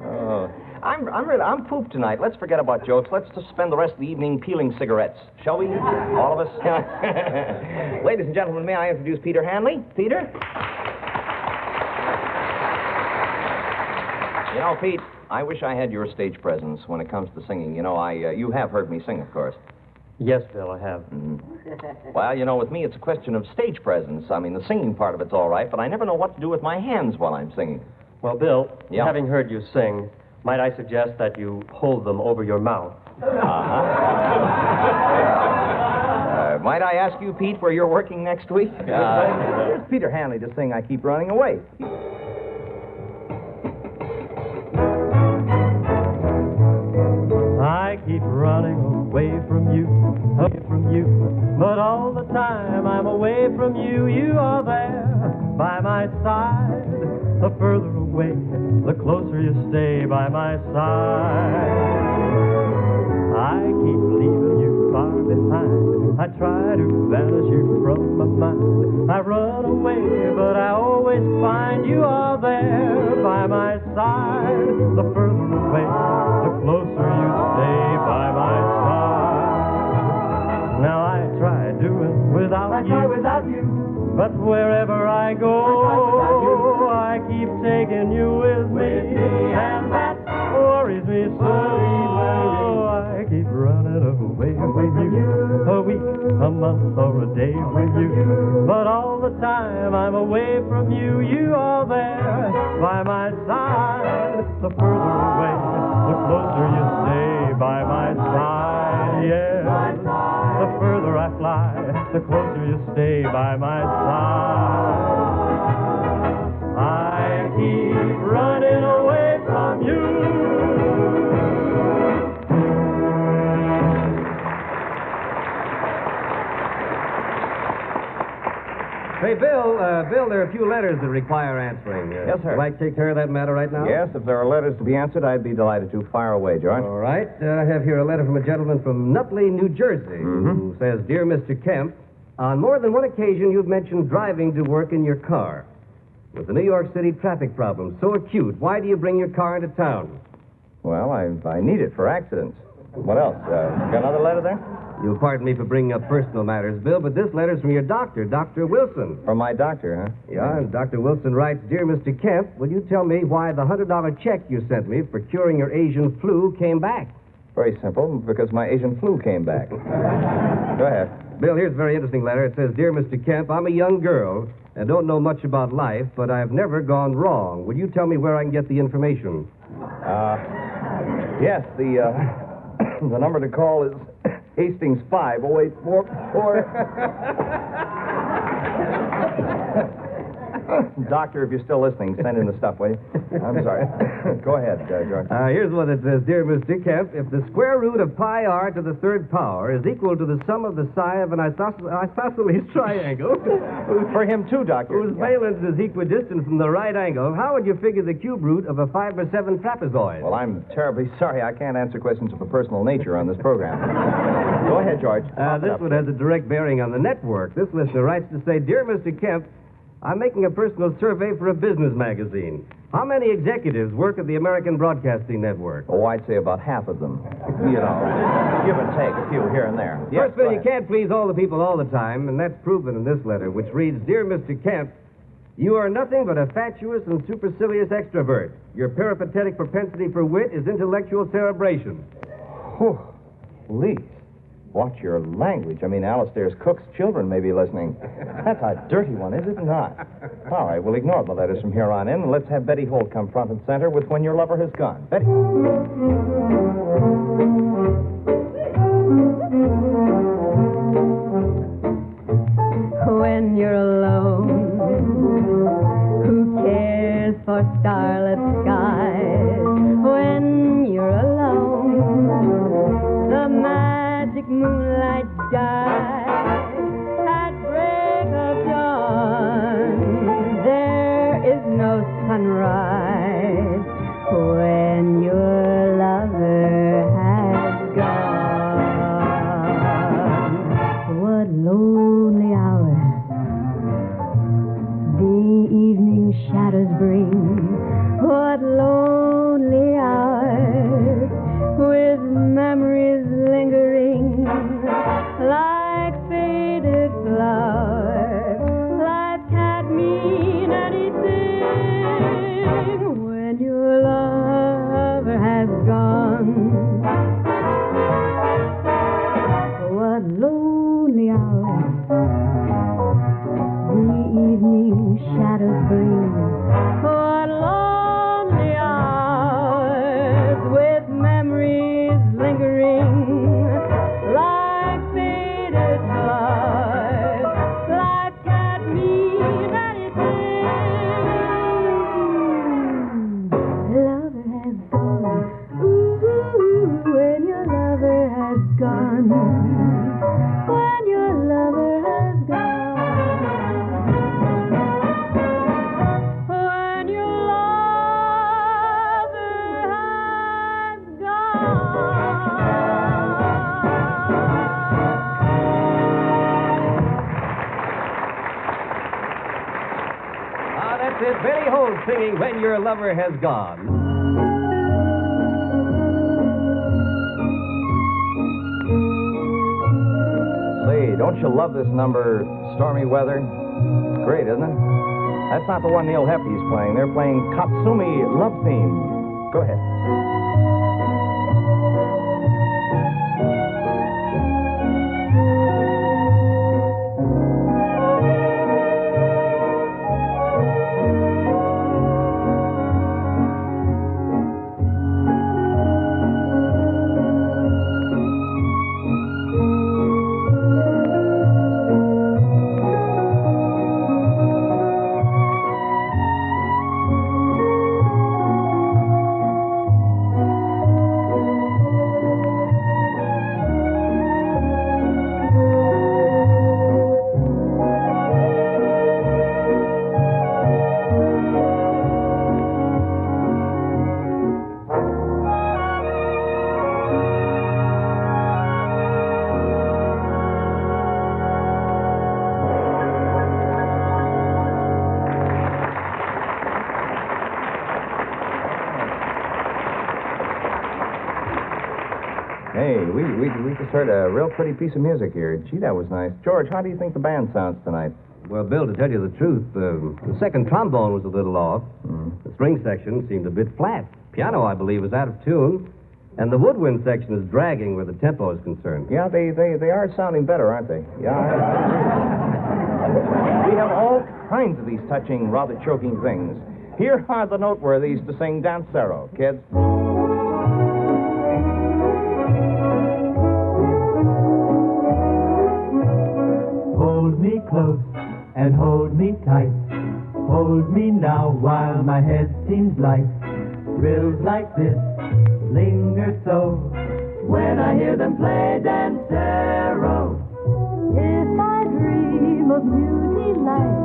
Speaker 2: Oh. I'm pooped tonight. Let's forget about jokes. Let's just spend the rest of the evening peeling cigarettes. Shall we? All of us? Ladies and gentlemen, may I introduce Peter Hanley? Peter? You know, Pete, I wish I had your stage presence when it comes to singing. You know, you have heard me sing, of course.
Speaker 21: Yes, Bill, I have.
Speaker 2: Well, you know, with me, it's a question of stage presence. I mean, the singing part of it's all right, but I never know what to do with my hands while I'm singing.
Speaker 21: Well, Bill,
Speaker 2: Yeah?
Speaker 21: having heard you sing, might I suggest that you hold them over your mouth?
Speaker 2: Might I ask you, Pete, where you're working next week? Here's Peter Hanley to sing I Keep Running Away.
Speaker 3: I keep running away from you, but all the time I'm away from you, you are there by my side. The further away, the closer you stay by my side. I keep leaving you far behind. I try to banish you from my mind. I run away, but I always find you are there by my side. The further away, the closer you stay by my side. Now I try doing without you, but wherever I go, I keep taking you with me, and that worries me so. I keep running away from you, a week, a month, or a day with you, but all the time I'm away from you, you are there by my side. The further away, the closer you stay by my side, yes. The further I fly, the closer you stay by my side. I keep running away from you.
Speaker 1: Say, Bill, there are a few letters that require answering.
Speaker 2: Yes, sir.
Speaker 1: Would you like to take care of that matter right now?
Speaker 2: Yes, if there are letters to be answered, I'd be delighted to. Fire away, George.
Speaker 1: All right. I have here a letter from a gentleman from Nutley, New Jersey, who says, Dear Mr. Kemp, on more than one occasion you've mentioned driving to work in your car. With the New York City traffic problem so acute, why do you bring your car into town?
Speaker 2: Well, I need it for accidents. What else? Got another letter there?
Speaker 9: You'll pardon me for bringing up personal matters, Bill, but this letter's from your doctor, Dr. Wilson.
Speaker 2: From my doctor, huh?
Speaker 9: Yeah, and Dr. Wilson writes, Dear Mr. Kemp, will you tell me why the $100 check you sent me for curing your Asian flu came back?
Speaker 2: Very simple, because my Asian flu came back. Go ahead.
Speaker 9: Bill, here's a very interesting letter. It says, Dear Mr. Kemp, I'm a young girl and don't know much about life, but I've never gone wrong. Will you tell me where I can get the information?
Speaker 2: Yes, the number to call is Hastings 50844. Doctor, if you're still listening, send in the stuff, will you? I'm sorry. Go ahead, George.
Speaker 9: Here's what it says. Dear Mr. Kemp, if the square root of pi r to the third power is equal to the sum of the side of an isosceles triangle...
Speaker 2: For him, too, Doctor.
Speaker 9: ...whose valence is equidistant from the right angle, how would you figure the cube root of a 5 or 7 trapezoid?
Speaker 2: Well, I'm terribly sorry. I can't answer questions of a personal nature on this program. Go ahead, George.
Speaker 9: This one has a direct bearing on the network. This listener writes to say, Dear Mr. Kemp, I'm making a personal survey for a business magazine. How many executives work at the American Broadcasting Network?
Speaker 2: Oh, I'd say about half of them. You know, give and take a few here and there.
Speaker 9: Yes, Bill, you can't please all the people all the time, and that's proven in this letter, which reads, Dear Mr. Kemp, you are nothing but a fatuous and supercilious extrovert. Your peripatetic propensity for wit is intellectual cerebration.
Speaker 2: Whew. Please. Watch your language. I mean, Alistair's cook's children may be listening. That's a dirty one, is it not? All right, we'll ignore the letters from here on in, and let's have Betty Holt come front and center with When Your Lover Has Gone. Betty.
Speaker 4: When you're alone, who cares for starlit skies? When you're alone, the magic moonlight sky at break of dawn, there is no sunrise when your lover has gone. What lonely hours the evening shadows bring. What lonely hours with memories lingering like faded flowers. Life can't mean anything when your lover has gone. What lonely hours the evening shadows bring. What lonely hours with memories lingering like faded flowers. Life can't mean anything. Lover has gone. Ooh, when your lover has gone. When your lover has gone. When your lover has
Speaker 9: That's it. Betty Holt singing When Your Lover Has Gone.
Speaker 2: Say, don't you love this number, Stormy Weather? It's great, isn't it? That's not the one Neil Hefty's playing. They're playing Katsumi Love Theme. Go ahead. Hey, we just heard a real pretty piece of music here. Gee, that was nice. George, how do you think the band sounds tonight?
Speaker 9: Well, Bill, to tell you the truth, the second trombone was a little off. The string section seemed a bit flat. Piano, I believe, is out of tune. And the woodwind section is dragging where the tempo is concerned.
Speaker 2: Yeah, they are sounding better, aren't they? Yeah. We have all kinds of these touching, rather choking things. Here are the noteworthies to sing Dancero, kids.
Speaker 10: Hold me close and hold me tight. Hold me now while my head seems light. Thrills like this linger so when I hear them play Dancero.
Speaker 4: If I dream of new delight,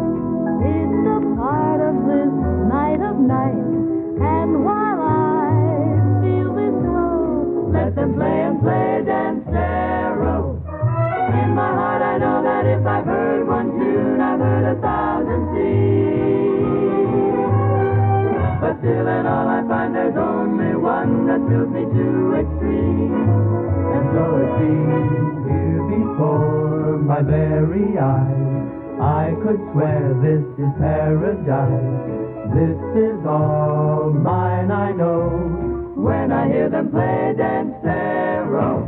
Speaker 4: it's a part of this night of nights. And while I feel this glow,
Speaker 10: Let them play and play Dancero. In my heart I know that if I've heard one tune, I've heard 1,000 sing. But still in all I find there's only one that thrills me to extreme. And so it seems here before my very eyes, I could swear this is paradise. This is all mine, I know, when I hear them play Dancero.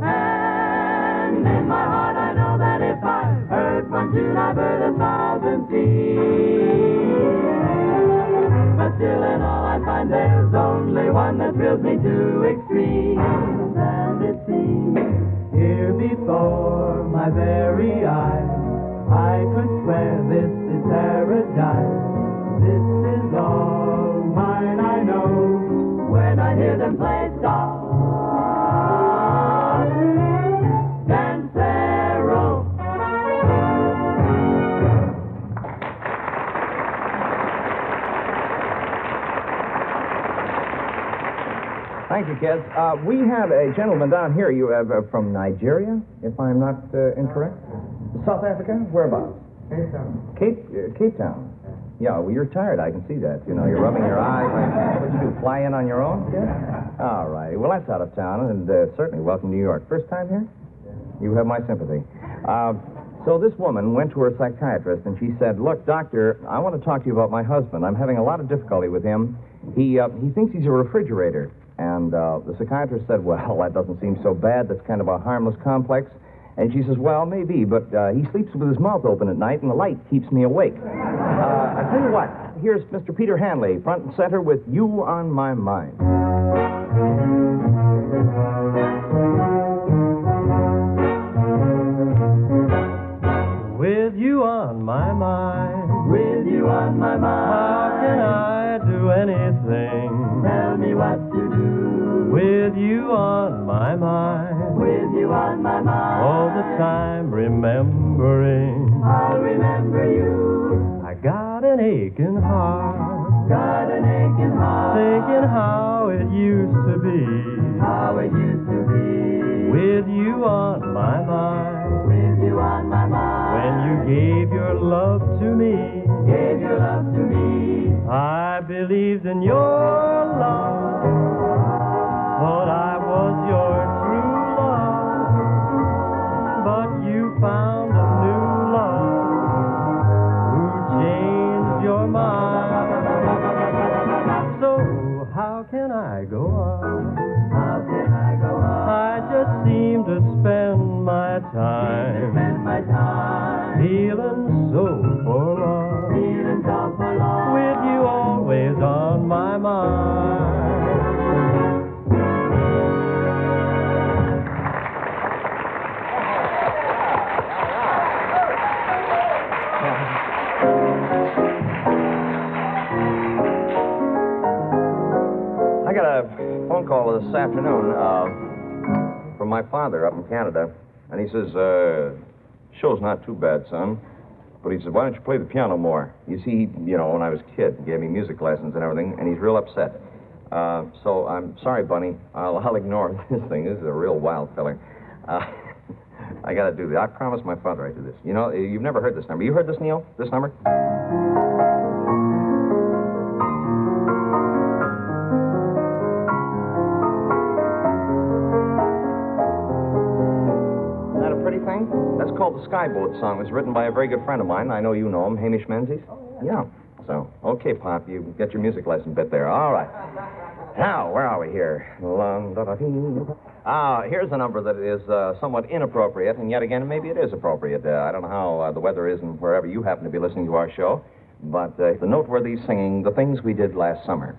Speaker 10: And in my heart I know that if I've heard one tune, I've heard 1,000 sing. But still in all I find there's only one that thrills me to extremes. And it seems here before my very eyes, I could swear this is paradise. This is all mine, I know, when I hear them play Star Dancero.
Speaker 2: Thank you, kids. We have a gentleman down here. You have from Nigeria, if I'm not incorrect. South Africa? Whereabouts?
Speaker 8: Cape Town.
Speaker 2: Cape Town. Yeah, well, you're tired. I can see that. You know, you're rubbing your eyes. What'd you do, fly in on your own, kid? All right. Well, that's out of town, and certainly welcome to New York. First time here? You have my sympathy. So this woman went to her psychiatrist, and she said, look, doctor, I want to talk to you about my husband. I'm having a lot of difficulty with him. He thinks he's a refrigerator. And the psychiatrist said, well, that doesn't seem so bad. That's kind of a harmless complex. And she says, well, maybe, but he sleeps with his mouth open at night, and the light keeps me awake. I tell you what, here's Mr. Peter Hanley, front and center with You on My Mind.
Speaker 3: With you on my mind,
Speaker 10: with you on my mind,
Speaker 3: how can I do anything?
Speaker 10: Tell me what to do.
Speaker 3: With you on my mind,
Speaker 10: with you on my mind,
Speaker 3: all the time remembering,
Speaker 10: I'll remember you.
Speaker 3: I got an aching heart,
Speaker 10: got an aching heart,
Speaker 3: thinking how it used to be,
Speaker 10: how it used to be.
Speaker 3: With you on my mind,
Speaker 10: with you on my mind,
Speaker 3: when you gave your love to me,
Speaker 10: gave your love to me,
Speaker 3: I believed in your love, thought I was your true love, but you found a new love who changed your mind. So how can I go on?
Speaker 10: How can I go on?
Speaker 3: I just seem to spend my time, feeling so forlorn,
Speaker 10: feeling so forlorn,
Speaker 3: with you always on my mind.
Speaker 2: I got a phone call this afternoon from my father up in Canada, and he says, show's not too bad, son. But he said, why don't you play the piano more? You see, when I was a kid, he gave me music lessons and everything, and he's real upset. So I'm sorry, Bunny. I'll ignore this thing. This is a real wild feller. I got to do that. I promised my father I'd do this. You've never heard this number. You heard this, Neil? This number? called the Skyboat song. It was written by a very good friend of mine. I know you know him, Hamish Menzies. Yeah. So, okay, Pop, you get your music lesson bit there. All right. Now, where are we here? Here's a number that is somewhat inappropriate, and yet again, maybe it is appropriate. I don't know how the weather is and wherever you happen to be listening to our show, but the noteworthy singing The Things We Did Last Summer.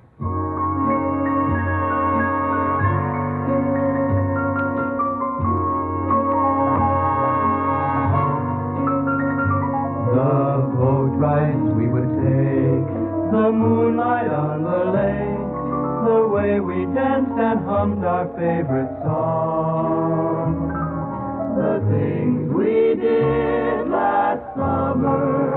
Speaker 10: The boat rides we would take, the moonlight on the lake, the way we danced and hummed our favorite song. The things we did last summer,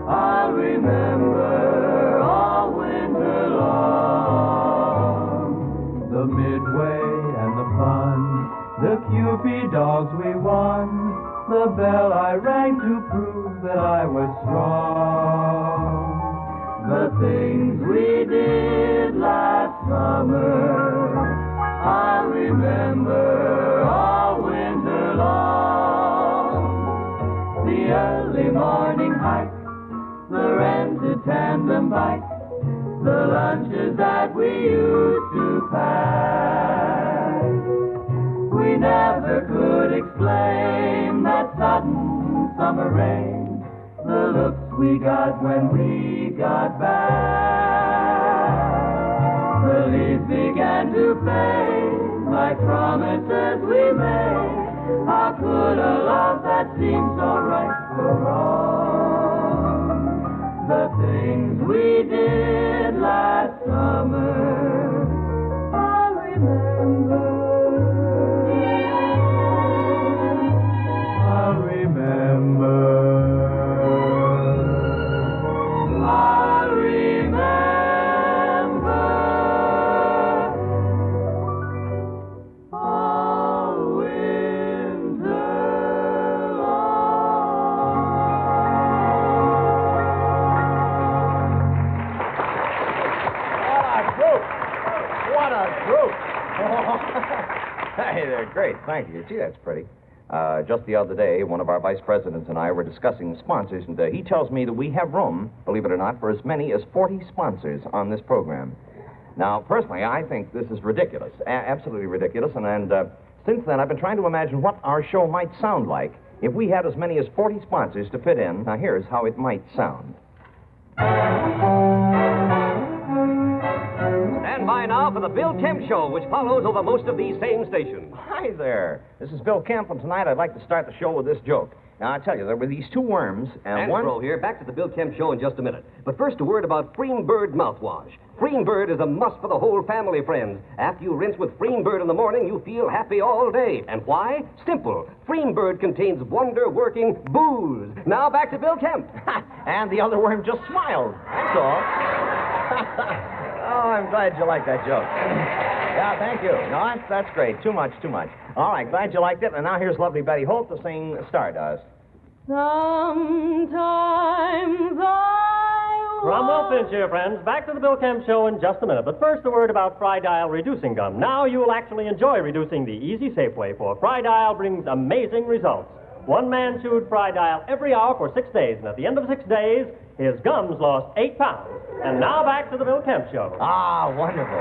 Speaker 10: I'll remember all winter long. The midway and the fun, the Cupid dogs we won, the bell I rang to prove that I was strong. The things we did last summer, I remember all winter long. The early morning hike, the rented tandem bike, the lunches that we used to pack. We never could explain that sudden summer rain, the looks we got when we got back. The leaves began to fade like promises we made. How could a love that seemed so right go wrong? The things we did last summer, I remember.
Speaker 2: Hey, they're great. Thank you. Gee, that's pretty. Just the other day, one of our vice presidents and I were discussing sponsors, and he tells me that we have room, believe it or not, for as many as 40 sponsors on this program. Now, personally, I think this is ridiculous, absolutely ridiculous, and since then I've been trying to imagine what our show might sound like if we had as many as 40 sponsors to fit in. Now, here's how it might sound.
Speaker 9: Stand by now for the Bill Kemp Show, which follows over most of these same stations.
Speaker 2: Hi there. This is Bill Kemp, and tonight I'd like to start the show with this joke. Now, I tell you, there were these two worms, and one...
Speaker 9: Ansbro here. Back to the Bill Kemp Show in just a minute. But first, a word about Freenbird mouthwash. Freenbird is a must for the whole family, friends. After you rinse with Freenbird in the morning, you feel happy all day. And why? Simple. Freenbird contains wonder-working booze. Now, back to Bill Kemp.
Speaker 2: And the other worm just smiled. That's all. Oh, I'm glad you liked that joke. Yeah, thank you. No, that's great. Too much. All right, glad you liked it. And now here's lovely Betty Holt to sing Stardust.
Speaker 20: Sometimes I
Speaker 21: Cromwell Finch here, friends. Back to the Bill Kemp Show in just a minute. But first, a word about Fry-Dial Reducing Gum. Now you will actually enjoy reducing the easy, safe way, for Fry-Dial brings amazing results. One man chewed Fry-Dial every hour for 6 days, and at the end of 6 days, his gums lost 8 pounds. And now back to the Bill Kemp Show.
Speaker 2: Ah, wonderful.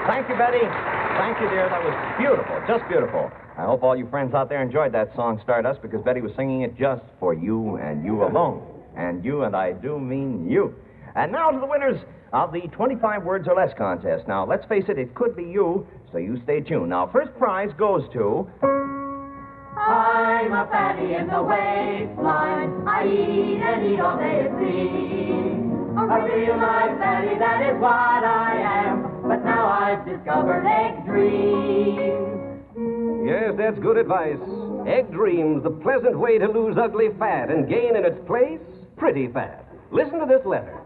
Speaker 2: Thank you, Betty. Thank you, dear. That was beautiful, just beautiful. I hope all you friends out there enjoyed that song, Stardust, because Betty was singing it just for you and you alone. And you, and I do mean you. And now to the winners of the 25 words or less contest. Now, let's face it, it could be you, so you stay tuned. Now, first prize goes to...
Speaker 10: I'm a fatty in the waistline. I eat and eat all day it seems. A real life fatty, that is what I am. But now I've discovered egg dreams.
Speaker 9: Yes, that's good advice. Egg Dreams, the pleasant way to lose ugly fat and gain in its place pretty fat. Listen to this letter.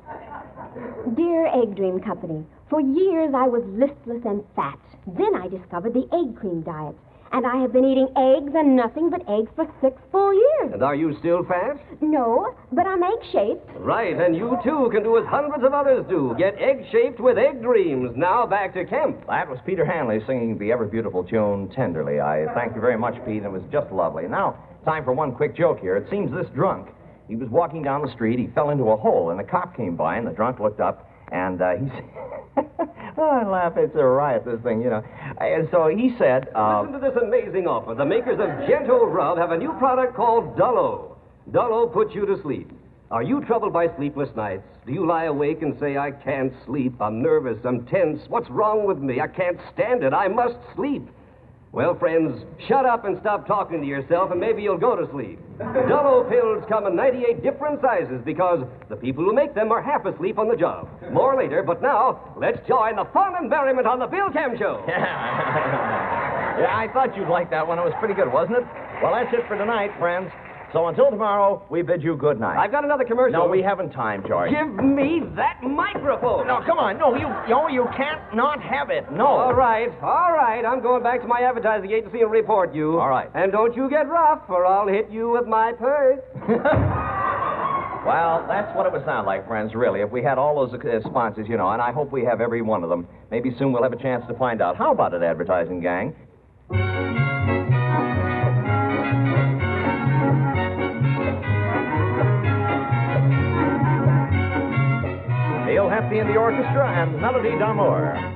Speaker 8: Dear Egg Dream Company, for years I was listless and fat. Then I discovered the egg cream diet. And I have been eating eggs and nothing but eggs for 6 full years.
Speaker 9: And are you still fat?
Speaker 8: No, but I'm egg-shaped.
Speaker 9: Right, and you too can do as hundreds of others do. Get egg-shaped with Egg Dreams. Now back to Kemp.
Speaker 2: That was Peter Hanley singing the ever-beautiful tune Tenderly. I thank you very much, Pete, and it was just lovely. Now, time for one quick joke here. It seems this drunk, he was walking down the street, he fell into a hole, and a cop came by, and the drunk looked up, and he said... Oh, I laugh. It's a riot, this thing, you know. And so he said...
Speaker 9: Listen to this amazing offer. The makers of Gentle Rub have a new product called Dullo. Dullo puts you to sleep. Are you troubled by sleepless nights? Do you lie awake and say, I can't sleep, I'm nervous, I'm tense, what's wrong with me? I can't stand it, I must sleep. Well, friends, shut up and stop talking to yourself, and maybe you'll go to sleep. Dullo pills come in 98 different sizes because the people who make them are half asleep on the job. More later, but now, let's join the fun and merriment on the Bill Kemp Show.
Speaker 2: Yeah, I thought you'd like that one. It was pretty good, wasn't it? Well, that's it for tonight, friends. So until tomorrow, we bid you good night.
Speaker 9: I've got another commercial.
Speaker 2: No, we haven't time, George.
Speaker 9: Give me that microphone.
Speaker 2: No, come on. No, you can't not have it. No.
Speaker 9: All right. I'm going back to my advertising agency and report you.
Speaker 2: All right.
Speaker 9: And don't you get rough, or I'll hit you with my purse.
Speaker 2: Well, that's what it would sound like, friends, really, if we had all those sponsors, you know, and I hope we have every one of them. Maybe soon we'll have a chance to find out. How about it, advertising gang? Neil Hefty in the orchestra and Melody D'Amour.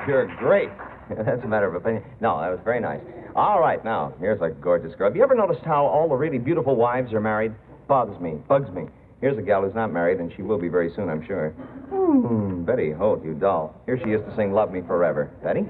Speaker 2: You're great. That's a matter of opinion. No, that was very nice. All right, now, here's a gorgeous girl. Have you ever noticed how all the really beautiful wives are married? Bothers me, bugs me. Here's a gal who's not married, and she will be very soon, I'm sure. Betty, hold you doll. Here she is to sing Love Me Forever. Betty?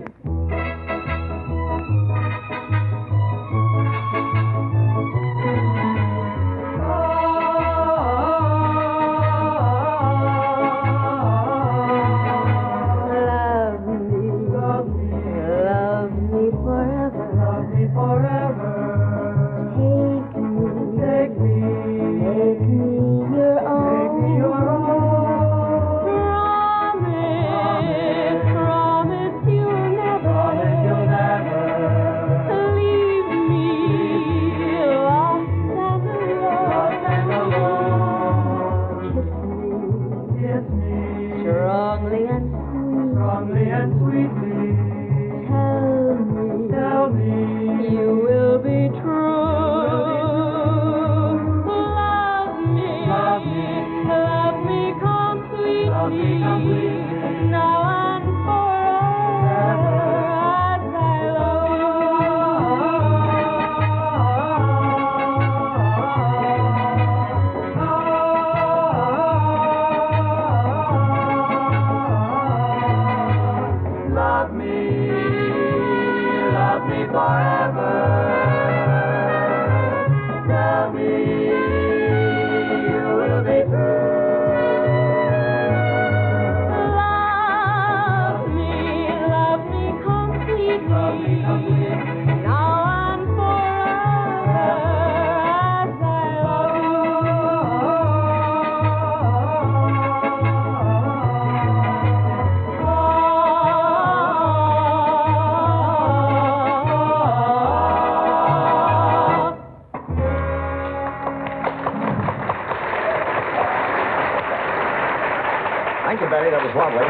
Speaker 2: lovely.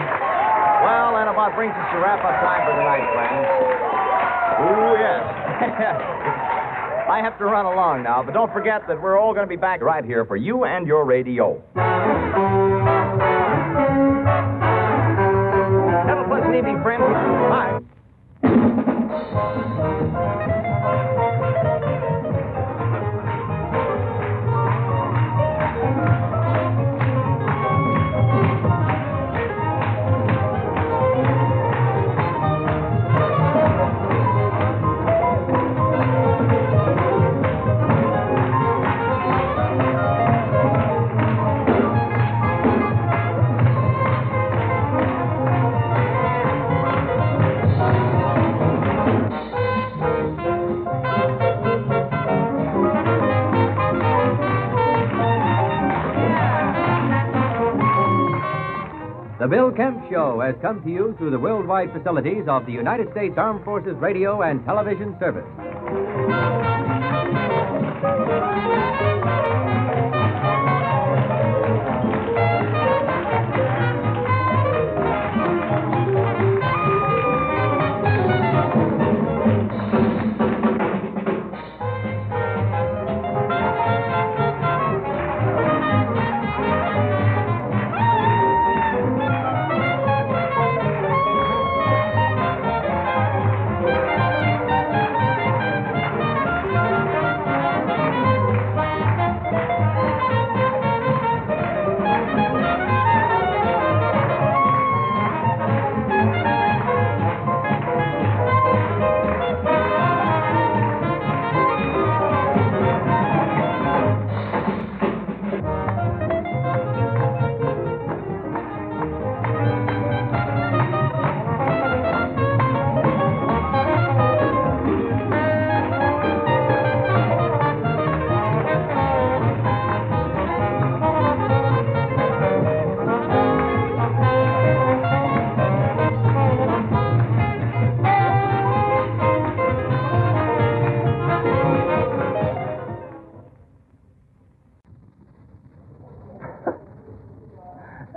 Speaker 2: Well, that about brings us to wrap-up time for tonight, friends. Ooh, yes. I have to run along now, but don't forget that we're all going to be back right here for you and your radio. Have a pleasant evening, friends. Bye.
Speaker 6: The Bill Kemp Show has come to you through the worldwide facilities of the United States Armed Forces Radio and Television Service.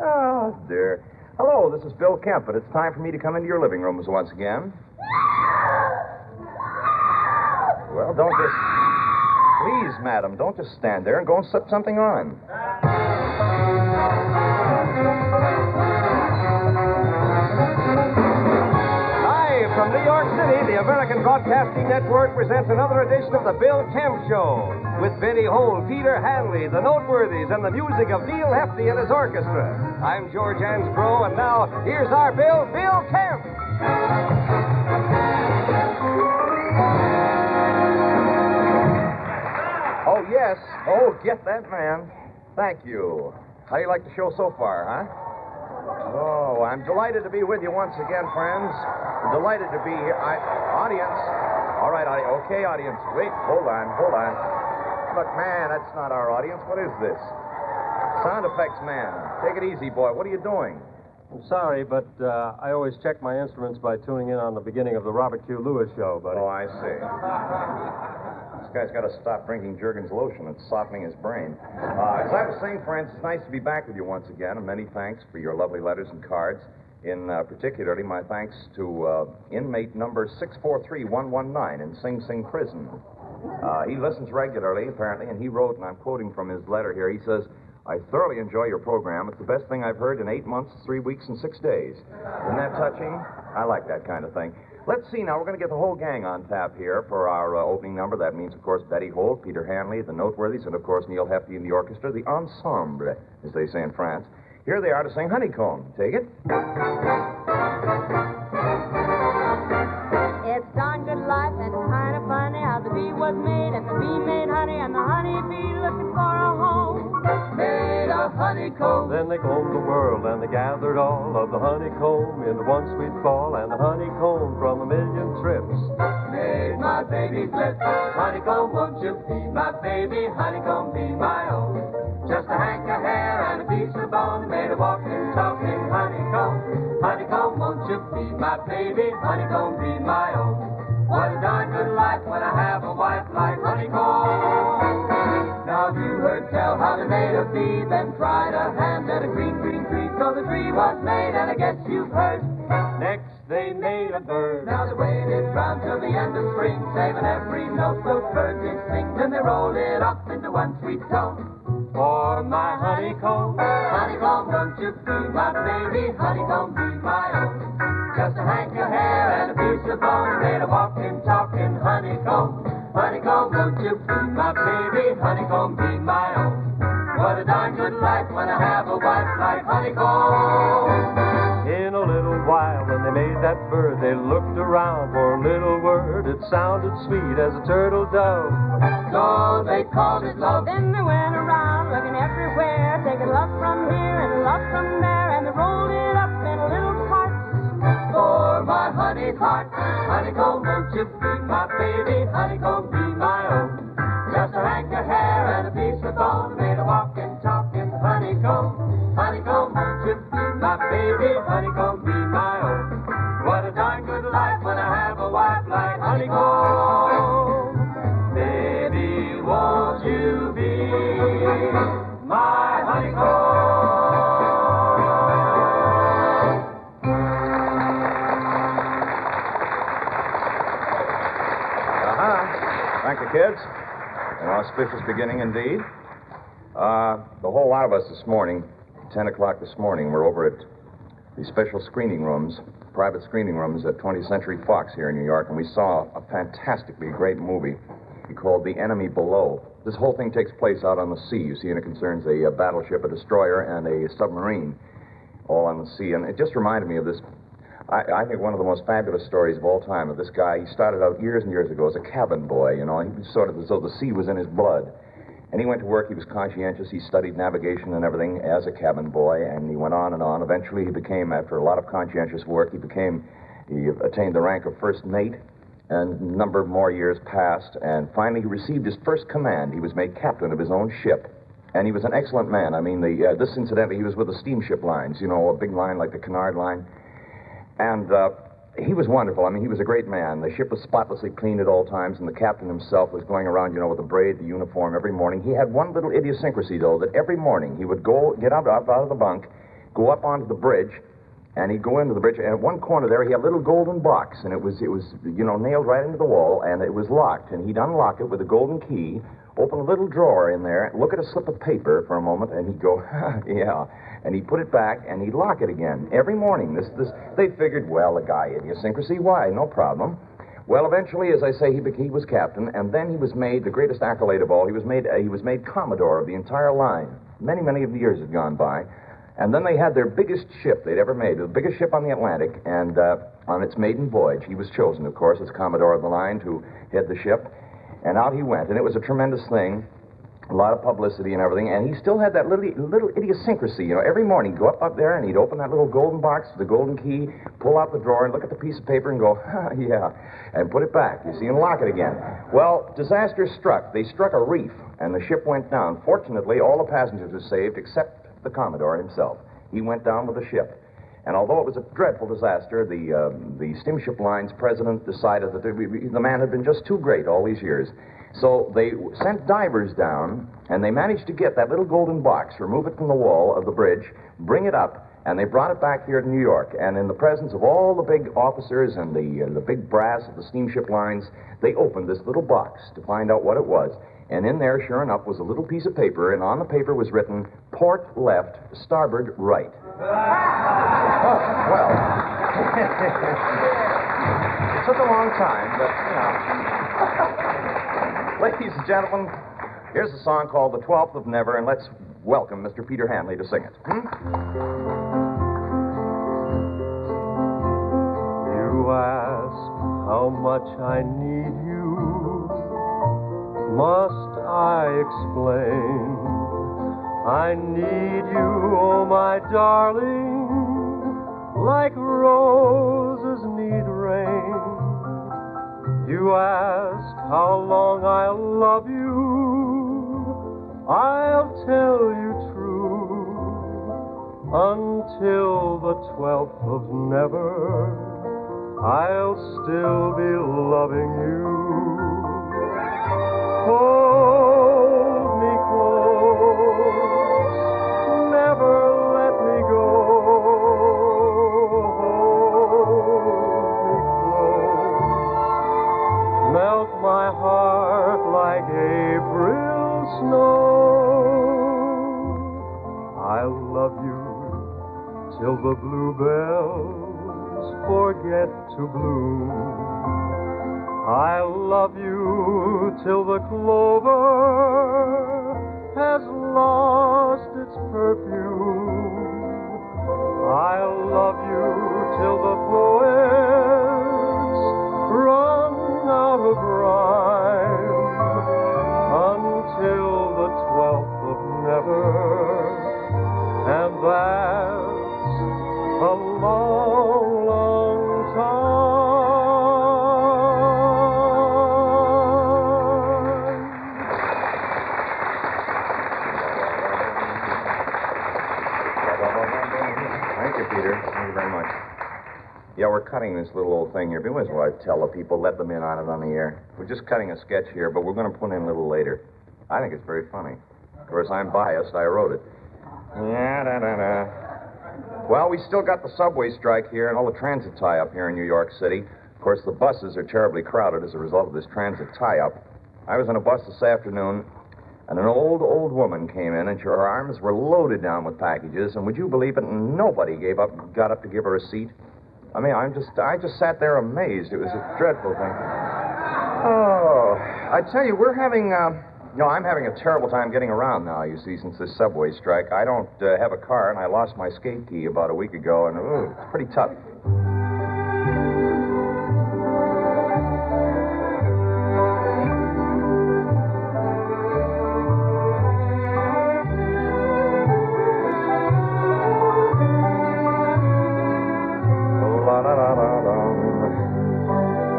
Speaker 2: Oh, dear. Hello, this is Bill Kemp, but it's time for me to come into your living rooms once again. Well, don't just... Please, madam, don't just stand there and go and slip something on. Live from New York City, the American Broadcasting Network presents another edition of the Bill Kemp Show with Betty Holt, Peter Hanley, the Noteworthies, and the music of Neil Hefti and his orchestra. I'm George Hansbrough, and now here's our Bill Kemp. Oh, yes. Oh, get that man. Thank you. How do you like the show so far, huh? Oh, I'm delighted to be with you once again, friends. I'm delighted to be here. Audience. All right, audience. Okay, audience. Wait, hold on. Look, man, that's not our audience. What is this? Sound effects man. Take it easy, boy. What are you doing?
Speaker 11: I'm sorry, but I always check my instruments by tuning in on the beginning of the Robert Q. Lewis show, buddy.
Speaker 2: Oh, I see. This guy's got to stop drinking Jergens lotion. It's softening his brain. As I was saying, friends, it's nice to be back with you once again, and many thanks for your lovely letters and cards. In particularly, my thanks to inmate number 643119 in Sing Sing Prison. He listens regularly, apparently, and he wrote, and I'm quoting from his letter here, he says, I thoroughly enjoy your program. It's the best thing I've heard in 8 months, 3 weeks, and 6 days. Isn't that touching? I like that kind of thing. Let's see now. We're going to get the whole gang on tap here for our opening number. That means, of course, Betty Holt, Peter Hanley, the Noteworthies, and, of course, Neil Hefti and the orchestra, the ensemble, as they say in France. Here they are to sing Honeycomb. Take it.
Speaker 20: It's darn good life and kind of funny how the bee was made and the bee made honey and the honey bee looking for a home.
Speaker 11: Made of honeycomb. Then they combed the world and they gathered all of the honeycomb into one sweet ball, and the honeycomb from a million trips made my baby's lips. Honeycomb, won't you be my baby? Honeycomb, be my own. Just a hank of hair and a piece of bone made a walking, talking honeycomb. Honeycomb, won't you be my baby? Honeycomb, be my own. What a darn good life when I have a wife like honeycomb. Now have you heard tell how they made a bee, then tried a hand at a green, green tree so
Speaker 10: So the tree was made, and I guess you've heard. Next they made a bird. Now they waited round till the end of spring, saving every note those birds did sing. Then they rolled it up into one sweet tone. For my honeycomb, honeycomb, won't you be my baby? Honeycomb, be my own. Just a hank of hair and a piece of bone made a walking, talking honeycomb. Honeycomb, won't you be my baby? Honeycomb, be my own. What a darn good life when I have a wife like honeycomb. In a little while, when they made that bird, they looked around for a little word. It sounded sweet as a turtle dove. So they called it love.
Speaker 4: Then they went around looking everywhere, taking love from here and love from there, and they rolled it up in a little cart.
Speaker 10: For my honey's heart, honeycomb, won't you be my baby? Honeycomb, be my own. Just a hank of hair and a piece of bone made a walking, talking honeycomb. Honeycomb, won't you be my baby? Honeycomb, be my own. What a darn good life when I have a wife like honeycomb. Baby, won't you be my honeycomb?
Speaker 2: Thank you, kids. An auspicious beginning indeed. The whole lot of us this morning, 10 o'clock this morning, we're over at the special screening rooms, private screening rooms at 20th Century Fox here in New York, and we saw a fantastically great movie called The Enemy Below. This whole thing takes place out on the sea, you see, and it concerns a battleship, a destroyer, and a submarine, all on the sea. And it just reminded me of this, I think one of the most fabulous stories of all time, of this guy. He started out years and years ago as a cabin boy, you know, and he was sort of as though the sea was in his blood. And he went to work, he was conscientious, he studied navigation and everything as a cabin boy, and he went on and on. Eventually he became, after a lot of conscientious work, he attained the rank of first mate, and a number of more years passed, and finally he received his first command. He was made captain of his own ship, and he was an excellent man. I mean, this incidentally, he was with the steamship lines, you know, a big line like the Cunard line, and he was wonderful. I mean, he was a great man. The ship was spotlessly clean at all times, and the captain himself was going around, you know, with the braid, the uniform every morning. He had one little idiosyncrasy, though, that every morning he would get out of the bunk, go up onto the bridge, and he'd go into the bridge, and at one corner there he had a little golden box, and it was you know, nailed right into the wall, and it was locked, and he'd unlock it with a golden key, open a little drawer in there, look at a slip of paper for a moment, and he'd go, yeah, and he'd put it back, and he'd lock it again. Every morning, they figured, well, the guy, idiosyncrasy, why, no problem. Well, eventually, as I say, he was captain, and then he was made, the greatest accolade of all, he was made Commodore of the entire line. Many, many of the years had gone by. And then they had their biggest ship they'd ever made, the biggest ship on the Atlantic, and on its maiden voyage, he was chosen, of course, as Commodore of the line to head the ship, and out he went. And it was a tremendous thing, a lot of publicity and everything, and he still had that little idiosyncrasy, you know. Every morning, he'd go up there, and he'd open that little golden box with the golden key, pull out the drawer, and look at the piece of paper and go, yeah, and put it back, you see, and lock it again. Well, disaster struck. They struck a reef, and the ship went down. Fortunately, all the passengers were saved except the Commodore himself. He went down with the ship. And although it was a dreadful disaster, the steamship line's president decided that the man had been just too great all these years. So they sent divers down, and they managed to get that little golden box, remove it from the wall of the bridge, bring it up, and they brought it back here to New York. And in the presence of all the big officers and the big brass of the steamship lines, they opened this little box to find out what it was. And in there, sure enough, was a little piece of paper, and on the paper was written, port left, starboard right. Oh, well, it took a long time, but, you know. Ladies and gentlemen, here's a song called The 12th of Never, and let's welcome Mr. Peter Hanley to sing it.
Speaker 11: You ask how much I need you. Must I explain? I need you, oh my darling, like roses need rain. You ask how long I'll love you. I'll tell you true. Until the 12th of never, I'll still be loving you. Hold me close, never let me go. till the bluebells forget to bloom. I love you till the clover has lost its perfume. I'll love you till the poets run out of rhyme, until the 12th of never, and that's a long, long
Speaker 2: Thank you, Peter. Thank you very much. Yeah, we're cutting this little old thing here. We might as well tell the people, let them in on it on the air. We're just cutting a sketch here, but we're going to put in a little later. I think it's very funny. Of course, I'm biased. I wrote it. Well, we still got the subway strike here and all the transit tie-up here in New York City. Of course, the buses are terribly crowded as a result of this transit tie-up. I was on a bus this afternoon, and an old woman came in, and her arms were loaded down with packages, and would you believe it, nobody got up to give her a seat. I mean, I just sat there amazed. It was a dreadful thing. Oh, I tell you, I'm having a terrible time getting around now, you see, since this subway strike. I don't have a car, and I lost my skate key about a week ago, and it's pretty tough.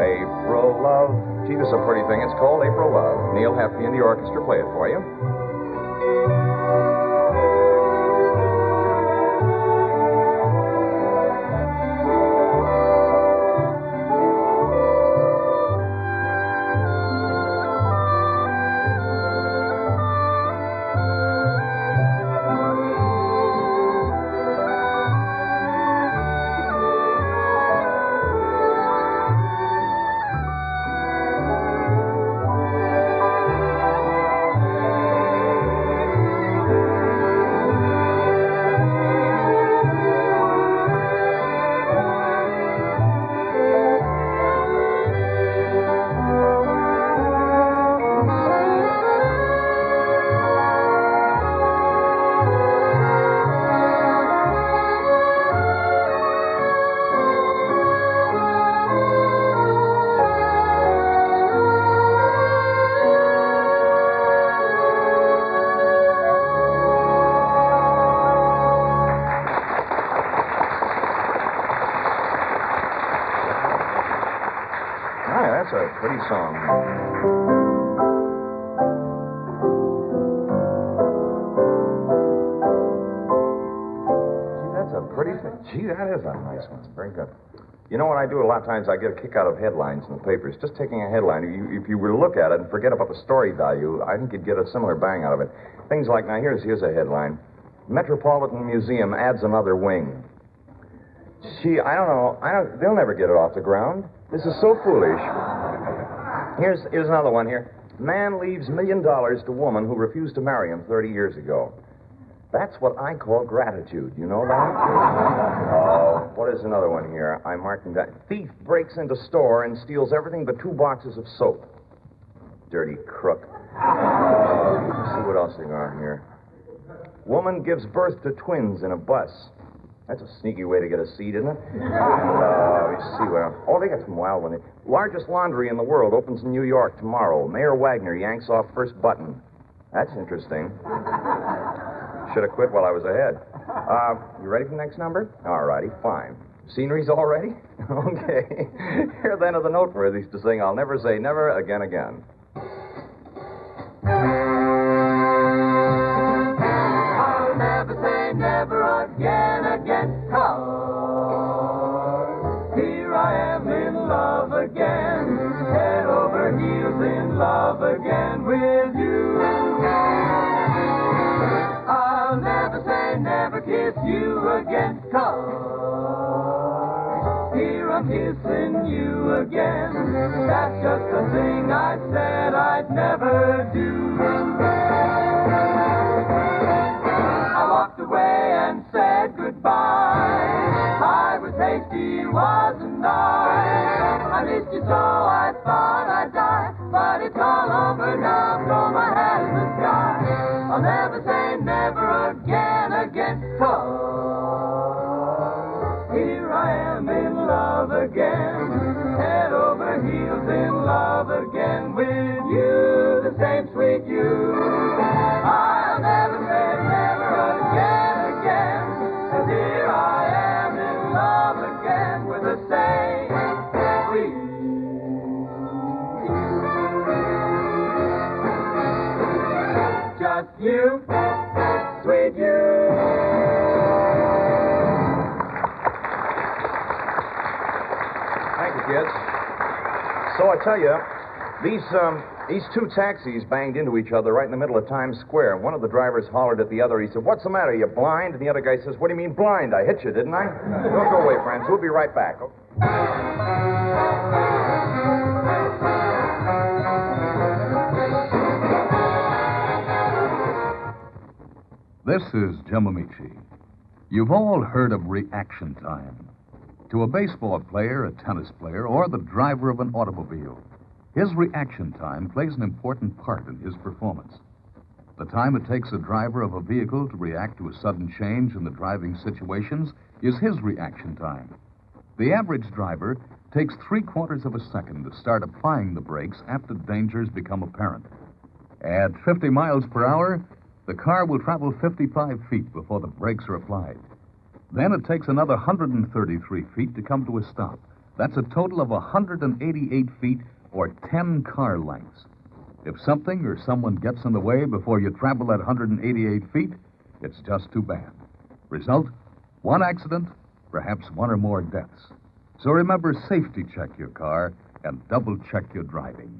Speaker 2: April Love. Gee, this is a pretty thing. It's called April Love. Neil Hefty and the orchestra play it for you. That's a pretty song. Gee, that's a pretty thing. Gee, that is a nice one. Very good. You know what I do a lot of times? I get a kick out of headlines in the papers. Just taking a headline, if you were to look at it and forget about the story value, I think you'd get a similar bang out of it. Things like, now here's a headline. Metropolitan Museum adds another wing. Gee, I don't know. They'll never get it off the ground. This is so foolish. Here's another one here. Man leaves $1 million to woman who refused to marry him 30 years ago. That's what I call gratitude. You know that? Oh, what is another one here? I marked them down. Thief breaks into store and steals everything but 2 boxes of soap. Dirty crook. Let's see what else they got here. Woman gives birth to twins in a bus. That's a sneaky way to get a seat, isn't it? And, let me see. They got some wild ones. Largest laundry in the world opens in New York tomorrow. Mayor Wagner yanks off first button. That's interesting. Should have quit while I was ahead. You ready for the next number? All righty, fine. Sceneries all ready? Okay. Here then are the noteworthies to sing I'll Never Say Never Again Again.
Speaker 10: I'll never say never again, again, 'cause here I am in love again, head over heels in love again with you. I'll never say never kiss you again, 'cause here I'm kissing you again. That's just the thing I said I'd never do. I walked away and said goodbye. missed you so, I thought I'd die. But it's all over now, throw my hat in the sky. I'll never say never again, 'cause here I am in love again. Head over heels in love again with you, the same sweet you. I'll never say never again, 'cause here I am in love again with the same sweet you. Just you, sweet you.
Speaker 2: Thank you, kids. So I tell you, these two taxis banged into each other right in the middle of Times Square. One of the drivers hollered at the other. He said, "What's the matter? You blind?" And the other guy says, "What do you mean blind? I hit you, didn't I?" Don't go away, friends. We'll be right back.
Speaker 16: This is Jim Amici. You've all heard of reaction time. To a baseball player, a tennis player, or the driver of an automobile, his reaction time plays an important part in his performance. The time it takes a driver of a vehicle to react to a sudden change in the driving situations is his reaction time. The average driver takes 3/4 of a second to start applying the brakes after dangers become apparent. At 50 miles per hour, the car will travel 55 feet before the brakes are applied. Then it takes another 133 feet to come to a stop. That's a total of 188 feet or 10 car lengths. If something or someone gets in the way before you travel that 188 feet, it's just too bad. Result, one accident, perhaps one or more deaths. So remember, safety check your car and double check your driving.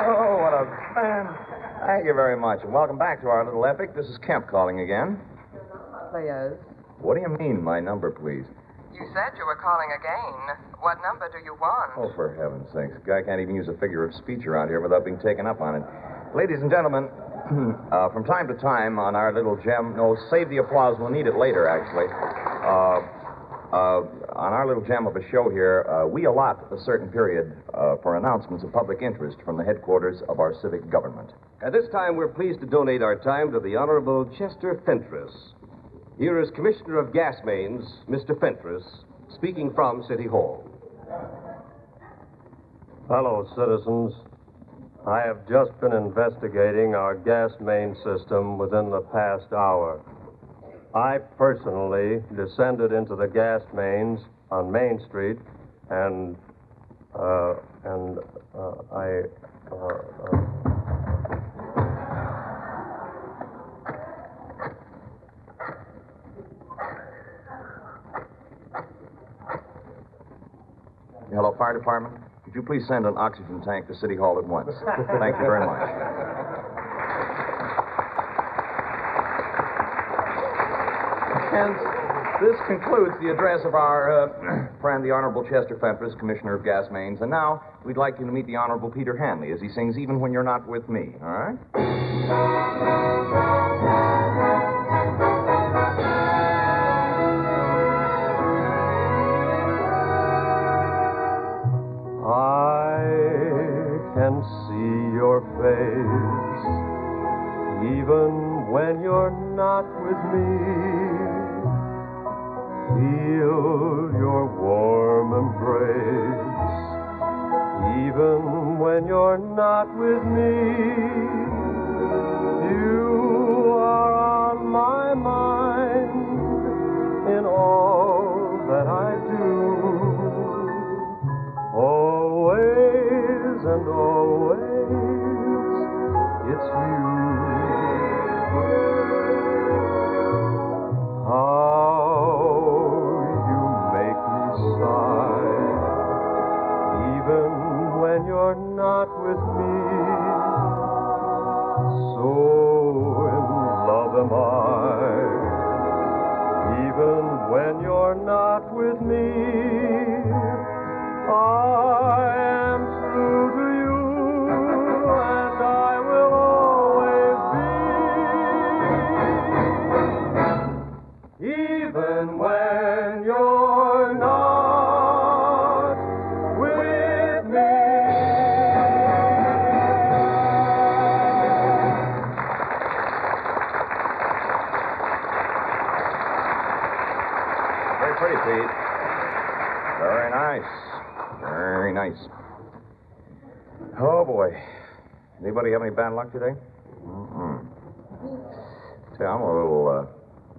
Speaker 2: Oh, what a band. Thank you very much, and welcome back to our little epic. This is Kemp calling again.
Speaker 12: Yes.
Speaker 2: What do you mean, my number, please?
Speaker 12: You said you were calling again. What number do you want?
Speaker 2: Oh, for heaven's sakes. A guy can't even use a figure of speech around here without being taken up on it. Ladies and gentlemen, from time to time on our little gem... No, save the applause. We'll need it later, actually. On our little gem of a show here, we allot a certain period for announcements of public interest from the headquarters of our civic government.
Speaker 9: At this time, we're pleased to donate our time to the Honorable Chester Fentress. Here is Commissioner of Gas Mains, Mr. Fentress, speaking from City Hall.
Speaker 11: Hello, citizens. I have just been investigating our gas main system within the past hour. I personally descended into the gas mains on Main Street and
Speaker 2: Hello, fire department. Could you please send an oxygen tank to City Hall at once? Thank you very much. And this concludes the address of our friend, the Honorable Chester Fentress, Commissioner of Gas Mains. And now we'd like you to meet the Honorable Peter Hanley as he sings Even When You're Not With Me, all right?
Speaker 11: Can see your face even when you're not with me. Feel your warm embrace even when you're not with me. You are on my mind in all that I do. Oh, and always it's you. How you make me sigh, even when you're not with me. So in love am I, even when you're not with me. I am true to you, and I will always be, even when you're not with me.
Speaker 2: Very pretty, Pete. Very nice. Very nice. Oh, boy. Anybody have any bad luck today? Tell you, I'm a little,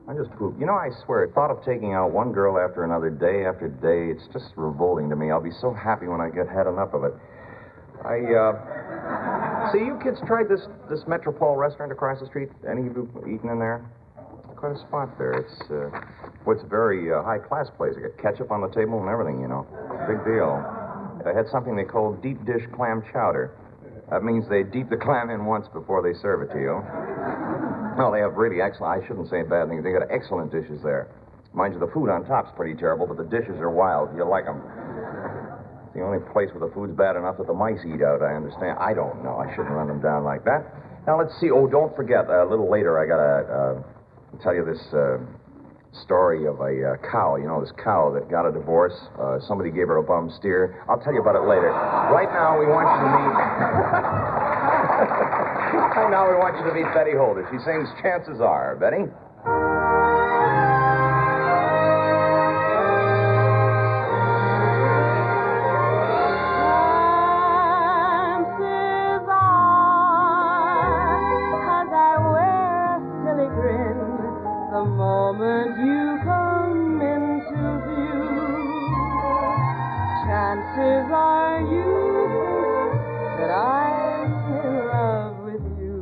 Speaker 2: I'm just pooped. You know, I swear, thought of taking out one girl after another, day after day, it's just revolting to me. I'll be so happy when I get had enough of it. See, you kids tried this Metropole restaurant across the street? Any of you eaten in there? Quite a spot there. It's a very high-class place. They got ketchup on the table and everything, you know. Big deal. They had something they call deep dish clam chowder. That means they deep the clam in once before they serve it to you. No, they have really excellent, I shouldn't say bad things, they got excellent dishes there. Mind you, the food on top's pretty terrible, but the dishes are wild. You like them. It's the only place where the food's bad enough that the mice eat out, I understand. I don't know. I shouldn't run them down like that. Now, let's see. Oh, don't forget, a little later I got to tell you this story of a cow. You know, this cow that got a divorce. Somebody gave her a bum steer. I'll tell you about it later. Right now, we want you to meet... Right now, we want you to meet Betty Holder. She sings Chances Are. Betty?
Speaker 12: Chances are you that I'm in love with you.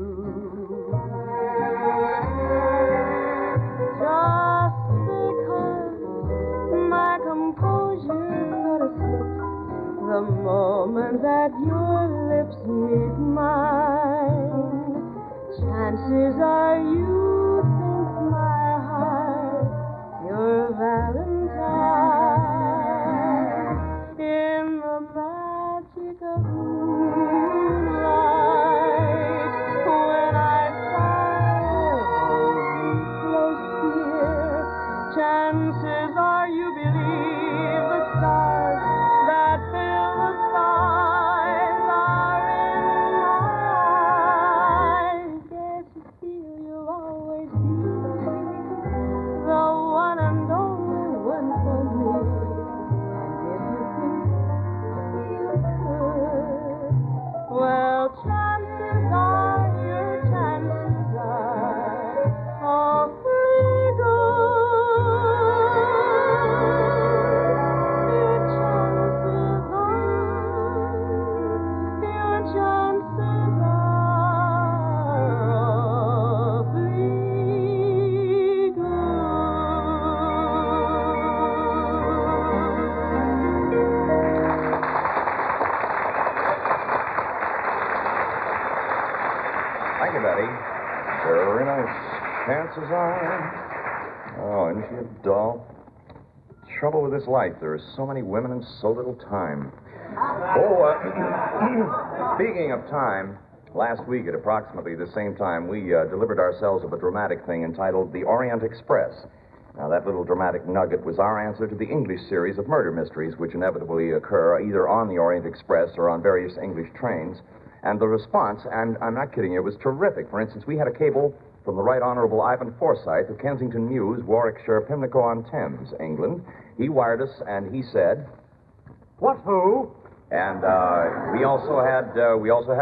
Speaker 12: Just because my composure sort of slips the moment that your lips meet mine. Chances are you think my heart your Valentine. In the magic of moonlight, when I hold you close here, chances are you believe the stars that fill the skies are in mine. Guess you feel you'll always be the one and only one for me. Well, chances are, your chances are awfully good. Your chances are awfully
Speaker 2: Thank you, Betty. Very nice. Chances are. Oh, isn't she a doll? Trouble with this life, there are so many women and so little time. Speaking of time, last week at approximately the same time, we delivered ourselves of a dramatic thing entitled The Orient Express. Now, that little dramatic nugget was our answer to the English series of murder mysteries which inevitably occur either on the Orient Express or on various English trains. And the response, and I'm not kidding you, it was terrific. For instance, we had a cable from the Right Honorable Ivan Forsyth of Kensington Mews, Warwickshire, Pimlico-on-Thames, England. He wired us, and he said, "What who?" And we also had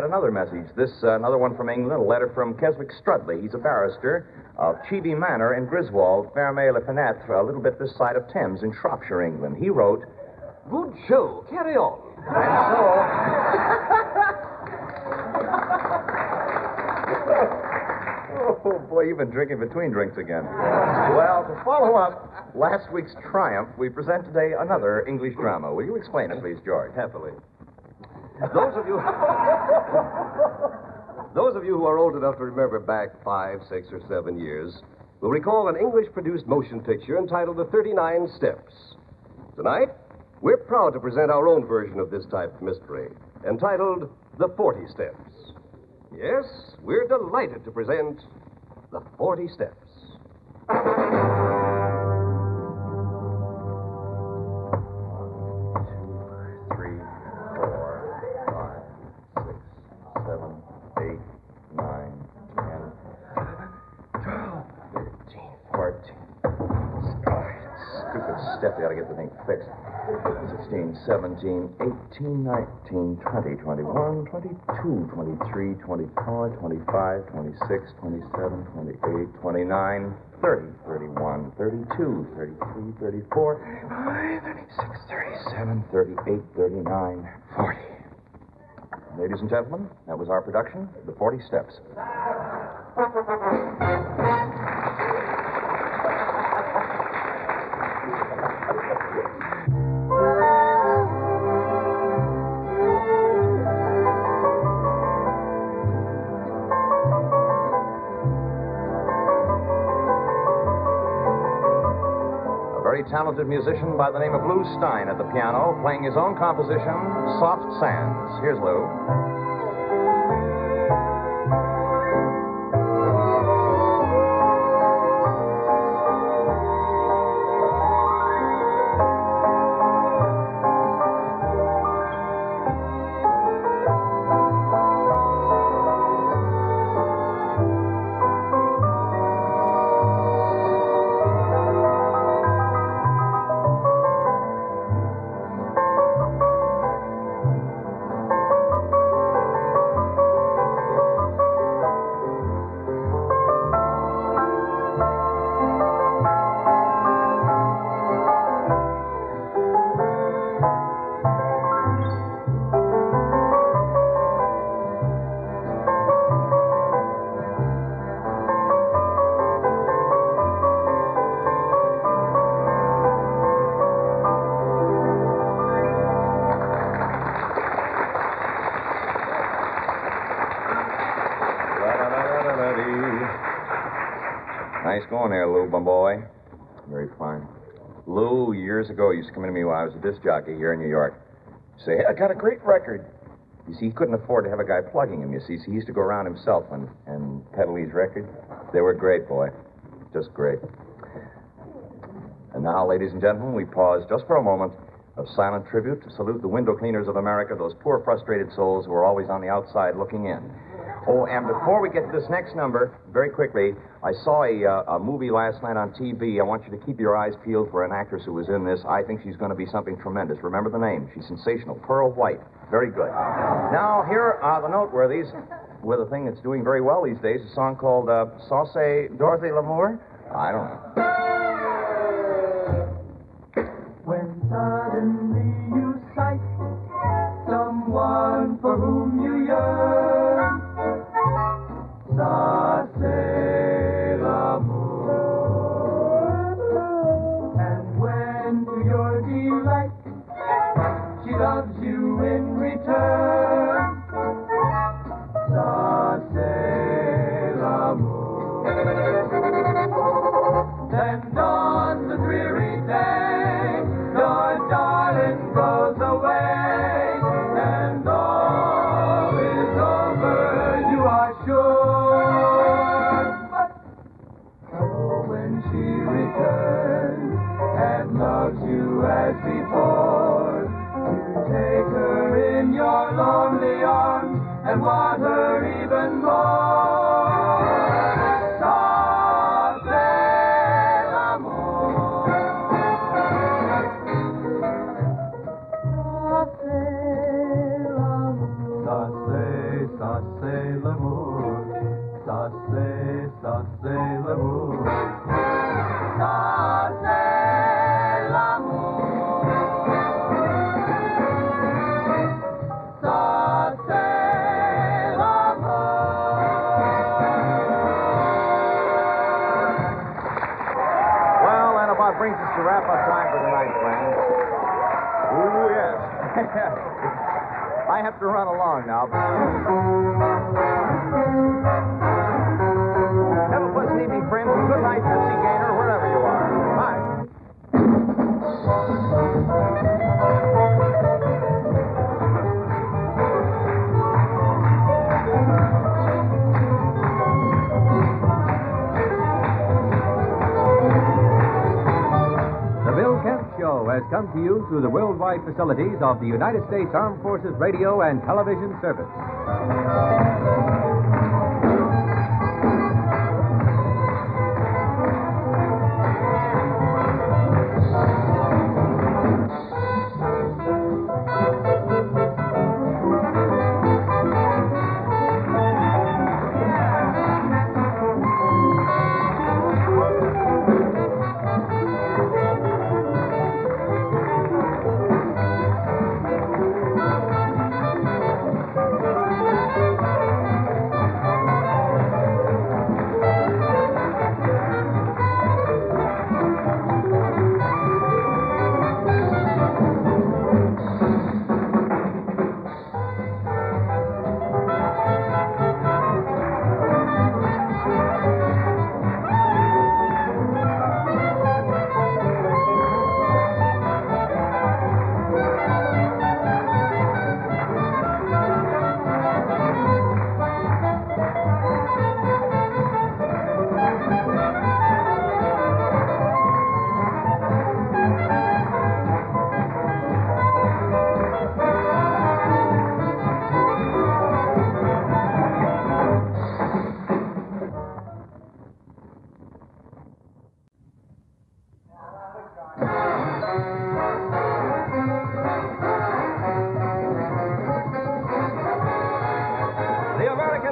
Speaker 2: another message. This another one from England, a letter from Keswick Strudley. He's a barrister of Chevy Manor in Griswold, Ferme-le-Fenêtre, a little bit this side of Thames in Shropshire, England. He wrote, "Good show. Carry on." And so. boy, you've been drinking between drinks again. Well, to follow up last week's triumph, we present today another English drama. Will you explain it, please, George?
Speaker 18: Happily. Those of you who are old enough to remember back 5, 6, or 7 years will recall an English-produced motion picture entitled The 39 Steps. Tonight, we're proud to present our own version of this type of mystery, entitled The 40 Steps. Yes, we're delighted to present The 40 Steps.
Speaker 2: 14. Stupid step. We ought to get the thing fixed. 16, 17, 18, 19, 20, 21, 22, 23, 24, 25, 26, 27, 28, 29, 30, 31, 32, 33, 34, 35, 36, 37, 38, 39, 40. Ladies and gentlemen, that was our production, The 40 Steps. Talented musician by the name of Lou Stein at the piano, playing his own composition, Soft Sands. Here's Lou. Nice going there, Lou, my boy. Very fine. Lou, years ago, used to come in to me when I was a disc jockey here in New York. Say, hey, I got a great record. You see, he couldn't afford to have a guy plugging him, you see, so he used to go around himself and peddle these records. They were great, boy. Just great. And now, ladies and gentlemen, we pause just for a moment of silent tribute to salute the window cleaners of America, those poor, frustrated souls who are always on the outside looking in. Oh, and before we get to this next number, very quickly, I saw a movie last night on TV. I want you to keep your eyes peeled for an actress who was in this. I think she's going to be something tremendous. Remember the name. She's sensational. Pearl White. Very good. Now, here are the noteworthies with a thing that's doing very well these days, a song called Sauce Dorothy Lamour. I don't know.
Speaker 10: When suddenly you sight someone for whom you yearn, Sauce l'amour. And when to your delight she loves you in return, Sauce l'amour. Then dawns the dreary day, your darling goes away, and all is over, you are sure. But oh, when she returns and loves you as before, you take her in your lonely arms and want her even more.
Speaker 2: the wrap-up time for tonight, friends. Ooh, yes. I have to run along now. Have a pleasant evening, friends, and good night, Missy Gaynor, wherever you are. Bye.
Speaker 6: The Bill Kemp Show has come to you through the worldwide facilities of the United States Armed Forces Radio and Television Service.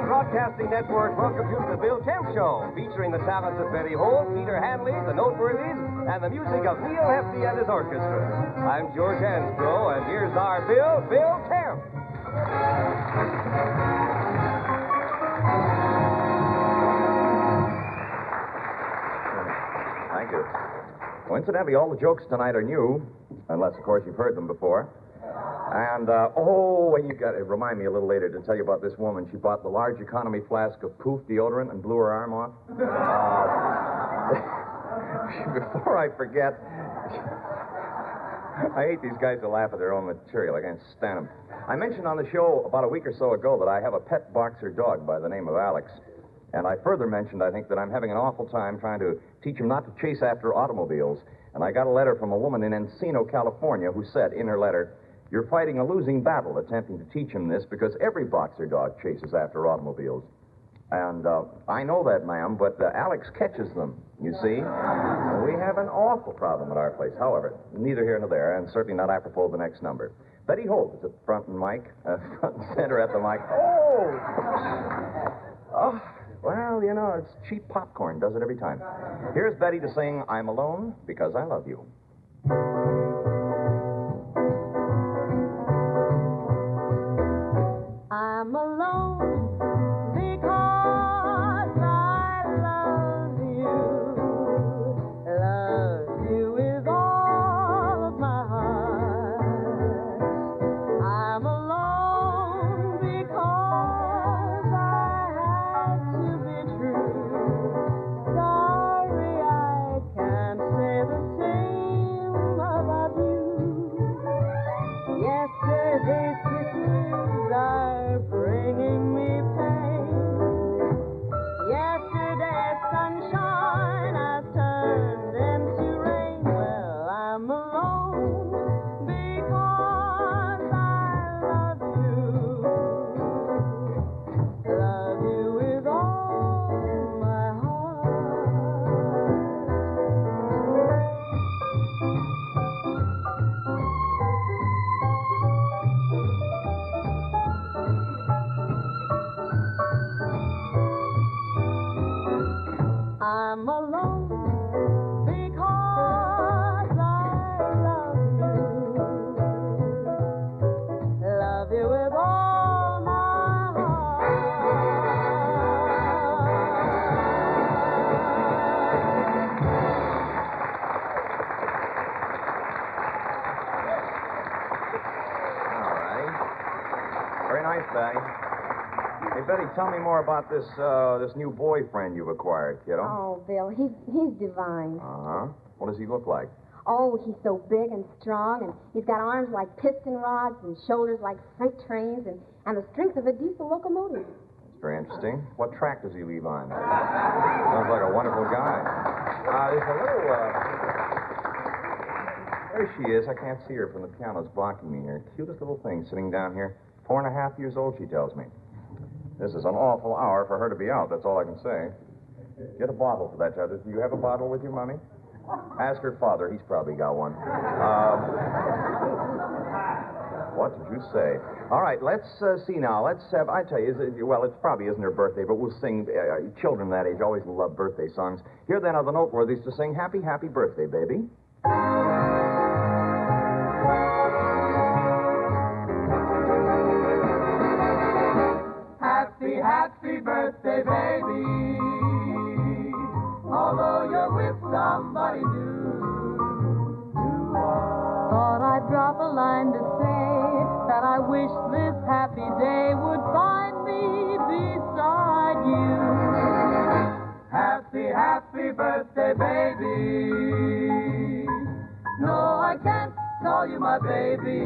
Speaker 18: Broadcasting Network welcomes you to the Bill Kemp Show, featuring the talents of Betty Holt, Peter Hanley, the Noteworthies, and the music of Neil Hefti and his orchestra. I'm George Hansbrough, and here's our Bill Kemp.
Speaker 2: Thank you. Coincidentally, all the jokes tonight are new, unless, of course, you've heard them before. And, you got to remind me a little later to tell you about this woman. She bought the large economy flask of Poof deodorant and blew her arm off. Before I forget, I hate these guys who laugh at their own material. I can't stand them. I mentioned on the show about a week or so ago that I have a pet boxer dog by the name of Alex. And I further mentioned, I think, that I'm having an awful time trying to teach him not to chase after automobiles. And I got a letter from a woman in Encino, California, who said in her letter, "You're fighting a losing battle attempting to teach him this because every boxer dog chases after automobiles." And I know that, ma'am, but Alex catches them, you see. We have an awful problem at our place. However, neither here nor there, and certainly not apropos of the next number. Betty Holt is at the front and center at the mic. Oh, well, you know, it's cheap popcorn, does it every time. Here's Betty to sing "I'm Alone Because I Love You."
Speaker 4: I'm alone because I love you with all of my heart. I'm alone because I had to be true. Sorry I can't say the same about you. Yesterday's kisses are bringing me pain. Yesterday's sunshine has turned into rain. Well, I'm alone because I love you with all my I'm alone because I love you with all my
Speaker 2: Very nice, Betty. Hey, Betty, tell me more about this new boyfriend you've acquired, kiddo.
Speaker 8: Oh, Bill, he's divine.
Speaker 2: Uh-huh. What does he look like?
Speaker 8: Oh, he's so big and strong, and he's got arms like piston rods and shoulders like freight trains and the strength of a diesel locomotive.
Speaker 2: That's very interesting. What track does he leave on? Sounds like a wonderful guy. There's a little, There she is. I can't see her from the piano. It's blocking me here. Cutest little thing sitting down here. 4.5 years old, she tells me. This is an awful hour for her to be out. That's all I can say. Get a bottle for that child. Do you have a bottle with you, Mommy? Ask her father. He's probably got one. What did you say? All right, let's see now. Let's have, I tell you, it probably isn't her birthday, but we'll sing. Children that age always love birthday songs. Here then are the Noteworthies to sing Happy, Happy Birthday, Baby.
Speaker 10: Happy, happy birthday, baby. Although you're with somebody new. Thought I'd drop a line to say that I wish this happy day would find me beside you. Happy, happy birthday, baby. No, I can't call you my baby.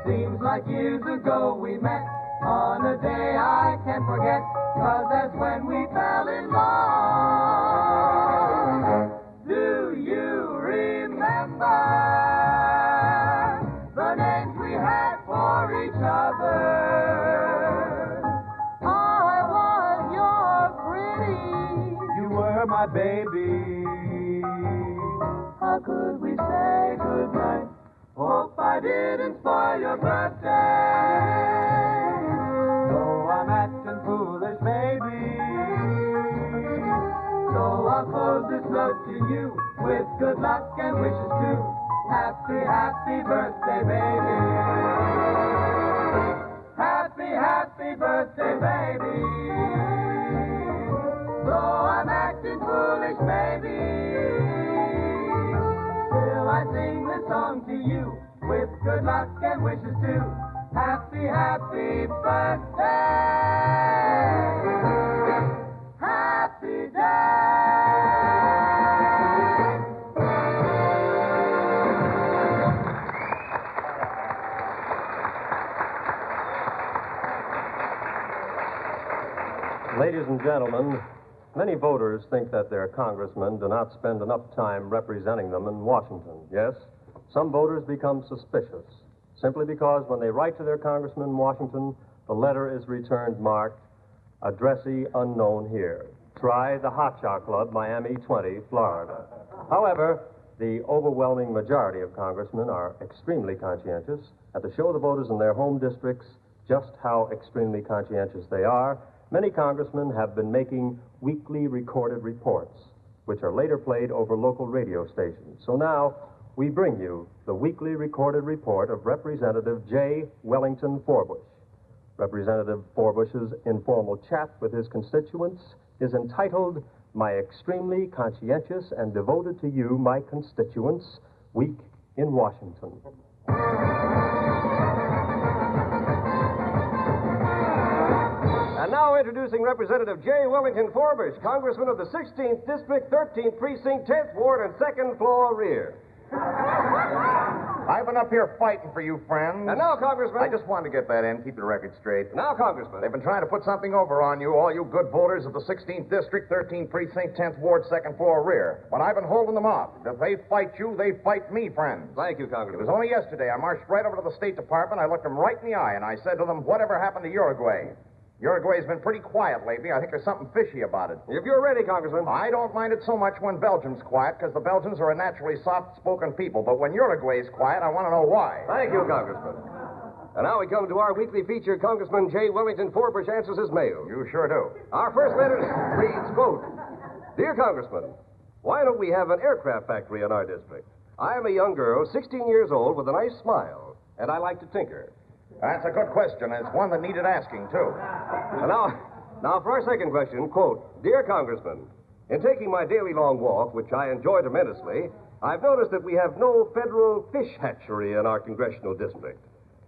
Speaker 10: Seems like years ago we met on a day I can't forget, 'cause that's when we fell in love. Do you remember the names we had for each other? I was your pretty. You were my baby. How could we say goodnight? Hope I didn't spoil your birthday. Though I'm acting foolish, maybe. So I'll close this note to you with good luck and wishes too. Happy, happy birthday, baby. Happy, happy birthday, baby. Though I'm acting foolish, maybe. Still I sing this song to you with good luck and wishes too. Happy, happy birthday. Happy
Speaker 21: Ladies and gentlemen, many voters think that their congressmen do not spend enough time representing them in Washington. Yes, some voters become suspicious simply because when they write to their congressman in Washington, the letter is returned marked, addressee unknown here. Try the Hot Shot Club, Miami 20, Florida. However, the overwhelming majority of congressmen are extremely conscientious, and to show the voters in their home districts just how extremely conscientious they are, many congressmen have been making weekly recorded reports, which are later played over local radio stations. So now, we bring you the weekly recorded report of Representative J. Wellington Forbush. Representative Forbush's informal chat with his constituents is entitled, My Extremely Conscientious and Devoted to You, My Constituents, Week in Washington.
Speaker 18: And now introducing Representative J. Wellington Forbush, Congressman of the 16th District, 13th Precinct, 10th Ward, and 2nd floor rear.
Speaker 2: I've been up here fighting for you, friends.
Speaker 18: And now, Congressman.
Speaker 2: I just wanted to get that in, keep the record straight.
Speaker 18: Now, Congressman.
Speaker 2: They've been trying to put something over on you, all you good voters of the 16th District, 13th Precinct, 10th Ward, 2nd floor rear. But I've been holding them off. If they fight you, they fight me, friends.
Speaker 18: Thank you,
Speaker 2: It
Speaker 18: Congressman.
Speaker 2: was only yesterday. I marched right over to the State Department. I looked them right in the eye, and I said to them, whatever happened to Uruguay? Uruguay's been pretty quiet lately. I think there's something fishy about it.
Speaker 18: If you're ready, Congressman.
Speaker 2: I don't mind it so much when Belgium's quiet, because the Belgians are a naturally soft-spoken people. But when Uruguay's quiet, I want to know why.
Speaker 18: Thank you, Congressman. And now we come to our weekly feature, Congressman J. Wellington Forbush answers his mail.
Speaker 2: You sure do.
Speaker 18: Our first letter reads, quote, Dear Congressman, why don't we have an aircraft factory in our district? I am a young girl, 16 years old, with a nice smile, and I like to tinker.
Speaker 2: That's a good question, and it's one that needed asking, too.
Speaker 18: And now for our second question, quote, Dear Congressman, in taking my daily long walk, which I enjoy tremendously, I've noticed that we have no federal fish hatchery in our congressional district.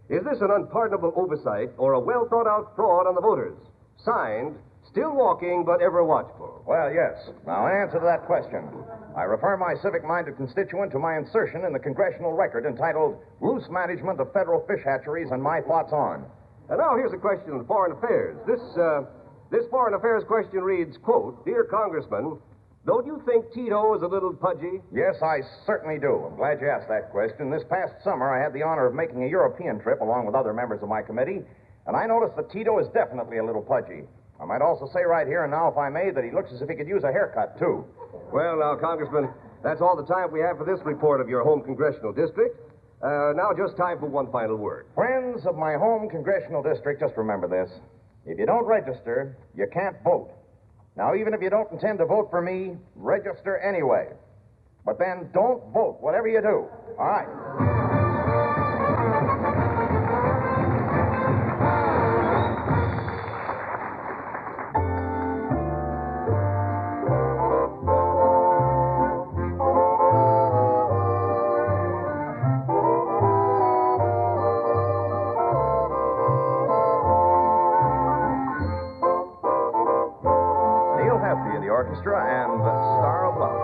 Speaker 18: Is this an unpardonable oversight or a well-thought-out fraud on the voters? Signed, Still walking, but ever watchful.
Speaker 2: Well, yes. Now, in answer to that question, I refer my civic-minded constituent to my insertion in the congressional record entitled Loose Management of Federal Fish Hatcheries and My Thoughts On.
Speaker 18: And now here's a question on foreign affairs. This foreign affairs question reads, quote, Dear Congressman, don't you think Tito is a little pudgy?
Speaker 2: Yes, I certainly do. I'm glad you asked that question. This past summer, I had the honor of making a European trip along with other members of my committee, and I noticed that Tito is definitely a little pudgy. I might also say right here and now, if I may, that he looks as if he could use a haircut, too.
Speaker 18: Well, now, Congressman, that's all the time we have for this report of your home congressional district. Now, just time for one final word.
Speaker 2: Friends of my home congressional district, just remember this. If you don't register, you can't vote. Now, even if you don't intend to vote for me, register anyway. But then don't vote, whatever you do. All right. Orchestra and Star of Love.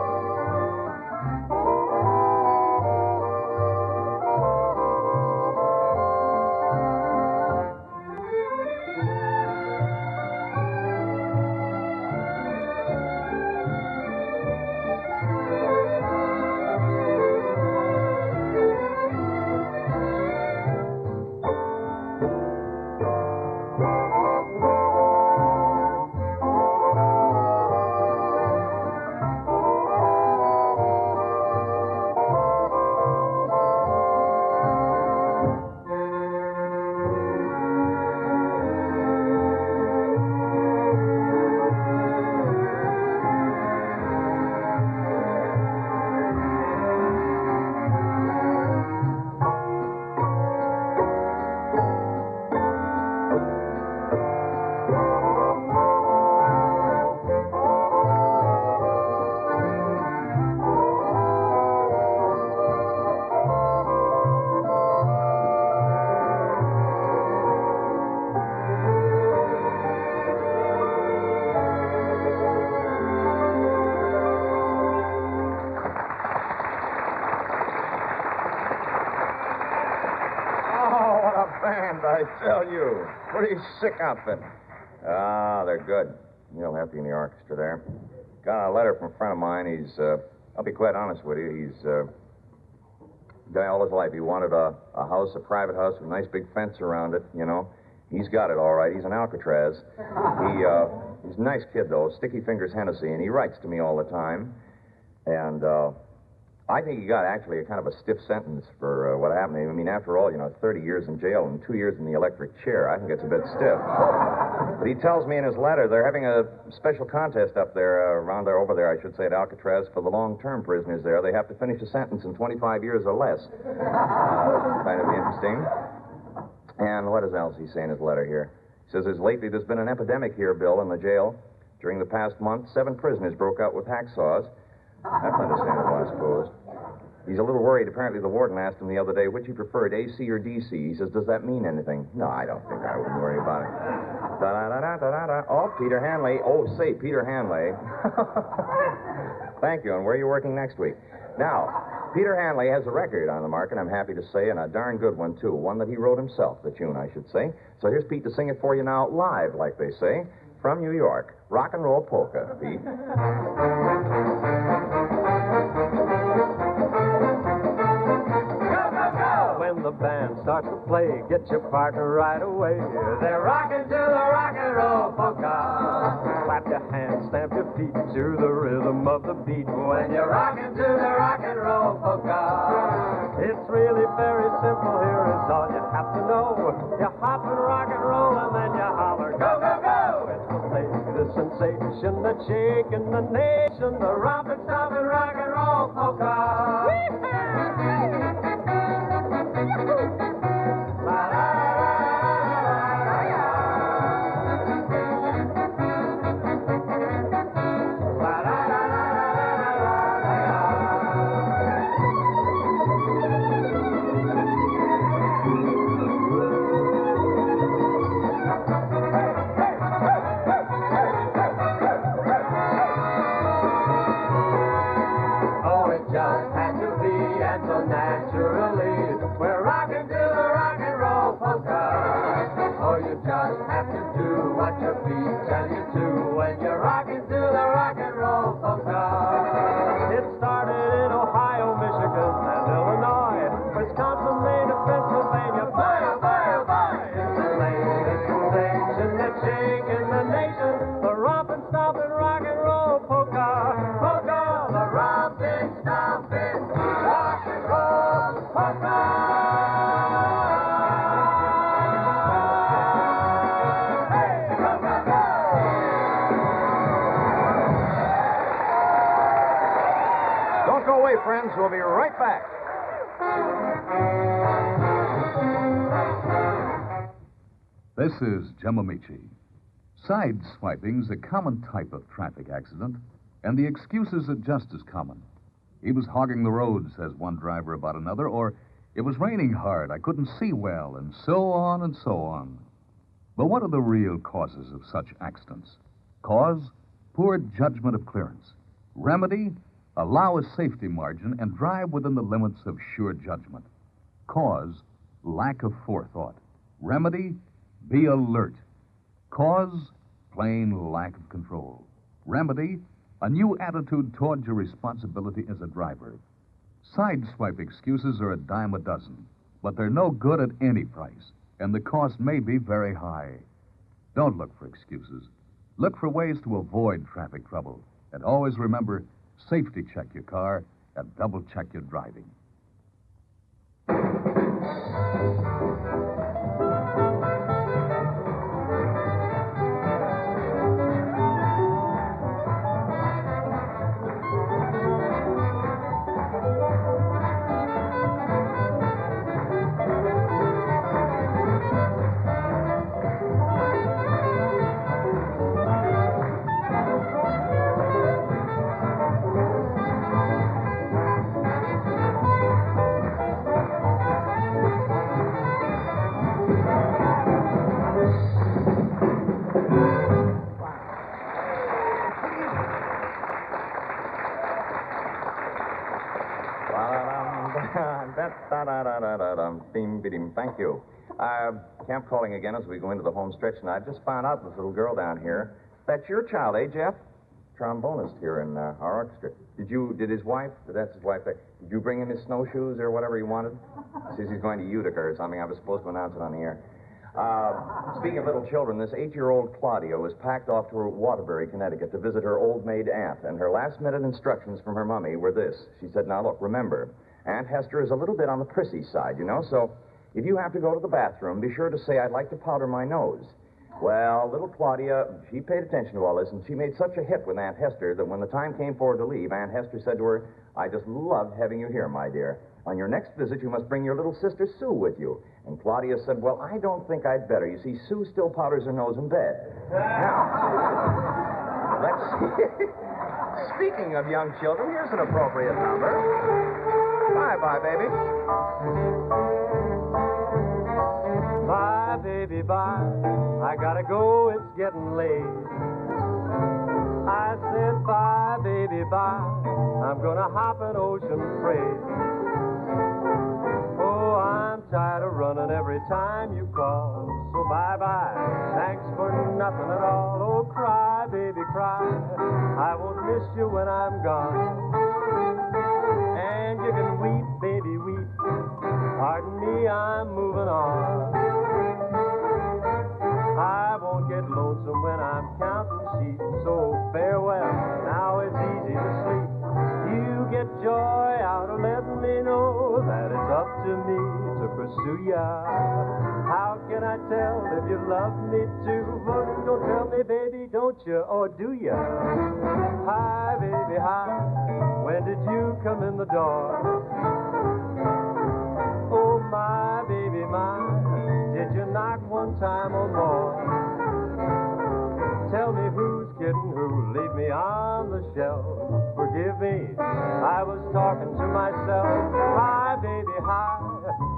Speaker 2: I tell you, pretty sick outfit. Ah, they're good. You'll have to be in the orchestra there. Got a letter from a friend of mine. I'll be quite honest with you, he's guy all his life. He wanted a house, a private house with a nice big fence around it, you know. He's got it all right. He's an Alcatraz. He's a nice kid, though, Sticky Fingers Hennessy, and he writes to me all the time. And I think he got actually a kind of a stiff sentence for what happened to him. I mean, after all, 30 years in jail and 2 years in the electric chair. I think it's a bit stiff. But he tells me in his letter they're having a special contest up there, over there, I should say, at Alcatraz, for the long-term prisoners there. They have to finish a sentence in 25 years or less. Kind of interesting. And what else he say in his letter here? He says, lately there's been an epidemic here, Bill, in the jail. During the past month, 7 prisoners broke out with hacksaws. That's understandable, I suppose. He's a little worried. Apparently, the warden asked him the other day which he preferred, AC or DC. He says, does that mean anything? No, I don't think I wouldn't worry about it. Da-da-da-da-da-da. Oh, Peter Hanley. Oh, say, Peter Hanley. Thank you. And where are you working next week? Now, Peter Hanley has a record on the market, I'm happy to say, and a darn good one, too. One that he wrote himself, the tune, I should say. So here's Pete to sing it for you now, live, like they say, from New York. Rock and roll polka, Pete.
Speaker 11: When the band starts to play, get your partner right away. They're rocking to the rock and roll polka. Clap your hands, stamp your feet to the rhythm of the beat. When you're rocking to the rock and roll polka. It's really very simple, here is all you have to know. You hop and rock and roll and then you holler, go, go, go! It's the thing, the sensation, the shaking the nation, the romping, stomping rock and roll polka.
Speaker 18: dear friends. We'll be right back.
Speaker 16: This is Jim Amici. Sideswiping's a common type of traffic accident, and the excuses are just as common. He was hogging the road, says one driver about another, or it was raining hard, I couldn't see well, and so on and so on. But what are the real causes of such accidents? Cause? Poor judgment of clearance. Remedy? Allow a safety margin and drive within the limits of sure judgment. Cause? Lack of forethought. Remedy? Be alert. Cause? Plain lack of control. Remedy? A new attitude toward your responsibility as a driver. Sideswipe excuses are a dime a dozen, but they're no good at any price, and the cost may be very high. Don't look for excuses. Look for ways to avoid traffic trouble. And always remember, safety check your car and double check your driving.
Speaker 2: Thank you. Kemp calling again as we go into the home stretch, and I just found out this little girl down here. That's your child, eh, Jeff? Trombonist here in our orchestra. Did his wife, that's his wife, did you bring him his snowshoes or whatever he wanted? Says he's going to Utica or something. I was supposed to announce it on the air. Speaking of little children, this 8-year-old Claudia was packed off to Waterbury, Connecticut to visit her old maid aunt, and her last-minute instructions from her mummy were this. She said, now look, remember, Aunt Hester is a little bit on the prissy side, you know, so if you have to go to the bathroom, be sure to say, I'd like to powder my nose. Well, little Claudia, she paid attention to all this, and she made such a hit with Aunt Hester that when the time came for her to leave, Aunt Hester said to her, I just loved having you here, my dear. On your next visit, you must bring your little sister Sue with you. And Claudia said, well, I don't think I'd better. You see, Sue still powders her nose in bed. Now, let's see. Speaking of young children, here's an appropriate number. Bye-bye, baby.
Speaker 10: Bye, baby, bye. I gotta go, it's getting late. I said bye, baby, bye. I'm gonna hop an ocean freight. Oh, I'm tired of running every time you call. So bye-bye, thanks for nothing at all. Oh, cry, baby, cry. I won't miss you when I'm gone. And you can weep, baby, weep. Pardon me, I'm moving on. I won't get lonesome when I'm counting sheep. So farewell, now it's easy to sleep. You get joy out of letting me know that it's up to me to pursue ya. How can I tell if you love me too? But don't tell me, baby, don't you, or do ya? Hi, baby, hi. When did you come in the door? Oh, my baby, my. Did you knock one time or more? Tell me who's kidding who, leave me on the shelf. Forgive me, I was talking to myself. Hi, baby, hi.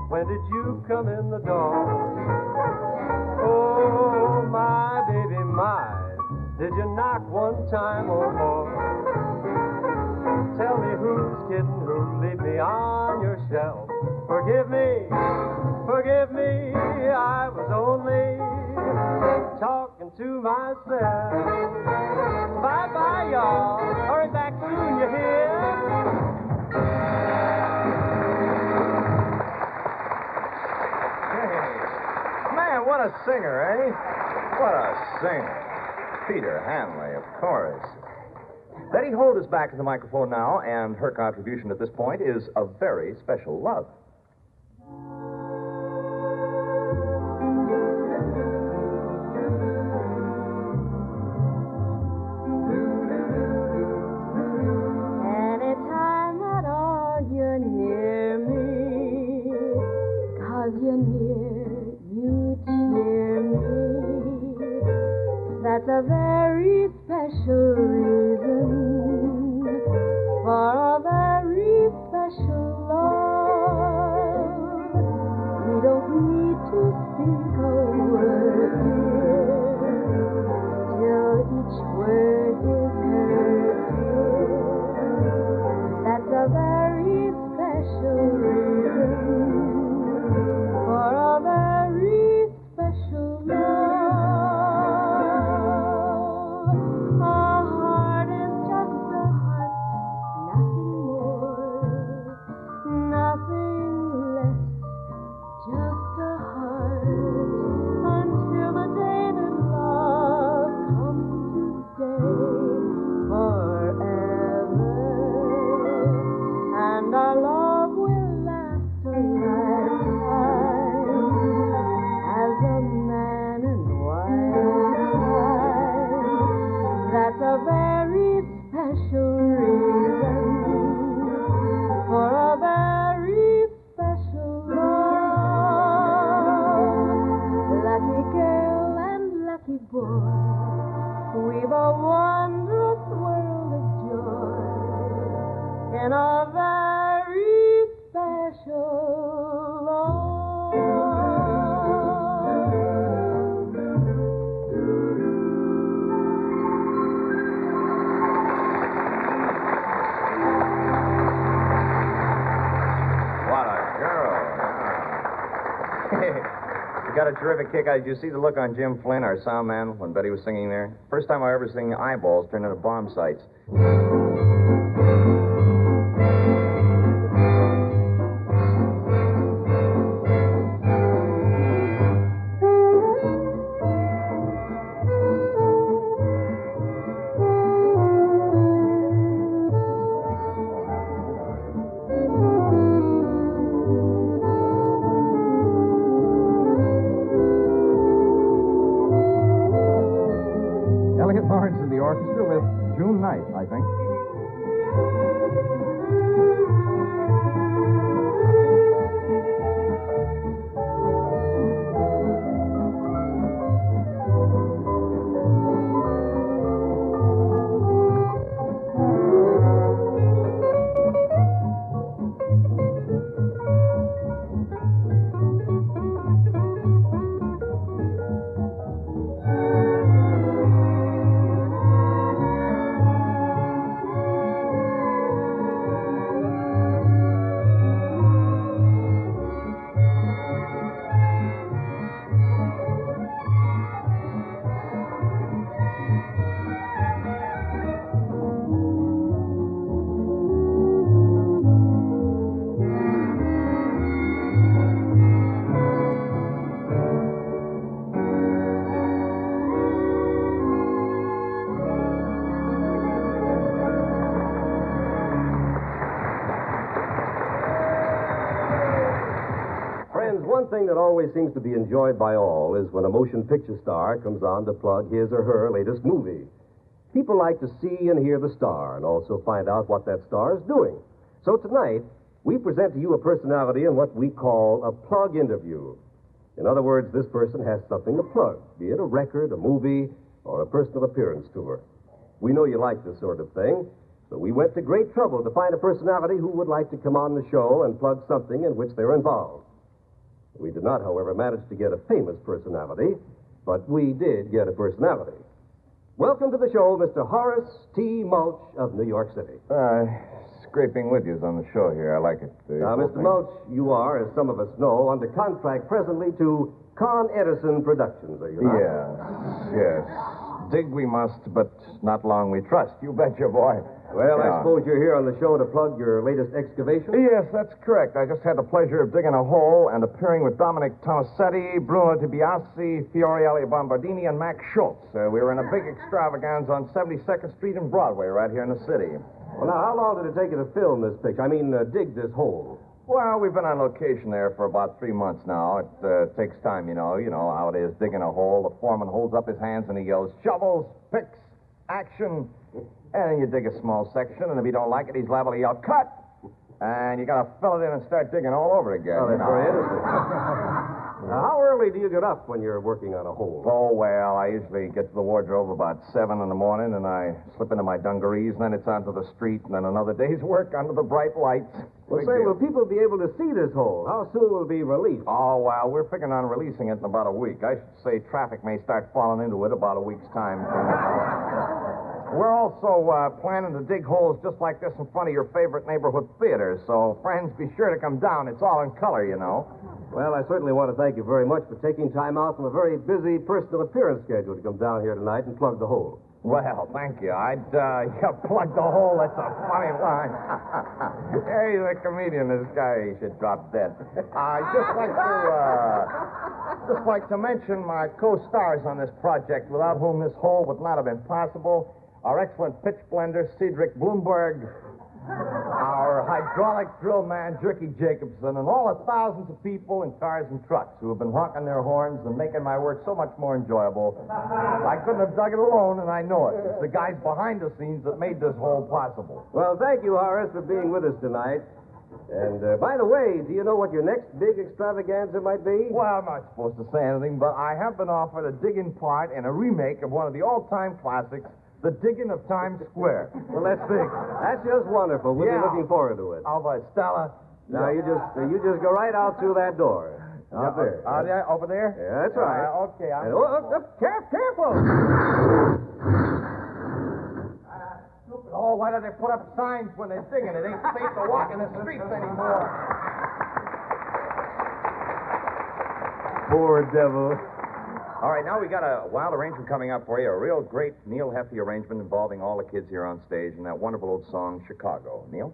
Speaker 10: When did you come in the door? Oh, my baby, my. Did you knock one time or more? Tell me who's kidding who, leave me on your shelf. Forgive me, I was only talking to myself. Bye-bye, y'all. Hurry back soon, you hear?
Speaker 2: Hey, man, what a singer, eh? What a singer. Peter Hanley, of course. Betty Holt is back at the microphone now, and her contribution at this point is A Very Special Love.
Speaker 4: Anytime at all. That's a very special reason for a very special love. We don't need to speak a word, dear, till each word is heard, dear. That's a very special reason for a very special love. A heart is just a heart, nothing more, nothing less, just a heart, until the day that love comes to stay forever, and our love will last a lifetime, as a man and wife time. That's a very special reason for a very special love. Lucky girl and lucky boy, we've a wondrous world of joy in a very special love.
Speaker 13: What a girl. You got a terrific kick out. Did you see the look on Jim Flynn, our sound man, when Betty was singing there? First time I ever seen eyeballs turn into bomb sights. Elliot Lawrence in the orchestra with June Knight, I think.
Speaker 9: One thing that always seems to be enjoyed by all is when a motion picture star comes on to plug his or her latest movie. People like to see and hear the star and also find out what that star is doing. So tonight, we present to you a personality in what we call a plug interview. In other words, this person has something to plug, be it a record, a movie, or a personal appearance tour. We know you like this sort of thing, so we went to great trouble to find a personality who would like to come on the show and plug something in which they're involved. We did not, however, manage to get a famous personality, but we did get a personality. Welcome to the show, Mr. Horace T. Mulch of New York City.
Speaker 13: Scraping with you on the show here. I like it.
Speaker 9: Now, Mr. Mulch, you are, as some of us know, under contract presently to Con Edison Productions, are you not?
Speaker 13: Yes. Dig we must, but not long we trust. You betcha, boy.
Speaker 9: Well,
Speaker 13: Yeah.
Speaker 9: I suppose you're here on the show to plug your latest excavation?
Speaker 13: Yes, that's correct. I just had the pleasure of digging a hole and appearing with Dominic Tomasetti, Bruno DiBiase, Fiorelli Bombardini, and Max Schultz. We were in a big extravaganza on 72nd Street and Broadway right here in the city.
Speaker 9: Well, now, how long did it take you to film this picture? I mean, dig this hole?
Speaker 13: Well, we've been on location there for about 3 months now. It takes time, you know. You know how it is, digging a hole. The foreman holds up his hands and he yells, "Shovels, picks, action." And then you dig a small section, and if you don't like it, he's liable to yell, "Cut!" And you got to fill it in and start digging all over again.
Speaker 9: Well, that's very interesting. How early do you get up when you're working on a hole?
Speaker 13: Oh, well, I usually get to the wardrobe about 7 in the morning, and I slip into my dungarees, and then it's onto the street, and then another day's work under the bright lights.
Speaker 9: Well,
Speaker 13: Big
Speaker 9: say,
Speaker 13: deal.
Speaker 9: will people be able to see this hole? How soon will it be released?
Speaker 13: Oh, well, we're figuring on releasing it in about a week. I should say traffic may start falling into it about a week's time. We're also planning to dig holes just like this in front of your favorite neighborhood theater, so friends, be sure to come down. It's all in color, you know.
Speaker 9: Well, I certainly want to thank you very much for taking time out from a very busy personal appearance schedule to come down here tonight and plug the hole.
Speaker 13: Well, thank you. Plug the hole. That's a funny line. Hey, the comedian, this guy, he should drop dead. I'd just like to mention my co-stars on this project, without whom this hole would not have been possible. Our excellent pitch blender, Cedric Bloomberg. Our hydraulic drill man, Jerky Jacobson, and all the thousands of people in cars and trucks who have been honking their horns and making my work so much more enjoyable. I couldn't have dug it alone, and I know it. It's the guys behind the scenes that made this hole possible.
Speaker 9: Well, thank you, Horace, for being with us tonight. And, by the way, do you know what your next big extravaganza might be?
Speaker 13: Well, I'm not supposed to say anything, but I have been offered a digging part in a remake of one of the all-time classics, The Digging of Times Square.
Speaker 9: Well, that's big. That's just wonderful. We'll be looking forward to it.
Speaker 13: How about Stella?
Speaker 9: Now, you just go right out through that door. Out there.
Speaker 13: Over there?
Speaker 9: Yeah, that's right.
Speaker 13: Okay.
Speaker 9: Careful!
Speaker 13: Oh, why do they put up signs when they're digging? It ain't safe to walk in the streets anymore.
Speaker 9: Poor devil.
Speaker 13: All right, now we got a wild arrangement coming up for you. A real great Neil Hefti arrangement involving all the kids here on stage and that wonderful old song, Chicago. Neil?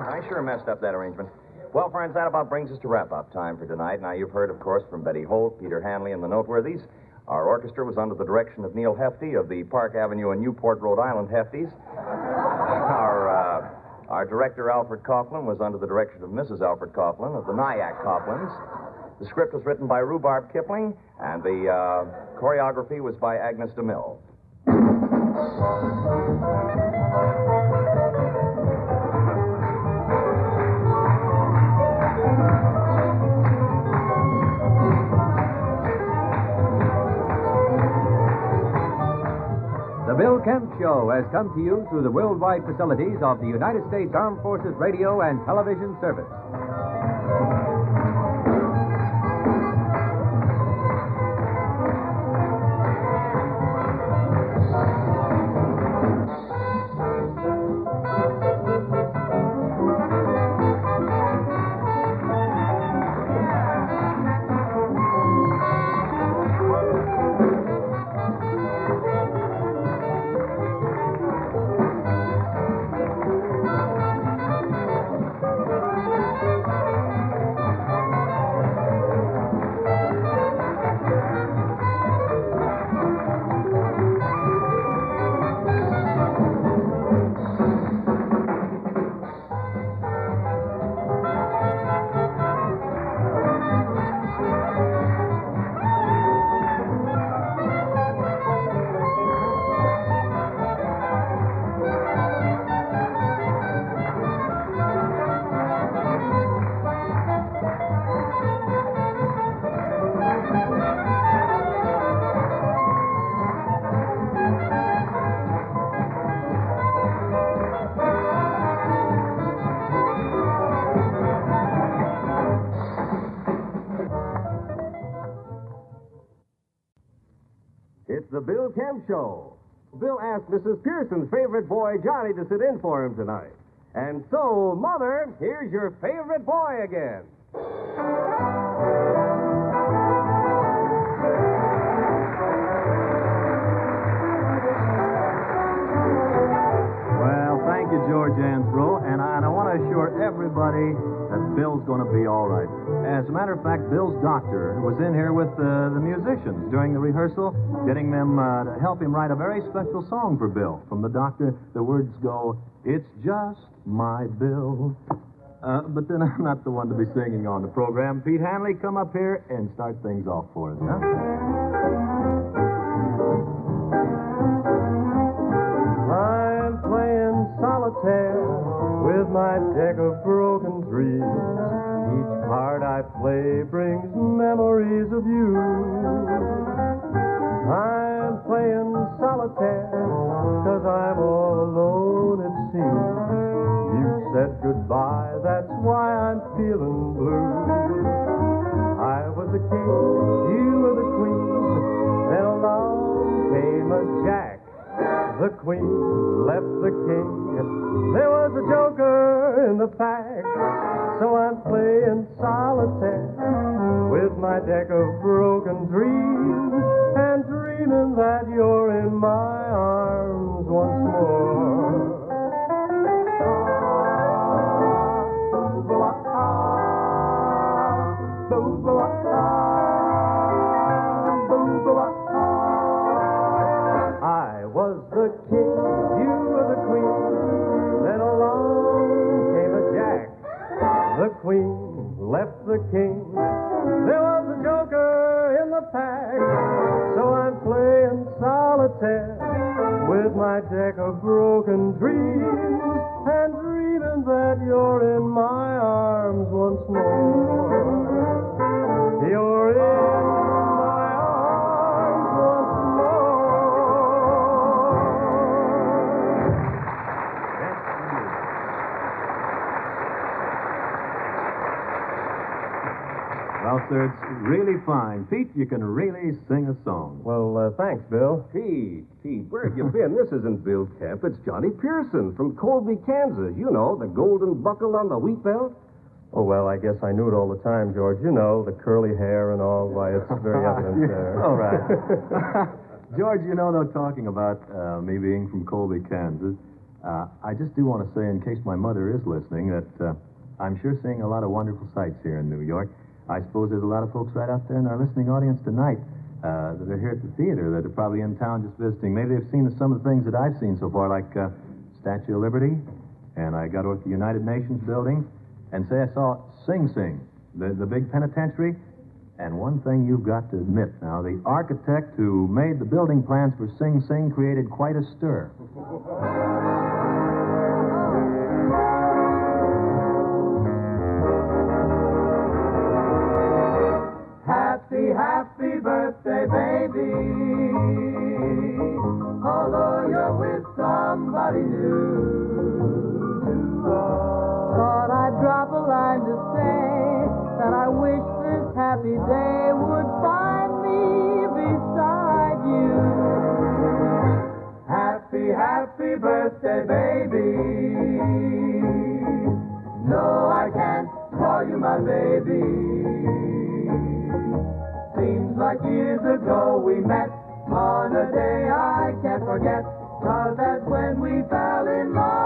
Speaker 13: I sure messed up that arrangement. Well, friends, that about brings us to wrap-up time for tonight. Now, you've heard, of course, from Betty Holt, Peter Hanley, and the Noteworthies. Our orchestra was under the direction of Neil Hefti of the Park Avenue and Newport, Rhode Island Hefties. Our director, Alfred Coughlin, was under the direction of Mrs. Alfred Coughlin of the Nyack Coughlins. The script was written by Rhubarb Kipling, and the choreography was by Agnes DeMille.
Speaker 6: The Bill Kemp Show has come to you through the worldwide facilities of the United States Armed Forces Radio and Television Service.
Speaker 9: the Bill Kemp Show. Bill asked Mrs. Pearson's favorite boy, Johnny, to sit in for him tonight. And so, Mother, here's your favorite boy again.
Speaker 14: Well, thank you, George Ansbro, and I want to assure everybody that Bill's going to be all right. As a matter of fact, Bill's doctor was in here with the musicians during the rehearsal, getting them to help him write a very special song for Bill. From the doctor, the words go, "It's just my Bill." But then I'm not the one to be singing on the program. Pete Hanley, come up here and start things off for us, huh?
Speaker 11: I'm playing solitaire with my deck of broken dreams. Each card I play brings memories of you. I'm playing solitaire 'cause I'm all alone, it seems. You said goodbye, that's why I'm feeling blue. I was the king, you were the queen, then along came a jack. The queen left the king. There was a joker in the pack. So I'm playing solitaire with my deck of broken dreams and dreaming that you're in my arms once more. I was the king, you were the queen, then along came a jack. The queen left the king. There was a joker in the pack. So I'm playing solitaire with my deck of broken dreams and dreaming that you're in my arms once more. You're in my arms once
Speaker 14: Well, sir, it's really fine. Pete, you can really sing a song.
Speaker 9: Well, thanks, Bill. Pete, where have you been? This isn't Bill Kemp. It's Johnny Pearson from Colby, Kansas. You know, the golden buckle on the wheat belt.
Speaker 11: Oh, well, I guess I knew it all the time, George. You know, the curly hair and all. Why, it's very evident there.
Speaker 14: All right. George, you know, though, talking about me being from Colby, Kansas, I just do want to say, in case my mother is listening, that I'm sure seeing a lot of wonderful sights here in New York. I suppose there's a lot of folks right out there in our listening audience tonight that are here at the theater that are probably in town just visiting. Maybe they've seen some of the things that I've seen so far, like Statue of Liberty, and I got over at the United Nations building, and say I saw Sing Sing, the big penitentiary. And one thing you've got to admit now, the architect who made the building plans for Sing Sing created quite a stir.
Speaker 10: Happy birthday, baby. Although you're with somebody new. Thought I'd drop a line to say that I wish this happy day would find me beside you. Happy birthday, baby. No, I can't call you my baby. Seems like years ago we met on a day I can't forget, 'cause that's when we fell in love.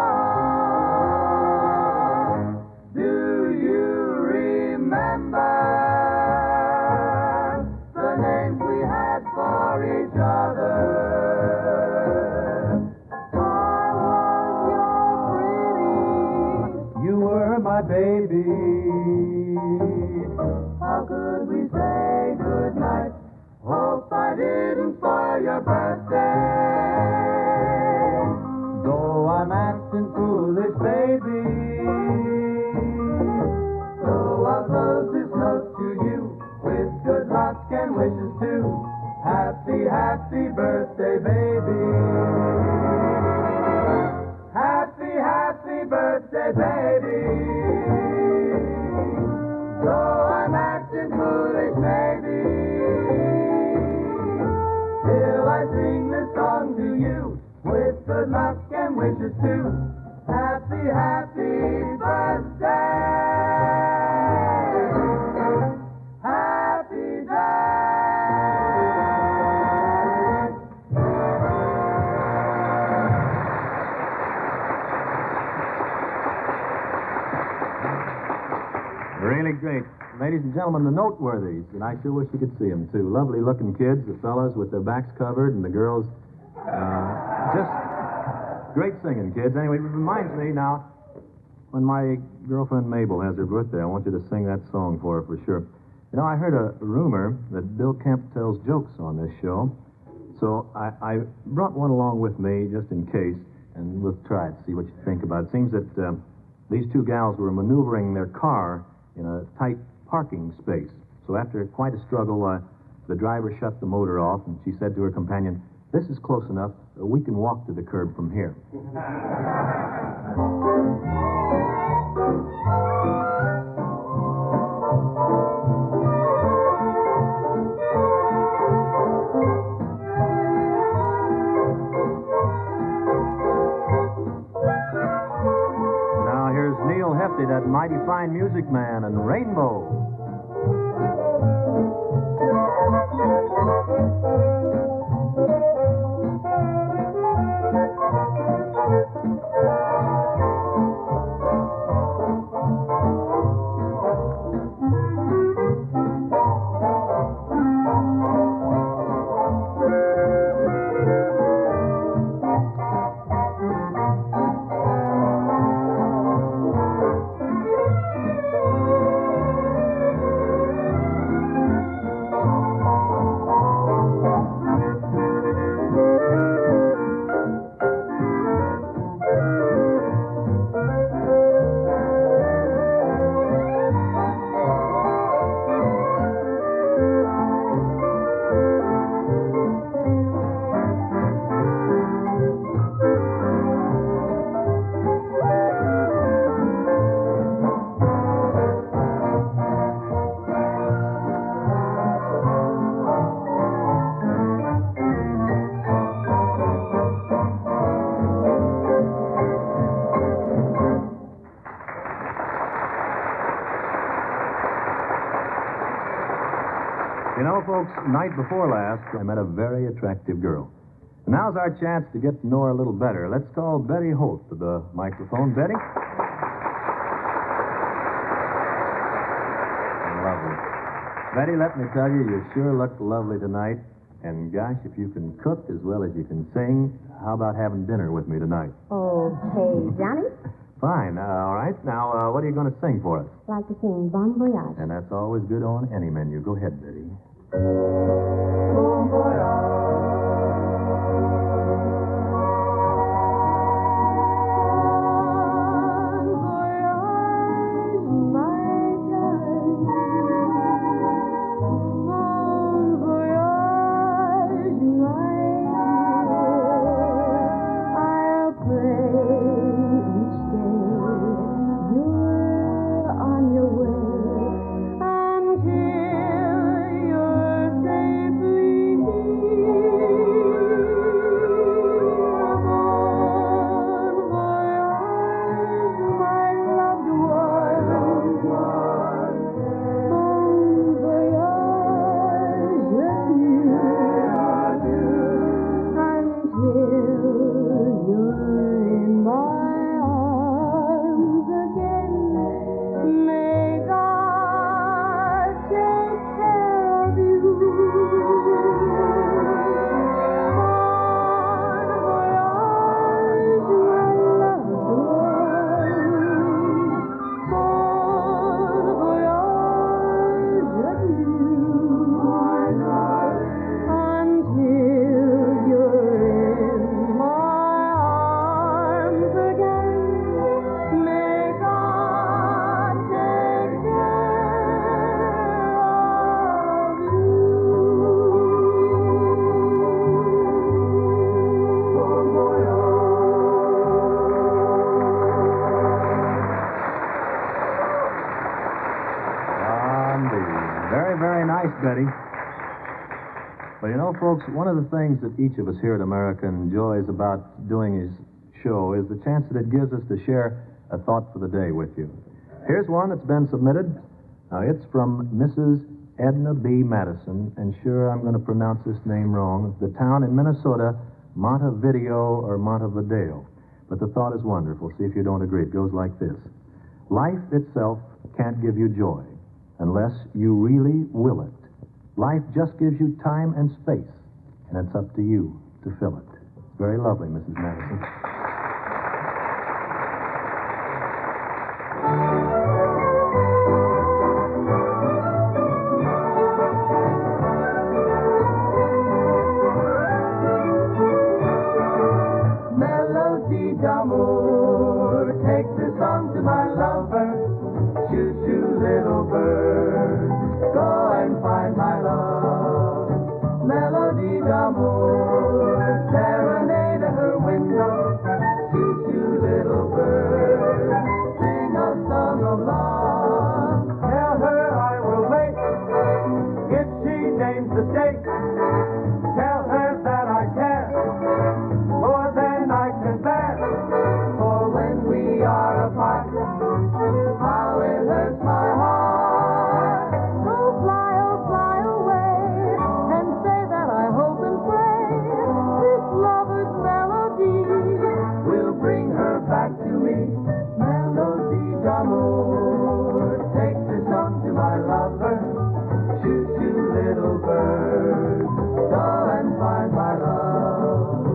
Speaker 10: Do you remember the names we had for each other? I was your pretty, you were my baby. How could we say goodnight? Hope I didn't spoil your birthday. Though I'm acting foolish, baby. So I'll close this note to you with good luck and wishes too. Happy birthday, baby. Happy birthday, baby. Though I'm acting foolish, maybe, still I see wishes too. Happy, happy birthday. Happy day.
Speaker 14: Really great. Ladies and gentlemen, the Noteworthies, and I sure wish you could see them, too. Lovely-looking kids, the fellas with their backs covered, and the girls, just great singing, kids. Anyway, it reminds me now, when my girlfriend Mabel has her birthday, I want you to sing that song for her for sure. You know, I heard a rumor that Bill Kemp tells jokes on this show, so I brought one along with me just in case, and we'll try it, see what you think about it. It seems that these two gals were maneuvering their car in a tight parking space. So after quite a struggle, the driver shut the motor off, and she said to her companion, "This is close enough. We can walk to the curb from here." Now here's Neil Hefti, that mighty fine music man, and Rainbow. You know, folks, night before last, I met a very attractive girl. Now's our chance to get to know her a little better. Let's call Betty Holt to the microphone. Betty? Lovely. Betty, let me tell you, you sure look lovely tonight. And gosh, if you can cook as well as you can sing, how about having dinner with me tonight?
Speaker 8: Okay, Johnny.
Speaker 14: Fine. All right. Now, what are you going to sing for us?
Speaker 8: Like to sing Bon Voyage.
Speaker 14: And that's always good on any menu. Go ahead, Betty.
Speaker 10: Bon voyage.
Speaker 14: Betty. But you know, folks, one of the things that each of us here at America enjoys about doing is show is the chance that it gives us to share a thought for the day with you. Here's one that's been submitted. It's from Mrs. Edna B. Madison, and sure, I'm going to pronounce this name wrong. The town in Minnesota, Montevideo or Montevideo. But the thought is wonderful. See if you don't agree. It goes like this. Life itself can't give you joy unless you really will it. Life just gives you time and space, and it's up to you to fill it. Very lovely, Mrs. Madison.
Speaker 10: Melody d'amour, take this song to my lover. Shoo, shoo, little bird, go and find my love. Melody d'amour, serenade at her window. Shoo, shoo, little bird, sing a song of love. Tell her I will wait if she names the date. Tell her that I care more than I can bear. For when we are apart, how it hurts my heart. So fly away, and say that I hope and pray this lover's melody will bring her back to me. Melody d'amour, take this song to my lover. Shoo, shoo, little bird, go and find my love.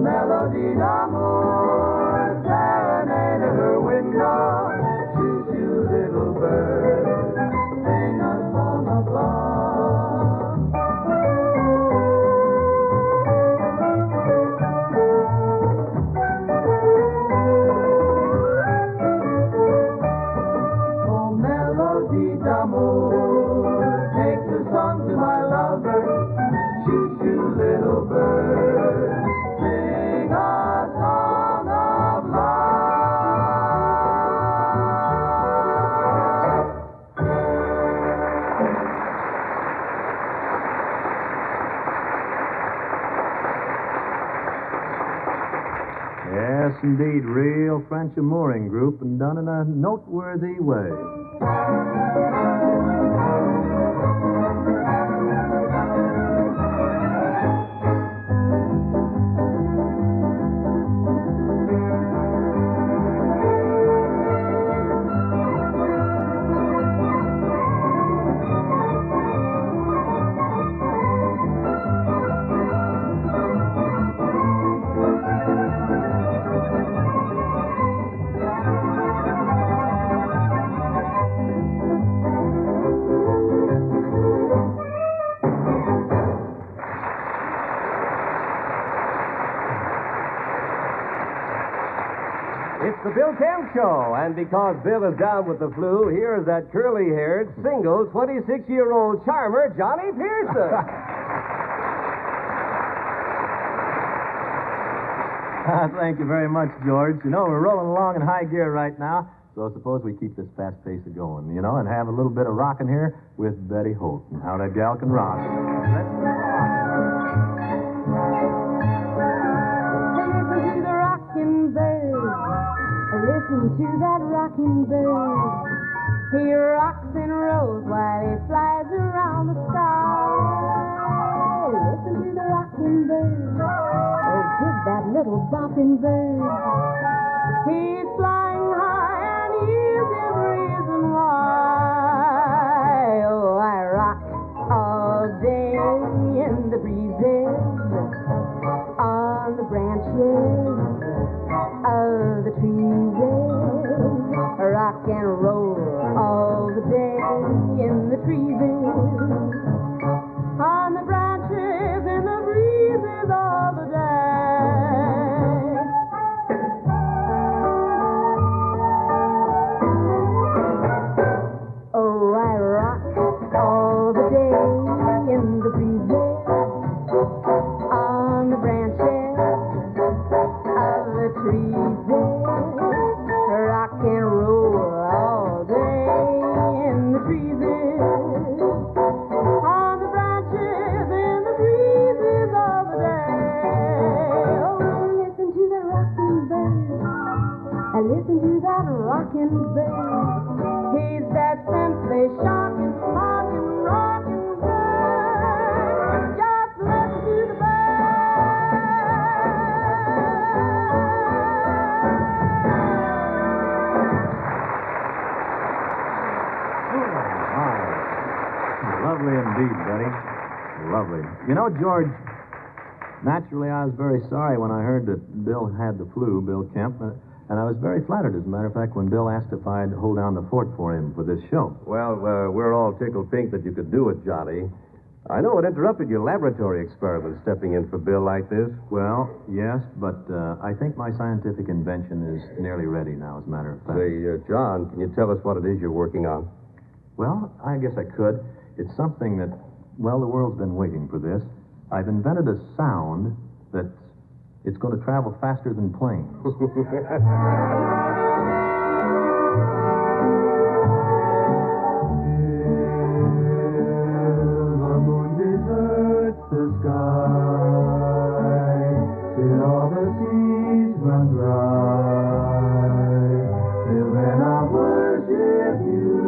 Speaker 10: Melody d'amour, serenade at her window. Shoo, shoo, little bird, sing a song of love. Oh, melody d'amour, take the song to my lover. Shoo, shoo, little bird, sing a song of love.
Speaker 14: Yes, indeed, real French amoring group and done in a noteworthy way.
Speaker 1: It's the Bill Kemp Show, and because Bill is down with the flu, here is that curly-haired, single, 26-year-old charmer, Johnny Pearson.
Speaker 14: Thank you very much, George. You know, we're rolling along in high gear right now, so suppose we keep this fast pace going, you know, and have a little bit of rocking here with Betty Holt and how that gal can rock.
Speaker 4: Listen to the rocking bird. Listen to that rocking bird. He rocks and rolls while he flies around the sky. Listen to the rocking bird. Oh, dig that little bopping bird. He's flying high and he's the reason why. Oh, I rock all day in the breezes, on the branches of the trees. Rock and roll all the day in the trees, on the branches in the breezes all the day. Oh, I rock all the day in the breezes, on the branches of the trees. Rock and roll all day in the trees,
Speaker 14: Lovely indeed, Betty. Lovely. You know, George, naturally I was very sorry when I heard that Bill had the flu, Bill Kemp, and I was very flattered, as a matter of fact, when Bill asked if I'd hold down the fort for him for this show.
Speaker 9: Well, we're all tickled pink that you could do it, Johnny. I know it interrupted your laboratory experiment stepping in for Bill like this.
Speaker 14: Well, yes, but I think my scientific invention is nearly ready now, as a matter of fact.
Speaker 9: Say, John, can you tell us what it is you're working on?
Speaker 14: Well, I guess I could. It's something that, well, the world's been waiting for this. I've invented a sound that it's going to travel faster than planes.
Speaker 10: The sky, till all the seas run dry, till then I'll worship you.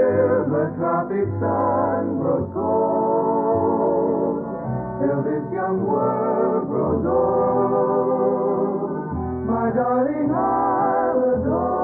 Speaker 10: Till the tropic sun grows cold, till this young world grows old, my darling, I'll adore.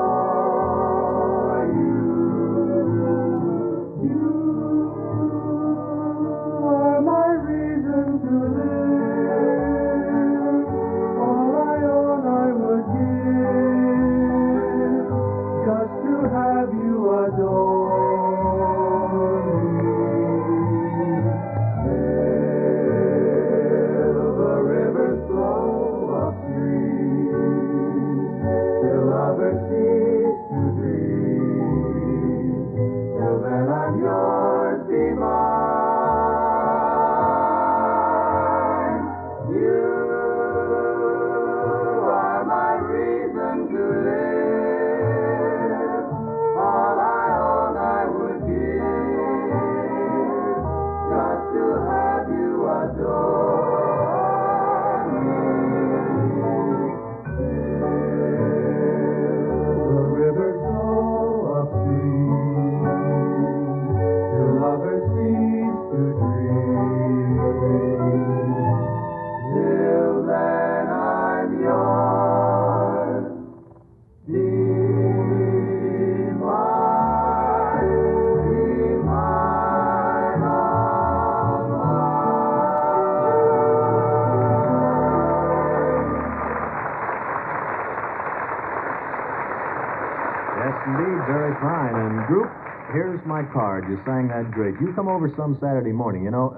Speaker 14: My card. You sang that great. You come over some Saturday morning. You know,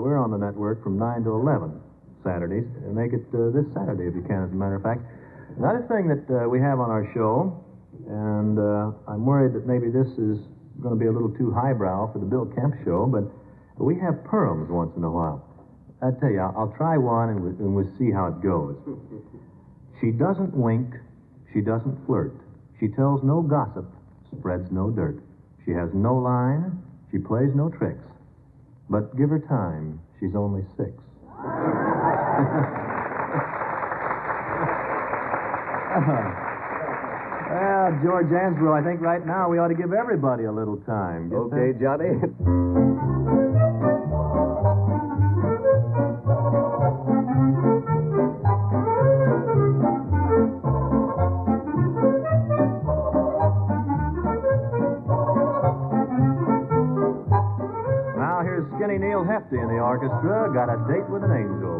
Speaker 14: we're on the network from 9 to 11 Saturdays. Make it this Saturday if you can, as a matter of fact. Another thing that we have on our show, and I'm worried that maybe this is going to be a little too highbrow for the Bill Kemp show, but we have perms once in a while. I tell you, I'll try one and we'll see how it goes. She doesn't wink. She doesn't flirt. She tells no gossip, spreads no dirt. She has no line, she plays no tricks. But give her time, she's only 6. Well, George Ansbro, I think right now we ought to give everybody a little time.
Speaker 9: Okay, Johnny.
Speaker 14: Neil Hefty in the orchestra got a date with an angel.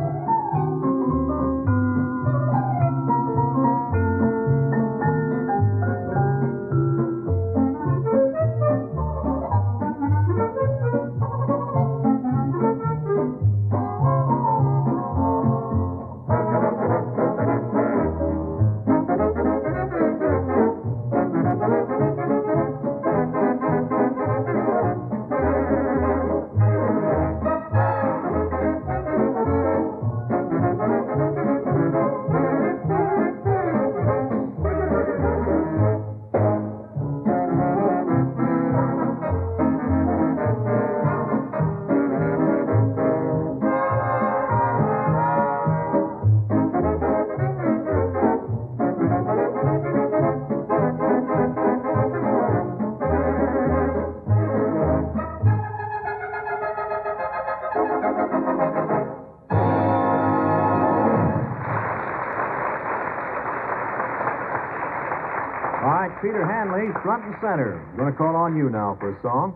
Speaker 14: All right, Peter Hanley, front and center. I'm going to call on you now for a song.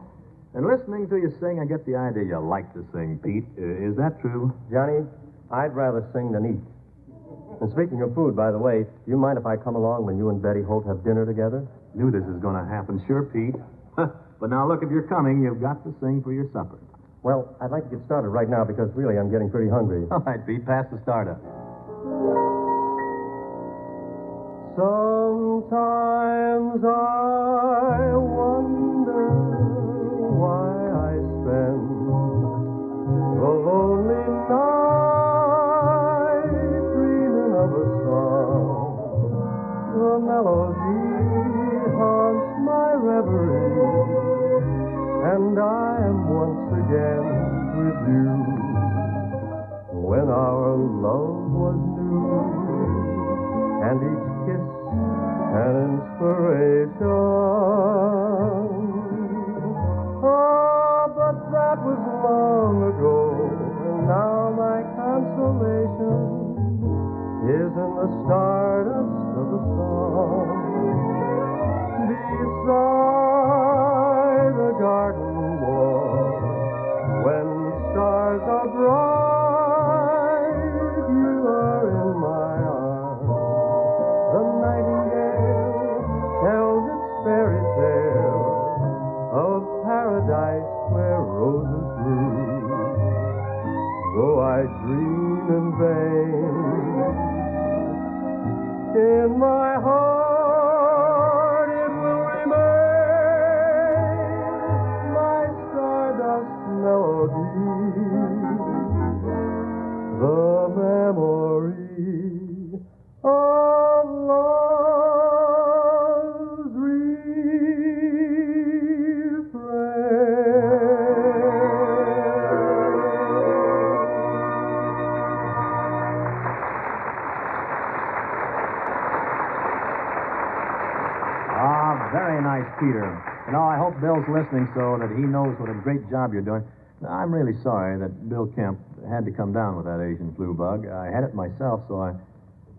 Speaker 14: And listening to you sing, I get the idea you like to sing, Pete. Is that true?
Speaker 21: Johnny, I'd rather sing than eat. And speaking of food, by the way, do you mind if I come along when you and Betty Holt have dinner together?
Speaker 14: Knew this is going to happen. Sure, Pete. But now, look, if you're coming, you've got to sing for your supper.
Speaker 21: Well, I'd like to get started right now because really I'm getting pretty hungry.
Speaker 14: All right, Pete, pass the starter.
Speaker 11: Sometimes I wonder why I spend the lonely night dreaming of a song. The melody haunts my reverie, and I am once again with you. When our love was new, and each kiss an inspiration. Ah, but that was long ago, and now my consolation is in the stardust of a song. Beside the garden wall, when stars are bright, you are in my arms. The nightingale tells its fairy tale of paradise where roses grew. Though I dream in vain, in my heart it will remain my stardust melody, the memory of love's
Speaker 14: Very nice, Peter. You know, I hope Bill's listening so that he knows what a great job you're doing. Now, I'm really sorry that Bill Kemp had to come down with that Asian flu bug. I had it myself, so I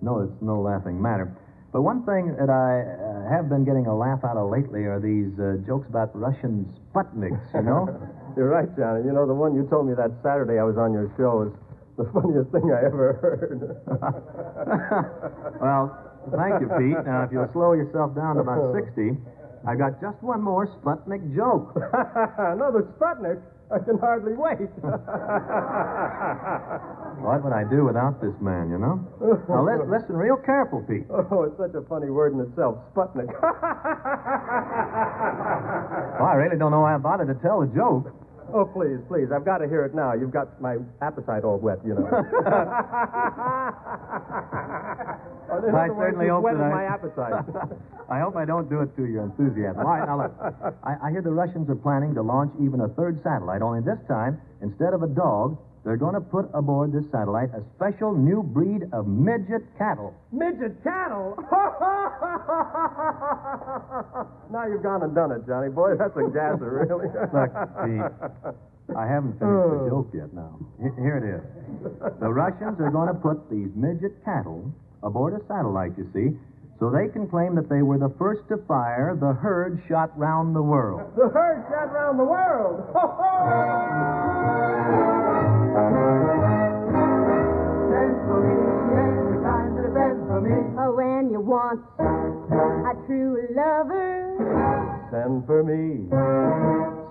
Speaker 14: know it's no laughing matter. But one thing that I have been getting a laugh out of lately are these jokes about Russian Sputniks, you know?
Speaker 21: You're right, Johnny. You know, the one you told me that Saturday I was on your show is the funniest thing I ever heard.
Speaker 14: Well, thank you, Pete. Now, if you'll slow yourself down to about 60, I've got just one more Sputnik joke.
Speaker 21: Another Sputnik? I can hardly wait.
Speaker 14: What would I do without this man, you know? Now, listen real careful, Pete.
Speaker 21: Oh, it's such a funny word in itself, Sputnik.
Speaker 14: Well, I really don't know why I bothered to tell the joke.
Speaker 21: Oh, please, please. I've got to hear it now. You've got my appetite all wet, you know.
Speaker 14: I certainly hope that
Speaker 21: my appetite.
Speaker 14: I hope I don't do it to your enthusiasm. All right, now look. I hear the Russians are planning to launch even a third satellite, only this time, instead of a dog, they're going to put aboard this satellite a special new breed of midget cattle.
Speaker 21: Midget cattle? Now you've gone and done it, Johnny. Boy, that's a gasser, really.
Speaker 14: Look, Pete, I haven't finished the joke yet now. Here it is. The Russians are going to put these midget cattle aboard a satellite, you see, so they can claim that they were the first to fire the herd shot round the world.
Speaker 21: The herd shot round the world?
Speaker 10: Send for me, every time that send for me.
Speaker 4: Oh, when you want a true lover,
Speaker 21: Send for me.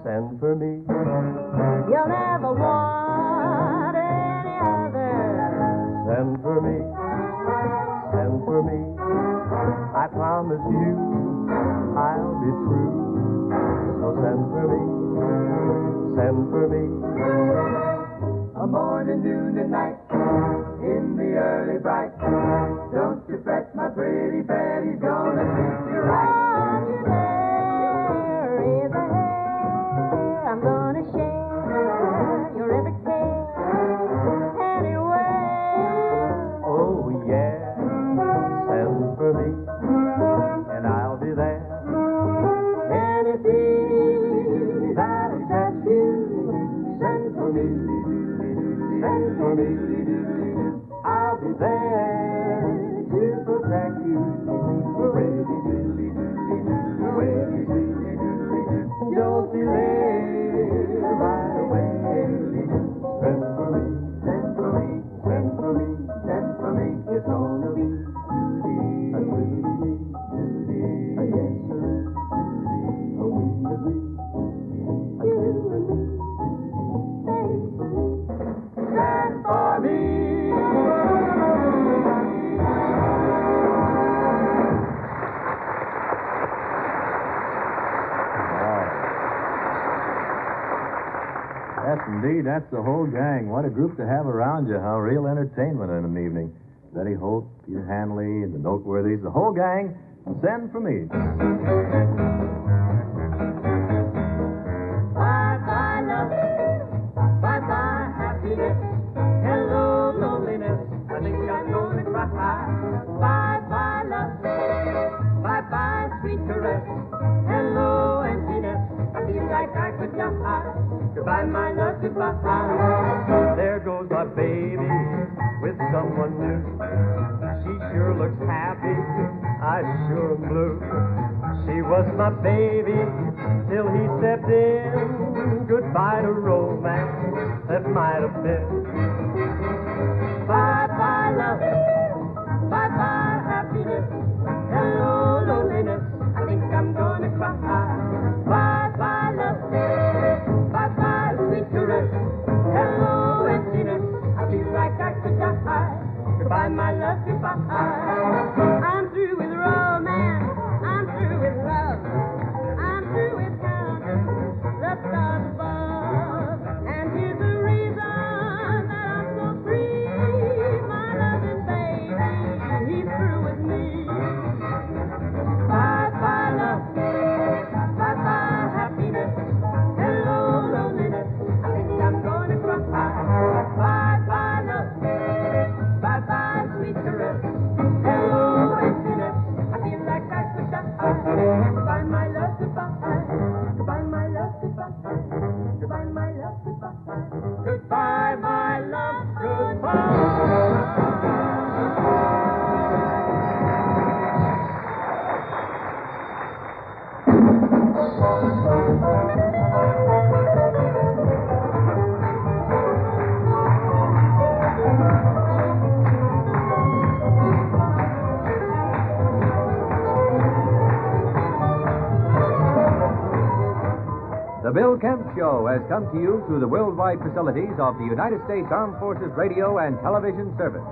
Speaker 21: Send for me.
Speaker 4: you'll never want any other.
Speaker 21: Send for me. Send for me. I promise you I'll be true. So send for me. Send for me.
Speaker 10: A morning, noon, and night, in the early bright. Don't you fret, my pretty Betty's gonna treat you right.
Speaker 4: There is a hair I'm gonna share your every care anywhere.
Speaker 21: Oh, yeah. Send for me. And I'll be there.
Speaker 10: Anything that'll touch you, send for me. Send for me.
Speaker 21: I'll be there.
Speaker 14: indeed. That's the whole gang. What a group to have around you, huh? Real entertainment in an evening. Betty Holt, Peter Hanley, and the Noteworthies, the whole gang. Send for me.
Speaker 10: Bye-bye, love. Bye-bye, happiness. Hello, loneliness. I think I'm gonna cry. Bye-bye, love. Bye-bye, sweet caress. Hello, emptiness. I feel like I could die. Goodbye, my love, goodbye.
Speaker 3: There goes my baby with someone new. She sure looks happy. I sure am blue. She was my baby till he stepped in. Goodbye to romance that might have been.
Speaker 10: Bye-bye, love. Bye-bye, happiness. Hello, loneliness. I think I'm gonna cry. Bye-bye, love. Bye-bye, sweet caress. Hello, emptiness. I feel like I could die. Goodbye, my love, goodbye. I'm through with romance. I'm through with love. I'm through with counting the stars above. And here's the reason that I'm so free. My loving baby, he's through with me. Bye-bye, love. Bye-bye, happiness. Hello, loneliness. I think I'm gonna cry. Bye-bye, love. Bye-bye, sweet caress. Hello, emptiness. I feel like I could die. Goodbye, my love, goodbye. Goodbye, my love, goodbye. Goodbye, my love, goodbye. Goodbye, my love, goodbye.
Speaker 6: The Bill Kemp Show has come to you through the worldwide facilities of the United States Armed Forces Radio and Television Service.